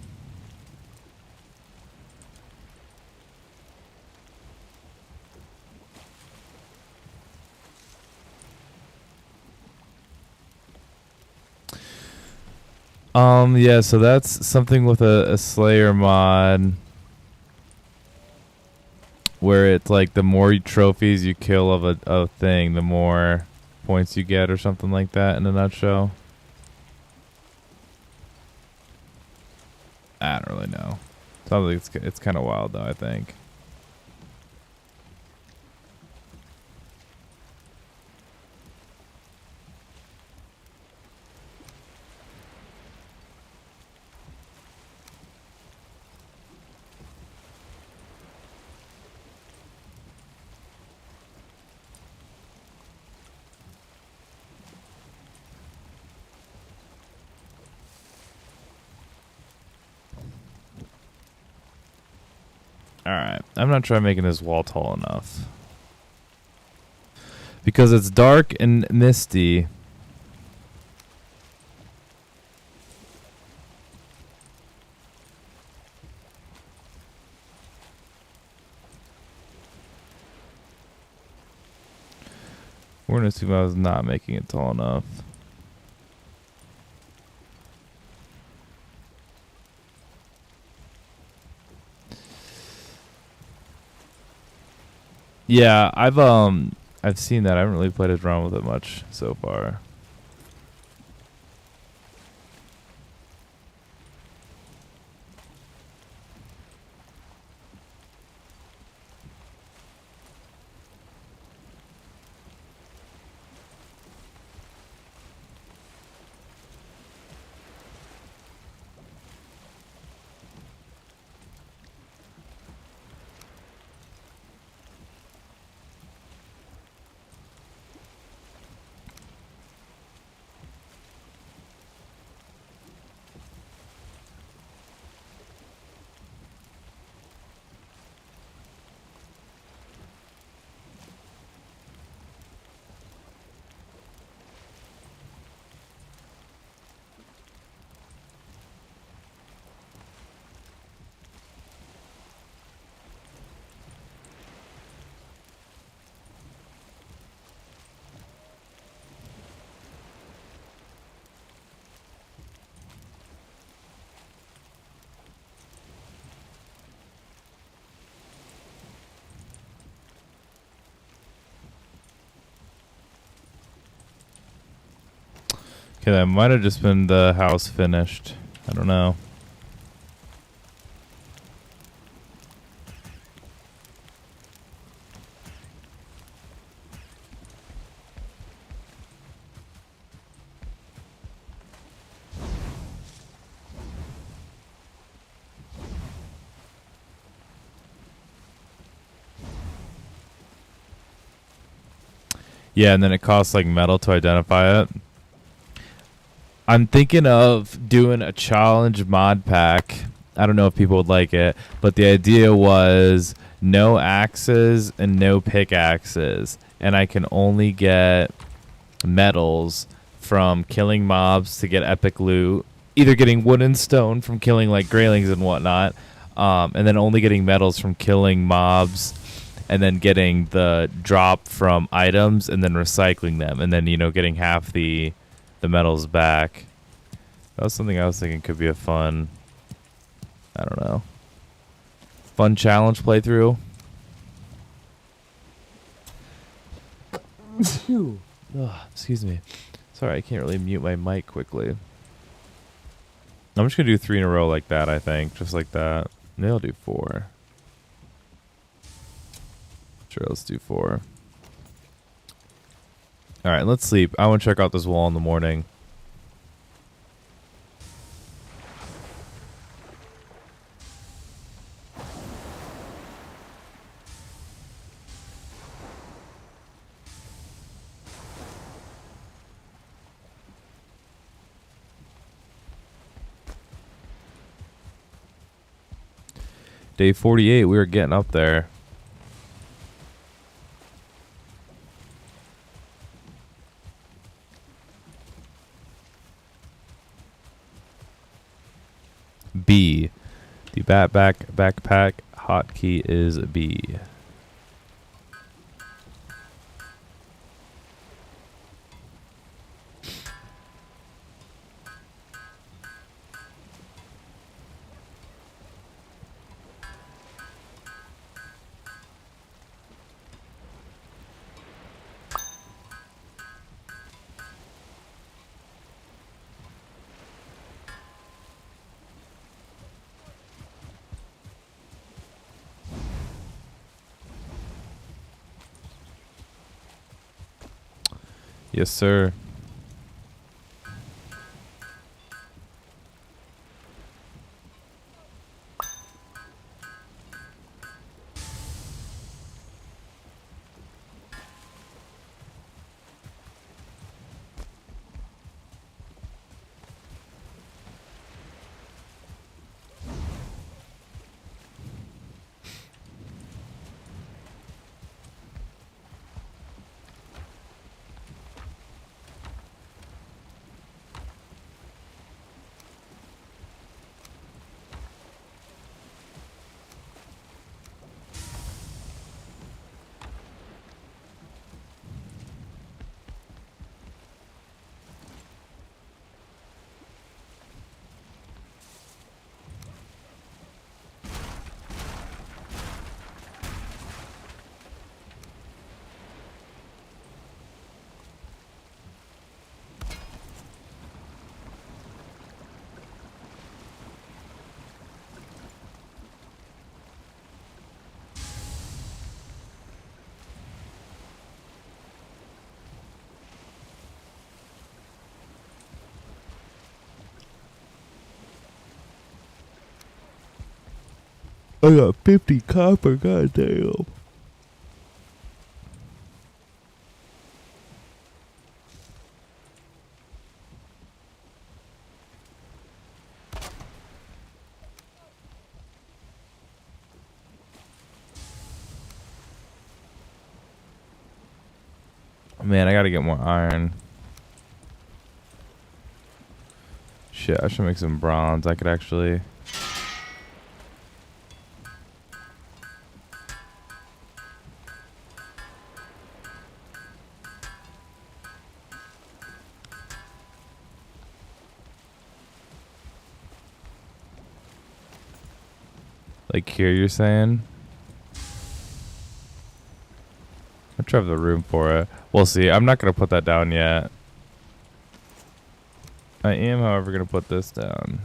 Yeah, so that's something with a Slayer mod where it's like the more trophies you kill of a thing, the more points you get or something like that in a nutshell. I don't really know. Sounds like it's kind of wild though, I think. Alright, I'm not trying making this wall tall enough. Because it's dark and misty. We're going to assume I was not making it tall enough. Yeah, I've seen that. I haven't really played around with it much so far. Okay, that might have just been the house finished. I don't know. Yeah, and then it costs like metal to identify it. I'm thinking of doing a challenge mod pack. I don't know if people would like it, but the idea was no axes and no pickaxes, and I can only get medals from killing mobs to get epic loot, either getting wood and stone from killing like greylings and whatnot, and then only getting medals from killing mobs, and then getting the drop from items and then recycling them, and then getting half the medals back. That was something I was thinking could be a fun, I don't know, fun challenge playthrough. Oh, excuse me. Sorry, I can't really mute my mic quickly. I'm just going to do 3 in a row like that, I think. Just like that. Maybe I'll do 4. Sure, let's do 4. Alright, let's sleep. I want to check out this wall in the morning. Day 48, we were getting up there. B. The backpack hotkey is B. Yes, sir. I got 50 copper, goddamn. Man, I gotta get more iron. Shit, I should make some bronze. I could actually... Like here, you're saying? I'm trying to have the room for it. We'll see. I'm not going to put that down yet. I am, however, going to put this down.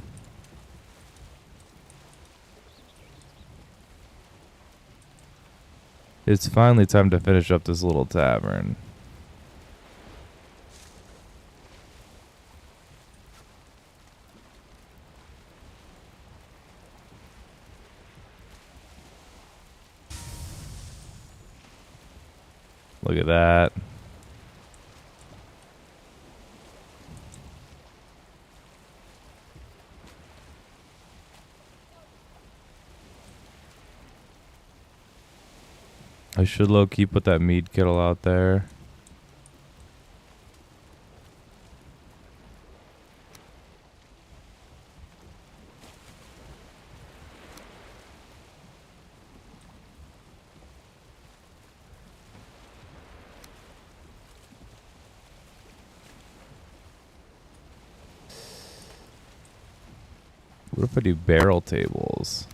It's finally time to finish up this little tavern. Look at that. I should low-key put that mead kettle out there. What if I do barrel tables?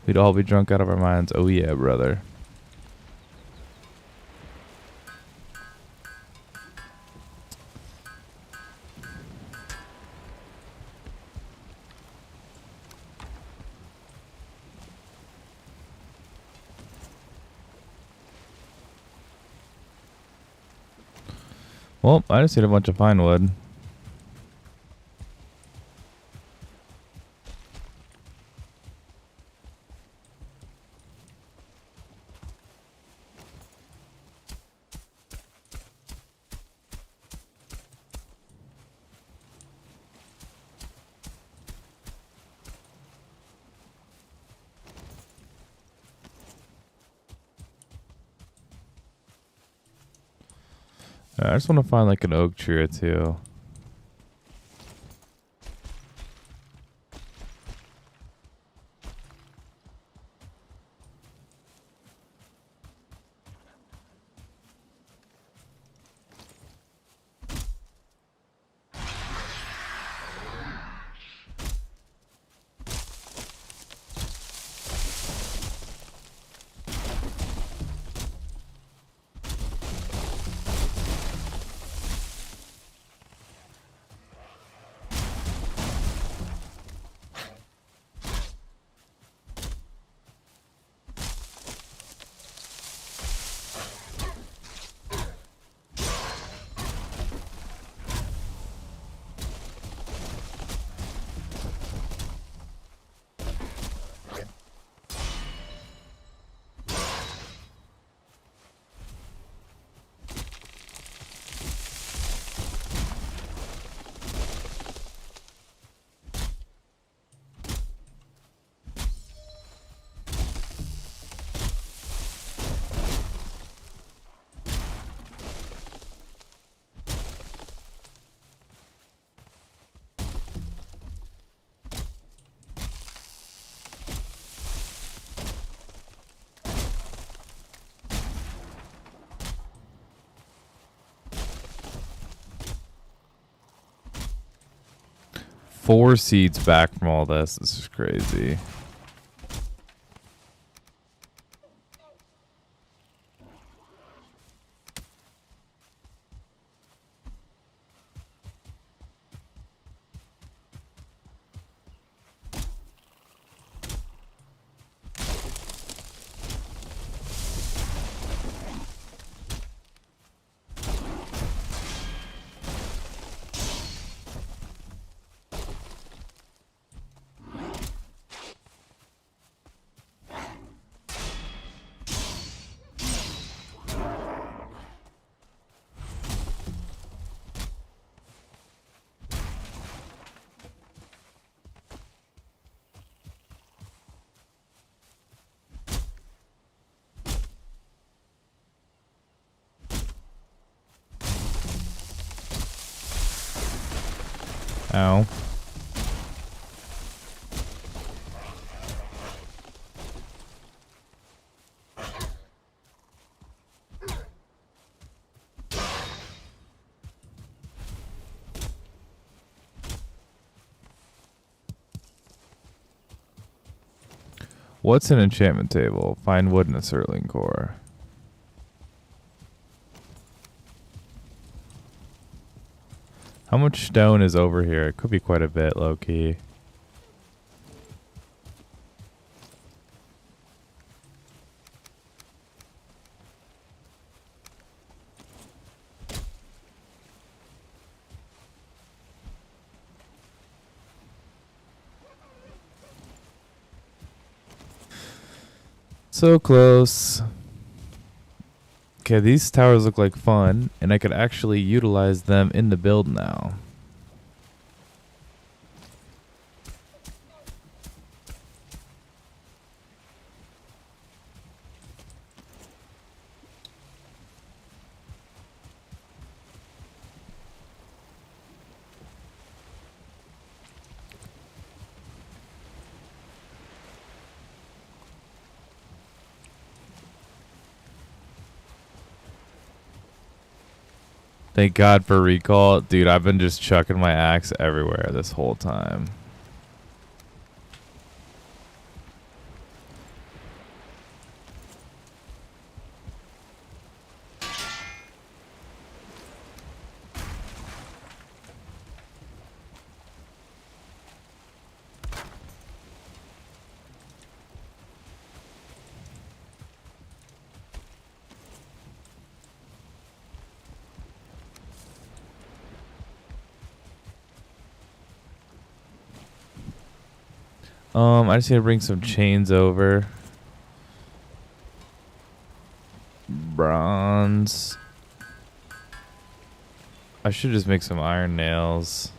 We'd all be drunk out of our minds. Oh yeah, brother. Well, I just need a bunch of pine wood. I just want to find like an oak tree or two. Four seeds back from all this. This is crazy. Ow. What's an enchantment table? Find wood and a Surtling core. How much stone is over here? It could be quite a bit, low-key. So close. Okay, these towers look like fun, and I could actually utilize them in the build now. Thank God for recall. Dude, I've been just chucking my axe everywhere this whole time. I just need to bring some chains over. Bronze. I should just make some iron nails.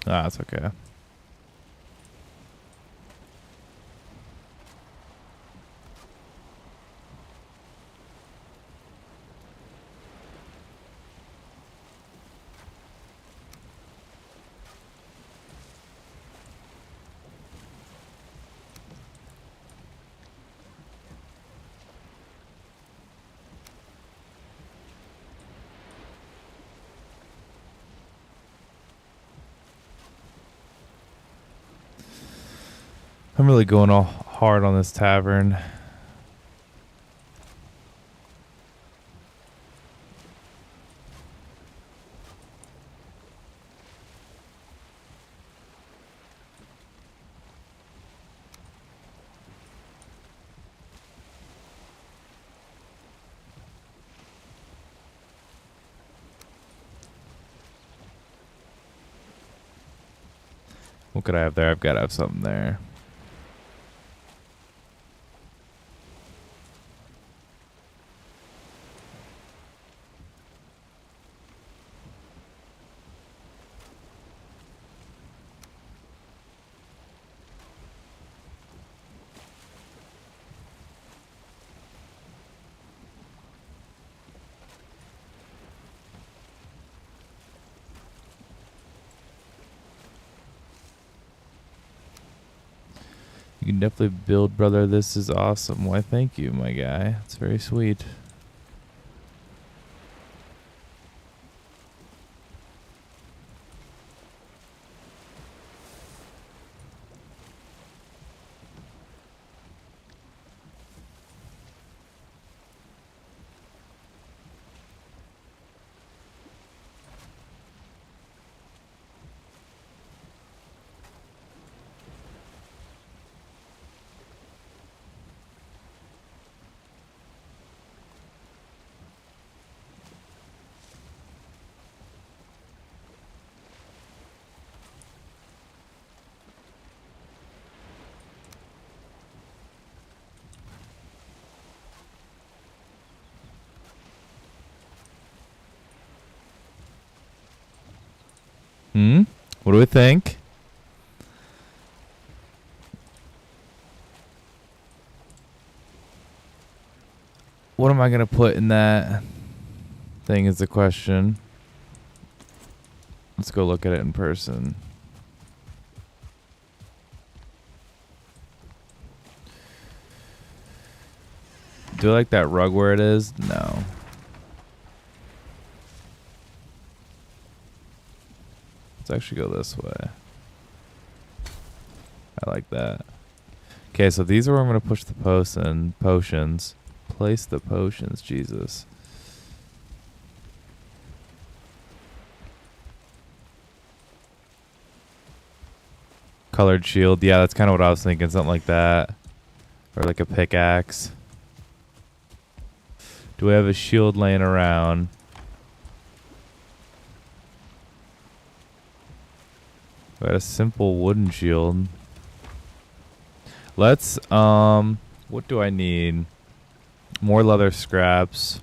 That's okay. I'm really going all hard on this tavern. What could I have there? I've got to have something there. You can definitely build, brother. This is awesome. Why, thank you, my guy. It's very sweet. What do we think? What am I going to put in that thing is the question. Let's go look at it in person. Do I like that rug where it is? No. Let's actually go this way. I like that. Okay, so these are where I'm going to push the potions. Place the potions, Jesus. Colored shield. Yeah, that's kind of what I was thinking. Something like that. Or like a pickaxe. Do we have a shield laying around? We got a simple wooden shield. Let's, what do I need? More leather scraps.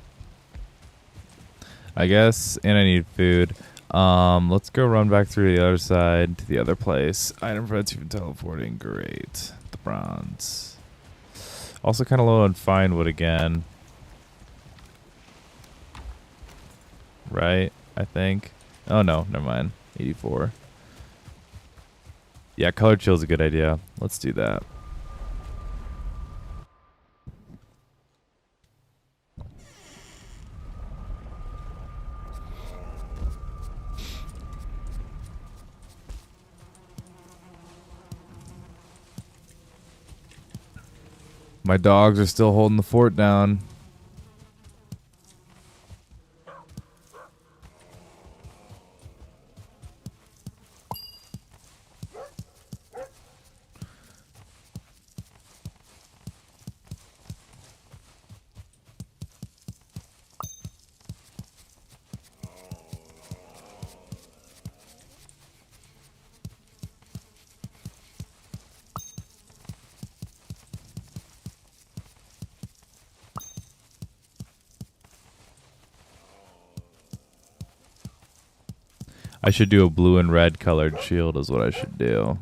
I guess, and I need food. Let's go run back through the other side to the other place. Item prevents you from teleporting. Great. The bronze. Also kind of low on fine wood again. Right? I think. Oh no, never mind. 84. Yeah, colored shield's a good idea. Let's do that. My dogs are still holding the fort down. I should do a blue and red colored shield is what I should do.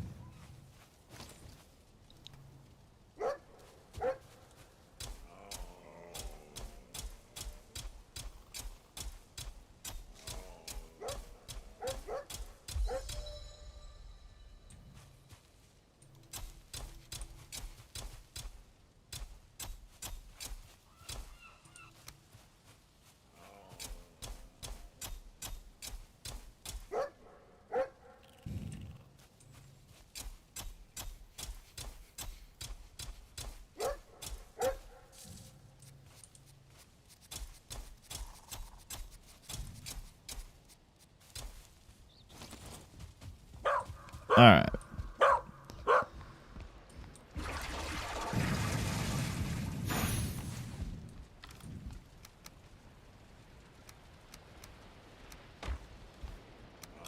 Alright.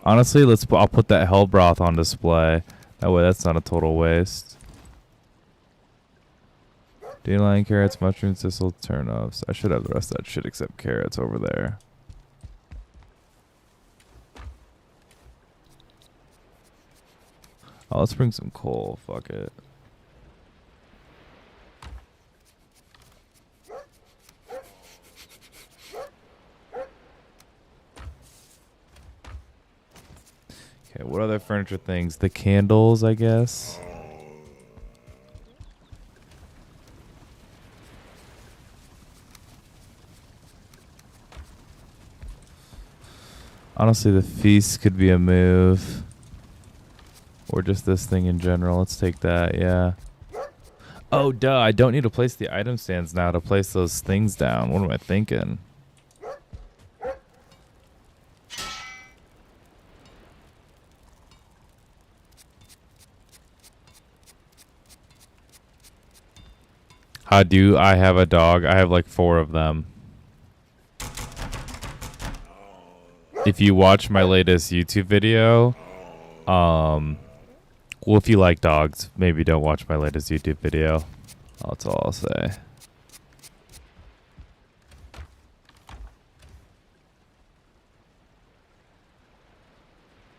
Honestly, I'll put that hell broth on display. That way that's not a total waste. Dandelion, carrots, mushrooms, thistle, turnips. I should have the rest of that shit except carrots over there. Oh, let's bring some coal. Fuck it. Okay, what other furniture things? The candles, I guess. Honestly, the feast could be a move. Or just this thing in general. Let's take that, yeah. Oh, duh. I don't need to place the item stands now to place those things down. What am I thinking? How do I have a dog? I have like 4 of them. If you watch my latest YouTube video, well, if you like dogs, maybe don't watch my latest YouTube video. That's all I'll say.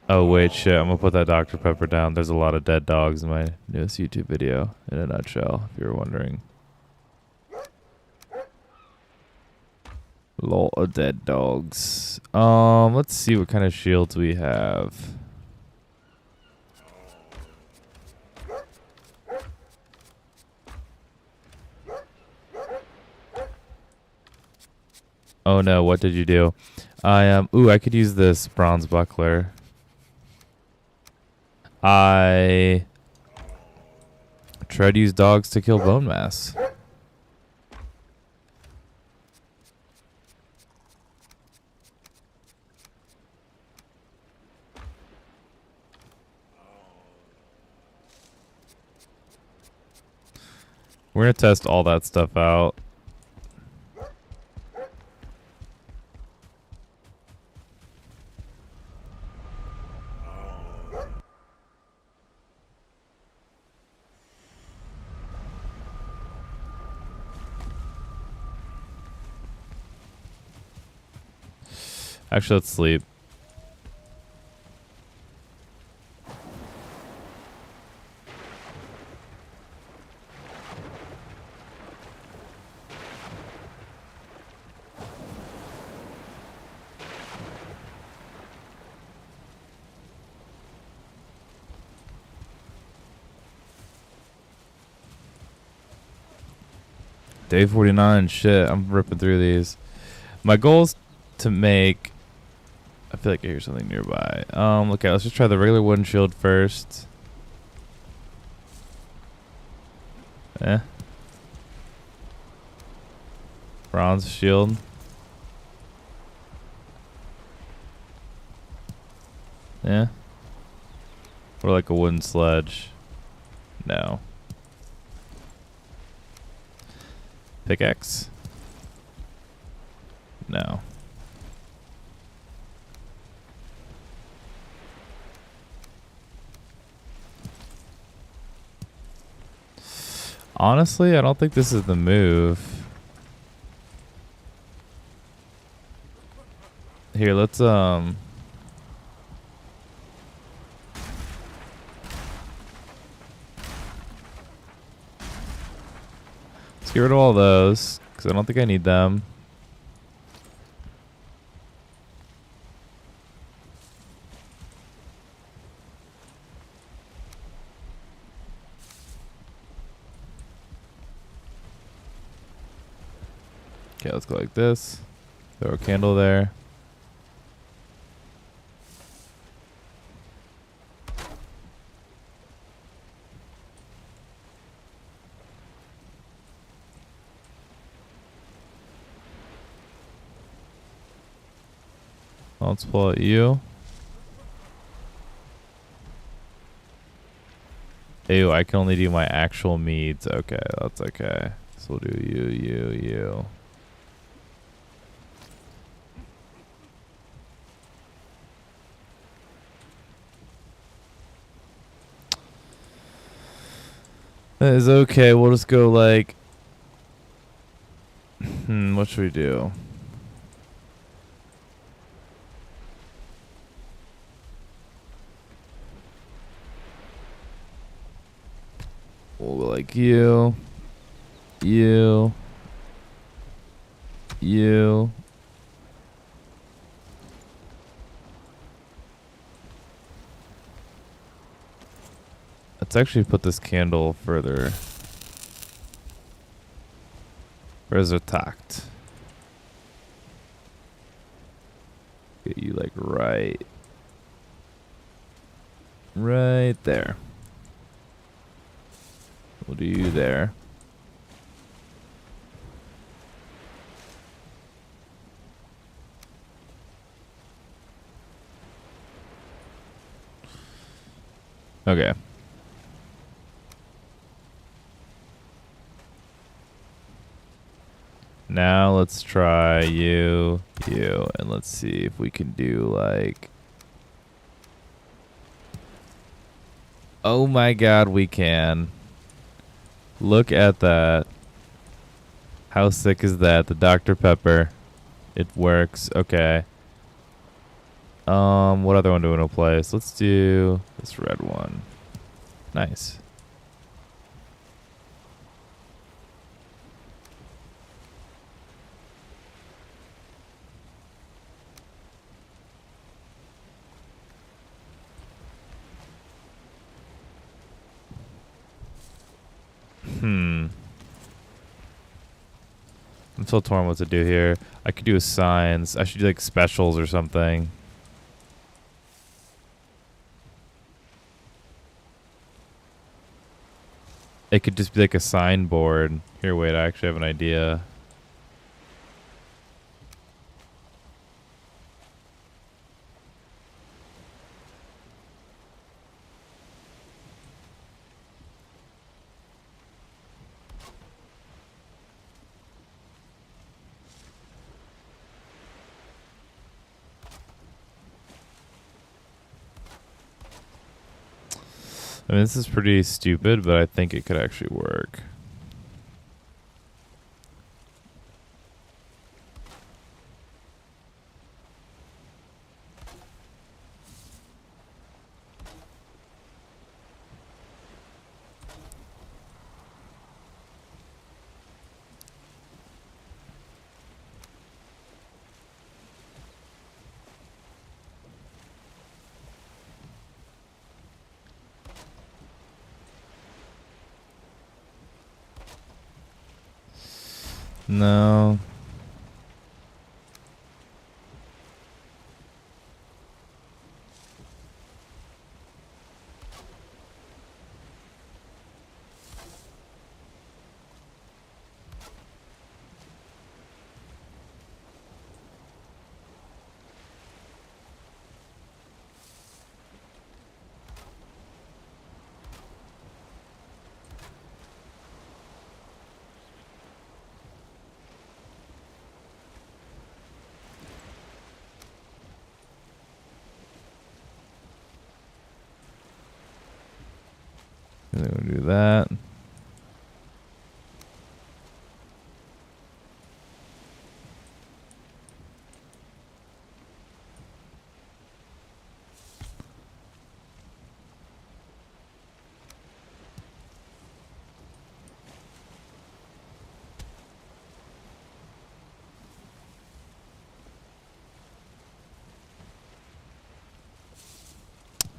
Oh, wait, shit. I'm going to put that Dr. Pepper down. There's a lot of dead dogs in my newest YouTube video, in a nutshell, if you were wondering. A lot of dead dogs. Let's see what kind of shields we have. Oh no, what did you do? Ooh, I could use this bronze buckler. I tried to use dogs to kill bone mass. We're gonna test all that stuff out. Actually, let's sleep. Day 49, shit, I'm ripping through these. My goal is to make... I feel like I hear something nearby. Okay, let's just try the regular wooden shield first. Bronze shield. Yeah. Or like a wooden sledge. No. Pickaxe? No. Honestly, I don't think this is the move. Here, let's Let's get rid of all those, because I don't think I need them. Okay, let's go like this. Throw a candle there. Let's pull out you. Ew, I can only do my actual meads. Okay, that's okay. So we'll do you. That is okay. We'll just go like... what should we do? We'll go like you. Let's actually put this candle further. Takt. Get you like right there. We'll do you there. Okay. Now let's try you, and let's see if we can do like... Oh my god, we can. Look at that. How sick is that? The Dr. Pepper. It works. Okay. What other one do we want to place? Let's do this red one. Nice. I'm so torn what to do here. I could do signs. I should do like specials or something. It could just be like a signboard. Here, wait, I actually have an idea. I mean, this is pretty stupid, but I think it could actually work. No. And then we'll do that.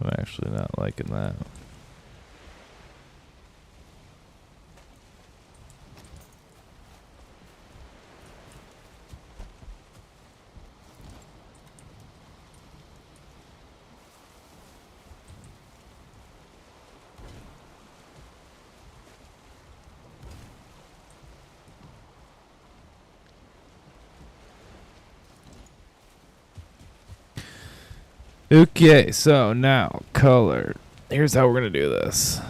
I'm actually not liking that. Okay, so now color. Here's how we're gonna do this.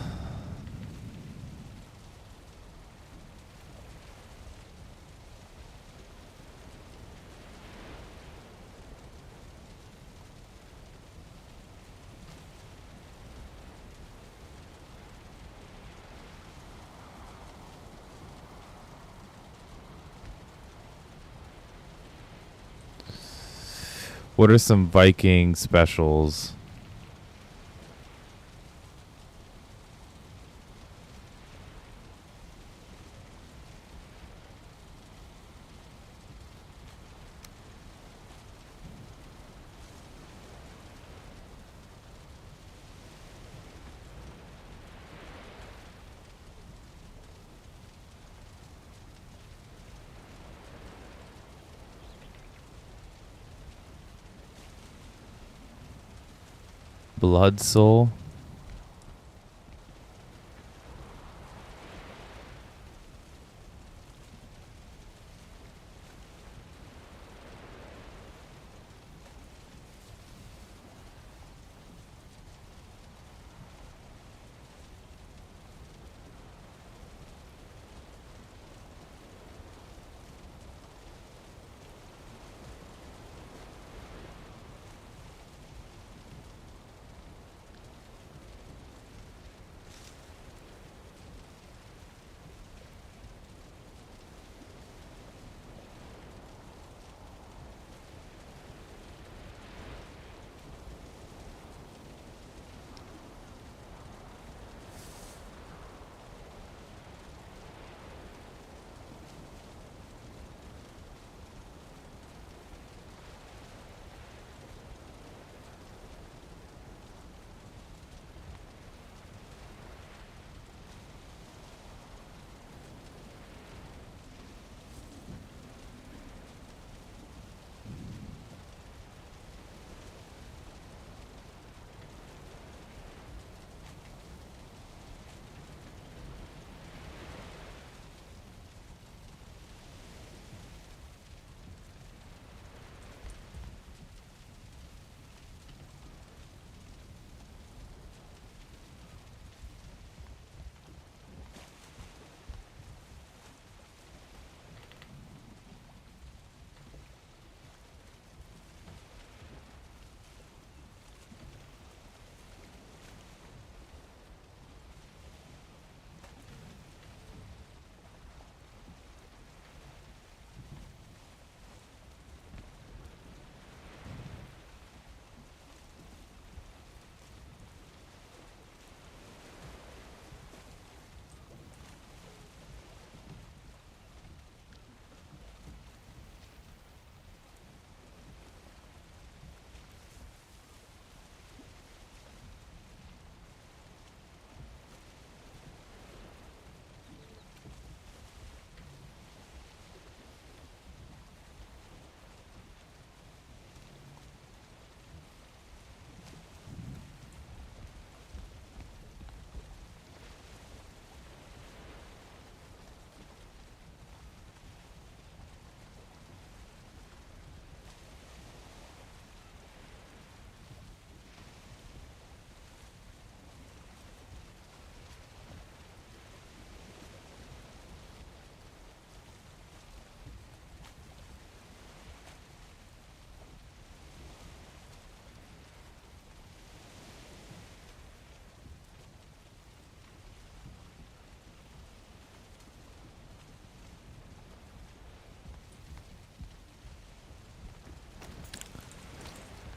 What are some Viking specials? Blood Soul.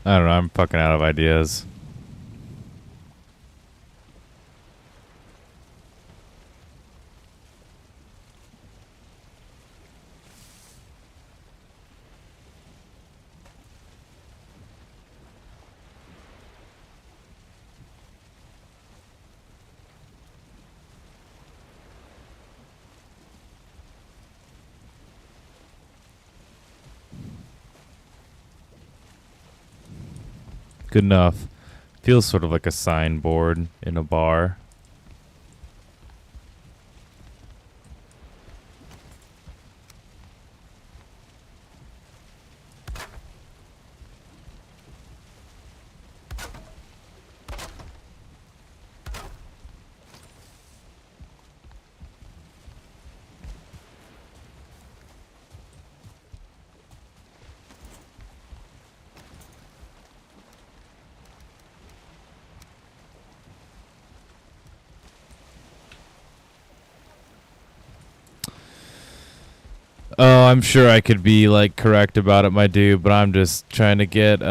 I don't know. I'm fucking out of ideas. Good enough. Feels sort of like a signboard in a bar. I'm sure I could be like correct about it, my dude, but I'm just trying to get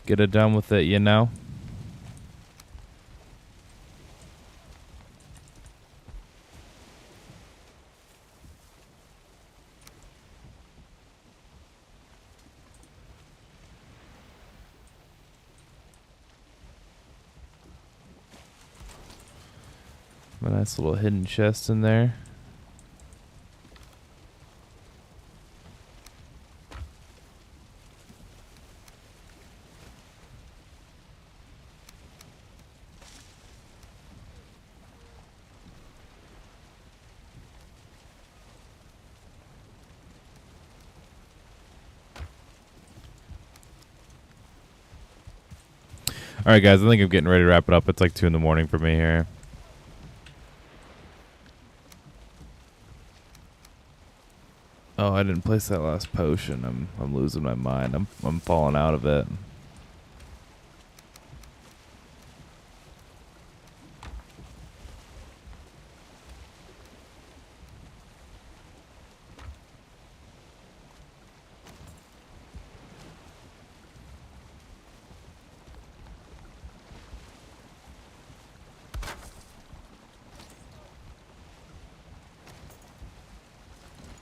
it done with it, you know? A nice little hidden chest in there. All right, guys, I think I'm getting ready to wrap it up. It's like 2 in the morning for me here. Oh, I didn't place that last potion. I'm losing my mind. I'm falling out of it.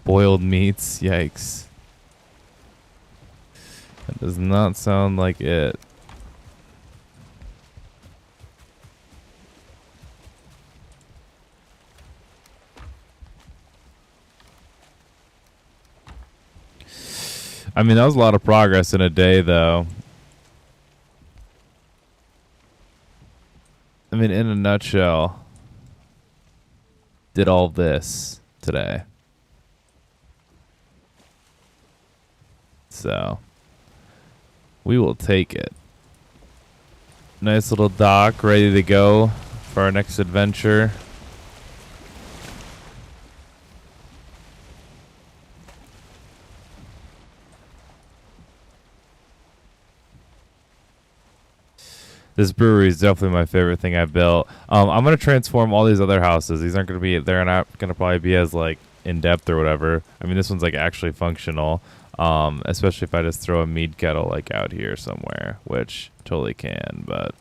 Boiled meats, yikes. That does not sound like it. I mean, that was a lot of progress in a day, though. I mean, in a nutshell, did all this today. So, we will take it. Nice little dock, ready to go for our next adventure. This brewery is definitely my favorite thing I've built. I'm gonna transform all these other houses. These aren't gonna be. They're not gonna probably be as like in depth or whatever. I mean, this one's like actually functional. Especially if I just throw a mead kettle like out here somewhere, which totally can, but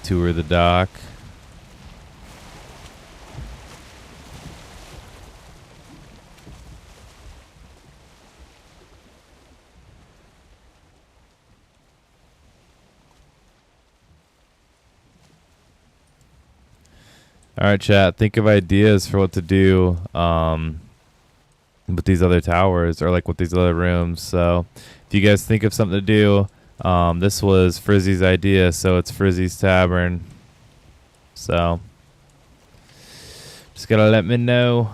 tour the dock. All right, chat, think of ideas for what to do with these other towers or like with these other rooms. So if you guys think of something to do, this was Frizzy's idea, so it's Frizzy's Tavern. So just gotta let me know.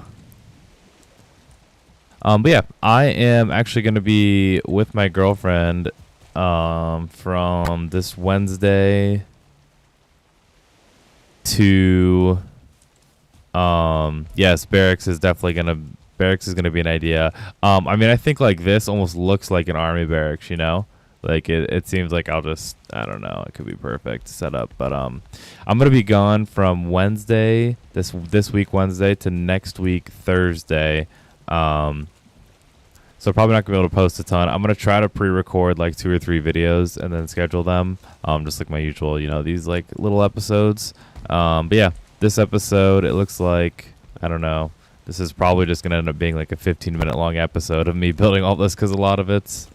But yeah, I am actually gonna be with my girlfriend from this Wednesday to yes, barracks is gonna be an idea. I mean, I think like this almost looks like an army barracks, you know? Like it seems like I don't know, it could be perfect setup. But I'm gonna be gone from Wednesday, this week Wednesday to next week Thursday. So probably not gonna be able to post a ton. I'm gonna try to pre-record like 2 or 3 videos and then schedule them. Just like my usual, you know, these like little episodes. But yeah, this episode, it looks like, I don't know, this is probably just going to end up being like a 15-minute long episode of me building all this because a lot of it's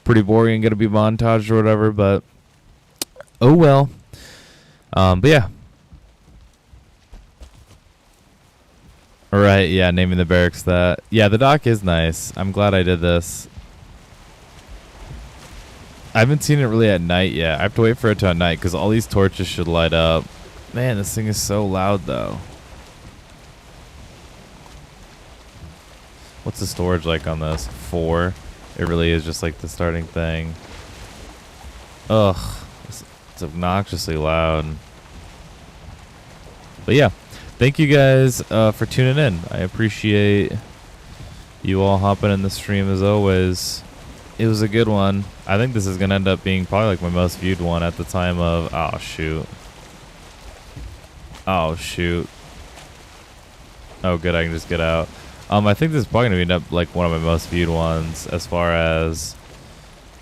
pretty boring and going to be montaged or whatever, but oh well. But yeah. All right, yeah, naming the barracks that. Yeah, the dock is nice. I'm glad I did this. I haven't seen it really at night yet. I have to wait for it to at night because all these torches should light up. Man, this thing is so loud, though. What's the storage like on this? 4. It really is just like the starting thing. Ugh. It's obnoxiously loud. But yeah, thank you guys for tuning in. I appreciate you all hopping in the stream as always. It was a good one. I think this is going to end up being probably like my most viewed one at the time of... Oh, shoot. Oh, shoot. Oh, good. I can just get out. I think this is probably going to end up like one of my most viewed ones as far as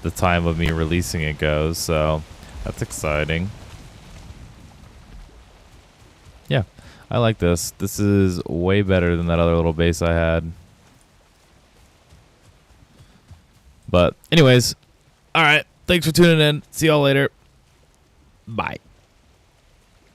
the time of me releasing it goes. So that's exciting. Yeah, I like this. This is way better than that other little base I had. But anyways, all right. Thanks for tuning in. See y'all later. Bye.